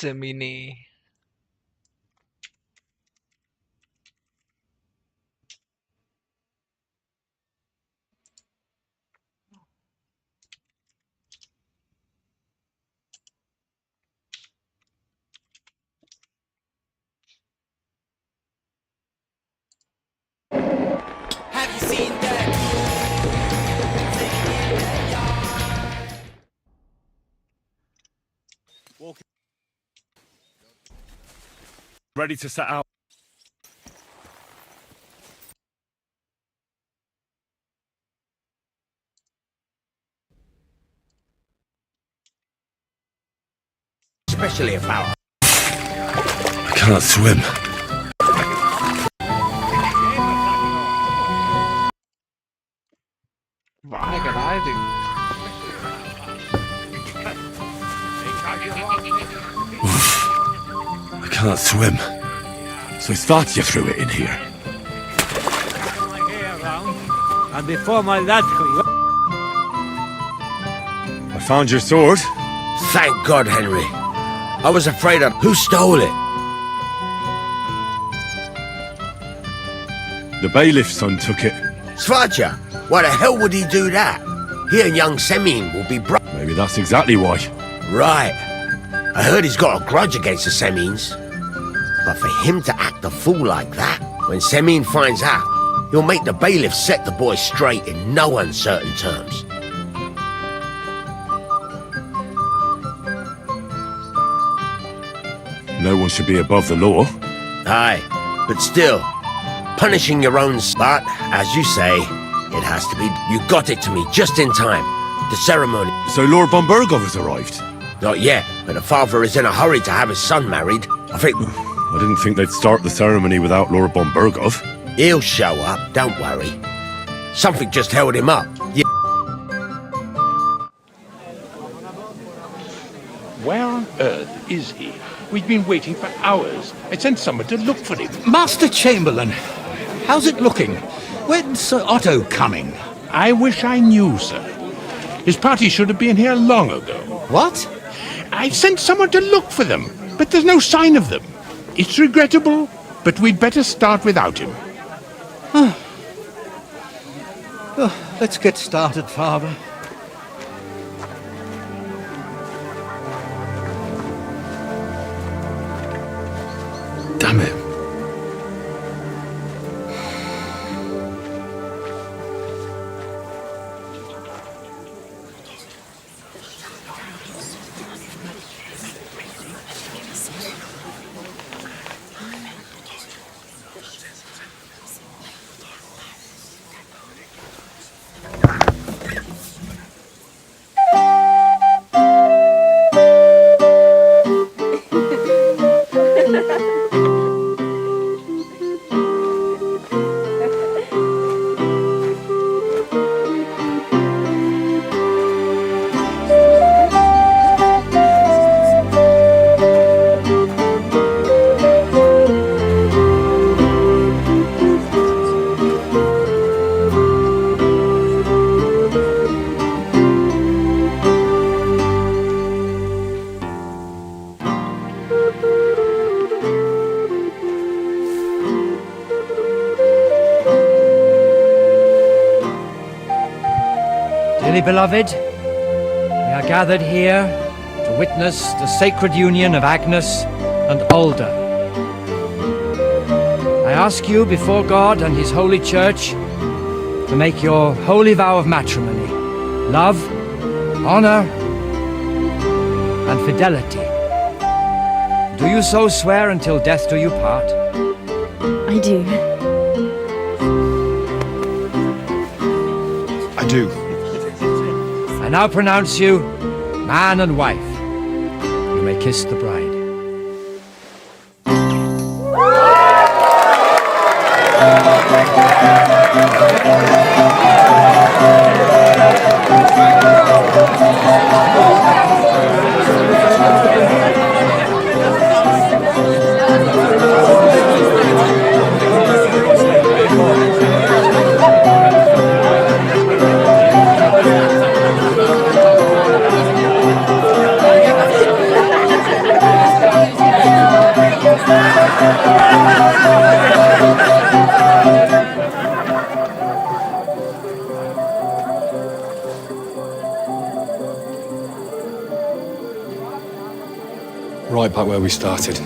Semini. Have you seen that? Ready to set out. Especially if I can't swim. Vãi cả đái thì I can't swim. So Svatya threw it in here. And before my lad I found your sword. Thank God, Henry. I was afraid of... Who stole it? The bailiff's son took it. Svatya? Why the hell would he do that? He and young Semyon will be bro... Maybe that's exactly why. Right. I heard he's got a grudge against the Semyons. But for him to act a fool like that, when Semyon finds out, he'll make the bailiff set the boy straight in no uncertain terms. No one should be above the law. Aye, but still, punishing your own... But, as you say, it has to be... You got it to me just in time. The ceremony... So Lord von Berghoff has arrived? Not yet, but the father is in a hurry to have his son married. I think... I didn't think they'd start the ceremony without Lord von Berghoff. He'll show up, don't worry. Something just held him up. Where on earth is he? We've been waiting for hours. I sent someone to look for him. Master Chamberlain, how's it looking? When's Sir Otto coming? I wish I knew, sir. His party should have been here long ago. What? I sent someone to look for them, but there's no sign of them. It's regrettable, but we'd better start without him. Let's get started, Father. Damn it. Dearly beloved, we are gathered here to witness the sacred union of Agnes and Alda. I ask you before God and His holy church to make your holy vow of matrimony, love, honor, and fidelity. Do you so swear until death do you part? I do. I do. I now pronounce you man and wife. You may kiss the bride. Right back where we started.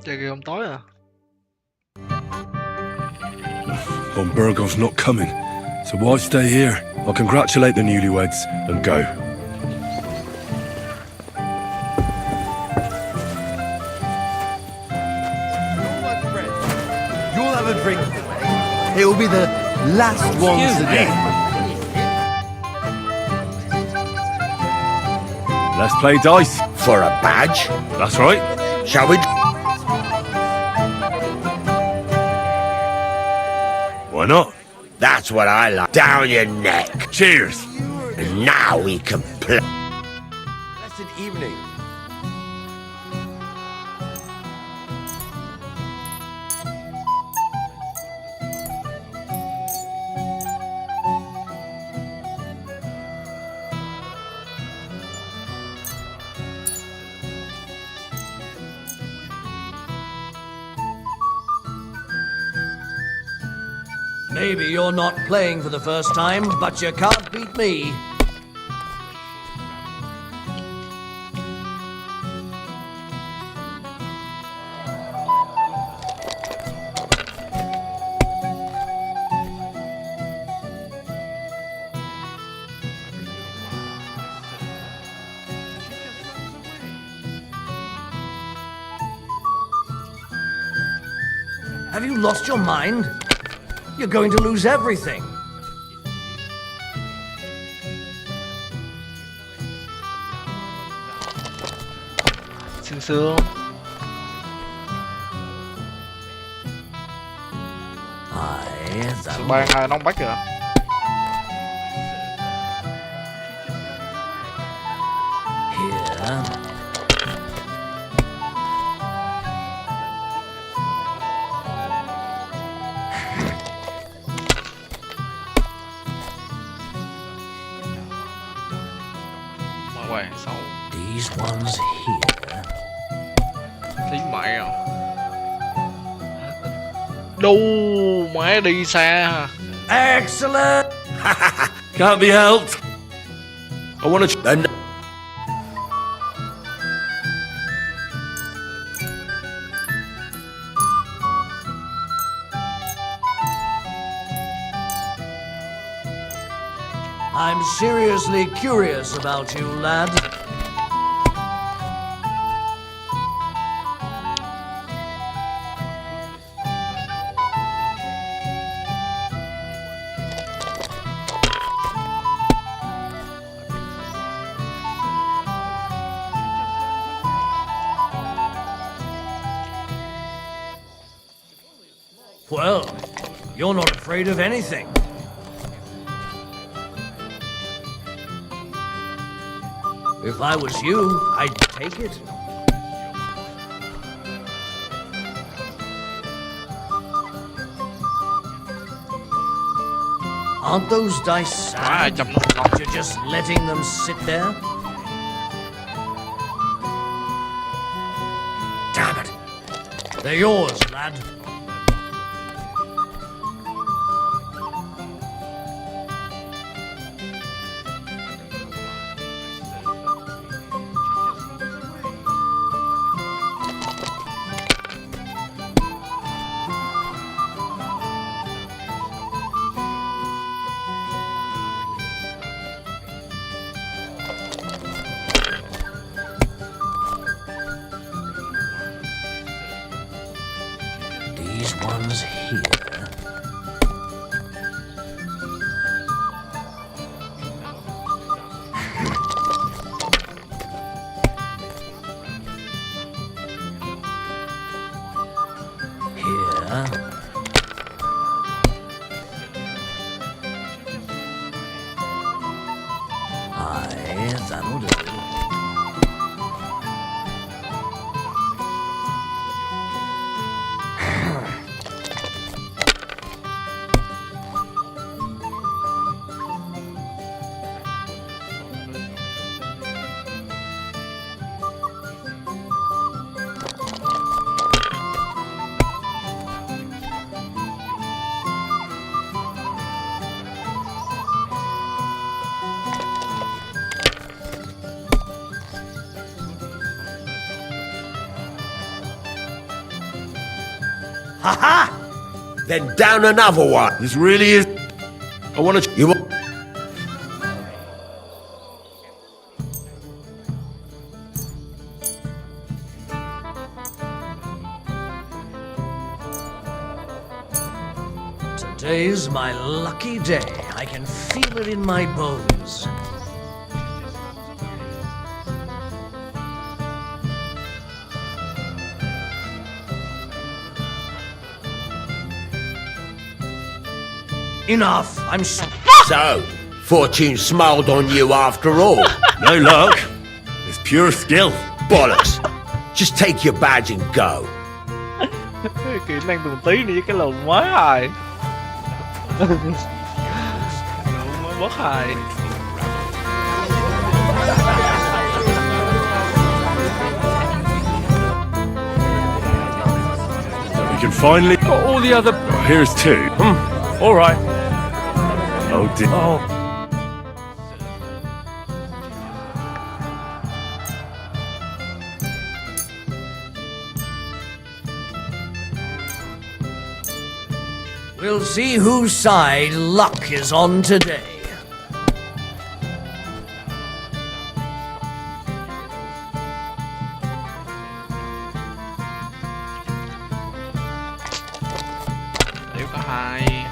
Chơi game tối à? Von Burgov's not coming, so why stay here? I'll congratulate the newlyweds and go. You'll have a drink. It will be the last one today. Let's play dice. For a badge? That's right. Shall we? Why not? That's what I like. Down your neck. Cheers. And now we can play. Blessed evening. Maybe you're not playing for the first time, but you can't beat me. Have you lost your mind? You're going to lose everything. Sương sương. Sự ban hai nóng bách rồi. Here. Ngoài sau. These ones here. Thấy mẹ à. Đu mẹ đi xa hả? Excellent. Can't be helped. I want to. I'm seriously curious about you, lad. Well, you're not afraid of anything. If I was you, I'd take it. Aren't those dice sad? You're just letting them sit there? Damn it! They're yours, lad. These ones here. Here. Aye, that'll do. Ha-ha! Then down another one. This really is... I want to... You want... Today's my lucky day. I can feel it in my bones. Enough. I'm So, fortune smiled on you after all. No luck. It's pure skill. Bollocks. Just take your badge and go. Kỹ năng từng tí này với cái lùn mới rồi. Mới mất rồi. We can finally... Got all the other... Oh, here's two. All right. Oh, dear. Oh. We'll see whose side luck is on today. Nếu có hai.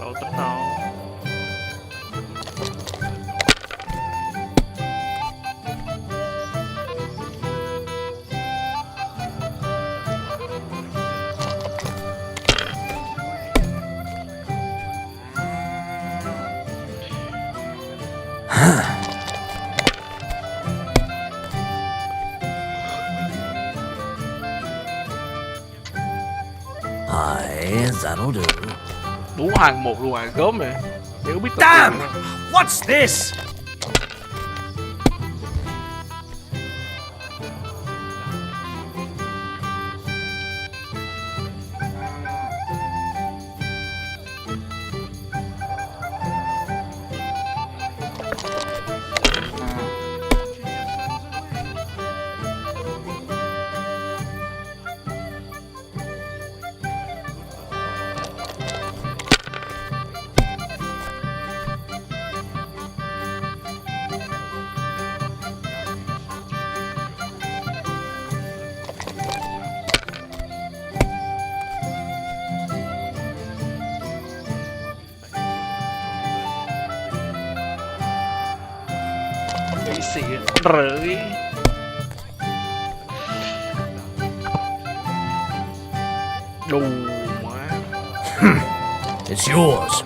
Đâu tính đâu. Aye, that'll do. Đủ hàng một luôn hàng gớm nè. Nếu biết tập Damn! luyện. What's this? rưỡi. Đù má. It's yours.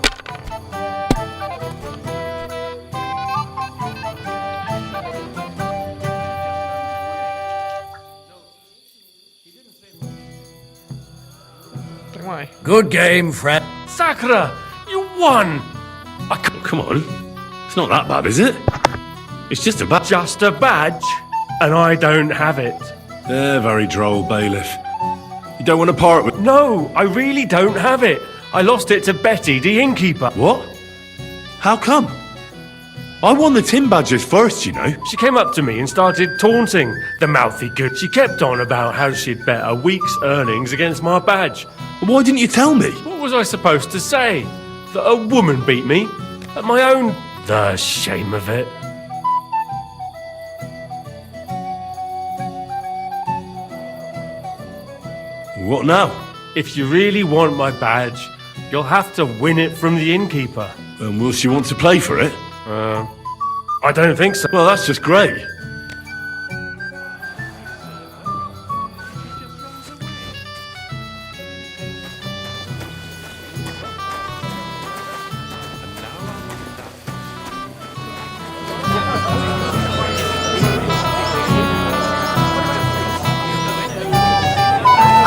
Good game, Fred. Sakura, you won! Come on. It's not that bad, is it? It's just a badge. Just a badge? And I don't have it. Very droll, bailiff. You don't want to part with... No, I really don't have it. I lost it to Betty, the innkeeper. What? How come? I won the tin badges first, you know. She came up to me and started taunting the mouthy good. She kept on about how she'd bet a week's earnings against my badge. Why didn't you tell me? What was I supposed to say? That a woman beat me? At my own... The shame of it. What now? If you really want my badge, you'll have to win it from the innkeeper. And will she want to play for it? I don't think so. Well, that's just great.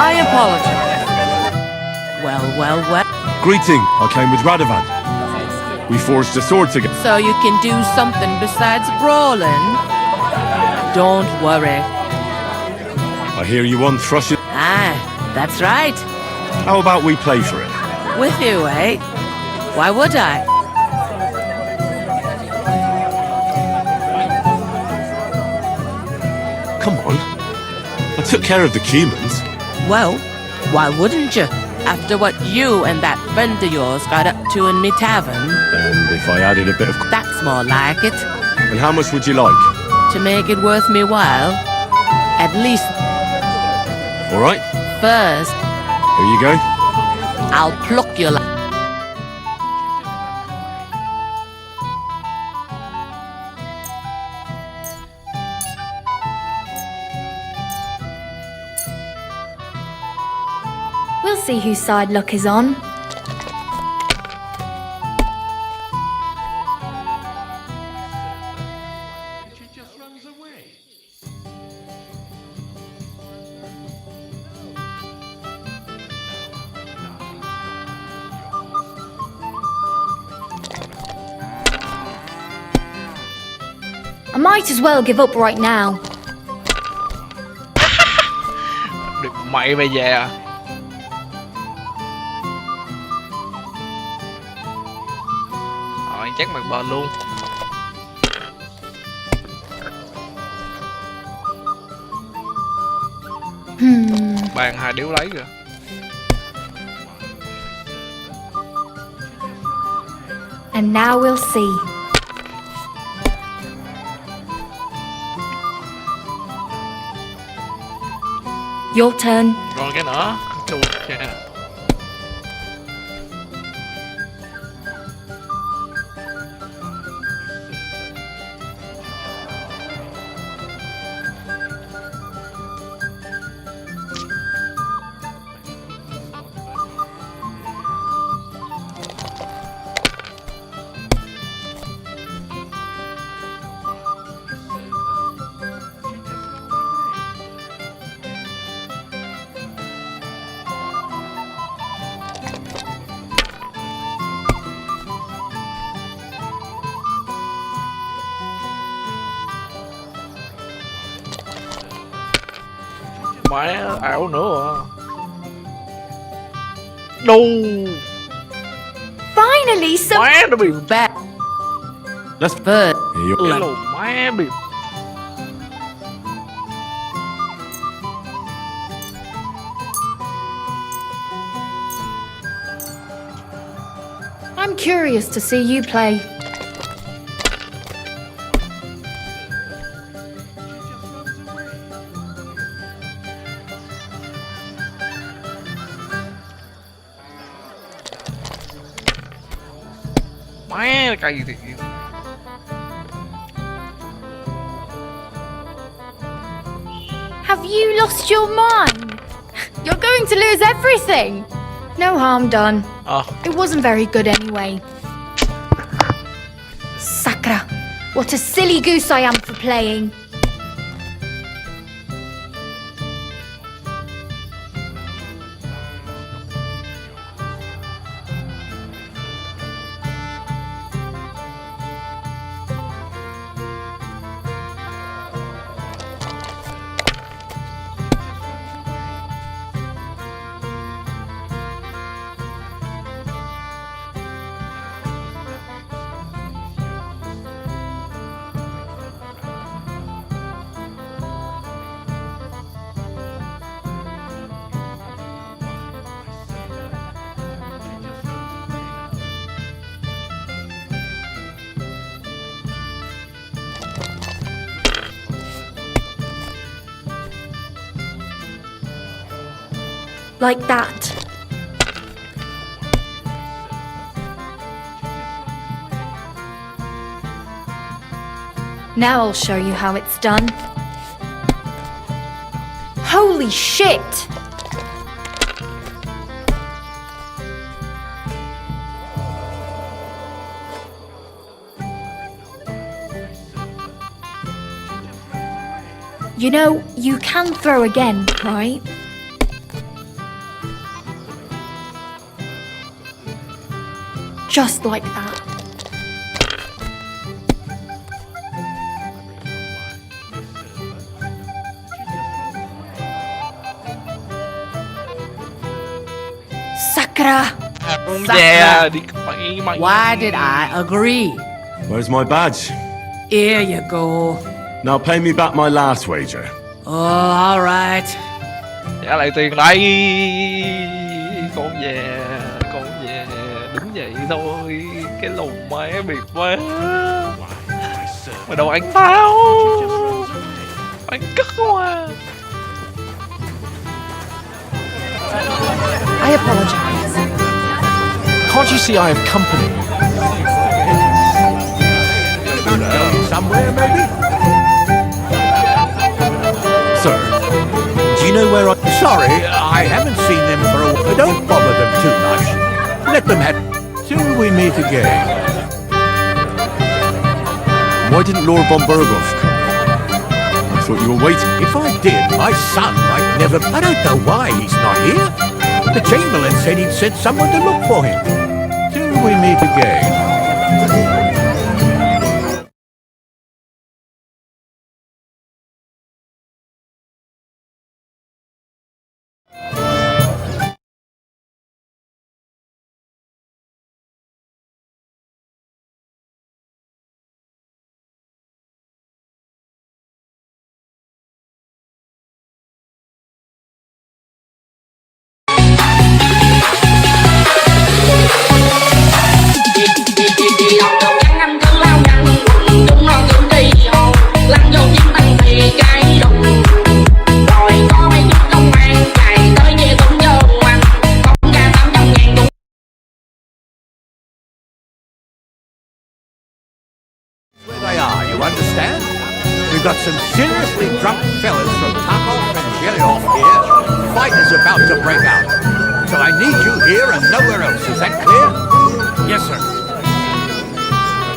I apologize. Well. Greeting. I came with Radovan. We forged a sword together. So you can do something besides brawling? Don't worry. I hear you won Thrush. Ah, that's right. How about we play for it? With you, eh? Why would I? Come on. I took care of the Cumans. Well, why wouldn't you? After what you and that friend of yours got up to in me tavern. And if I added a bit of... That's more like it. And how much would you like? To make it worth me while, at least... All right. First... Here you go. I'll pluck you like... We'll see whose side luck is on. I might as well give up right now. Được mày về về à? Rồi chắc mặt bờ luôn. Bàn hai điếu lấy rồi. And now we'll see. Your turn. Còn cái nữa. Chuột kìa. Mẹ ảo nữa. Đù. Finally, some... Mẹ nó bị back. Let's But cái lùn mẹ bị. I'm curious to see you play. Mẹ cây gì thì Have you lost your mind? You're going to lose everything. No harm done. It wasn't very good anyway. Sakra, what a silly goose I am for playing. Like that. Now I'll show you how it's done. Holy shit! You know, you can throw again, right? Just like that. Sakra! Why did I agree? Where's my badge? Here you go. Now pay me back my last wager. Oh, all right. Trả lại tiền đây. Con về, đứng vậy thôi. Cái lùn má biệt quá. Mày đâu ăn tao. Ăn cất không à. I apologize. Can't you see I have company? Somewhere, maybe? Sir, do you know where Sorry, I haven't seen them for a while. Don't bother them too much. Let them have... till we meet again. Why didn't Lord von Berghoff come? I thought you were waiting. If I did, my son might never... I don't know why he's not here. The Chamberlain said he'd sent someone to look for him. Till we meet again. Understand? We've got some seriously drunk fellas from Tarkov and Geliov here. Fight is about to break out. So I need you here and nowhere else. Is that clear? Yes, sir.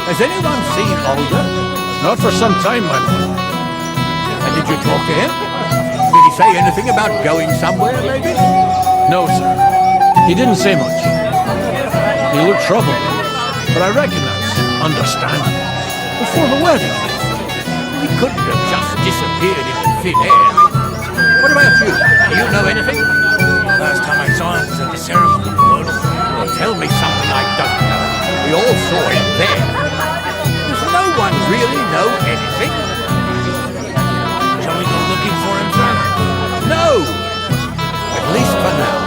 Has anyone seen Alder? Not for some time, my lord. And did you talk to him? Did he say anything about going somewhere, maybe? No, sir. He didn't say much. He looked troubled, but I reckon that's understandable. Before the wedding. He couldn't have just disappeared into thin air. What about you? Do you know anything? Last time I saw him was at the ceremony. Well, tell me something I don't know. We all saw him there. Does no one really know anything? Shall we go looking for him, sir? No! At least for now.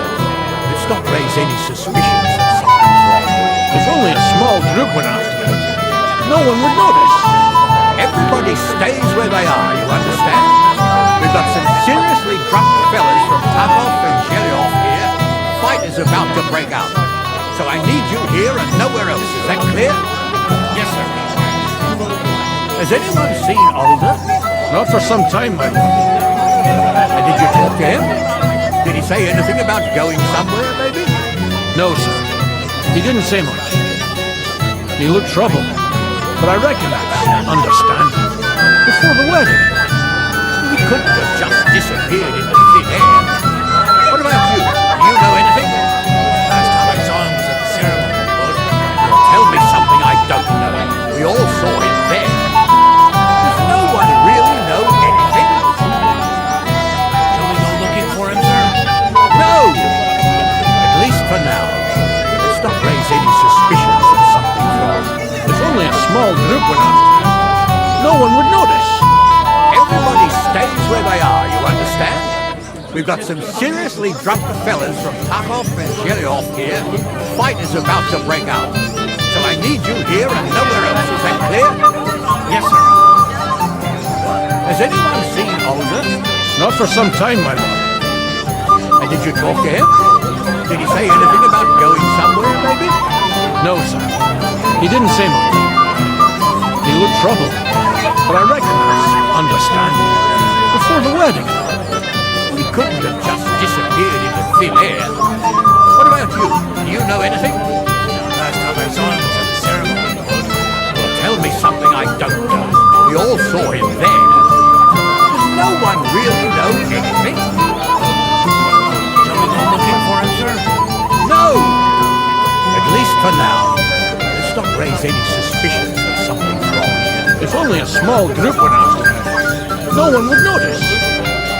Let's not raise any suspicions that something's wrong. If only a small group went after him. No one would notice. Everybody stays where they are, you understand? We've got some seriously drunk fellas from Tarkov and Geliov here. Fight is about to break out. So I need you here and nowhere else. Is that clear? Yes, sir. Has anyone seen Alder? Not for some time, my lord. Did you talk to him? Did he say anything about going somewhere, maybe? No, sir. He didn't say much. He looked troubled, but I recognized, understanding, before the wedding. He couldn't have just disappeared into thin air. What about you? Do you know anything? Last time I saw him was at the ceremony, Lord. Well, tell me something I don't know. We all saw him there. Does no one really know anything? Shall we go looking for him, sir? No! At least for now. Let's not raise any suspicions that something's wrong. If only a small group went after him, no one would notice. Everybody stays where they are, you understand? We've got some seriously drunk fellas from Tarkov and Zhelyov here. The fight is about to break out. So I need you here and nowhere else. Is that clear? Yes, sir. Has anyone seen Olga? Not for some time, my lord. And did you talk to him? Did he say anything about going somewhere, maybe? No, sir. He didn't say much. He looked troubled, but I recognized, understanding, before the wedding. He couldn't have just disappeared into thin air. What about you? Do you know anything? Last time I saw him was at the ceremony, Lord. Well, tell me something I don't know. We all saw him there. Does no one really know anything? Shall we go looking for him, sir? No! At least for now. Let's not raise any suspicions that something's wrong. If only a small group went after him, no one would notice.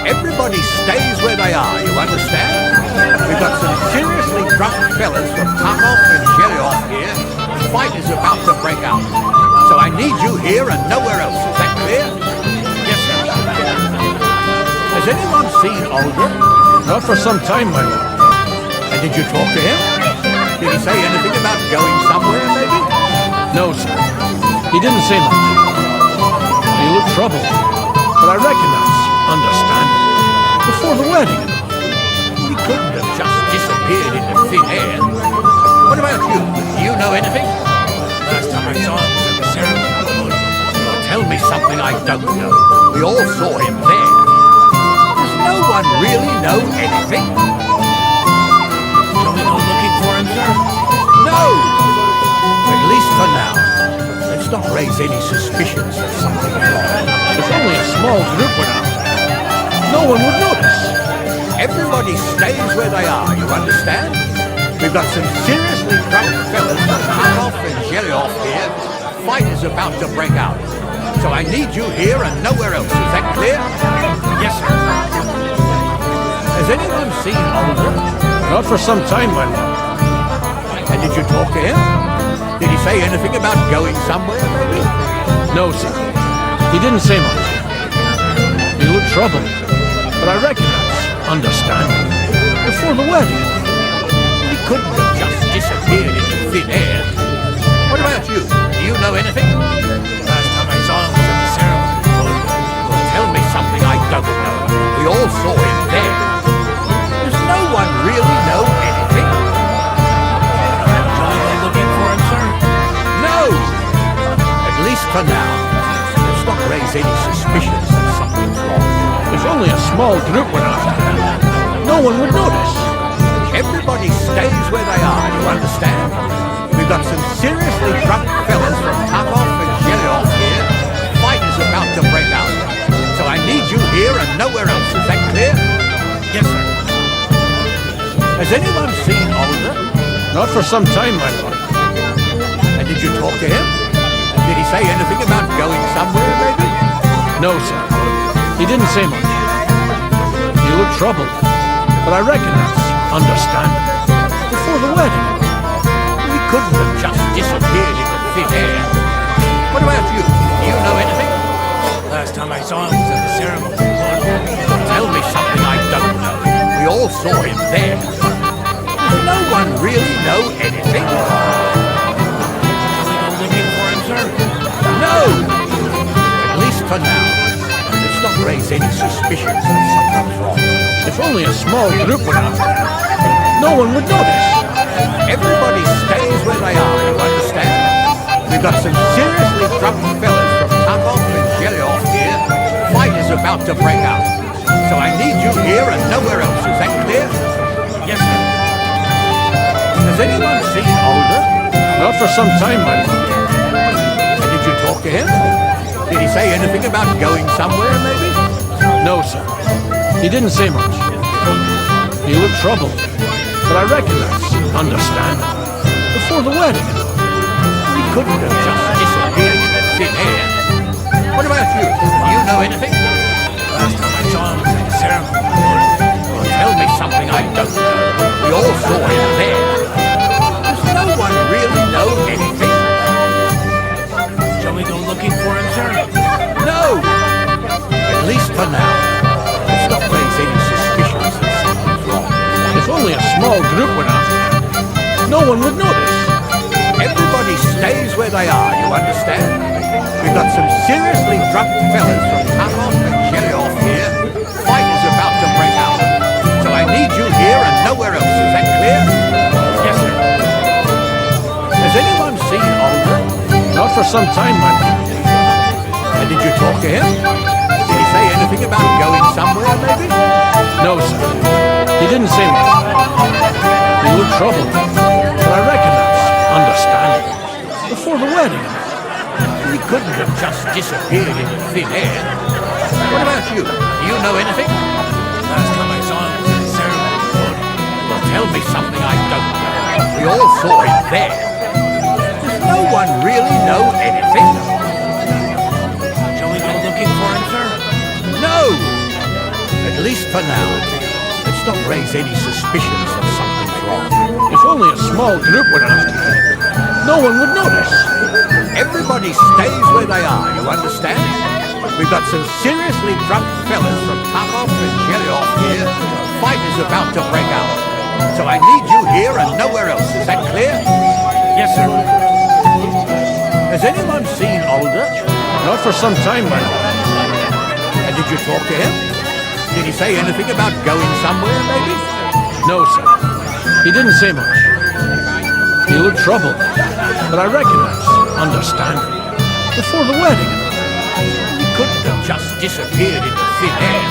Everybody stays where they are, you understand? We've got some seriously drunk fellas from Tarkov and Zhelyov here. The fight is about to break out. So I need you here and nowhere else. Is that clear? Yes, sir. Has anyone seen Olga? Not for some time, my lord. And did you talk to him? Did he say anything about going somewhere, maybe? No, sir. He didn't say much. He looked troubled, but I recognized, understanding, before the wedding. He couldn't have just disappeared into thin air. What about you? Do you know anything? Last time I saw him was at the ceremony, Lord. Well, tell me something I don't know. We all saw him there. Does no one really know anything? Shall we go looking for him, sir? No! At least for now. Let's not raise any suspicions that something's wrong. If only a small group went after him, no one would notice. Everybody stays where they are, you understand? We've got some seriously drunk fellas from Tarkov and Zhelyov here. The fight is about to break out. So I need you here and nowhere else. Is that clear? Yes, sir. Has anyone seen Olga? Not for some time, my lord. And did you talk to him? Did he say anything about going somewhere, maybe? No, sir. He didn't say much. He looked troubled, but I recognized, understanding, before the wedding. He couldn't have just disappeared into thin air. What about you? Do you know anything? Last time I saw him was at the ceremony, Lord. Well, tell me something I don't know. We all saw him there. Does no one really know anything? Shall we go looking for him, sir? No! At least for now. Let's not raise any suspicions that something's wrong. If only a small group went after him, no one would notice. Everybody stays where they are, you understand? We've got some seriously drunk fellas from Tarkov and Zhelyov here. The fight is about to break out. So I need you here and nowhere else. Is that clear? Yes, sir. Has anyone seen Olga? Not for some time, my lord. And did you talk to him? Did he say anything about going somewhere, maybe? No, sir. He didn't say much. He looked troubled, but I recognized, understanding, before the wedding. He couldn't have just disappeared into thin air. What about you? Do you know anything? Last time I saw him was at the ceremony, Lord. Tell me something I don't know. We all saw him there. Does no one really know anything? Shall we go looking for him, sir? No! At least for now. Let's not raise any suspicions that something's wrong. If only a small group went after him, no one would notice. Everybody stays where they are, you understand? We've got some seriously drunk fellas from Tarkov and Zhelyov here. The fight is about to break out. So I need you here and nowhere else. Is that clear? Yes, sir. Has anyone seen Alder? Not for some time, my lord. And did you talk to him? Did he say anything about going somewhere, maybe? No, sir. He didn't say much. He looked troubled, but I reckon that's understandable. Before the wedding. He couldn't have just disappeared in thin air. What about you? Do you know anything? Last time I saw him was at the ceremony. Well, tell me something I don't know. We all saw him there. Does no one really know anything? Shall we go looking for him, sir? No! At least for now. Let's not raise any suspicions that something's wrong. If only a small group went after him, no one would notice. Everybody stays where they are, you understand? We've got some seriously drunk fellas from Tarkov and Cherioff here. Fight is about to break out. So I need you here and nowhere else. Is that clear? Yes, sir. Has anyone seen Alder? Not for some time, my lord. And did you talk to him? Did he say anything about going somewhere, maybe? No, sir. He didn't say much. He looked troubled, but I reckon that's understandable. Before the wedding. He couldn't have just disappeared into thin air. What about you? Do you know anything? Last time I saw him was at the ceremony, Lord. Well, tell me something I don't know. We all saw him there. Does no one really know anything? Shall we go looking for him, sir? No! At least for now. Let's not raise any suspicions that something's wrong. If only a small group went after him, no one would notice. Everybody stays where they are, you understand? We've got some seriously drunk fellas from Tarkov and Cherioff here. Fight is about to break out. So I need you here and nowhere else. Is that clear? Yes, sir. Has anyone seen Alder? Not for some time, my lord. And did you talk to him? Did he say anything about going somewhere, maybe? No, sir. He didn't say much. He looked troubled, but I reckon that's understandable. Before the wedding. He couldn't have just disappeared into thin air.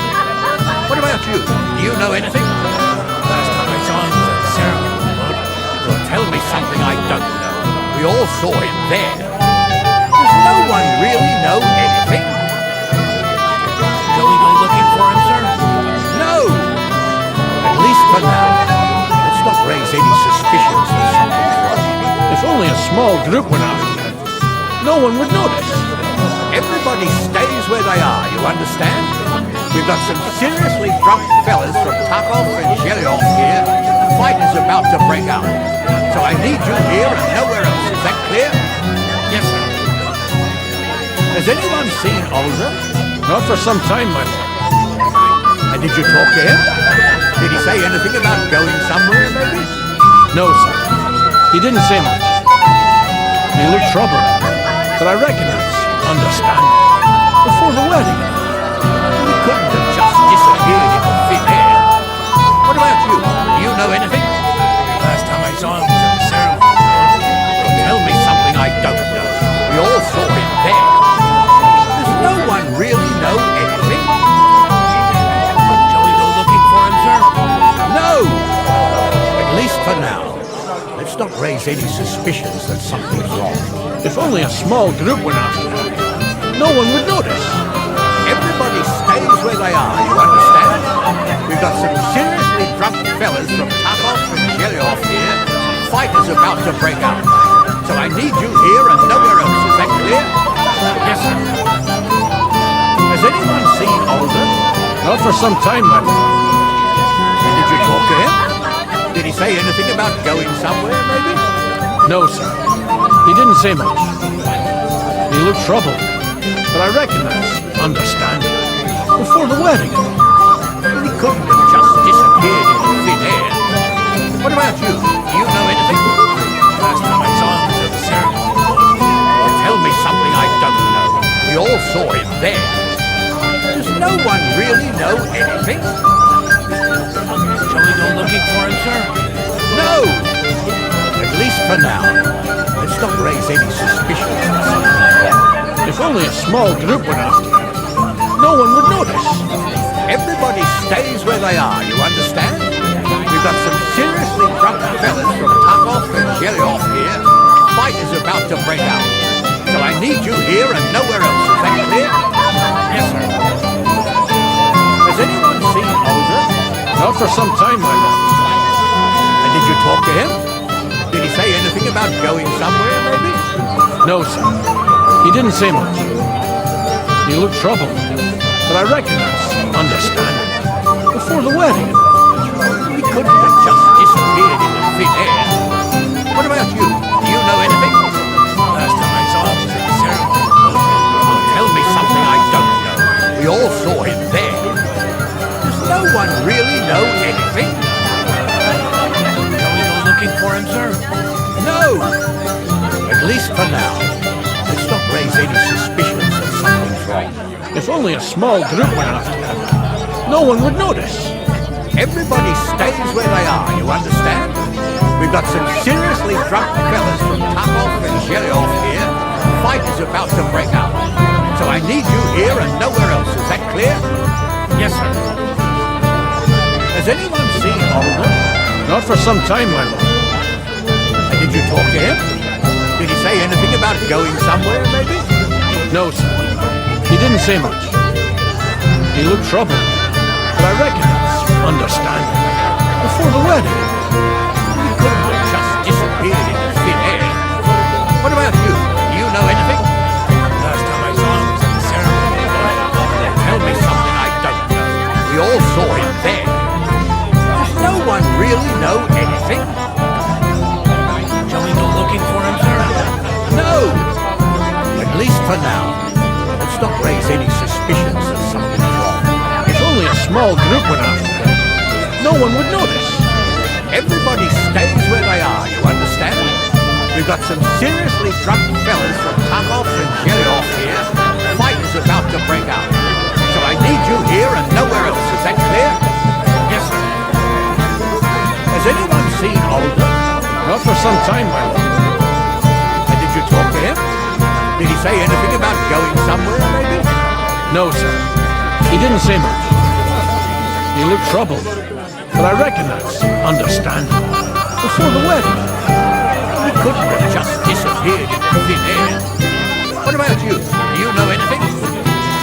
What about you? Do you know anything? Last time I saw him was at the ceremony, Lord. Well, tell me something I don't know. We all saw him there. Does no one really know anything? Shall we go looking for him, sir? No! At least for now. Let's not raise any suspicions that something's wrong. If only a small group went after him, no one would notice. Everybody stays where they are, you understand? We've got some seriously drunk fellas from Tarkov and Cherioff here. Fight is about to break out. So I need you here and nowhere else. Is that clear? Yes, sir. Has anyone seen Alder? Not for some time, my lord. And did you talk to him? Did he say anything about going somewhere, maybe? No, sir. He didn't say much. He looked troubled, but I reckon that's understandable. Before the wedding. He couldn't have just disappeared into thin air. What about you? Do you know anything? Last time I saw him was at the ceremony, Lord. Well, tell me something I don't know. We all saw him there. Does no one really know anything? Shall we go looking for him, sir? No! At least for now. Let's not raise any suspicions that something's wrong. If only a small group went after him, no one would notice. Everybody stays where they are, you understand? We've got some seriously drunk fellas from Tarkov and Cherioff here. Fight is about to break out. So I need you here and nowhere else. Is that clear? Yes, sir. Has anyone seen Alder? Not for some time, my lord. And did you talk to him? Did he say anything about going somewhere, maybe? No, sir. He didn't say much. He looked troubled, but I reckon that's understandable. Before the wedding. He couldn't have just disappeared into thin air. What about you? Do you know anything? Last time I saw him was at the ceremony, Lord. Well, tell me something I don't know. We all saw him there. Does no one really know anything? Shall we go looking for him, sir? No! At least for now. Let's not raise any suspicions that something's wrong. If only a small group went after him, no one would notice. Every Everybody stays where they are, you understand? We've got some seriously drunk fellas from Tuck-Off and Jelly-Off here. Fight is about to break out. So I need you here and nowhere else. Is that clear? Yes, sir. Has anyone seen Alder? Not for some time, my lord. And did you talk to him? Did he say anything about going somewhere, maybe? No, sir. He didn't say much. He looked troubled, but I reckon that's understandable. Before the wedding. He couldn't have just disappeared into thin air. What about you? Do you know anything? Last time I saw him was at the ceremony. Well, tell me something I don't know. We all saw him there. Does no one really know anything? Shall we go looking for him, sir? No! At least for now. Let's not raise any suspicions that something's wrong. If only a small group went after him, no one would notice. Everybody stays where they are, you understand? We've got some seriously drunk fellas from Tuck-Off and Jelly-Off here. The fight is about to break out. So I need you here and nowhere else. Is that clear? Yes, sir. Has anyone seen Alder? Not for some time, my lord. And did you talk to him? Did he say anything about going somewhere, maybe? No, sir. He didn't say much. He looked troubled, but I reckon that's understandable. Before the wedding. He couldn't have just disappeared into thin air. What about you? Do you know anything? Last time I saw him was at the ceremony. Tell me something I don't know. We all saw him there. Does no one really know anything? Shall we go looking for him, sir? No! At least for now. Let's not raise any suspicions that something's wrong. If only a small group went after him, no one would notice. Everybody stays where they are, you understand? We've got some seriously drunk fellas from Tuck-Off and Jelly-Off here. The fight is about to break out. So I need you here and nowhere else. Is that clear? Yes, sir. Has anyone seen Alder? Not for some time, my lord. And did you talk to him? Did he say anything about going somewhere, maybe? No, sir. He didn't say much. He looked troubled, but I reckon that's understandable. Before the wedding. He couldn't have just disappeared into thin air. What about you? Do you know anything?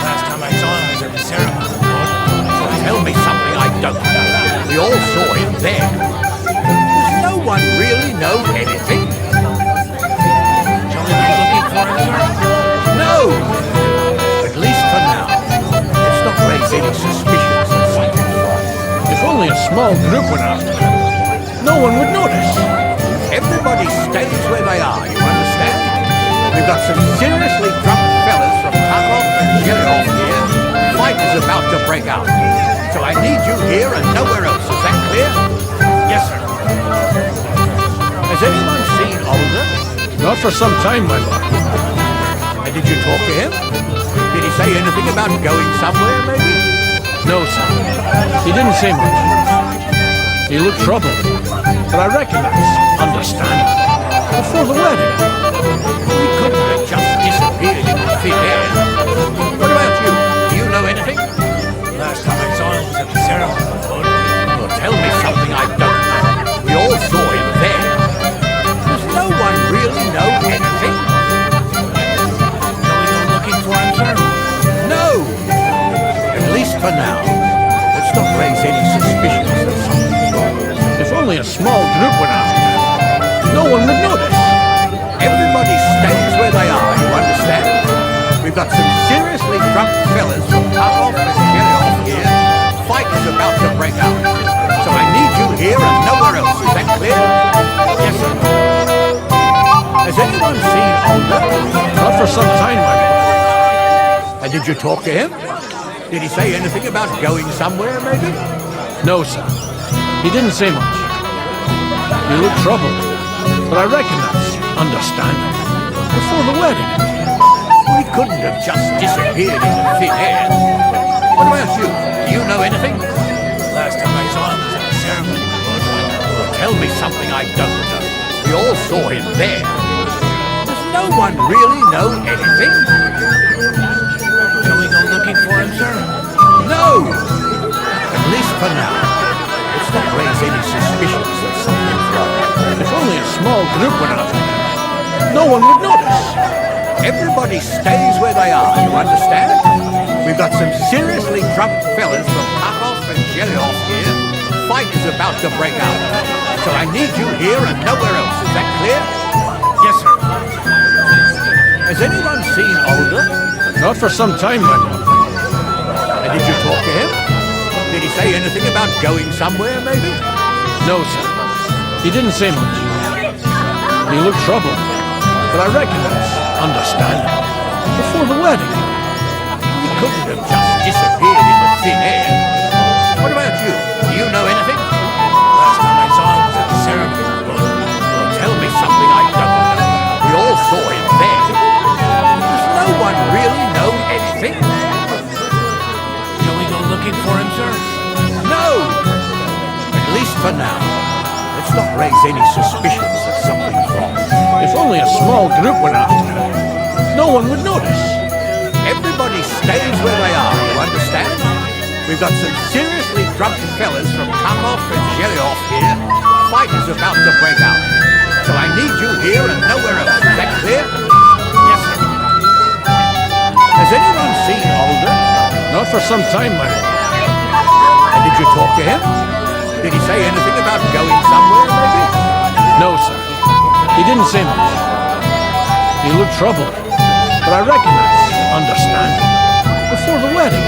Last time I saw him was at the ceremony. Well, tell me something I don't know. We all saw him there. Does no one really know anything? Shall we go looking for him, sir? No! At least for now. Let's not raise any suspicions that something's wrong. If only a small group went after him, no one would notice. Everybody stays where they are, you understand? We've got some seriously drunk fellas from Tuck-Off and Jelly-Off here. The fight is about to break out. So I need you here and nowhere else. Is that clear? Yes, sir. Has anyone seen Alder? Not for some time, my lord. And did you talk to him? Did he say anything about going somewhere, maybe? No, sir. He didn't say much. He looked troubled, but I reckon that's understandable. Before the wedding. He couldn't have just disappeared into thin air. What about you? Do you know anything? Last time I saw him was at the ceremony. Well, tell me something I don't know. We all saw him there. Does no one really know anything? Shall we go looking for him, sir? No! At least for now. Let's not raise any suspicions that something's wrong. If only a small group went after him, no one would notice. Everybody stays where they are, you understand? We've got some seriously drunk fellas from Tuck-Off and Jelly-Off here. The fight is about to break out. So I need you here and nowhere else. Is that clear? Yes, sir. Has anyone seen Alder? Not for some time, my lord. And did you talk to him? Did he say anything about going somewhere, maybe? No, sir. He didn't say much. He looked troubled, but I reckon that's understandable. Before the wedding. He couldn't have just disappeared into thin air. What about you? Do you know anything? Last time I saw him was at the ceremony. Well, tell me something I don't know. We all saw him there. Does no one really know anything? Shall we go looking for him, sir? No! for now. Let's not raise any suspicions that something's wrong. If only a small group went after him, no one would notice. Everybody stays where they are, you understand? We've got some seriously drunk fellas from Takoff and Jelioff here. Fight is about to break out. So I need you here and nowhere else. Is that clear? Yes, sir. Has anyone seen Older? Not for some time, my lord. And did you talk to him? Did he say anything about going somewhere, maybe? No, sir. He didn't say much. He looked troubled, but I reckon that's understandable. Before the wedding. He couldn't have just disappeared into thin air. What about you? Do you know anything? Last time I saw him was at the ceremony. Well, tell me something I don't know. We all saw him there. Does no one really know anything? Shall we go looking for him, sir? No! At least for now. Let's not raise any suspicions that something's wrong. If only a small group went after him, no one would notice. Everybody stays where they are, you understand? We've got some seriously drunk fellas from Takoff and Jelioff here. Fight is about to break out. So I need you here and nowhere else. Is that clear? Yes, sir. Has anyone seen Older? Not for some time, my lord. And did you talk to him? Did he say anything about going somewhere, maybe? No, sir. He didn't say much. He looked troubled, but I reckon that's understandable. Before the wedding.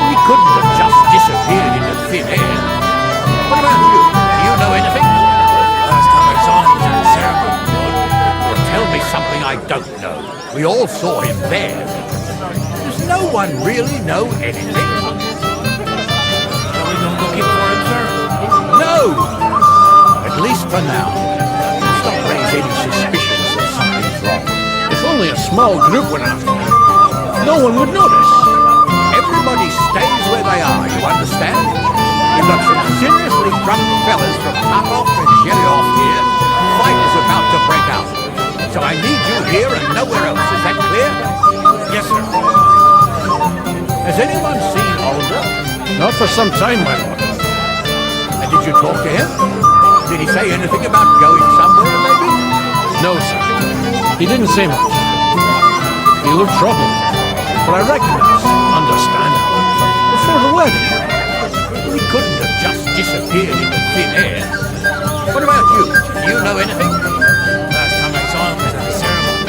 He couldn't have just disappeared into thin air. What about you? Do you know anything? Last time I saw him was at the ceremony. Well, tell me something I don't know. We all saw him there. Does no one really know anything? Shall we go looking for him, sir? No! At least for now. Let's not raise any suspicions that something's wrong. If only a small group went after him, no one would notice. Everybody stays where they are, you understand? We've got some seriously drunk fellas from Takoff and Jelioff here. Fight is about to break out. So I need you here and nowhere else. Is that clear? Yes, sir. Has anyone seen Older? Not for some time, my lord. And did you talk to him? Did he say anything about going somewhere, maybe? No, sir. He didn't say much. He looked troubled, but I reckon that's understandable. Before the wedding. He couldn't have just disappeared into thin air. What about you? Do you know anything? Last time I saw him was at the ceremony.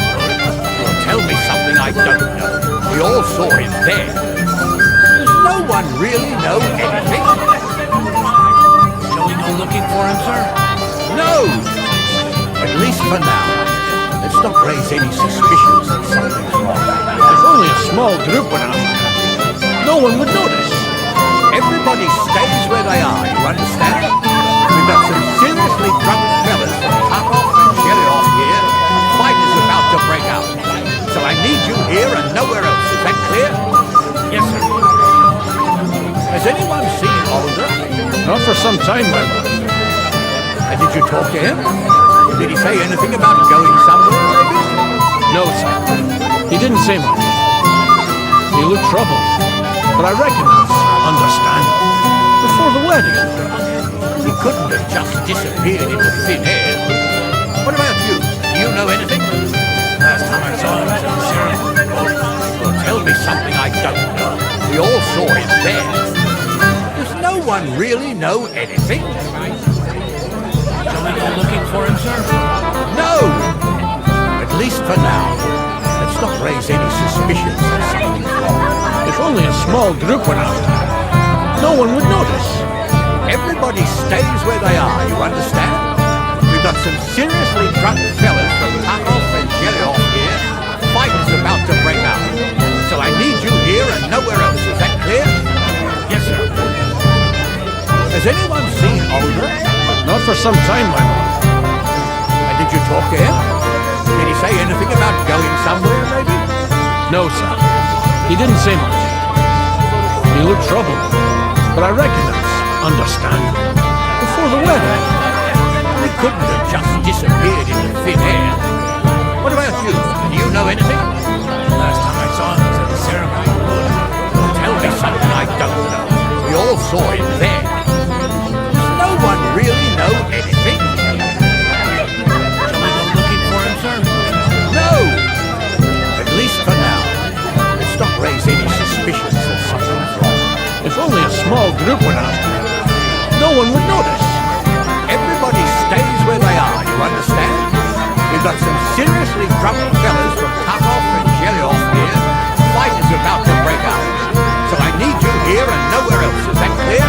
Well, tell me something I don't know. We all saw him there. Does no one really know anything? Shall we go looking for him, sir? No! At least for now. Let's not raise any suspicions that something's wrong. If only a small group went after him, no one would notice. Everybody stays where they are, you understand? We've got some seriously drunk fellas from Takoff and Jelioff here. Fight is about to break out. So I need you here and nowhere else. Is that clear? Yes, sir. Has anyone seen Older? Not for some time, my lord. And did you talk to him? Did he say anything about going somewhere, maybe? No, sir. He didn't say much. He looked troubled, but I reckon that's understandable. Before the wedding. He couldn't have just disappeared into thin air. What about you? Do you know anything? Last time I saw him was at the ceremony. Well, tell me something I don't know. We all saw him there. Does no one really know anything? Shall we go looking for him, sir? No! At least for now. Let's not raise any suspicions that something's wrong. If only a small group went after him, no one would notice. Everybody stays where they are, you understand? We've got some seriously drunk fellas from Takoff and Jelioff here. Fight is about to break out. So I need you here and nowhere else. Is that clear? Yes, sir. Has anyone seen Older? Not for some time, my lord. And did you talk to him? Did he say anything about going somewhere, maybe? No, sir. He didn't say much. He looked troubled, but I reckon that's understandable. Before the wedding. He couldn't have just disappeared into thin air. What about you? Do you know anything? Last time I saw him was at the ceremony. Well, tell me something I don't know. We all saw him there. small group went after him, no one would notice. Everybody stays where they are, you understand? We've got some seriously drunk fellas from Tarkov and Jelioff here. Fight is about to break out. So I need you here and nowhere else. Is that clear?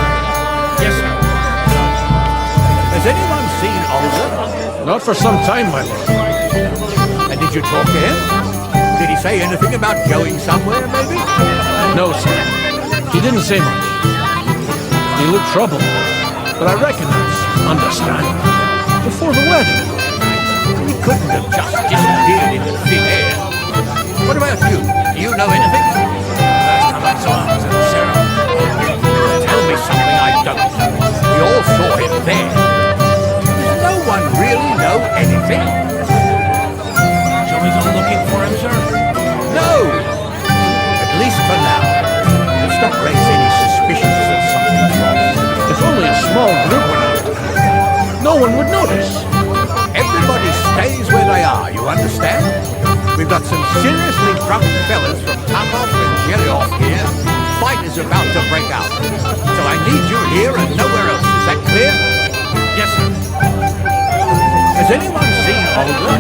Yes, sir. Has anyone seen Olga? Not for some time, my lord. And did you talk to him? Did he say anything about going somewhere, maybe? No, sir. He didn't say much. He looked troubled, but I reckon that's understandable. Before the wedding. He couldn't have just disappeared into thin air. What about you? Do you know anything? Last time I saw him was at the ceremony. Tell me something I don't know. We all saw him there. Does no one really know anything? Shall we go looking for him, sir? No! At least for now. Let's not raise any suspicions that something's wrong. If only a small group went after him, no one would notice. Everybody stays where they are, you understand? We've got some seriously drunk fellas from Tarkov and Jelioff here. Fight is about to break out. So I need you here and nowhere else. Is that clear? Yes, sir. Has anyone seen Olga?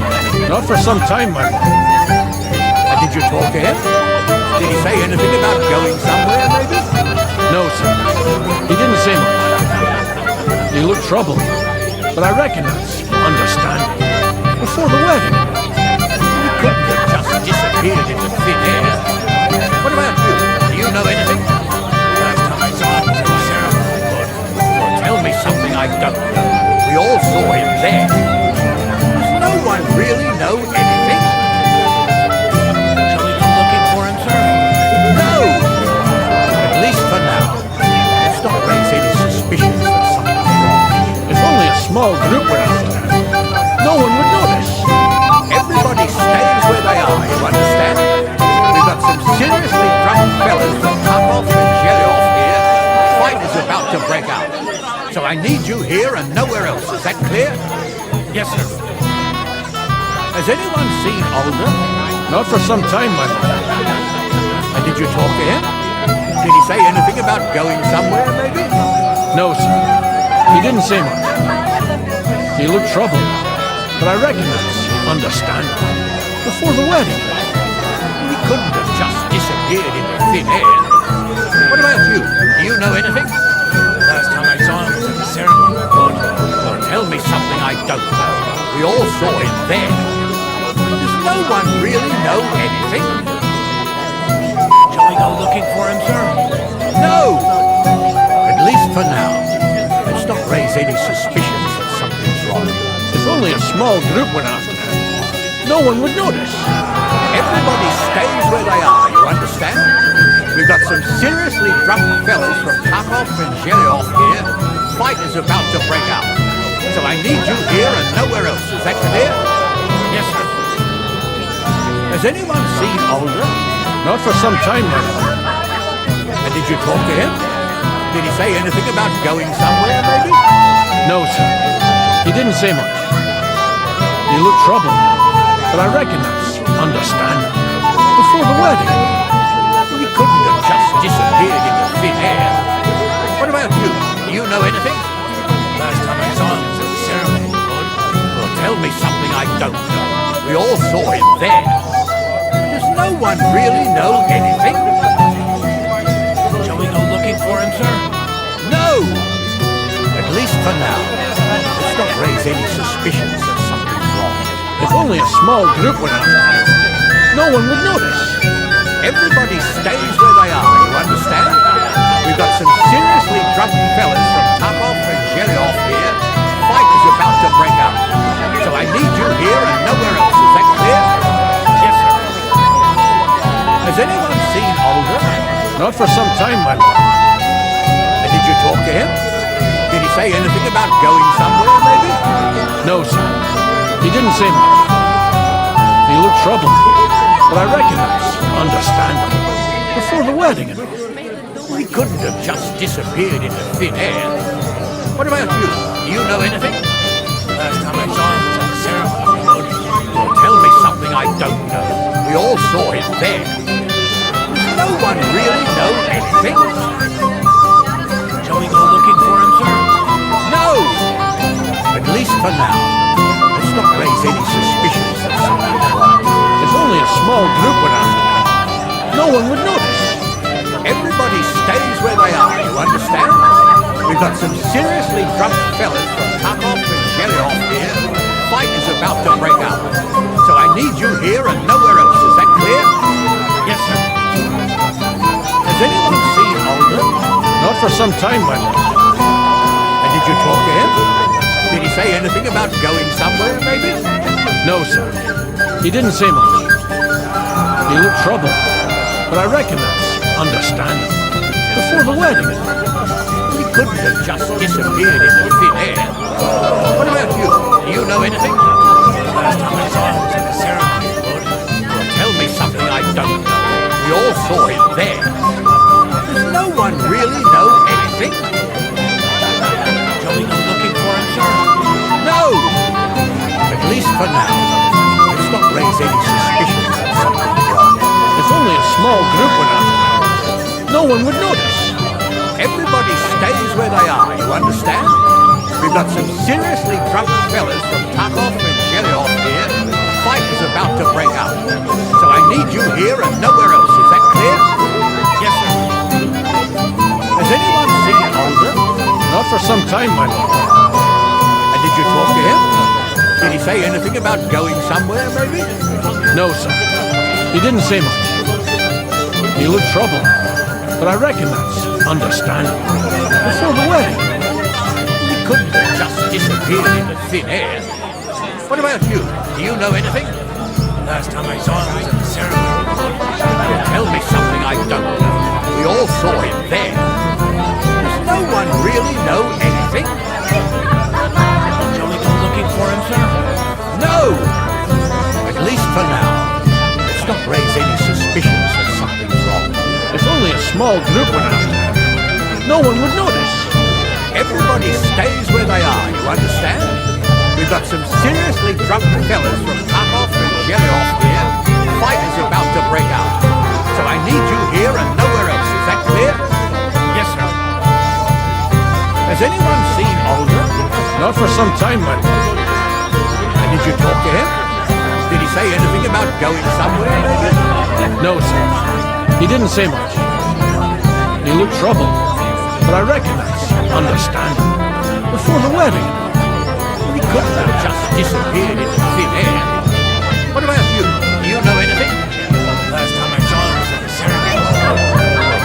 Not for some time, my lord. And did you talk to him? Did he say anything about going somewhere, maybe? No, sir. He didn't say much. He looked troubled, but I reckon that's understandable. Before the wedding. He couldn't have just disappeared into thin air. What about you? Do you know anything? Last time I saw him was at the ceremony, Lord. Well, tell me something I don't know. We all saw him there. Does no one really know anything? Shall we go looking for him, sir? No! At least for now. Let's not raise any suspicions that something's wrong. If only a small group went after him, no one would notice. Everybody stays where they are, you understand? We've got some seriously drunk fellas from Tarkov and Jelioff here. Fight is about to break out. So I need you here and nowhere else. Is that clear? Yes, sir. Has anyone seen Olga? Not for some time, my lord. And did you talk to him? Did he say anything about going somewhere, maybe? No, sir. He didn't say much. He looked troubled, but I reckon that's understandable. Before the wedding. He couldn't have just disappeared into thin air. What about you? Do you know anything? Last time I saw him was at the ceremony, Lord. Well, tell me something I don't know. We all saw him there. Does no one really know anything? Shall we go looking for him, sir? No! At least for now. Let's not raise any suspicions that something's wrong. If only a small group went after him, no one would notice. Everybody stays where they are, you understand? We've got some seriously drunk fellas from Tarkov and Jelioff here. Fight is about to break out. So I need you here and nowhere else. Is that clear? Yes, sir. Has anyone seen Olga? Not for some time, my lord. And did you talk to him? Did he say anything about going somewhere, maybe? No, sir. He didn't say much. He looked troubled, but I reckon that's understandable. Before the wedding. He couldn't have just disappeared into thin air. What about you? Do you know anything? Last time I saw him was at the ceremony, Lord. Well, tell me something I don't know. We all saw him there. Does no one really know anything? Shall we go looking for him, sir? No! At least for now. Let's not raise any suspicions that something's wrong. If only a small group went after him, no one would notice. Everybody stays where they are, you understand? We've got some seriously drunk fellas from Tarkov and Jelioff here. Fight is about to break out. So I need you here and nowhere else. Is that clear? Yes, sir. Has anyone seen Olga? Not for some time, my lord. And did you talk to him? Did he say anything about going somewhere, maybe? No, sir. He didn't say much. He looked troubled, but I reckon that's understandable. Before the wedding and all. He couldn't have just disappeared into thin air. What about you? Do you know anything? Last time I saw him was at the ceremony, Lord. Well, tell me something I don't know. We all saw him there. Does no one really know anything? for now. Let's not raise any suspicions that something's wrong. If only a small group went after him, no one would notice. Everybody stays where they are, you understand? We've got some seriously drunk fellas from Tarkov and Shelioff here. Fight is about to break out. So I need you here and nowhere else. Is that clear? Yes, sir. Has anyone seen Alden? Not for some time, my lord. And did you talk to him? Did he say anything about going somewhere, maybe? No, sir. He didn't say much. He looked troubled, but I reckon that's understandable. Before the wedding. He couldn't have just disappeared into thin air. What about you? Do you know anything? Last time I saw him was at the ceremony, Lord. Well, tell me something I don't know. We all saw him there. Does no one really know anything? Shall we go looking for him, sir? No! At least for now. Let's not raise any suspicions that something's wrong. If only a small group went after him, no one would notice. Everybody stays where they are, you understand? We've got some seriously drunk fellas from Tarkov and Shelioff here. Fight is about to break out. So I need you here and nowhere else. Is that clear? Yes, sir. Has anyone seen Alden? Not for some time, my lord. And did you talk to him? Did he say anything about going somewhere, maybe? No, sir. He didn't say much. He looked troubled, but I reckon that's understandable. Before the wedding. He couldn't have just disappeared into thin air. What about you? Do you know anything? Last time I saw him was at the ceremony, Lord. Well, tell me something I don't know. We all saw him there. Does no one really know anything? Shall we go looking for him, sir? No! At least for now. Let's not raise any suspicions that something's wrong. If only a small group went after him, no one would notice. Everybody stays where they are, you understand? We've got some seriously drunk fellas from Tarkov and Shelioff here. Fight is about to break out. So I need you here and nowhere else. Is that clear? Yes, sir. Has anyone seen Alden? Not for some time, my lord. And did you talk to him? Did he say anything about going somewhere, maybe? No, sir. He didn't say much. He looked troubled, but I reckon that's understandable. Before the wedding. He couldn't have just disappeared into thin air. What about you? Do you know anything? Last time I saw him was at the ceremony.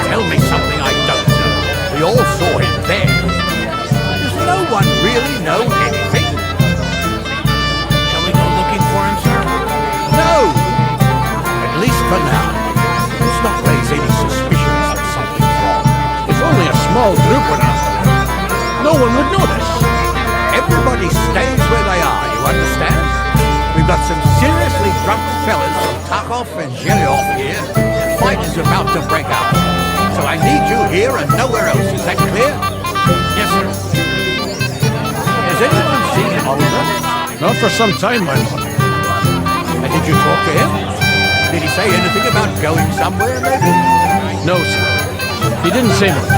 Tell me something I don't know. We all saw him there. Does no one really know anything? Shall we go looking for him, sir? No! At least for now. Let's not raise any suspicions that something's wrong. If only a small group went after him, no one would notice. Everybody stays where they are, you understand? We've got some seriously drunk fellas from Tarkov and Shelioff here. Fight is about to break out. So I need you here and nowhere else. Is that clear? Yes, sir. Has anyone seen Alden? Not for some time, my lord. And did you talk to him? Did he say anything about going somewhere, maybe? No, sir. He didn't say much.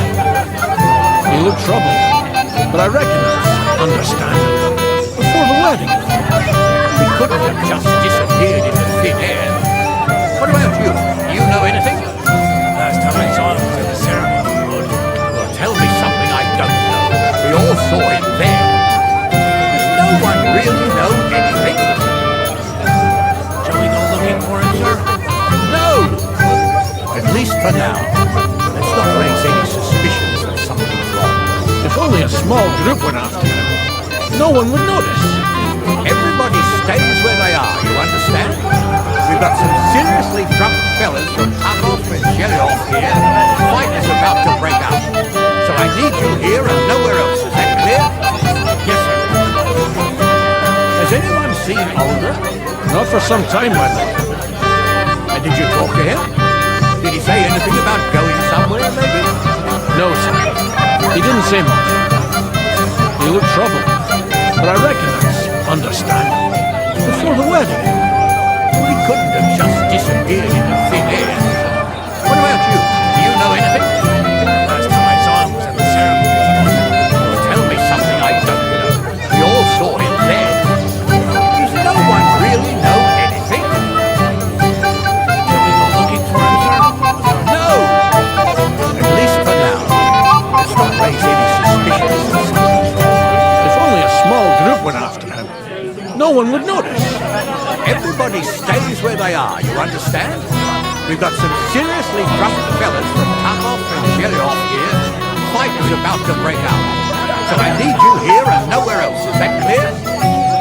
He looked troubled, but I reckon that's understandable. Before the wedding. He couldn't have just disappeared into thin air. What about you? Do you know anything? Last time I saw him was at the ceremony, Lord. Well, tell me something I don't know. We all saw him there. Does no one really know anything? Shall we go looking for him, sir? No! At least for now. Let's not raise any suspicions that something's wrong. If only a small group went after him, no one would notice. Everybody stays where they are, you understand? We've got some seriously drunk fellas from Tarkov and Shelioff here. Fight is about to break out. So I need you here and nowhere else. Is that clear? Yes, sir. Has anyone seen Alden? Not for some time, my lord. And did you talk to him? Did he say anything about going somewhere, maybe? No, sir. He didn't say much. He looked troubled, but I reckon that's understandable. Before the wedding. He couldn't have just disappeared into thin air. What about you? Do you know anything? Last time I saw him was at the ceremony. Well, tell me something I don't know. We all saw him there. no one would notice. Everybody stays where they are, you understand? We've got some seriously drunk fellas from Tarkov and Sheliov here. Fight is about to break out. So I need you here and nowhere else. Is that clear?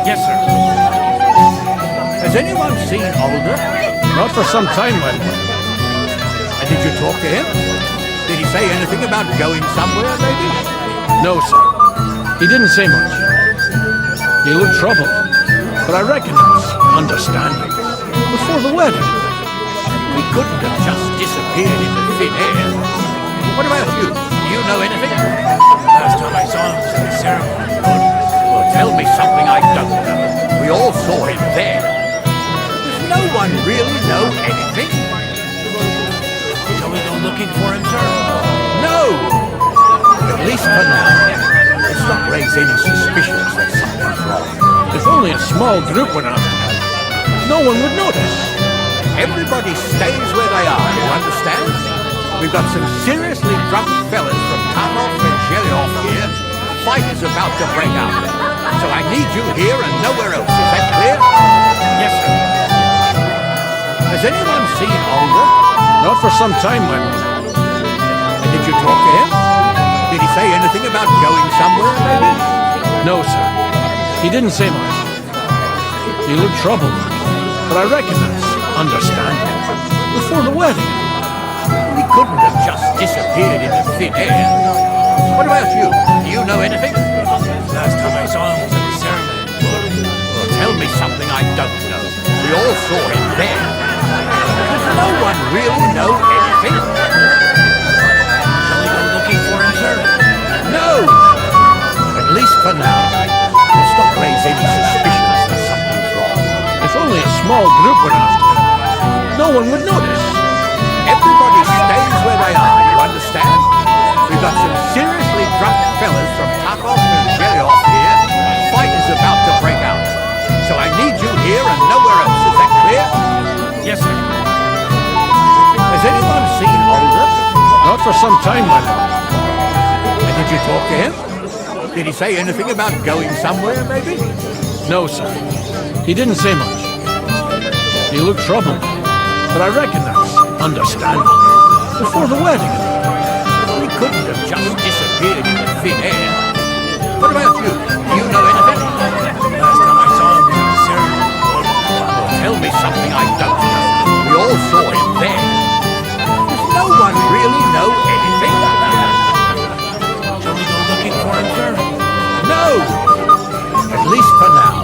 Yes, sir. Has anyone seen Older? Not for some time, my lord. And did you talk to him? Did he say anything about going somewhere, maybe? No, sir. He didn't say much. He looked troubled, but I reckon it was understanding. Before the wedding. He couldn't have just disappeared into thin air. What about you? Do you know anything? Last time I saw him was at the ceremony. Well, tell me something I don't know. We all saw him there. Does no one really know anything? Shall we go looking for him, sir? No! At least for now. Let's not raise any suspicions that something's wrong. If only a small group went after him, no one would notice. Everybody stays where they are, you understand? We've got some seriously drunk fellas from Tarkov and Sheliov here. A fight is about to break out. So I need you here and nowhere else. Is that clear? Yes, sir. Has anyone seen Older? Not for some time, my lord. And did you talk to him? Did he say anything about going somewhere, maybe? No, sir. He didn't say much. He looked troubled, but I reckon that's understanding. Before the wedding. He couldn't have just disappeared into thin air. What about you? Do you know anything? Last time I saw him was at the ceremony. Well, tell me something I don't know. We all saw him there. Does no one really know anything? Shall we go looking for him, sir? No! At least for now. Let's not raise any suspicions that something's wrong. If only a small group went after him, no one would notice. Everybody stays where they are, you understand? We've got some seriously drunk fellas from Tarkov and Sheliov here. A fight is about to break out. So I need you here and nowhere else. Is that clear? Yes, sir. Has anyone seen Older? Not for some time, my lord. And did you talk to him? Did he say anything about going somewhere, maybe? No, sir. He didn't say much. He looked troubled, but I reckon that's understanding. Before the wedding. He couldn't have just disappeared into thin air. What about you? Do you know anything? Last time I saw him was at the ceremony. Well, tell me something I don't know. We all saw him there. Does no one really know anything? Shall we go looking for him, sir? No! At least for now.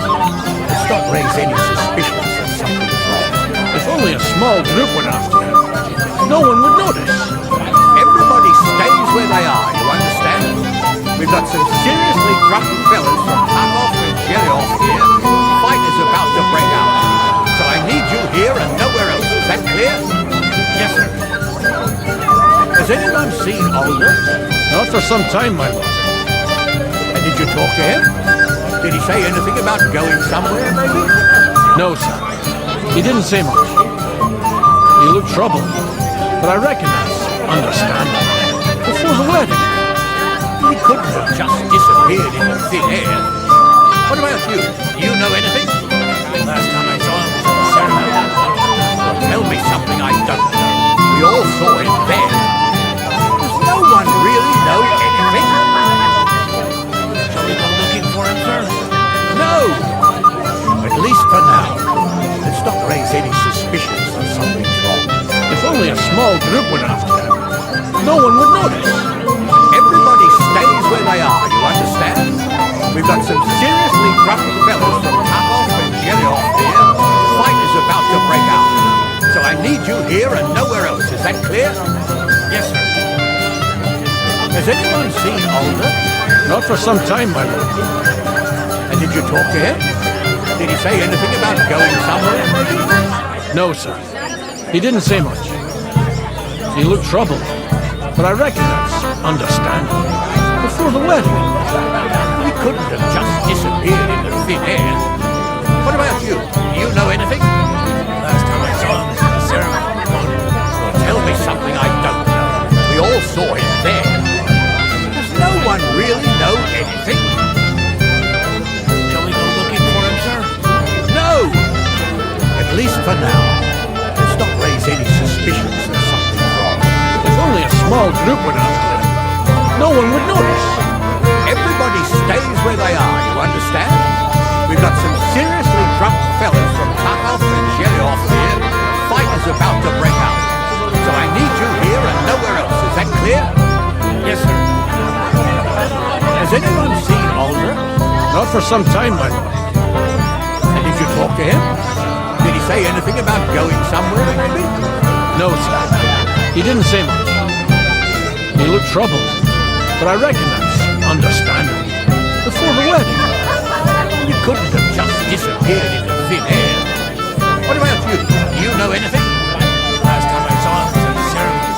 Let's not raise any suspicions that something's wrong. If only a small group went after him, no one would notice. Everybody stays where they are, you understand? We've got some seriously drunk fellas from Tarkov and Sheliov here. A fight is about to break out. So I need you here and nowhere else. Is that clear? Yes, sir. Has anyone seen Older? Not for some time, my lord. And did you talk to him? Did he say anything about going somewhere, maybe? No, sir. He didn't say much. He looked troubled, but I reckon that's understanding. Before the wedding. He couldn't have just disappeared into thin air. What about you? Do you know anything? Last time I saw him was at the ceremony. Well, tell me something I don't know. We all saw him there. Does no one really know anything? Shall we go looking for him, sir? No! At least for now. Let's not raise any suspicions that something's wrong. If only a small group went after him, no one would notice. Everybody stays where they are, you understand? We've got some seriously drunk fellas from Tarkov and Sheliov here. The fight is about to break out. So I need you here and nowhere else. Is that clear? Yes, sir. Has anyone seen Older? Not for some time, my lord. And did you talk to him? Did he say anything about going somewhere, maybe? No, sir. He didn't say much. He looked troubled, but I reckon that's understanding. Before the wedding. He couldn't have just disappeared into thin air. What about you? Do you know anything? Last time I saw him was at the ceremony. Well, tell me something I don't know. We all saw him there. Does no one really know anything? Shall we go looking for him, sir? small group went after them, no one would notice. Everybody stays where they are, you understand? We've got some seriously drunk fellas from Tarkov and Shelioff here. Fight is about to break out. So I need you here and nowhere else. Is that clear? Yes, sir. Has anyone seen Alder? Not for some time, my lord. And did you talk to him? Did he say anything about going somewhere, maybe? No, sir. He didn't say much. He looked troubled, but I reckon that's understandable. Before the wedding. You couldn't have just disappeared into thin air. What about you? Do you know anything? Last time I saw him was at the ceremony.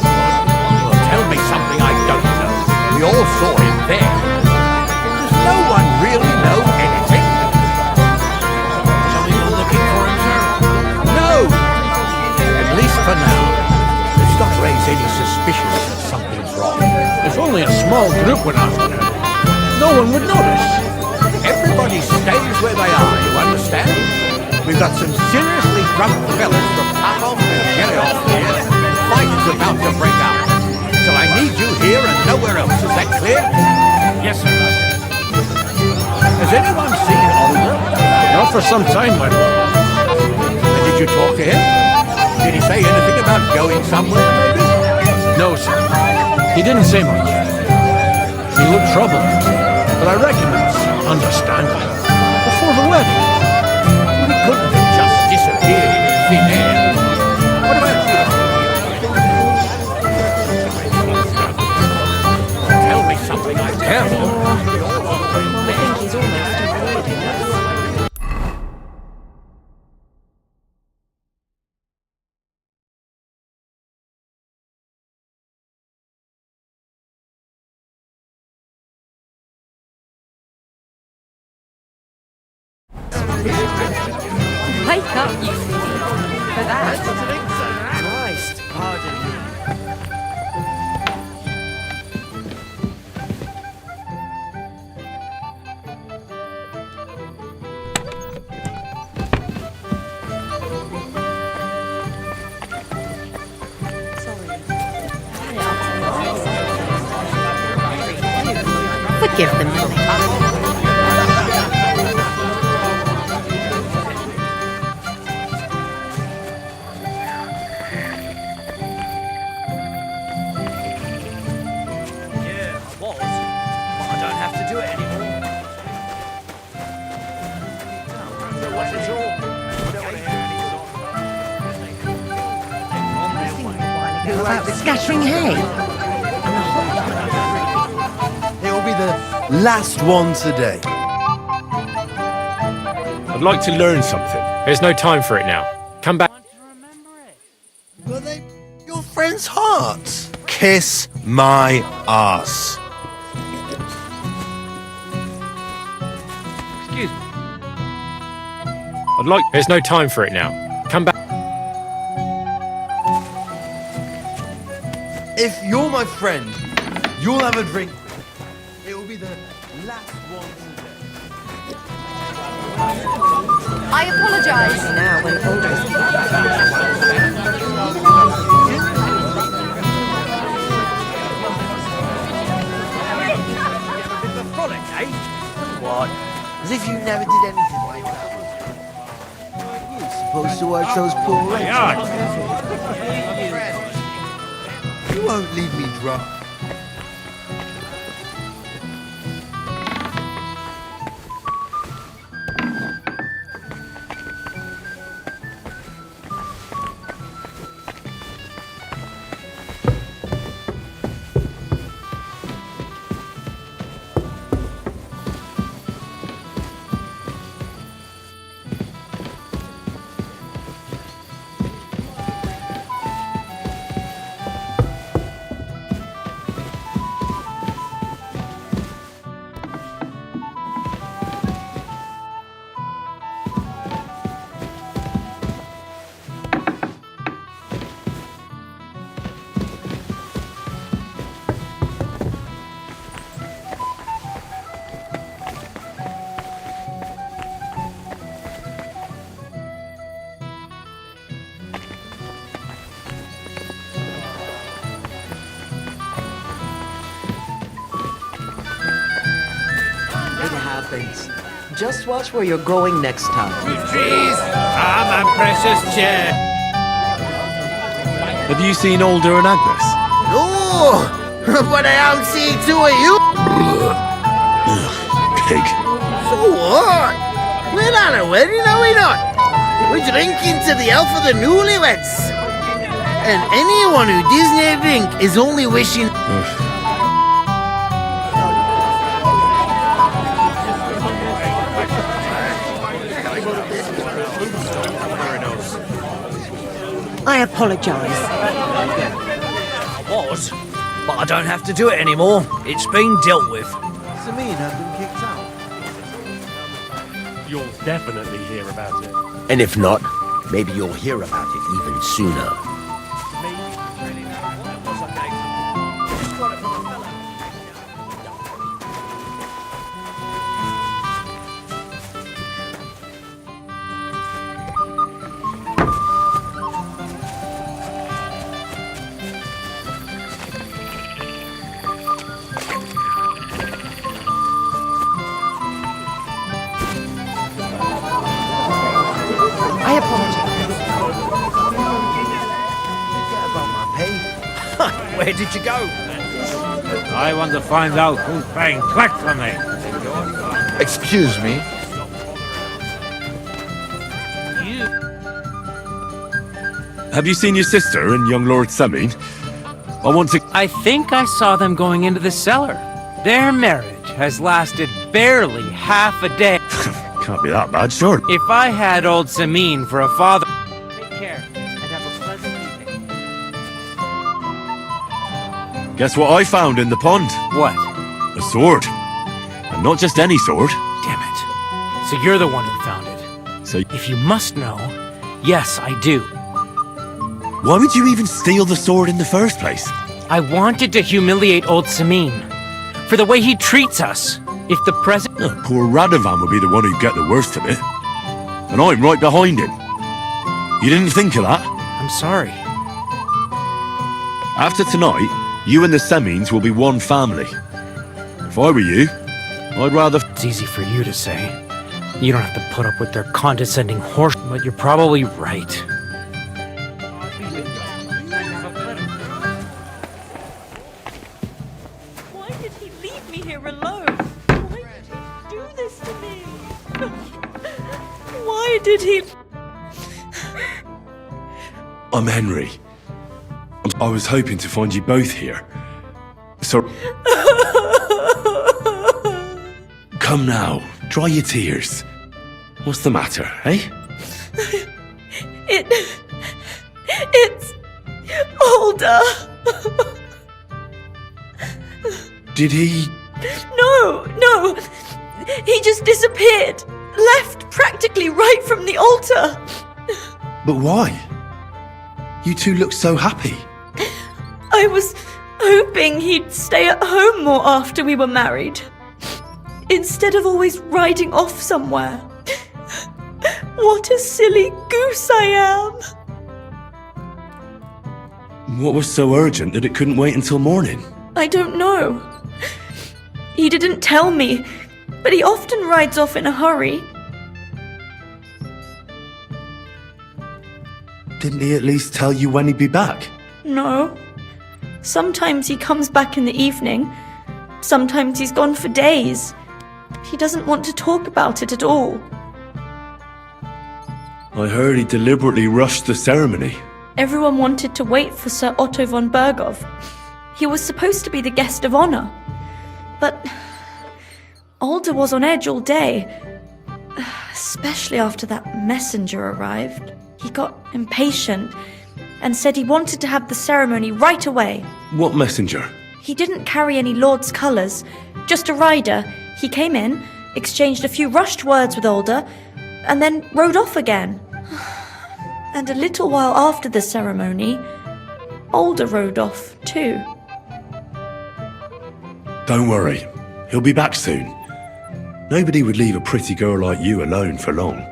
Well, tell me something I don't know. We all saw him there. Does no one really know anything? Tell me you're looking for him, sir? No! At least for now. Let's not raise any suspicions that something's wrong. If only a small group went after them, no one would notice. Everybody stays where they are, you understand? We've got some seriously drunk fellas from Tarkov and Shelioff here. Fight is about to break out. So I need you here and nowhere else. Is that clear? Yes, sir. Has anyone seen Oliver? Not for some time, my lord. And did you talk to him? Did he say anything about going somewhere, maybe? No, sir. He didn't say much. He looked troubled, but I reckon that's understandable. Before the wedding. We couldn't have just disappeared into thin air. What about you? Tell me something I Careful. I think he's almost avoiding us. Wake up, you for that. Christ, pardon me. Forgive them, Lily. About the scattering hay. It will be the last one today. I'd like to learn something. There's no time for it now. Come back. Were they your friend's hearts? Kiss my ass. Excuse me. I'd like. There's no time for it now. Come back. If you're my friend, you'll have a drink. It will be the last one today. I apologize. Now, when Alder's What? As if you never did anything like that. You're supposed to watch those poor wretches. You won't leave me drunk. happens. Just watch where you're going next time. Trees! Ah, my precious chair! Have you seen Alder and Agnes? No! But I haven't seen two of you! Pig. So what? We're not a wedding, are we not? We're drinking to the health of the newlyweds. And anyone who doesn't drink is only wishing... I apologise. I was, but I don't have to do it anymore. It's been dealt with. Samin had been kicked out. You'll definitely hear about it. And if not, maybe you'll hear about it even sooner. I apologise. Forget about my pay. Where did you go? I want to find out who's paying clack for me. Excuse me. Have you seen your sister and young Lord Samin? I want to... I think I saw them going into the cellar. Their marriage has lasted barely half a day. Can't be that bad, sure. If I had old Samin for a father... Take care, and have a pleasant evening. Guess what I found in the pond? What? A sword. And not just any sword. Damn it. So you're the one who found it. So... If you must know, yes, I do. Why would you even steal the sword in the first place? I wanted to humiliate old Samin. For the way he treats us. If the president... Oh, poor Radovan would be the one who'd get the worst of it. And I'm right behind him. You didn't think of that? I'm sorry. After tonight, you and the Semines will be one family. If I were you, I'd rather... It's easy for you to say. You don't have to put up with their condescending horse, but you're probably right. Why did he leave me here alone? Why did he do this to me? Why did he... I'm Henry. I was hoping to find you both here. So... Come now, dry your tears. What's the matter, eh? It's... older. Did he... No. He just disappeared. Left practically right from the altar. But why? You two look so happy. I was hoping he'd stay at home more after we were married. Instead of always riding off somewhere. What a silly goose I am. What was so urgent that it couldn't wait until morning? I don't know. He didn't tell me, but he often rides off in a hurry. Didn't he at least tell you when he'd be back? No. Sometimes he comes back in the evening. Sometimes he's gone for days. He doesn't want to talk about it at all. I heard he deliberately rushed the ceremony. Everyone wanted to wait for Sir Otto von Bergov. He was supposed to be the guest of honor. But Alder was on edge all day. Especially after that messenger arrived. He got impatient and said he wanted to have the ceremony right away. What messenger? He didn't carry any lord's colours, just a rider. He came in, exchanged a few rushed words with Alder, and then rode off again. And a little while after the ceremony, Alder rode off too. Don't worry, he'll be back soon. Nobody would leave a pretty girl like you alone for long.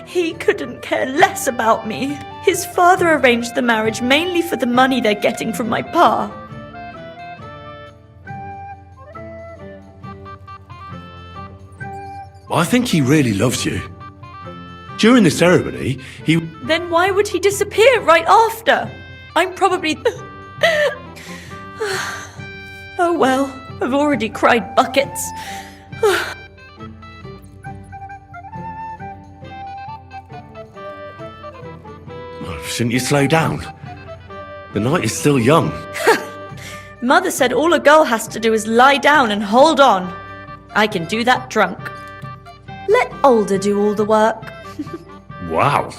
He couldn't care less about me. His father arranged the marriage mainly for the money they're getting from my pa. I think he really loves you. During the ceremony, he... Then why would he disappear right after? I'm probably... Oh well, I've already cried buckets. Shouldn't you slow down? The night is still young. Mother said all a girl has to do is lie down and hold on. I can do that drunk. Let Older do all the work. Wow.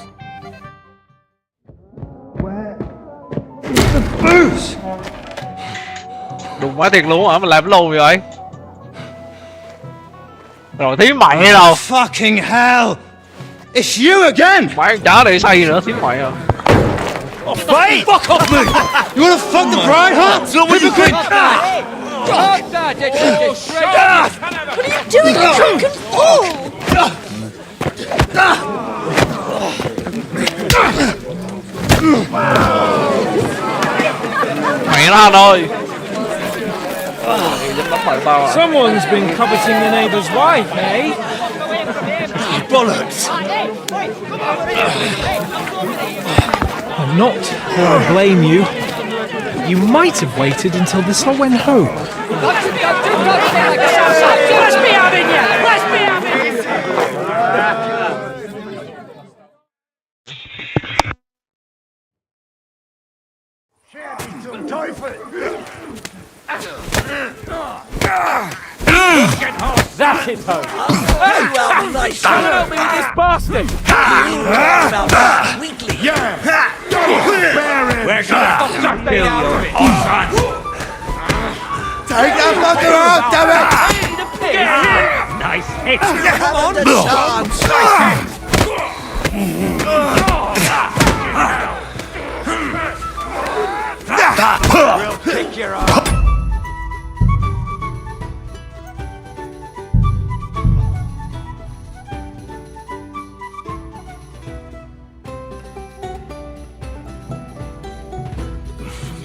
Booze! Đụng quá thiệt luôn hả? Mình làm lâu rồi. Rồi thím mày đâu? Fucking hell! It's you again! Mày chả để say nữa, thím mày à. Oh, fight! Fuck off me! You wanna fuck the bride, huh? Hypocrite! What are you doing, you drunken fool? Mẹ nó anh ơi. Someone's been coveting the neighbour's wife, eh? Bollocks! I'm not gonna blame you. You might have waited until this all went home. Let's be having you! Let's be having you! That's it, home. Hey! Someone help me with this bastard! We're gonna kill you. take that fucker out, damn it! Nice hit! Come on, We'll kick your ass.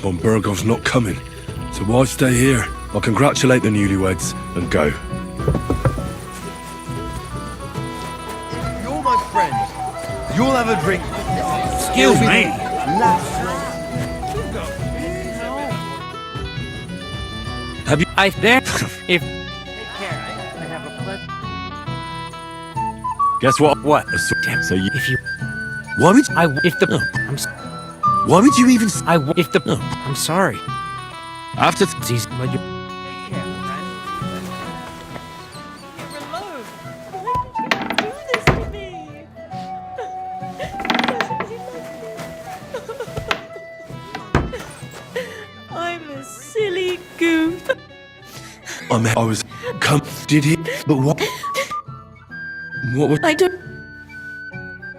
Von Burgov's not coming, so why stay here? I'll congratulate the newlyweds and go. You're my friend. You'll have a drink. Excuse me. Have you... I there? If... Guess what? What? Damn, so you... If you... Why would... If the... No. I'm... Why would you even... If the... No. I'm sorry. After... I'm a silly goof. I was... Come... Did he... But what... What was... I don't...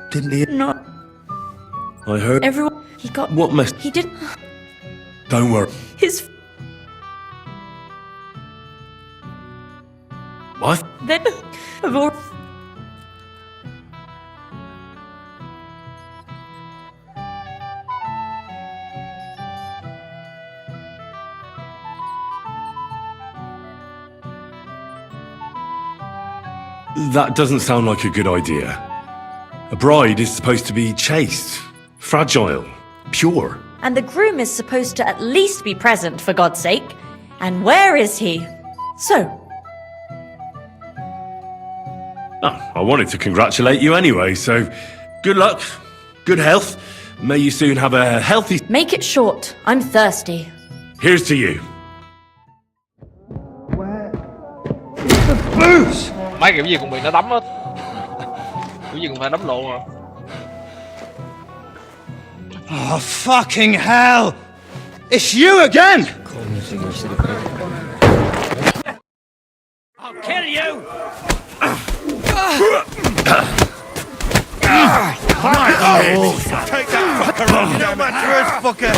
Didn't he... Not... I heard... Everyone... He got... What mess... He didn't... Don't worry. His... What? Then... Of all... That doesn't sound like a good idea. A bride is supposed to be chaste, fragile, pure. And the groom is supposed to at least be present, for God's sake. And where is he? So... Oh, I wanted to congratulate you anyway, so good luck, good health. May you soon have a healthy... Make it short. I'm thirsty. Here's to you. Booze! Mấy kiểu gì cũng bị nó đấm hết. Kiểu gì cũng phải đấm lộn à. Oh, fucking hell! It's you again! I'll kill you! Take that fucker off, you know my dress, fucker!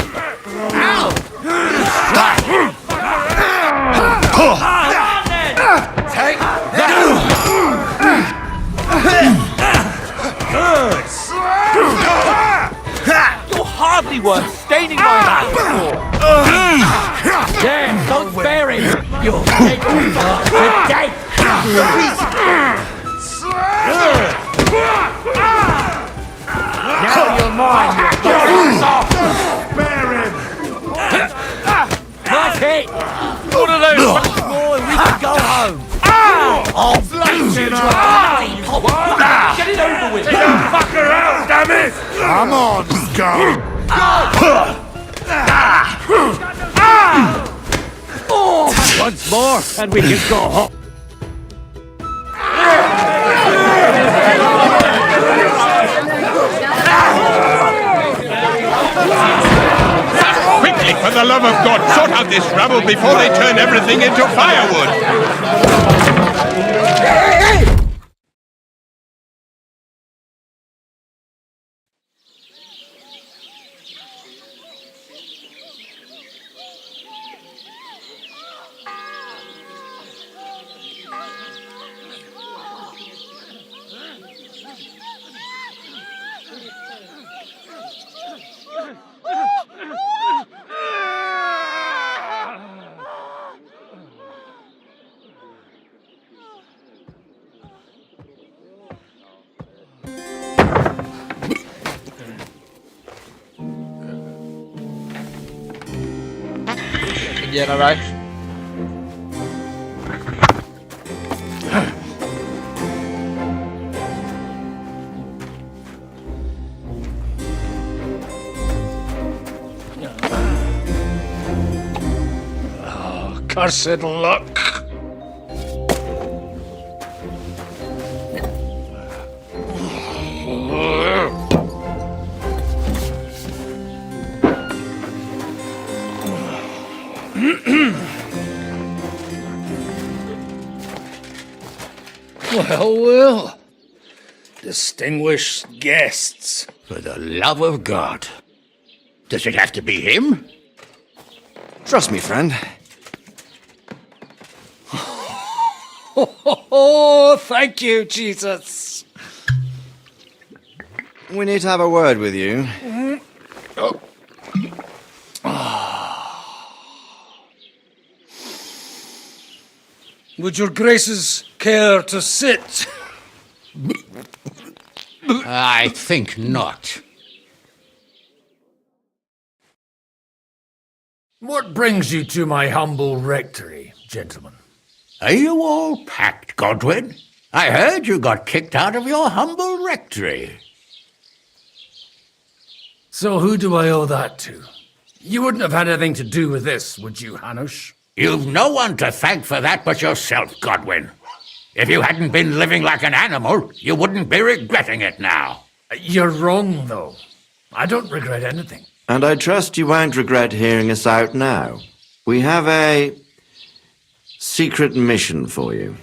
Take that! You're hardly worth staining my hands for! Damn, don't spare him! You're dead! mine, you Spare him! That's it! What are those? Once more and we can go home. Oh, blast it up! Get it over with. Don't fuck around, damn it! Come on, scum! Once more and we can go home. Quickly, for the love of God, sort out this rubble before they turn everything into firewood! Cái gì nào đây? Cursed luck. Well. Distinguished guests. For the love of God. Does it have to be him? Trust me, friend. Oh, thank you, Jesus. We need to have a word with you. Would your graces care to sit? I think not. What brings you to my humble rectory, gentlemen? Are you all packed, Godwin? I heard you got kicked out of your humble rectory. So who do I owe that to? You wouldn't have had anything to do with this, would you, Hanush? You've no one to thank for that but yourself, Godwin. If you hadn't been living like an animal, you wouldn't be regretting it now. You're wrong, though. I don't regret anything. And I trust you won't regret hearing us out now. We have a secret mission for you.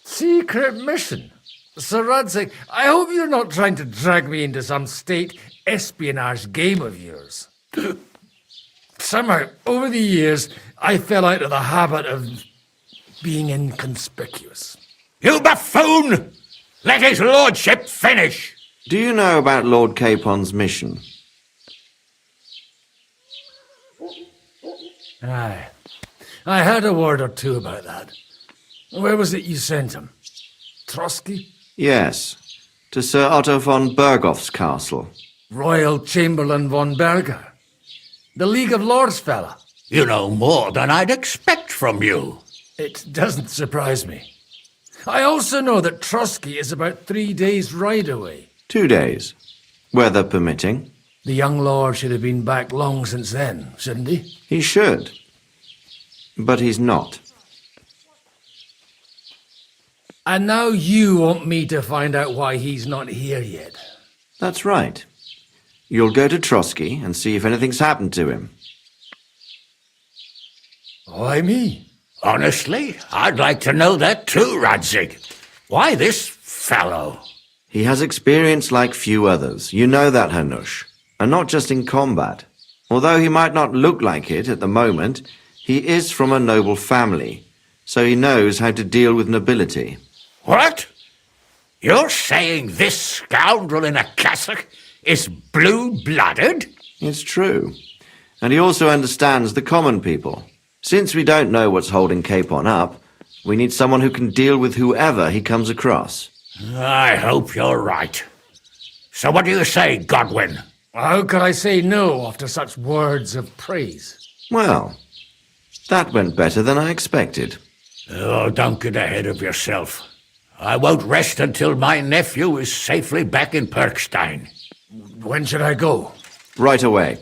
Secret mission? Sir Radzig, I hope you're not trying to drag me into some state espionage game of yours. Somehow, over the years, I fell out of the habit of being inconspicuous. You buffoon! Let his lordship finish! Do you know about Lord Capon's mission? Aye. I heard a word or two about that. Where was it you sent him? Trotsky? Yes, to Sir Otto von Bergoff's castle. Royal Chamberlain von Berger. The League of Lords fella. You know more than I'd expect from you. It doesn't surprise me. I also know that Trotsky is about 3 days' ride away. 2 days, weather permitting. The young lord should have been back long since then, shouldn't he? He should, but he's not. And now you want me to find out why he's not here yet. That's right. You'll go to Trotsky and see if anything's happened to him. Why me? Honestly, I'd like to know that too, Radzig. Why this fellow? He has experience like few others. You know that, Hanush. And not just in combat. Although he might not look like it at the moment, he is from a noble family, so he knows how to deal with nobility. What? You're saying this scoundrel in a cassock is blue-blooded? It's true. And he also understands the common people. Since we don't know what's holding Capon up, We need someone who can deal with whoever he comes across. I hope you're right. So what do you say, Godwin? How could I say no after such words of praise? Well, that went better than I expected. Oh, don't get ahead of yourself. I won't rest until my nephew is safely back in Perkstein. When should I go? Right away.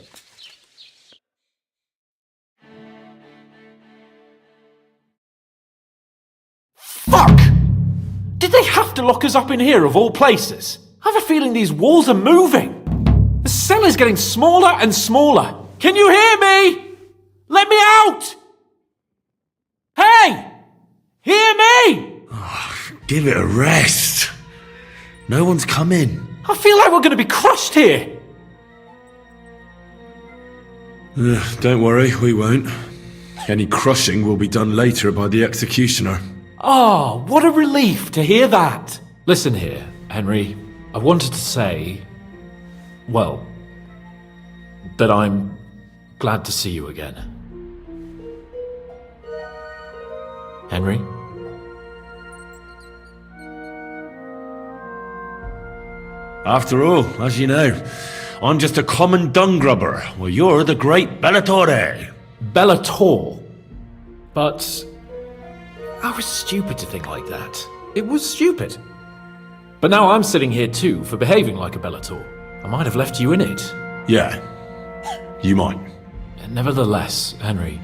Fuck! Did they have to lock us up in here of all places? I have a feeling these walls are moving. The cell is getting smaller and smaller. Can you hear me? Let me out! Hey! Hear me! Give it a rest. No one's come in. I feel like we're going to be crushed here. Don't worry, we won't. Any crushing will be done later by the executioner. Oh, what a relief to hear that. Listen here, Henry. I wanted to say, well, that I'm glad to see you again. Henry? After all, as you know, I'm just a common dung grubber, while you're the great Bellatore. Bellator? But I was stupid to think like that. It was stupid. But now I'm sitting here too for behaving like a Bellator. I might have left you in it. Yeah, you might. Nevertheless, Henry,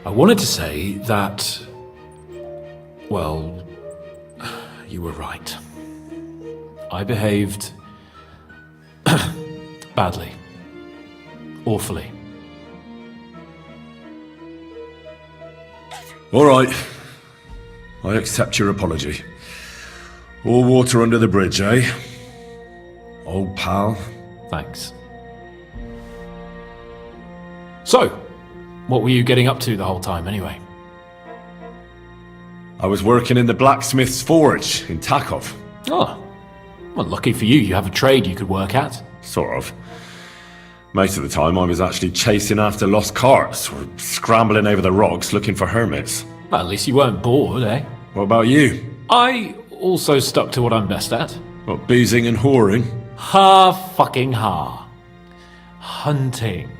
I wanted to say that, well, you were right. I behaved badly. Awfully. All right. I accept your apology. All water under the bridge, eh? Old pal. Thanks. So, what were you getting up to the whole time, anyway? I was working in the blacksmith's forge in Takov. Oh. Well, lucky for you, you have a trade you could work at. Sort of. Most of the time I was actually chasing after lost carts or scrambling over the rocks looking for hermits. Well, at least you weren't bored, eh? What about you? I also stuck to what I'm best at. What, boozing and whoring? Ha. Hunting.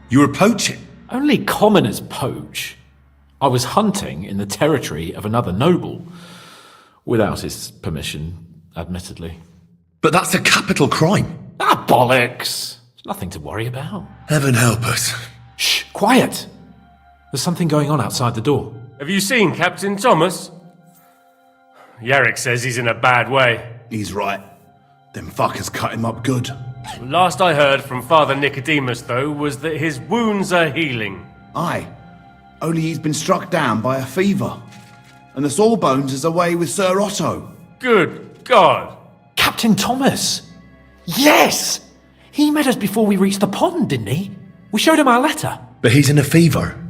You were poaching? Only commoners poach. I was hunting in the territory of another noble. Without his permission, admittedly. But that's a capital crime. Ah, bollocks! Nothing to worry about. Heaven help us. Shh, quiet! There's something going on outside the door. Have you seen Captain Thomas? Yarrick says he's in a bad way. He's right. Them fuckers cut him up good. Last I heard from Father Nicodemus, though, was that his wounds are healing. Aye. Only he's been struck down by a fever. And the Sawbones is away with Sir Otto. Good God! Captain Thomas! Yes! He met us before we reached the pond, didn't he? We showed him our letter. But he's in a fever.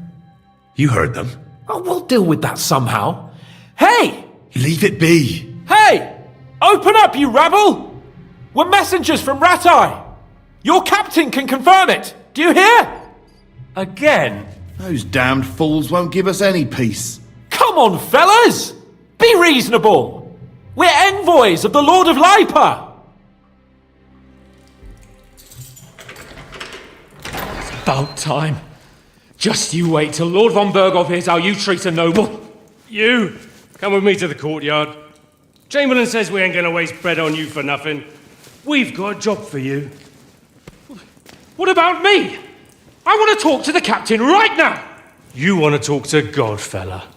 You heard them. Oh, we'll deal with that somehow. Hey! Leave it be. Hey! Open up, you rabble! We're messengers from Ratai. Your captain can confirm it. Do you hear? Again? Those damned fools won't give us any peace. Come on, fellas! Be reasonable! We're envoys of the Lord of Lipa! It's about time. Just you wait till Lord von Berghoff hears how you treat a noble. You! Come with me to the courtyard. Chamberlain says we ain't gonna waste bread on you for nothing. We've got a job for you. What about me? I want to talk to the captain right now! You want to talk to God, fella.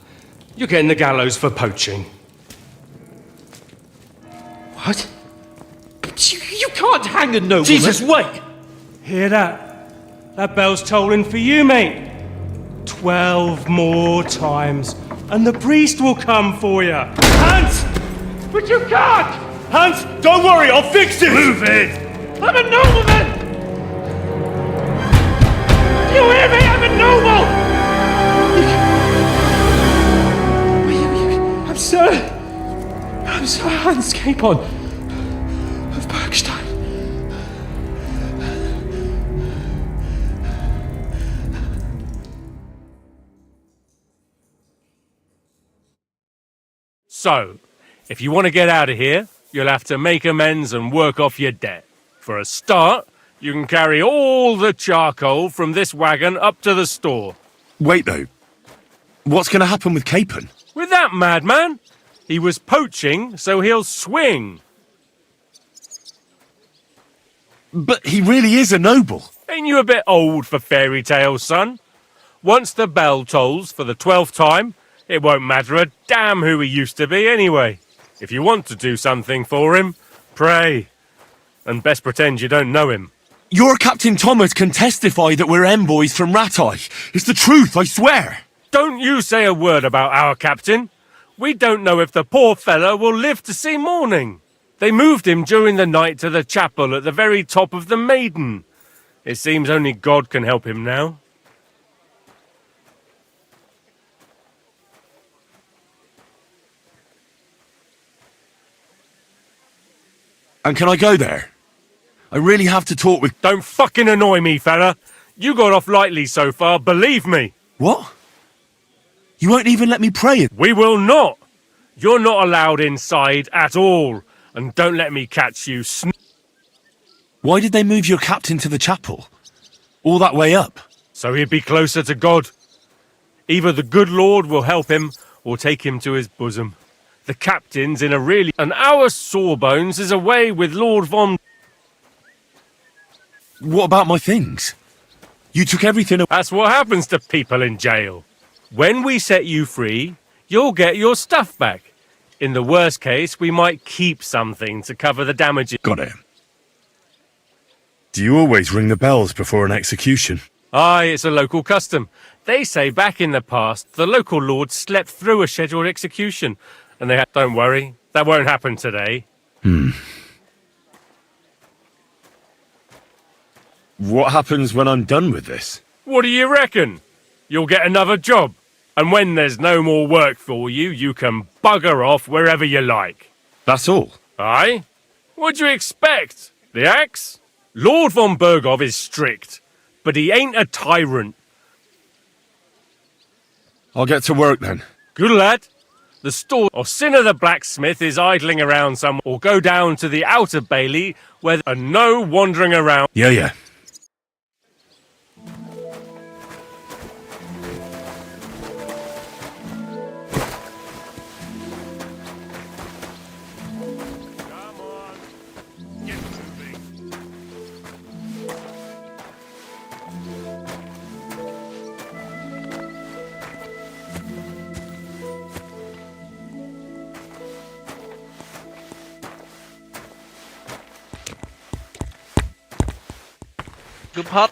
You're getting the gallows for poaching. What? But you can't hang a nobleman. Jesus, wait! Hear that? That bell's tolling for you, mate. 12 more times, and the priest will come for you. Hans! But you can't! Hans, don't worry, I'll fix it! Move it! I'm a nobleman! You hear me? I'm a noble! I'm Sir Hans Capon of Bergstein. So, if you want to get out of here, you'll have to make amends and work off your debt. For a start, you can carry all the charcoal from this wagon up to the store. Wait, though. What's going to happen with Capon? With that madman? He was poaching, so he'll swing. But he really is a noble. Ain't you a bit old for fairy tales, son? Once the bell tolls for the 12th time, it won't matter a damn who he used to be anyway. If you want to do something for him, pray. And best pretend you don't know him. Your Captain Thomas can testify that we're envoys from Rattay. It's the truth, I swear. Don't you say a word about our captain. We don't know if the poor fellow will live to see morning. They moved him during the night to the chapel at the very top of the Maiden. It seems only God can help him now. And can I go there? I really have to talk with... Don't fucking annoy me, fella. You got off lightly so far, believe me. What? You won't even let me pray? We will not. You're not allowed inside at all. And don't let me catch you Why did they move your captain to the chapel? All that way up? So he'd be closer to God. Either the good Lord will help him, or take him to his bosom. The captain's in a really... And our Sawbones is away with Lord Von... What about my things? You took everything... That's what happens to people in jail. When we set you free, you'll get your stuff back. In the worst case, we might keep something to cover the damages. Got it. Do you always ring the bells before an execution? Aye, it's a local custom. They say back in the past, the local lord slept through a scheduled execution. And they had... Don't worry, that won't happen today. What happens when I'm done with this? What do you reckon? You'll get another job. And when there's no more work for you, you can bugger off wherever you like. That's all? Aye? What do you expect? The axe? Lord von Bergov is strict, but he ain't a tyrant. I'll get to work then. Good lad. The store or Sinner the blacksmith is idling around somewhere, or go down to the outer bailey where there are no wandering around. Yeah. Cướp hết.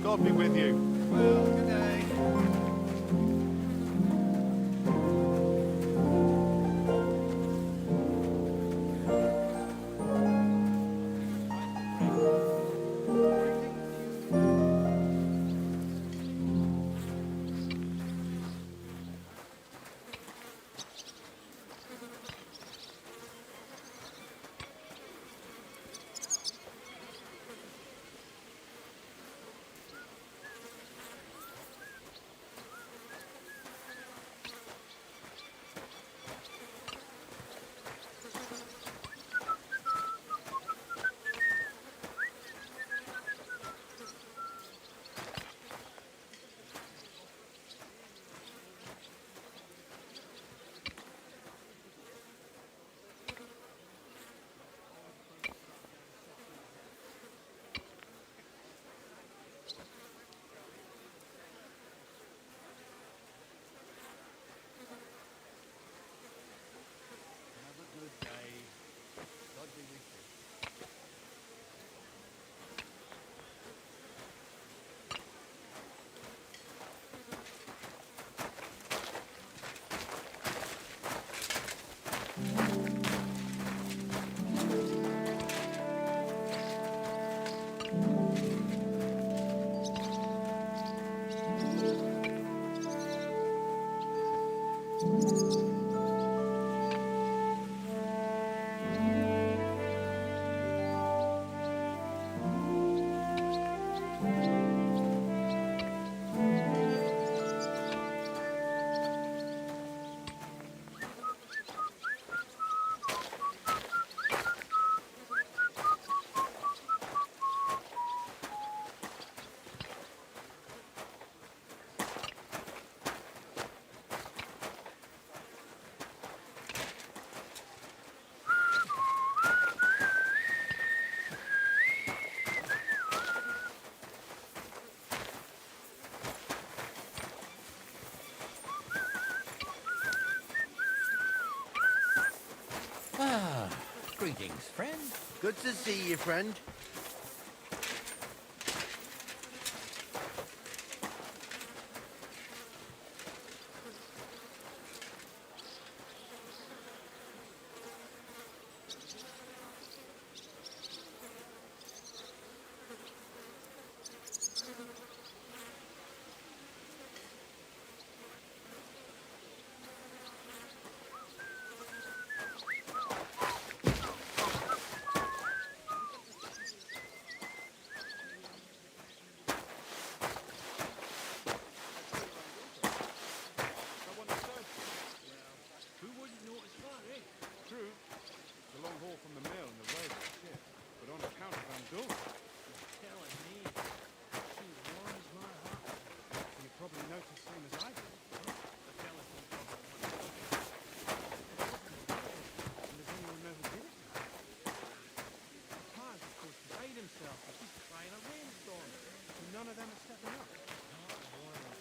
God be with you. Well, good day. Greetings, friend. Good to see you, friend. Who wouldn't notice that, eh? True. It's a long haul from the mill and the road is shit. But on account of Van Dulce, you're telling me. She warms my heart. You probably noticed the same as I did. The telephone problem was and does anyone know who did it? Paz, of course, betrayed himself, but he's crying a rainstorm. And none of them are stepping up. Not one of them.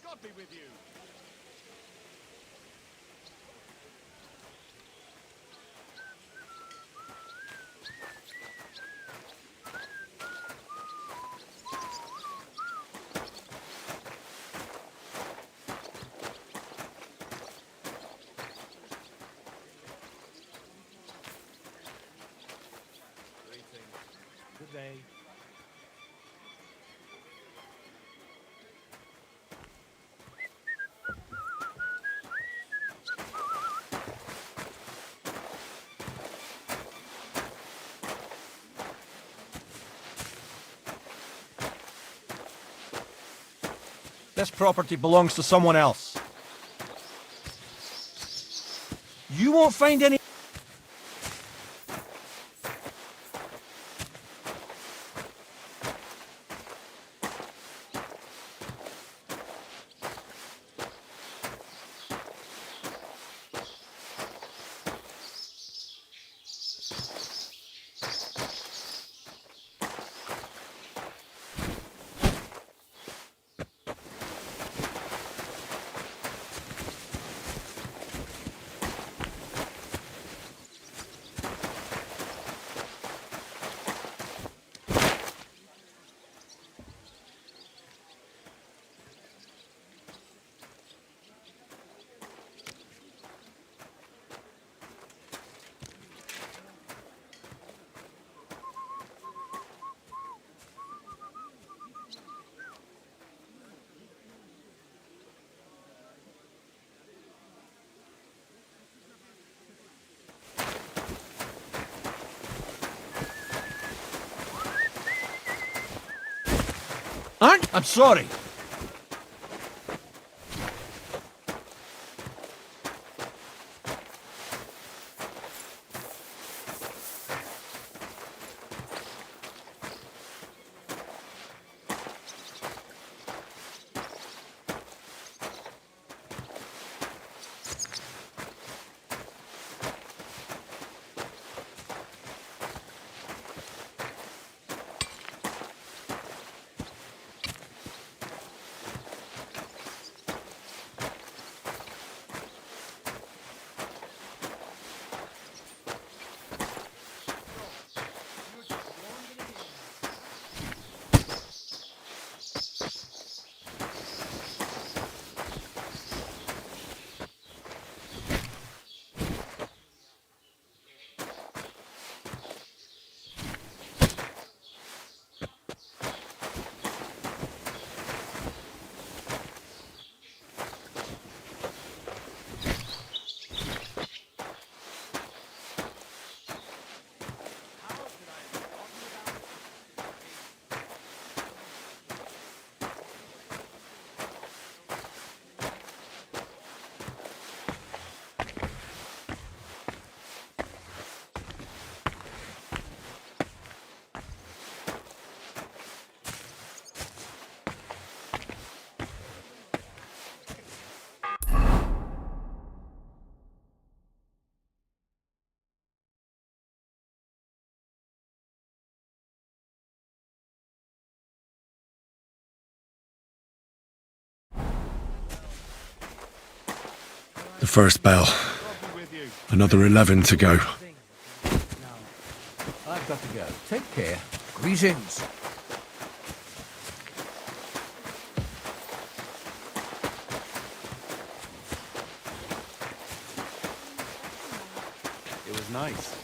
God be with you. Good day. This property belongs to someone else. You won't find any... I'm sorry. The first bell. Another 11 to go. I've got to go. Take care. Greetings. It was nice.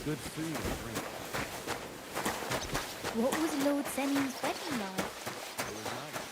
Good food and drink. What was Lord Senning's wedding like? It was nice.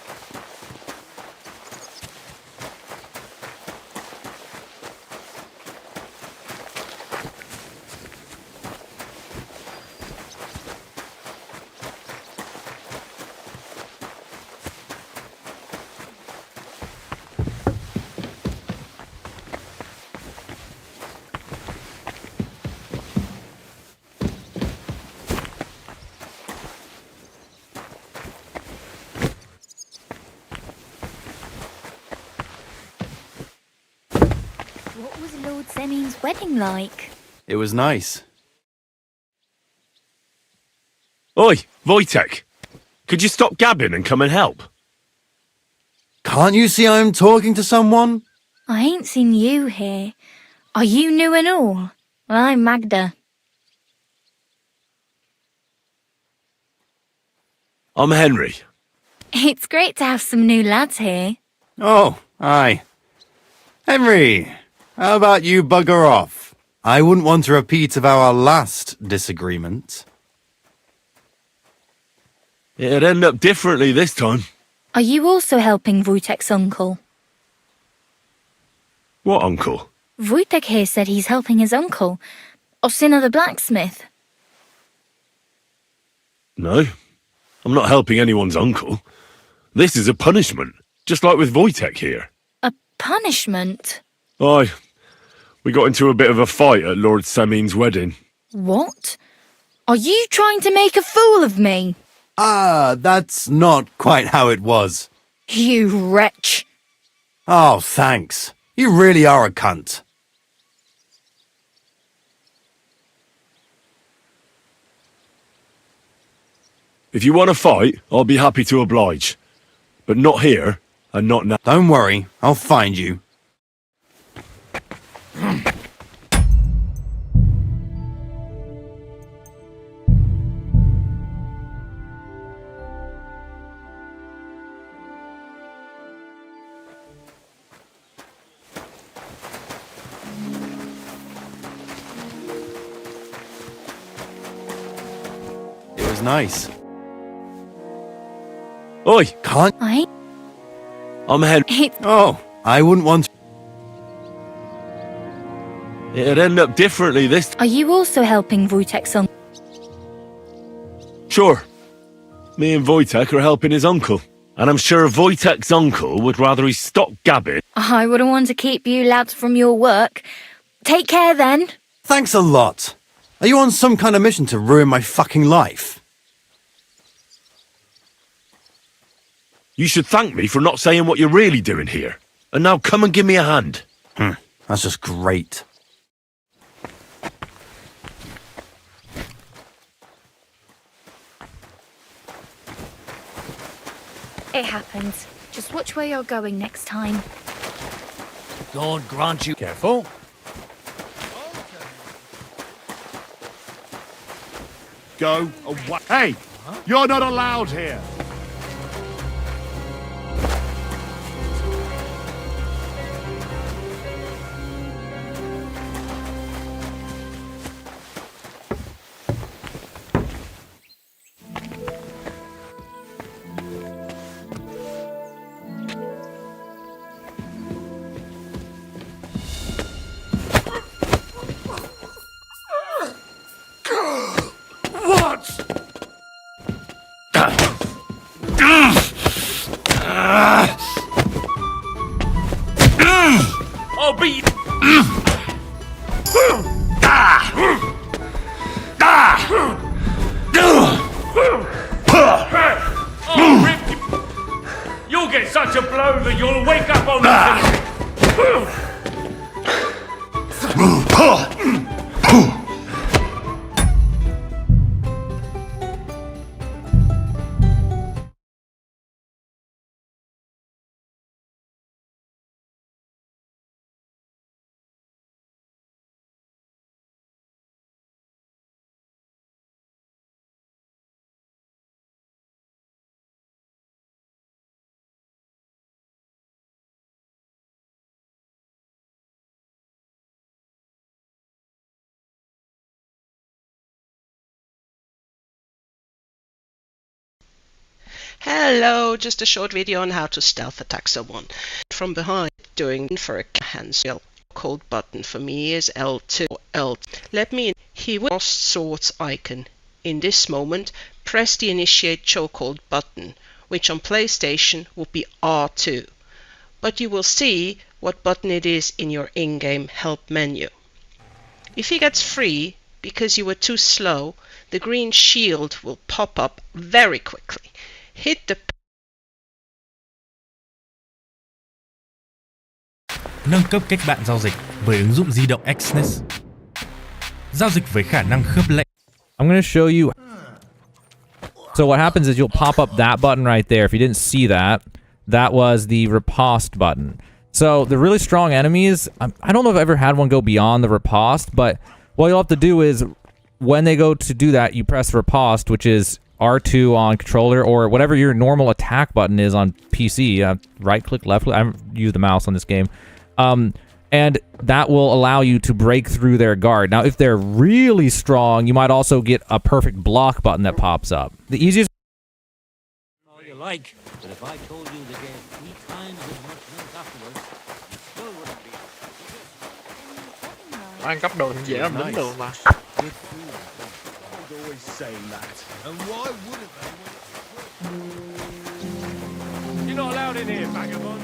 What was Lord Senning's wedding like? It was nice. Oi, Wojtek! Could you stop gabbing and come and help? Can't you see I'm talking to someone? I ain't seen you here. Are you new and all? Well, I'm Magda. I'm Henry. It's great to have some new lads here. Oh, aye. Henry, how about you bugger off? I wouldn't want a repeat of our last disagreement. It'd end up differently this time. Are you also helping Wojtek's uncle? What uncle? Wojtek here said he's helping his uncle, Osina the blacksmith. No, I'm not helping anyone's uncle. This is a punishment, just like with Wojtek here. A punishment? Aye, we got into a bit of a fight at Lord Samin's wedding. What? Are you trying to make a fool of me? Ah, that's not quite how it was. You wretch. Oh, thanks. You really are a cunt. If you want to fight, I'll be happy to oblige. But not here, and not now. Don't worry, I'll find you. It was nice. Oi! Can't I? I'm Henry. Oh, I wouldn't want to. It'd end up differently this Are you also helping Wojtek's uncle? Sure. Me and Wojtek are helping his uncle. And I'm sure Wojtek's uncle would rather he stop gabbing. I wouldn't want to keep you lads from your work. Take care then. Thanks a lot. Are you on some kind of mission to ruin my fucking life? You should thank me for not saying what you're really doing here. And now come and give me a hand. That's just great. It happens. Just watch where you're going next time. God grant you. Careful. Go away. Hey, you're not allowed here. I'll beat You'll get such a blow that you'll wake up on the Hello, just a short video on how to stealth attack someone from behind doing for a hands called button for me is L2 or L. Let me in. He will cross swords icon. In this moment, press the initiate chokehold button, which on PlayStation would be R2. But you will see what button it is in your in-game help menu. If he gets free because you were too slow, the green shield will pop up very quickly. Hit the Nâng cấp cách bạn giao dịch với ứng dụng di động Exness. Giao dịch với khả năng khớp lệnh. I'm going to show you. So what happens is you'll pop up that button right there. If you didn't see that, that was the riposte button. So the really strong enemies, I don't know if I've ever had one go beyond the riposte, but what you'll have to do is when they go to do that, you press riposte, which is R2 on controller or whatever your normal attack button is on PC. Right click, left click. I haven't used the mouse on this game. And that will allow you to break through their guard. Now, if they're really strong, you might also get a perfect block button that pops up. The easiest... All you like, but if I told you to get 3 times as much health afterwards, you still wouldn't be. Ăn cắp đồ dễ làm đính đường mà. Always saying that. And why wouldn't they? You're not allowed in here, vagabond.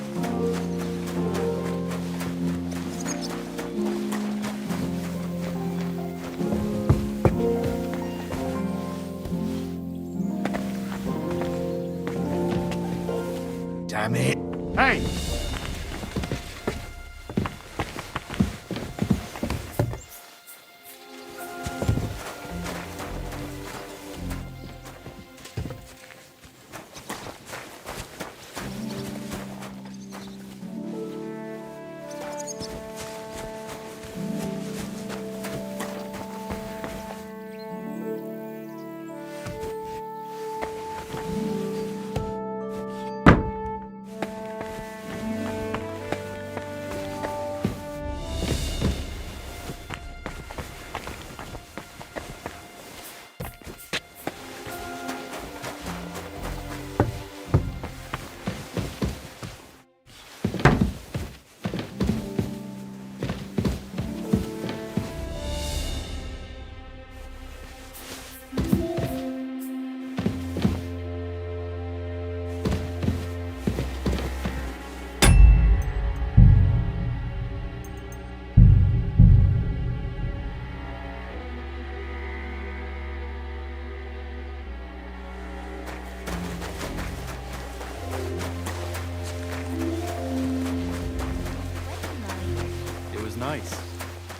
Damn it. Hey!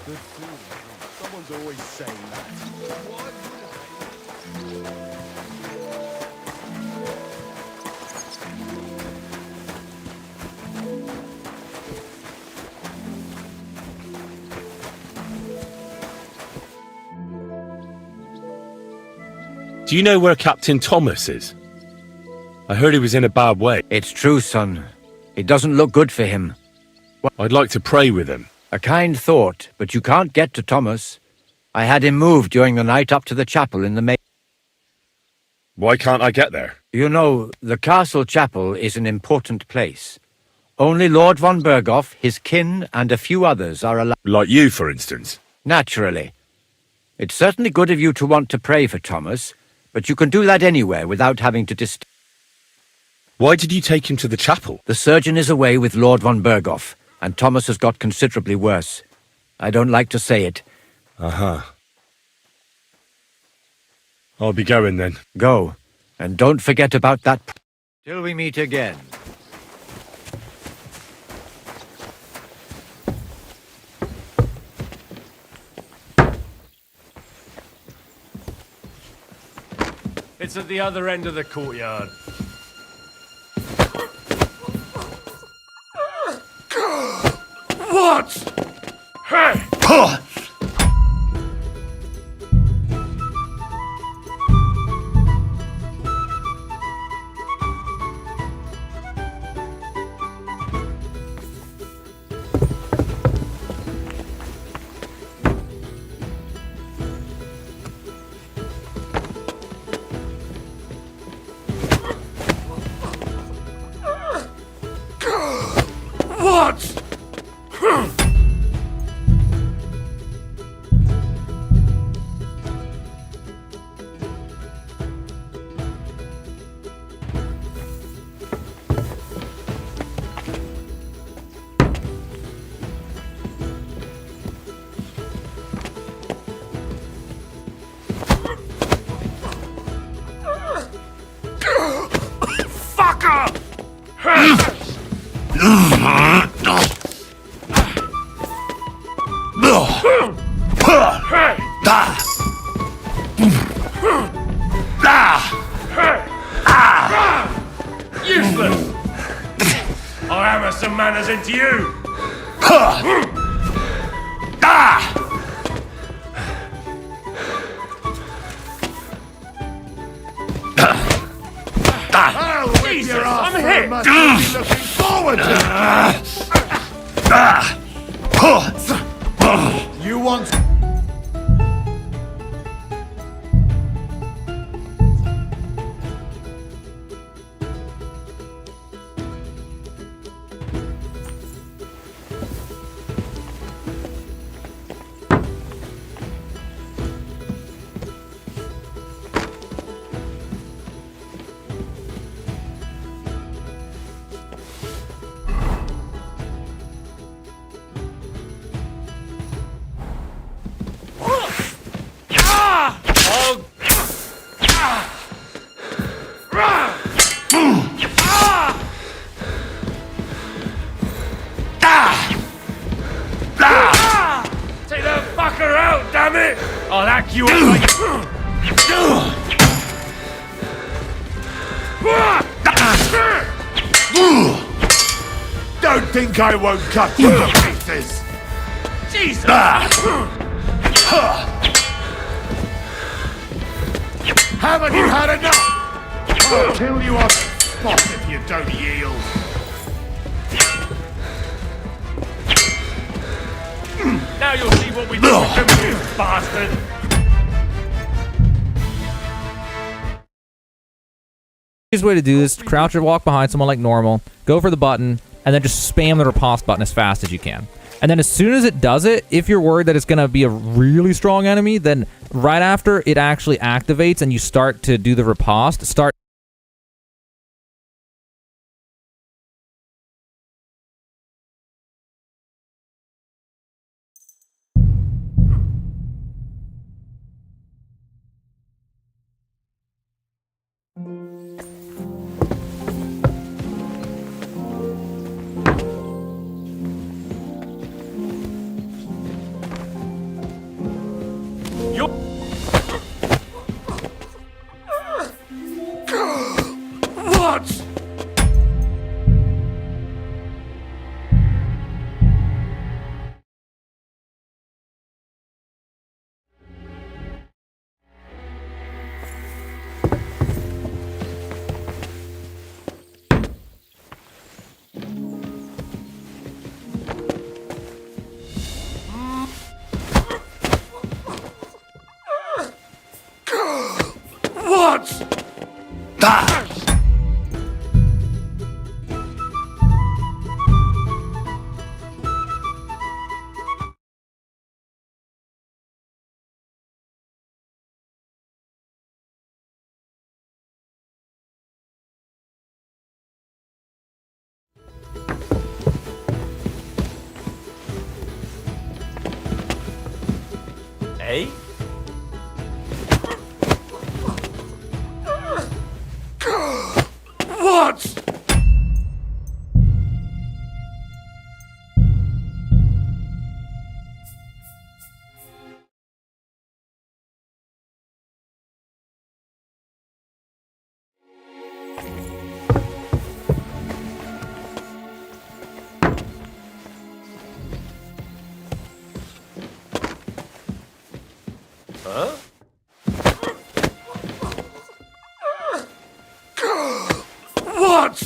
Someone's always saying that. Do you know where Captain Thomas is? I heard he was in a bad way. It's true, son. It doesn't look good for him. I'd like to pray with him. A kind thought, but you can't get to Thomas. I had him moved during the night up to the chapel in the main. Why can't I get there? You know, the castle chapel is an important place. Only Lord von Berghoff, his kin, and a few others are allowed. Like you, for instance. Naturally. It's certainly good of you to want to pray for Thomas, but you can do that anywhere without having to Why did you take him to the chapel? The surgeon is away with Lord von Berghoff, and Thomas has got considerably worse. I don't like to say it. Uh-huh. I'll be going then. Go, and don't forget about that. Till we meet again. It's at the other end of the courtyard. What? Hey! What? Useless! I'll hammer some manners into you! I'll whip your ass I'm for a hit. match you'll be looking forward to. You want... Take that fucker out, damn it! I'll hack you up like... Don't think I won't cut you to pieces. Jesus! Haven't you had enough? I'll kill you on the spot if you don't yield. Now you'll see what we do with you, bastard! Easiest way to do this, crouch or walk behind someone like normal, go for the button, and then just spam the riposte button as fast as you can. And then as soon as it does it, if you're worried that it's going to be a really strong enemy, then right after it actually activates and you start to do the riposte, start... What? Ah! Eh? What? Huh? What?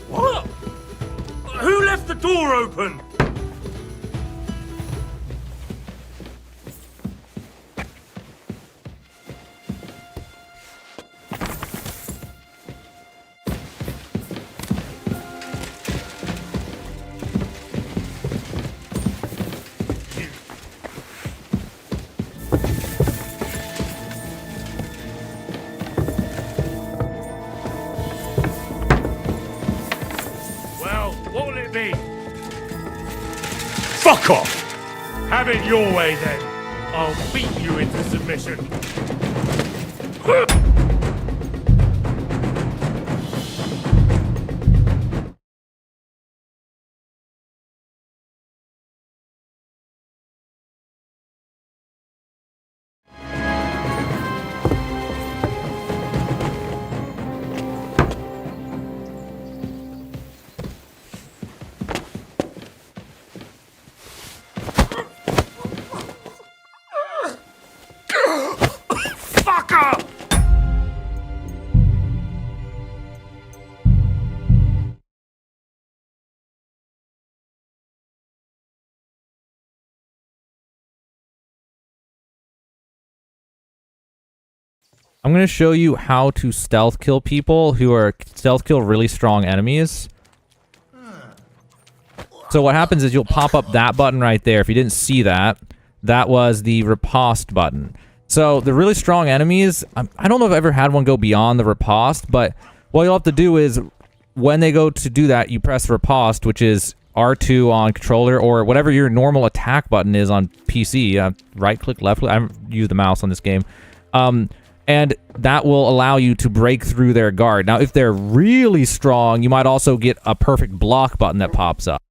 What? Who left the door open? Well, what'll it be? Fuck off! Have it your way then. I'll beat you into submission. Fucker! I'm going to show you how to stealth kill people who are stealth kill really strong enemies. So what happens is you'll pop up that button right there. If you didn't see that, that was the riposte button. So the really strong enemies, I don't know if I've ever had one go beyond the riposte, but what you'll have to do is when they go to do that, you press riposte, which is R2 on controller or whatever your normal attack button is on PC. Right click, left click. I haven't used the mouse on this game. And that will allow you to break through their guard. Now, if they're really strong, you might also get a perfect block button that pops up.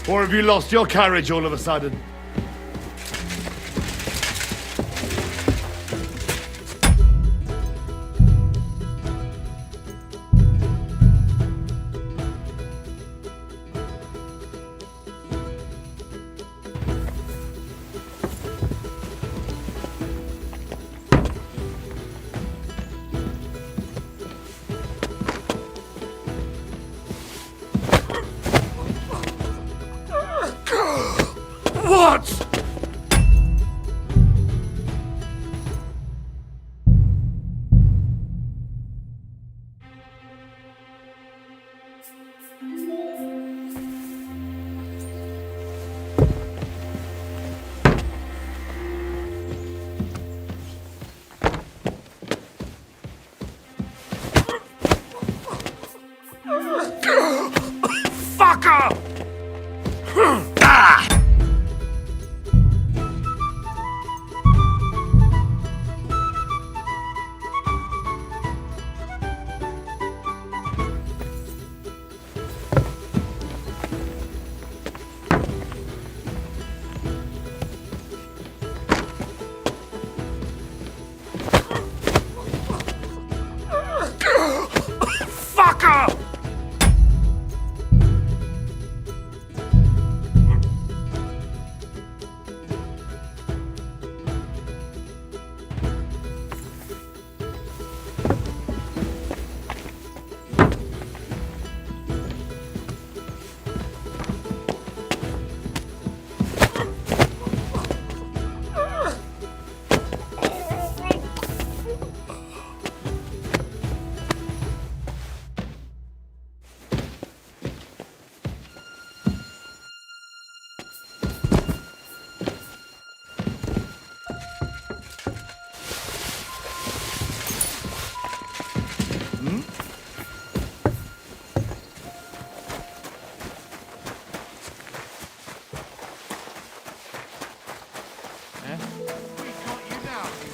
Or have you lost your courage all of a sudden? What? Fucker! Ah! Fucker!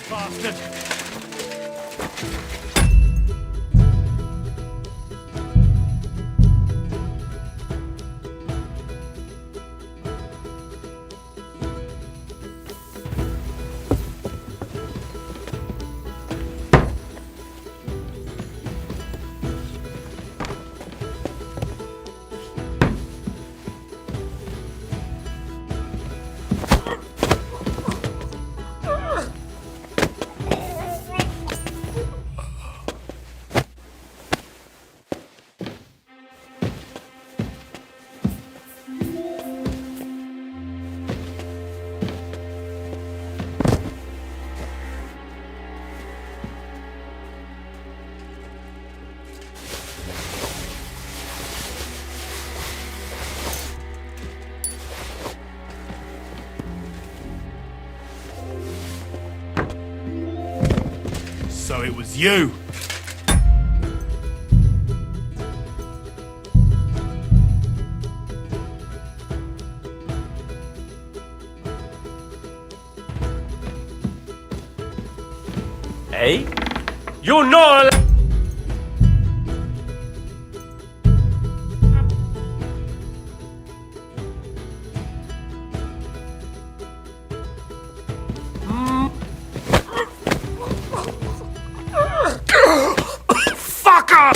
Bastard! So it was you! Hey? You're not allowed... Fucker!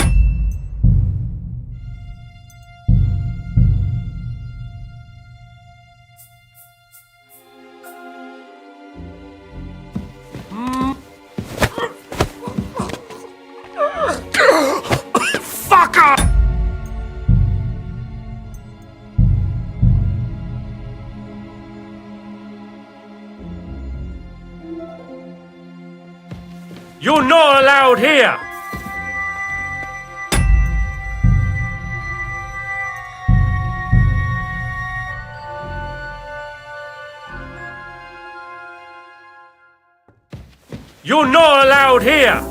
Fucker! You're not allowed here! You're not allowed here!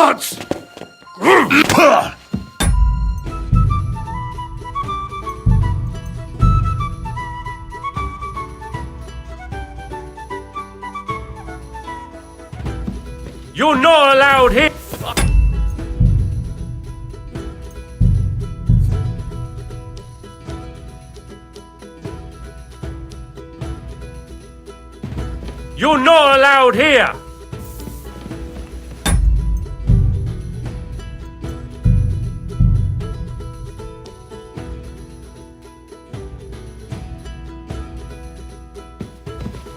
Guards! You're not allowed here! You're not allowed here!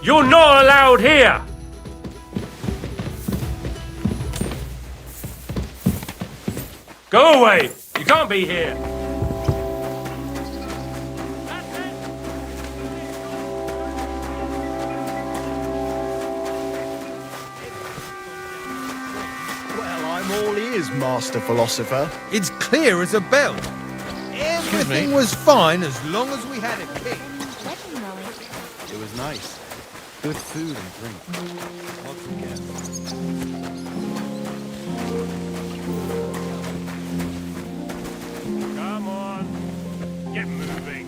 You're not allowed here! Go away! You can't be here! Well, I'm all ears, Master Philosopher. It's clear as a bell. Everything was fine as long as we had a king. It was nice. Good food and drink. Lots of guests. Come on! Get moving!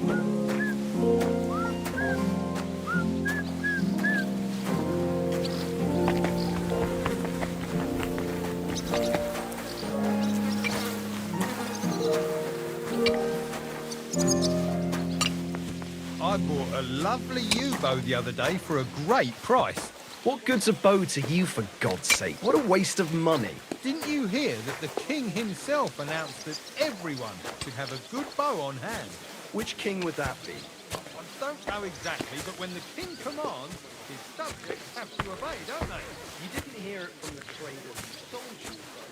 I bought a lovely U-bow the other day for a great price. What good's a bow to you, for God's sake? What a waste of money. Didn't you hear that the king himself announced that everyone should have a good bow on hand? Which king would that be? I don't know exactly, but when the king commands, his subjects have to obey, don't they? You didn't hear it from the trader who sold you the bow.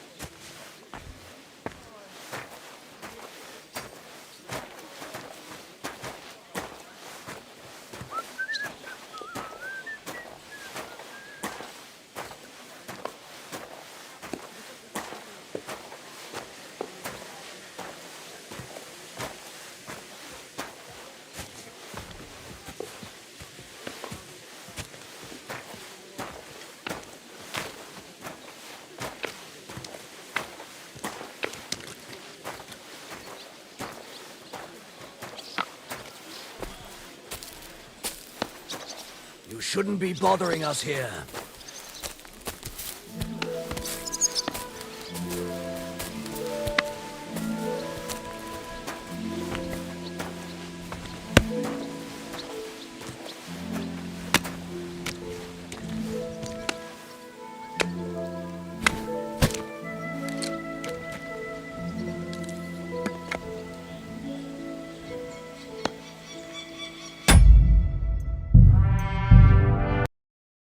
You shouldn't be bothering us here.